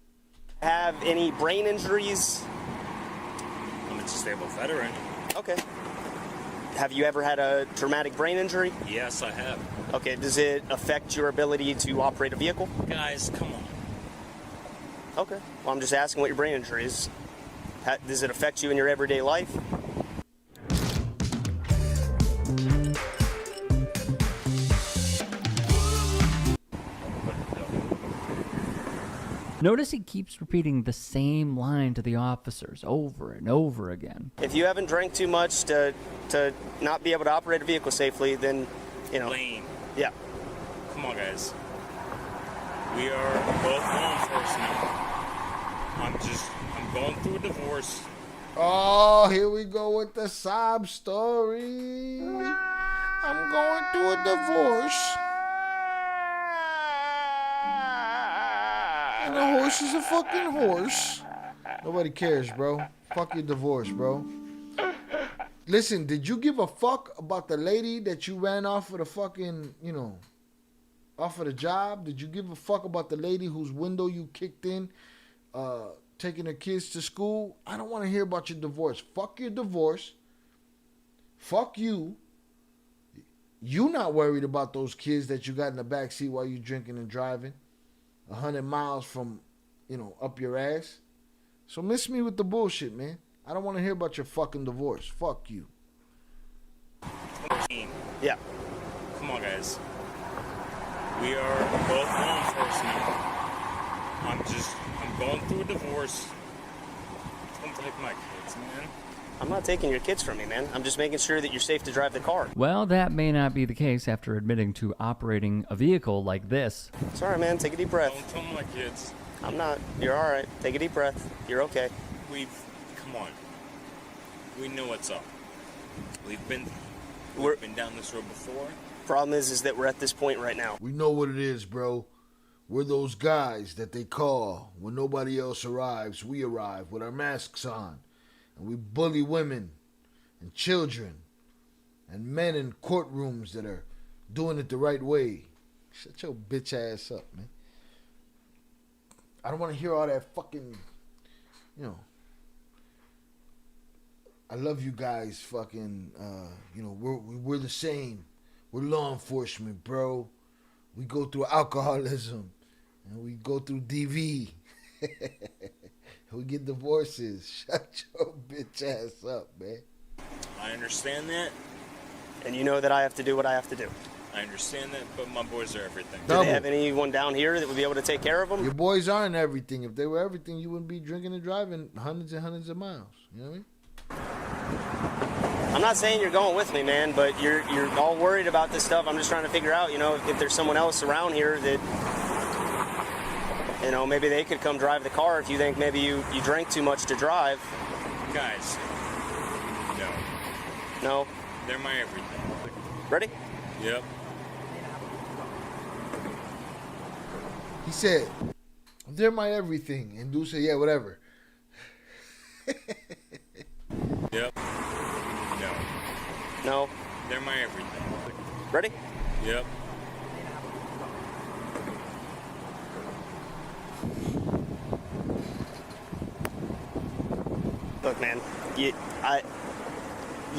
Have any brain injuries? I'm a disabled veteran. Okay. Have you ever had a traumatic brain injury? Yes, I have. Okay, does it affect your ability to operate a vehicle? Guys, come on. Okay. Well, I'm just asking what your brain injury is. Does it affect you in your everyday life? Notice he keeps repeating the same line to the officers over and over again. If you haven't drank too much to not be able to operate a vehicle safely, then, you know. Lane. Yeah. Come on, guys. We are both law enforcement. I'm going through a divorce. Oh, here we go with the sob story. I'm going through a divorce. And a horse is a fucking horse. Nobody cares, bro. Fuck your divorce, bro. Listen, did you give a fuck about the lady that you ran off of the fucking, off of the job? Did you give a fuck about the lady whose window you kicked in, taking her kids to school? I don't want to hear about your divorce. Fuck your divorce. Fuck you. You not worried about those kids that you got in the backseat while you drinking and driving 100 miles from, up your ass. So miss me with the bullshit, man. I don't want to hear about your fucking divorce. Fuck you. Yeah. Come on, guys. We are both law enforcement. I'm going through a divorce. Don't take my kids, man. I'm not taking your kids from you, man. I'm just making sure that you're safe to drive the car. Well, that may not be the case after admitting to operating a vehicle like this. Sorry, man. Take a deep breath. Don't tell my kids. I'm not. You're all right. Take a deep breath. You're okay. Come on. We know what's up. We've been down this road before. Problem is that we're at this point right now. We know what it is, bro. We're those guys that they call when nobody else arrives. We arrive with our masks on. And we bully women and children and men in courtrooms that are doing it the right way. Shut your bitch ass up, man. I don't want to hear all that fucking, I love you guys fucking, we're the same. We're law enforcement, bro. We go through alcoholism and we go through DV. We get divorces. Shut your bitch ass up, man. I understand that. And you know that I have to do what I have to do. I understand that, but my boys are everything. Do they have anyone down here that would be able to take care of them? Your boys aren't everything. If they were everything, you wouldn't be drinking and driving hundreds and hundreds of miles. You know what I mean? I'm not saying you're going with me, man, but you're all worried about this stuff. I'm just trying to figure out, if there's someone else around here that, maybe they could come drive the car if you think maybe you drank too much to drive. Guys, no. No? They're my everything. Ready? Yep. He said, they're my everything. And dude said, yeah, whatever. Yep. No. No. They're my everything. Ready? Yep. Look, man, you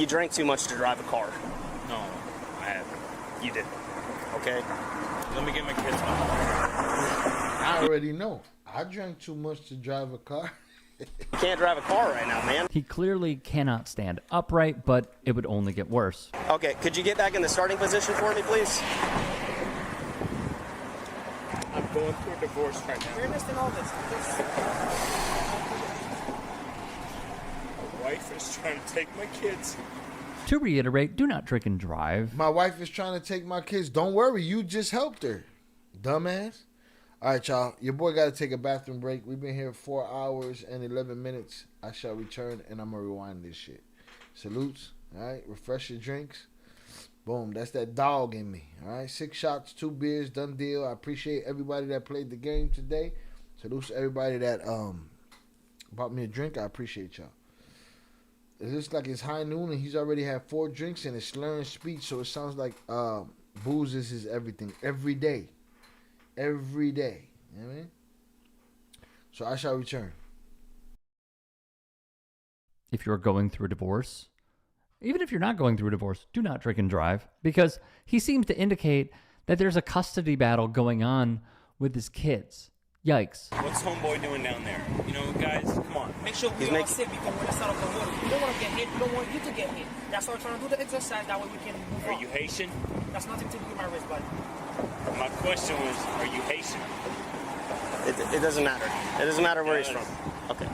drank too much to drive a car. No, I haven't. You did. Okay? Let me get my kids on. I already know. I drank too much to drive a car. You can't drive a car right now, man. He clearly cannot stand upright, but it would only get worse. Okay, could you get back in the starting position for me, please? I'm going through a divorce right now. You're missing all this. My wife is trying to take my kids. To reiterate, do not drink and drive. My wife is trying to take my kids. Don't worry, you just helped her. Dumbass. All right, y'all. Your boy got to take a bathroom break. We've been here 4 hours and 11 minutes. I shall return, and I'm going to rewind this shit. Salutes. All right. Refresh your drinks. Boom. That's that dog in me. All right. 6 shots, 2 beers. Done deal. I appreciate everybody that played the game today. Salutes to everybody that bought me a drink. I appreciate y'all. It looks like it's high noon, and he's already had 4 drinks, and it's slurring speech, so it sounds like booze is his everything. Every day. Every day. You know what I mean? So I shall return. If you're going through a divorce, even if you're not going through a divorce, do not drink and drive, because he seems to indicate that there's a custody battle going on with his kids. Yikes. What's homeboy doing down there? You know, guys, come on. Make sure we all sit because when it's out of the water, we don't want to get hit. We don't want you to get hit. That's why we're trying to do the exercise. That way we can move on. Are you Haitian? That's nothing to do with my wrist, buddy. My question was, are you Haitian? It doesn't matter. It doesn't matter where he's from. Okay.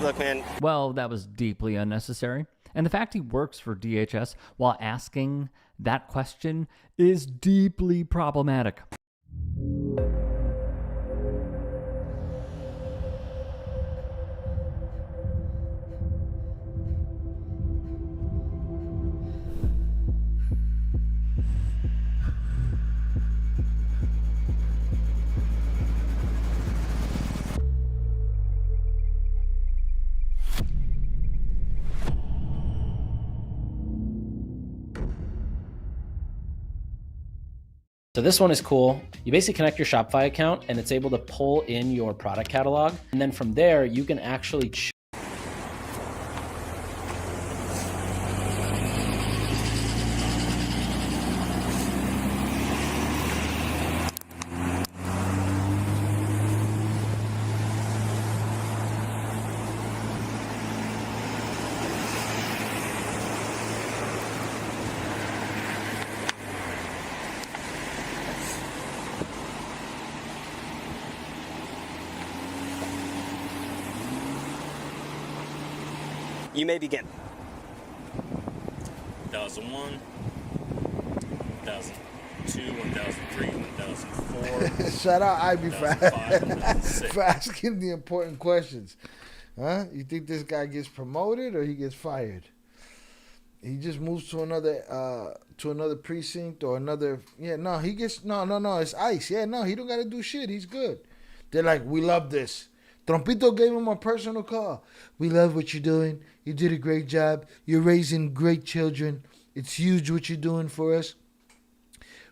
Look, man. Well, that was deeply unnecessary. And the fact he works for DHS while asking that question is deeply problematic. So this one is cool. You basically connect your Shopify account and it's able to pull in your product catalog. And then from there, you can actually You may begin. 1001, 1002, 1003, 1004. Shout out Ivy for asking the important questions. Huh? You think this guy gets promoted or he gets fired? He just moves to another precinct or another. Yeah, no, he gets no. It's ICE. Yeah, no, he don't got to do shit. He's good. They're like, we love this. Trompito gave him a personal call. We love what you're doing. You did a great job. You're raising great children. It's huge what you're doing for us.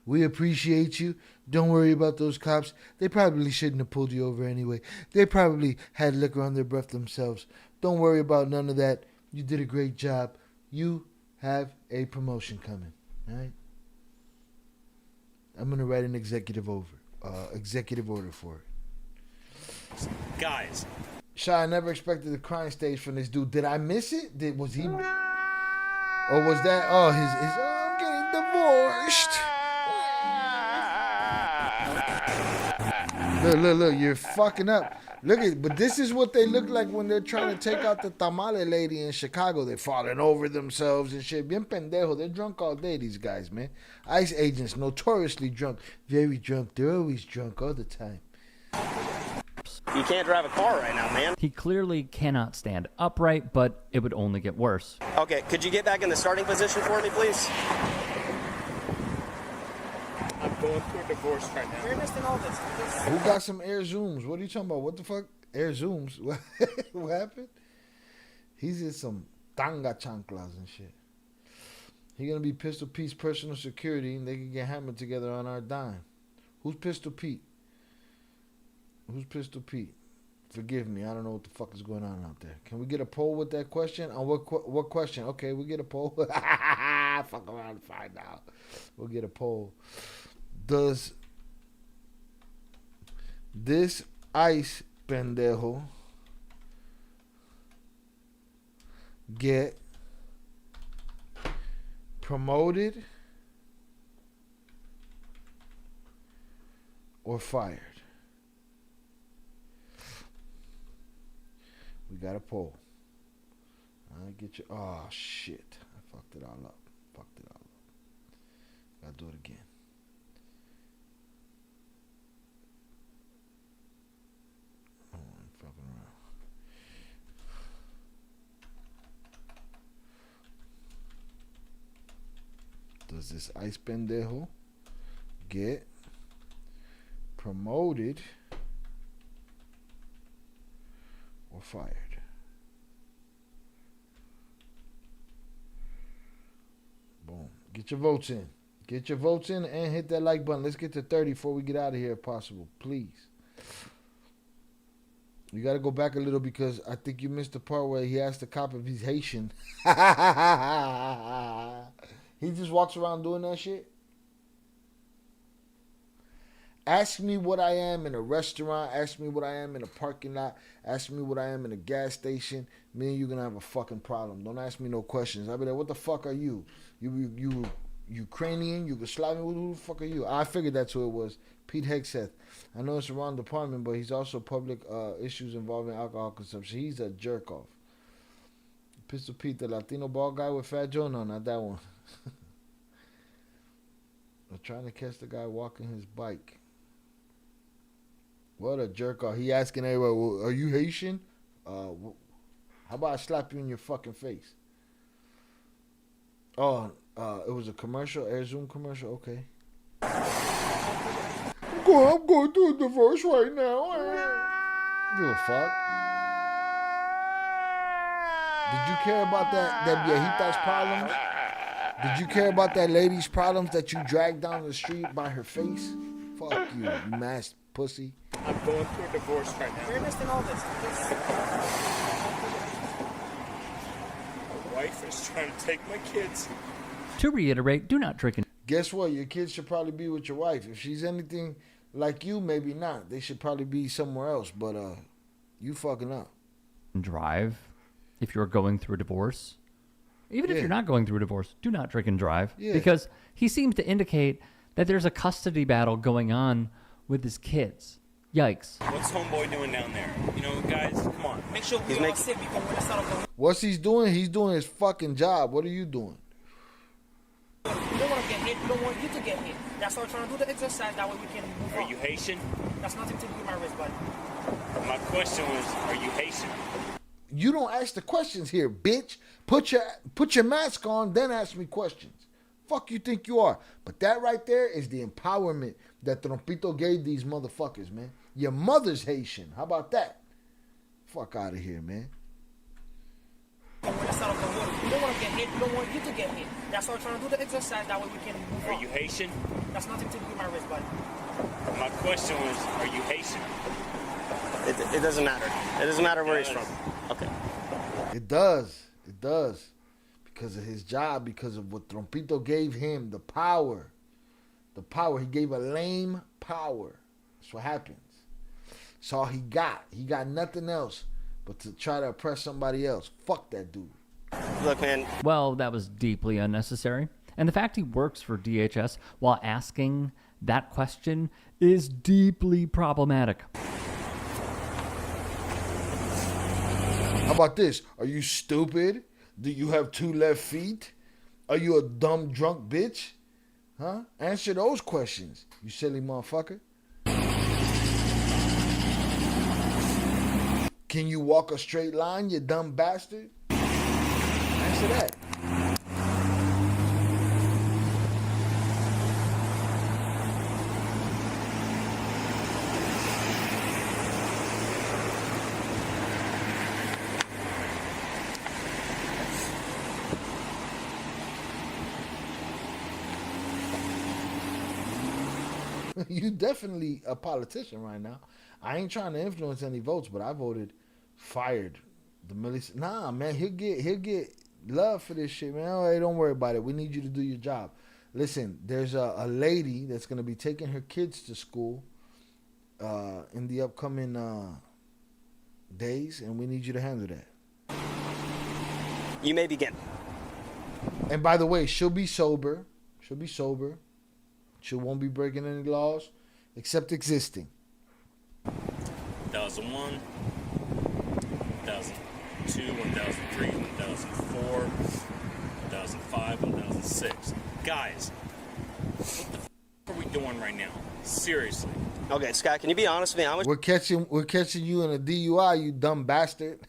We appreciate you. Don't worry about those cops. They probably shouldn't have pulled you over anyway. They probably had liquor on their breath themselves. Don't worry about none of that. You did a great job. You have a promotion coming. All right? I'm going to write an executive order for it. Guys. Shy, I never expected the crying stage from this dude. Did I miss it? Was he? Or was that? Oh, I'm getting divorced. Look, you're fucking up. But this is what they look like when they're trying to take out the tamale lady in Chicago. They're falling over themselves and shit. Bien pendejo. They're drunk all day, these guys, man. ICE agents, notoriously drunk. Very drunk. They're always drunk all the time. You can't drive a car right now, man. He clearly cannot stand upright, but it would only get worse. Okay, could you get back in the starting position for me, please? I'm going through a divorce right now. Fairness and all this. Who got some air zooms? What are you talking about? What the fuck? Air zooms? What happened? He's in some tanga chanclas and shit. He gonna be Pistol Pete's personal security, and they can get hammered together on our dime. Who's Pistol Pete? Who's Pistol Pete? Forgive me, I don't know what the fuck is going on out there. Can we get a poll with that question? On what question? Okay, we get a poll. Fuck around and find out. We'll get a poll. Does this ice pendejo get promoted or fired? We got a poll. I get you. Oh shit! I fucked it all up. Gotta do it again. Oh, I'm fucking around. Does this ice pendejo get promoted or fired? Boom. Get your votes in. Get your votes in and hit that like button. Let's get to 30 before we get out of here if possible. Please. You got to go back a little because I think you missed the part where he asked the cop if he's Haitian. He just walks around doing that shit. Ask me what I am in a restaurant. Ask me what I am in a parking lot. Ask me what I am in a gas station. Me and you gonna have a fucking problem. Don't ask me no questions. I'll be like, what the fuck are you? You Ukrainian? Yugoslavian? Who the fuck are you? I figured that's who it was. Pete Hegseth. I know it's the wrong department, but he's also public issues involving alcohol consumption. He's a jerk off. Pistol Pete, the Latino bald guy with Fat Joe? No, not that one. I'm trying to catch the guy walking his bike. What a jerk off. He asking everybody, well, are you Haitian? How about I slap you in your fucking face? Oh, it was a commercial, Air Zoom commercial? Okay. I'm going through a divorce right now. Give a fuck. Did you care about that viejita's problems? Did you care about that lady's problems that you dragged down the street by her face? Fuck you, you masked pussy. I'm going through a divorce right now. Fairness and all this. My wife is trying to take my kids. To reiterate, do not drink and Guess what? Your kids should probably be with your wife. If she's anything like you, maybe not. They should probably be somewhere else. But you fucking up. drive if you're going through a divorce. Even if you're not going through a divorce, do not drink and drive. Because he seems to indicate that there's a custody battle going on with his kids. Yikes. What's homeboy doing down there? You know, guys, come on. Make sure we all sit before we're start off. What's he's doing? He's doing his fucking job. What are you doing? You don't want to get hit. You don't want you to get hit. That's why I'm trying to do the exercise. That way we can move on. Are you Haitian? That's nothing to do with my wrist, buddy. My question was, are you Haitian? You don't ask the questions here, bitch. Put your mask on, then ask me questions. Fuck you think you are. But that right there is the empowerment that Trompito gave these motherfuckers, man. Your mother's Haitian. How about that? Fuck out of here, man. You don't want to get hit. You don't want you to get hit. That's why I'm trying to do the exercise. That way we can move on. Are you Haitian? That's nothing to do with my wrist, buddy. My question was, are you Haitian? It doesn't matter. It doesn't matter where he's from. Okay. It does. It does. Because of his job, because of what Trompito gave him, the power. The power. He gave a lame power. That's what happens. That's all he got. He got nothing else but to try to oppress somebody else. Fuck that dude. Look, man. Well, that was deeply unnecessary. And the fact he works for DHS while asking that question is deeply problematic. How about this? Are you stupid? Do you have 2 left feet? Are you a dumb drunk bitch? Huh? Answer those questions, you silly motherfucker. Can you walk a straight line, you dumb bastard? Answer that. You definitely a politician right now. I ain't trying to influence any votes, but I voted fired. The militia. Nah, man, he'll get love for this shit, man. Hey, don't worry about it. We need you to do your job. Listen, there's a lady that's gonna be taking her kids to school in the upcoming days, and we need you to handle that. You may begin. And by the way, she'll be sober. She won't be breaking any laws except existing. 1001, 1002, 1003, 1004, 1005, 1006. Guys, what the f are we doing right now? Seriously. Okay, Scott, can you be honest with me? How much? We're catching you in a DUI, you dumb bastard.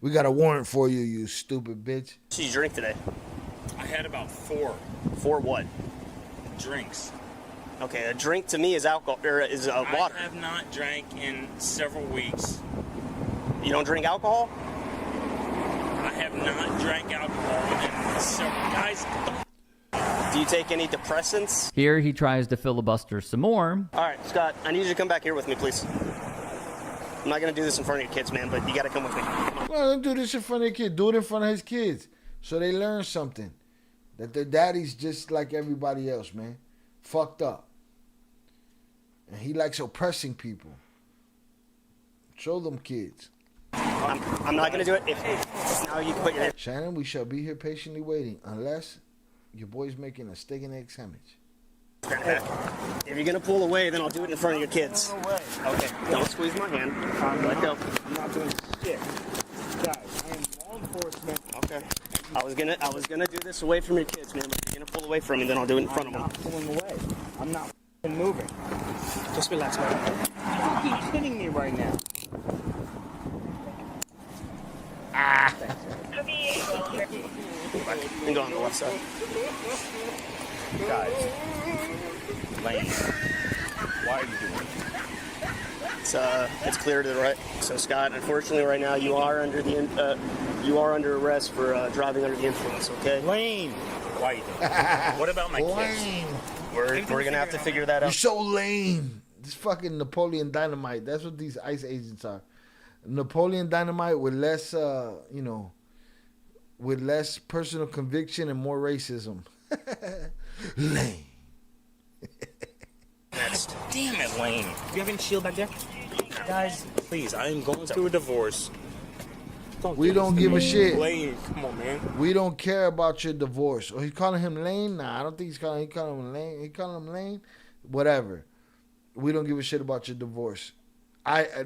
We got a warrant for you, you stupid bitch. What did you drink today? I had about 4. 4 what? Drinks. Okay, a drink to me is alcohol or is water. I have not drank in several weeks. You don't drink alcohol? I have not drank alcohol in several. Guys, do you take any depressants? Here he tries to filibuster some more. All right, Scott, I need you to come back here with me, please. I'm not gonna do this in front of your kids, man, but you gotta come with me. Well, don't do this in front of your kid. Do it in front of his kids, so they learn something. That their daddy's just like everybody else, man. Fucked up. And he likes oppressing people. Show them kids. I'm not gonna do it if now you put your... Shannon, we shall be here patiently waiting unless your boy's making a steak and egg sandwich. If you're gonna pull away, then I'll do it in front of your kids. Okay, don't squeeze my hand. Let go. I'm not doing shit. Guys, I am law enforcement. Okay. I was gonna do this away from your kids, man. But if you're gonna pull away from me, then I'll do it in front of them. I'm not pulling away. I'm not moving. Just relax, man. You're kidding me right now. Ah. You can go on the left side. guys, Lane, why are you doing it? It's clear to the right. So Scott, unfortunately, right now you are under arrest for driving under the influence. Okay. Lane, why are you doing it? What about my Lane. kids? We're gonna have to figure that out. You're so lame. This fucking Napoleon Dynamite. That's what these ICE agents are. Napoleon Dynamite with less, with less personal conviction and more racism. Lame. Next. Damn it, Lane. You have any shield back there? Guys, please, I am going through a divorce. We don't give a shit. Lane, come on, man. We don't care about your divorce. Or he's calling him Lane? Nah, I don't think he's calling him Lane. He calling him Lane? Whatever. We don't give a shit about your divorce.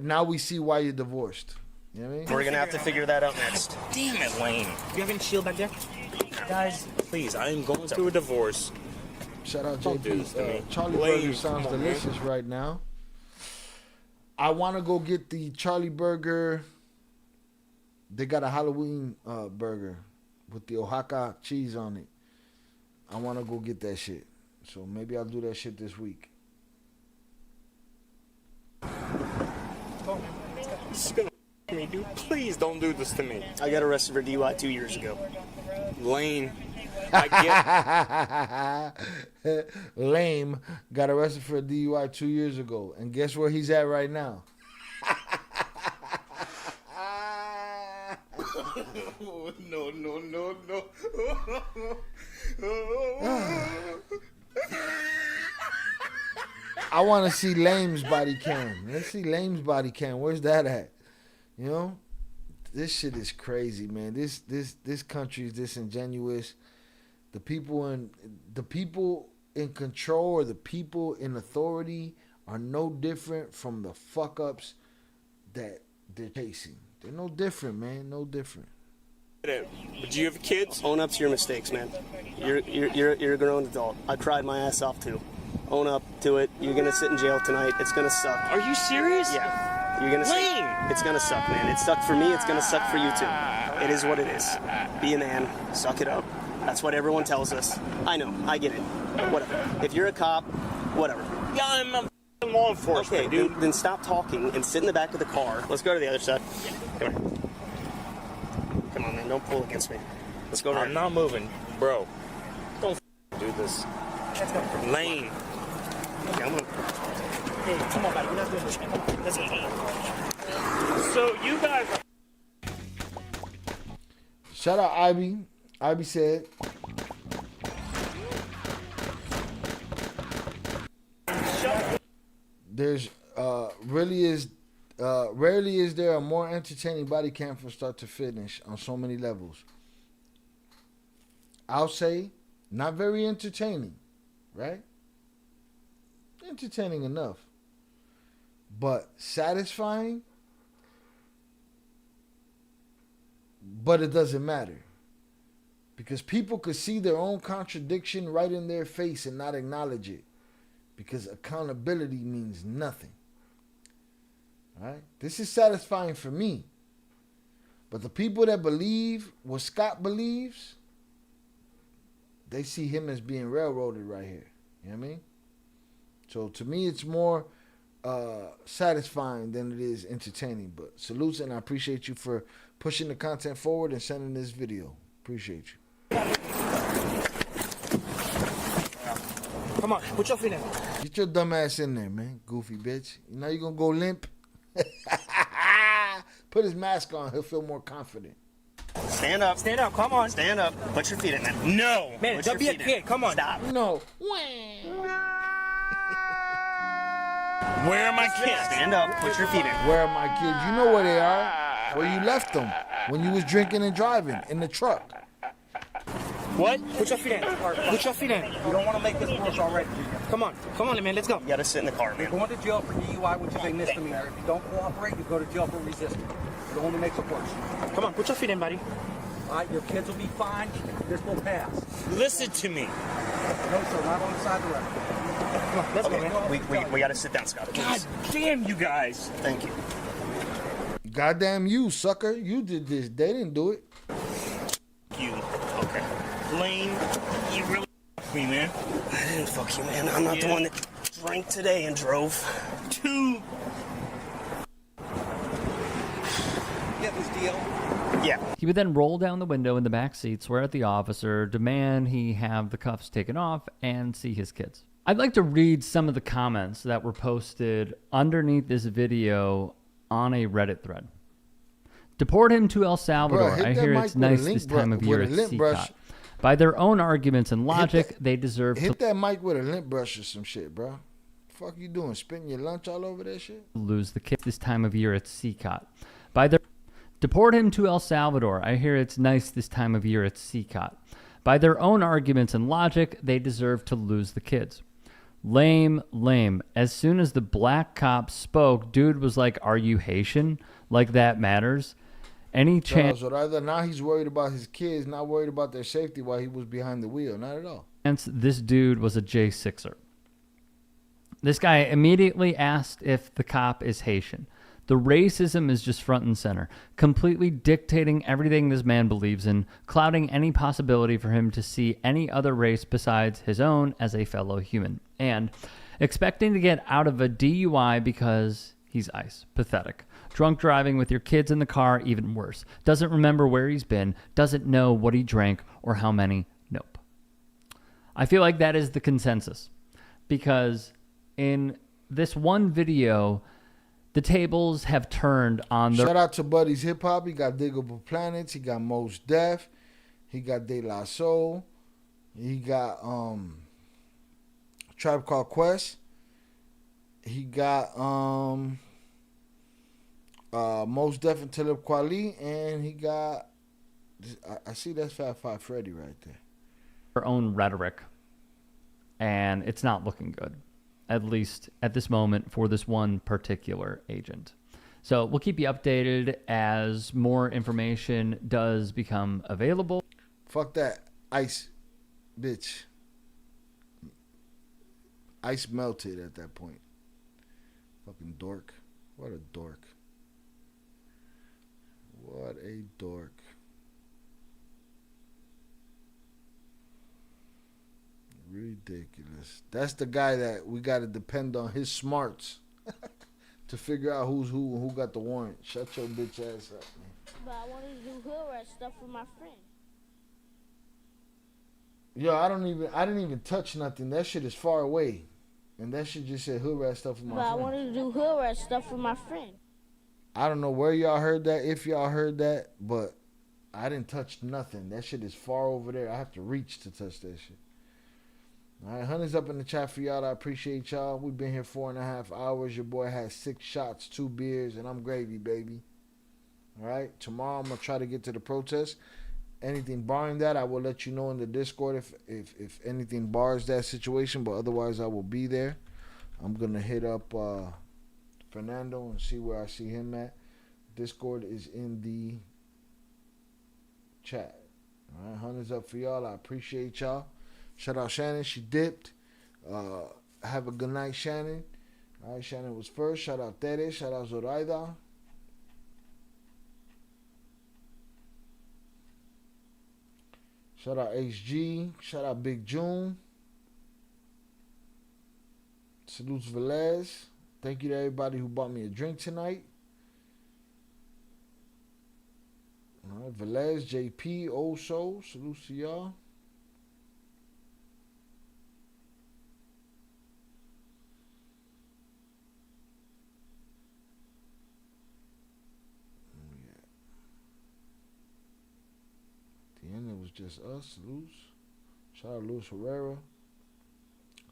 Now we see why you're divorced. You know what I mean? We're gonna have to figure that out next. Damn it, Lane. You have any shield back there? Guys, please, I am going through a divorce. Shout out Don't do this to me. JP. Charlie Lane, Burger sounds come on, delicious man. right now. I want to go get the Charlie Burger. They got a Halloween burger with the Oaxaca cheese on it. I want to go get that shit. So maybe I'll do that shit this week. It's gonna me, dude. Please don't do this to me. I got arrested for DUI 2 years ago. Lane, I get. Lame got arrested for a DUI 2 years ago. And guess where he's at right now? No. I want to see Lame's body cam. Let's see Lame's body cam. Where's that at? You know, this shit is crazy, man. This country is disingenuous. The people in control or the people in authority are no different from the fuck ups that they're chasing. They're no different, man. No different. Do you have kids? Own up to your mistakes, man. You're a grown adult. I cried my ass off too. Own up to it. You're gonna sit in jail tonight. It's gonna suck. Are you serious? Yeah. You're gonna sit. It's gonna suck, man. It sucked for me. It's gonna suck for you too. It is what it is. Be a man. Suck it up. That's what everyone tells us. I know. I get it. Whatever. If you're a cop, whatever. Yeah, I'm a law enforcement, okay, dude. Then stop talking and sit in the back of the car. Let's go to the other side. Come here. Come on, man. Don't pull against me. Let's go. I'm not moving, bro. Don't do this. Lane, Okay, I'm gonna. Hey, come on, buddy. We're not doing this, man. Come on. Let's go. So you guys. Shout out Ivy. Ivy said. There's rarely is there a more entertaining body cam from start to finish on so many levels. I'll say not very entertaining, right? Entertaining enough, but satisfying. But it doesn't matter because people could see their own contradiction right in their face and not acknowledge it because accountability means nothing. All right? This is satisfying for me. But the people that believe what Scott believes, they see him as being railroaded right here. You know what I mean? So to me, it's more satisfying than it is entertaining. But salutes, and I appreciate you for pushing the content forward and sending this video. Appreciate you. Come on, put your feet in. Get your dumb ass in there, man. Goofy bitch. You know you're going to go limp? Put his mask on. He'll feel more confident. Stand up. Stand up. Come on. Stand up. Put your feet in there. No. Man, don't be a kid. Come on. Stop. No. Where are my kids? Stand up. Put your feet in. Where are my kids? You know where they are. Where you left them. When you was drinking and driving in the truck. What? Put your feet in. Put your feet in. You don't want to make this worse already. Come on. Come on, man. Let's go. You gotta sit in the car, man. You're going to jail for DUI, which is a misdemeanor. If you don't cooperate, you go to jail for resisting. It only makes it worse. Come on. Put your feet in, buddy. All right, your kids will be fine. This will pass. Listen to me. No, sir, not on the side of the road. Come on. Let's go, man. We gotta sit down, Scott. God damn you guys. Thank you. Goddamn you, sucker. You did this. They didn't do it. You. Okay. Blaine, you really fucked me, man. I didn't fuck you, man. I'm not the one that drank today and drove. Two. Get this deal. Yeah. He would then roll down the window in the back seat, swear at the officer, demand he have the cuffs taken off, and see his kids. I'd like to read some of the comments that were posted underneath this video on a Reddit thread. Deport him to El Salvador. Bruh, I hear it's nice this time of year at CCOT. By their own arguments and logic, they deserve hit that mic with a lint brush or some shit, bro. Fuck you doing? Spitting your lunch all over that shit? Lose the kids this time of year at CCOT. By their Deport him to El Salvador. I hear it's nice this time of year at CCOT. By their own arguments and logic, they deserve to lose the kids. Lame, lame. As soon as the black cop spoke, dude was like, "Are you Haitian? Like that matters?" Any chance? So either now he's worried about his kids, not worried about their safety while he was behind the wheel. Not at all. This dude was a J6er. This guy immediately asked if the cop is Haitian. The racism is just front and center, completely dictating everything this man believes in, clouding any possibility for him to see any other race besides his own as a fellow human, and expecting to get out of a DUI because he's ICE. Pathetic. Drunk driving with your kids in the car, even worse. Doesn't remember where he's been, doesn't know what he drank or how many. Nope. I feel like that is the consensus, because in this one video, the tables have turned on the... Shout out to Buddy's Hip Hop. He got Diggable Planets. He got Most Def. He got De La Soul. He got Tribe Called Quest. He got Most Def and Talib Kweli. And he got... I see that's Fat Five Freddy right there. Their own rhetoric. And it's not looking good. At least at this moment for this one particular agent. So we'll keep you updated as more information does become available. Fuck that ICE, bitch. Ice melted at that point. Fucking dork. What a dork. What a dork. Ridiculous. That's the guy that we got to depend on his smarts to figure out who's who and who got the warrant. Shut your bitch ass up, man. But I wanted to do hood rat stuff for my friend. Yo, I didn't even touch nothing. That shit is far away. And that shit just said hood rat stuff with my But I friend. wanted to do hood rat stuff with my friend. I don't know where y'all heard that, if y'all heard that, but I didn't touch nothing. That shit is far over there. I have to reach to touch that shit. All right, Hunter's up in the chat for y'all. I appreciate y'all. We've been here 4.5 hours. Your boy has 6 shots, 2 beers, and I'm gravy, baby. All right, tomorrow I'm going to try to get to the protest. Anything barring that, I will let you know in the Discord if anything bars that situation, but otherwise I will be there. I'm going to hit up Fernando and see where I see him at. Discord is in the chat. All right, Hunter's up for y'all. I appreciate y'all. Shout out Shannon. She dipped. Have a good night, Shannon. All right, Shannon was first. Shout out Tere. Shout out Zoraida. Shout out HG. Shout out Big June. Salutes Velez. Thank you to everybody who bought me a drink tonight. All right, Velez, JP, Oso. Salutes to y'all. At the end, it was just us. Salutes. Shout out Luis Herrera.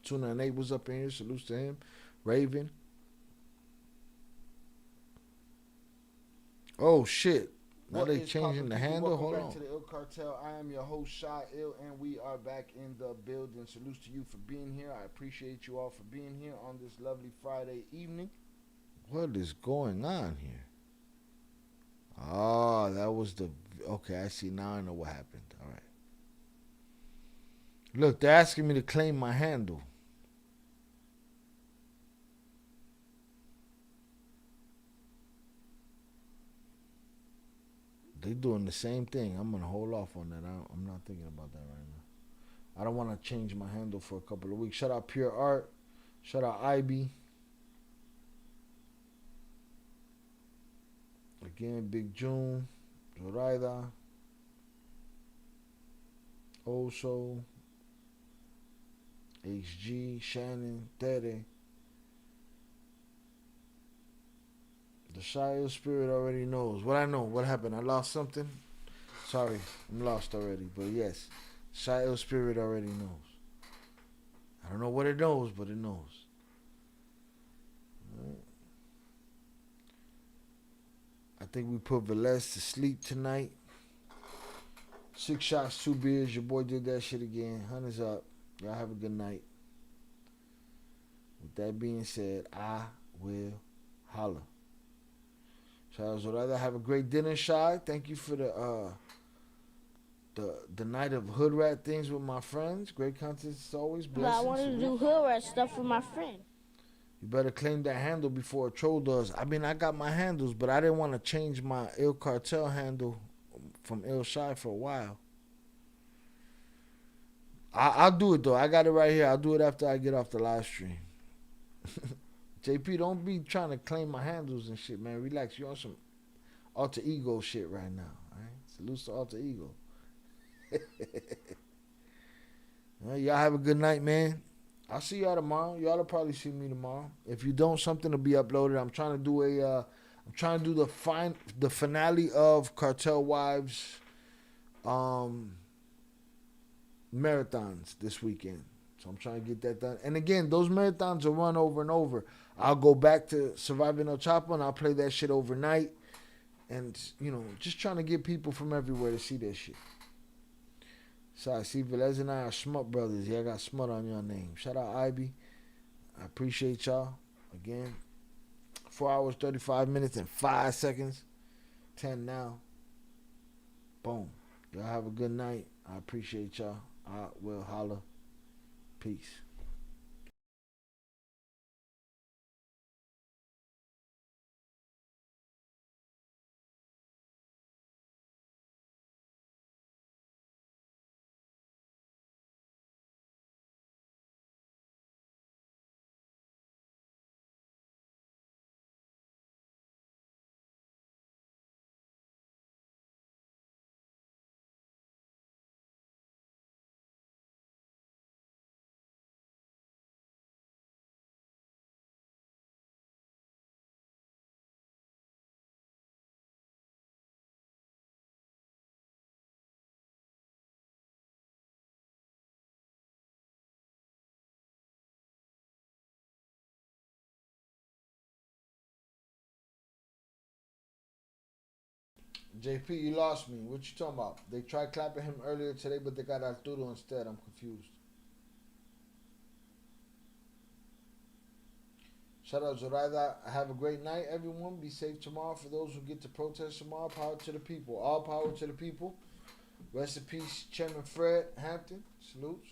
298 was up in here. Salutes to him. Raven. Oh, shit. Now What they is changing poppin', the people? handle? Welcome Hold back on. to the Ill Cartel. I am your host, Shy Ill, and we are back in the building. Salutes to you for being here. I appreciate you all for being here on this lovely Friday evening. What is going on here? Oh, that was the... Okay, I see. Now I know what happened. All right. Look, they're asking me to claim my handle. They doing the same thing. I'm gonna hold off on that. I'm not thinking about that right now. I don't want to change my handle for a couple of weeks. Shout out Pure Art. Shout out IB. Again, Big June, Zoraida, Oso, HG, Shannon, Tere. The Shire Spirit already knows. What I know? What happened? I lost something? Sorry, I'm lost already. But yes, Shire Spirit already knows. I don't know what it knows, but it knows. Right. I think we put Velez to sleep tonight. 6 shots, 2 beers. Your boy did that shit again. Hunter's up. Y'all have a good night. With that being said, I will holla. Shout out Zoraida. Have a great dinner, Shy. Thank you for the night of hood rat things with my friends. Great content as always. But I Blessings. wanted to do hood rat stuff with my friend. You better claim that handle before a troll does. I mean, I got my handles, but I didn't want to change my Ill Cartel handle from Ill Shy for a while. I'll do it, though. I got it right here. I'll do it after I get off the live stream. JP, don't be trying to claim my handles and shit, man. Relax. You on some alter ego shit right now. All right? Salute to alter ego. Well, y'all have a good night, man. I'll see y'all tomorrow. Y'all will probably see me tomorrow. If you don't, something will be uploaded. I'm trying to do the finale of Cartel Wives marathons this weekend. So I'm trying to get that done. And again, those marathons will run over and over. I'll go back to Surviving El Chapo and I'll play that shit overnight. And, you know, just trying to get people from everywhere to see that shit. So I see Velez and I are Smut brothers. Yeah, I got Smut on your name. Shout out Ivy. I appreciate y'all. Again, 4 hours, 35 minutes, and 5 seconds. 10 now. Boom. Y'all have a good night. I appreciate y'all. I will holla. Peace. JP, you lost me. What you talking about? They tried clapping him earlier today, but they got Arturo instead. I'm confused. Shout out Zoraida. Have a great night, everyone. Be safe tomorrow. For those who get to protest tomorrow, power to the people. All power to the people. Rest in peace, Chairman Fred Hampton. Salutes.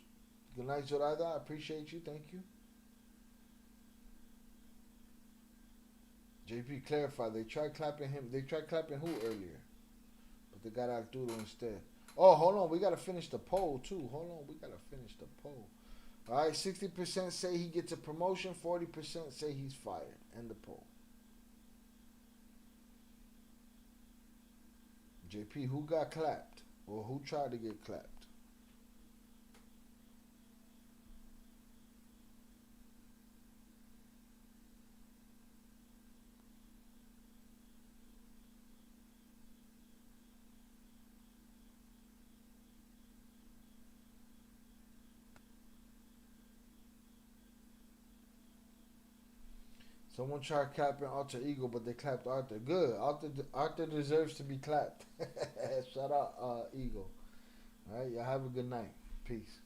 Good night, Zoraida. I appreciate you. Thank you. JP, clarify. They tried clapping him. They tried clapping who earlier? But they got Arturo instead. Oh, hold on. We got to finish the poll, too. Hold on. We got to finish the poll. All right. 60% say he gets a promotion. 40% say he's fired. End the poll. JP, who got clapped? Or who tried to get clapped? Someone tried clapping Alter Ego, but they clapped Arthur. Good. Arthur deserves to be clapped. Shout out Ego. All right, y'all have a good night. Peace.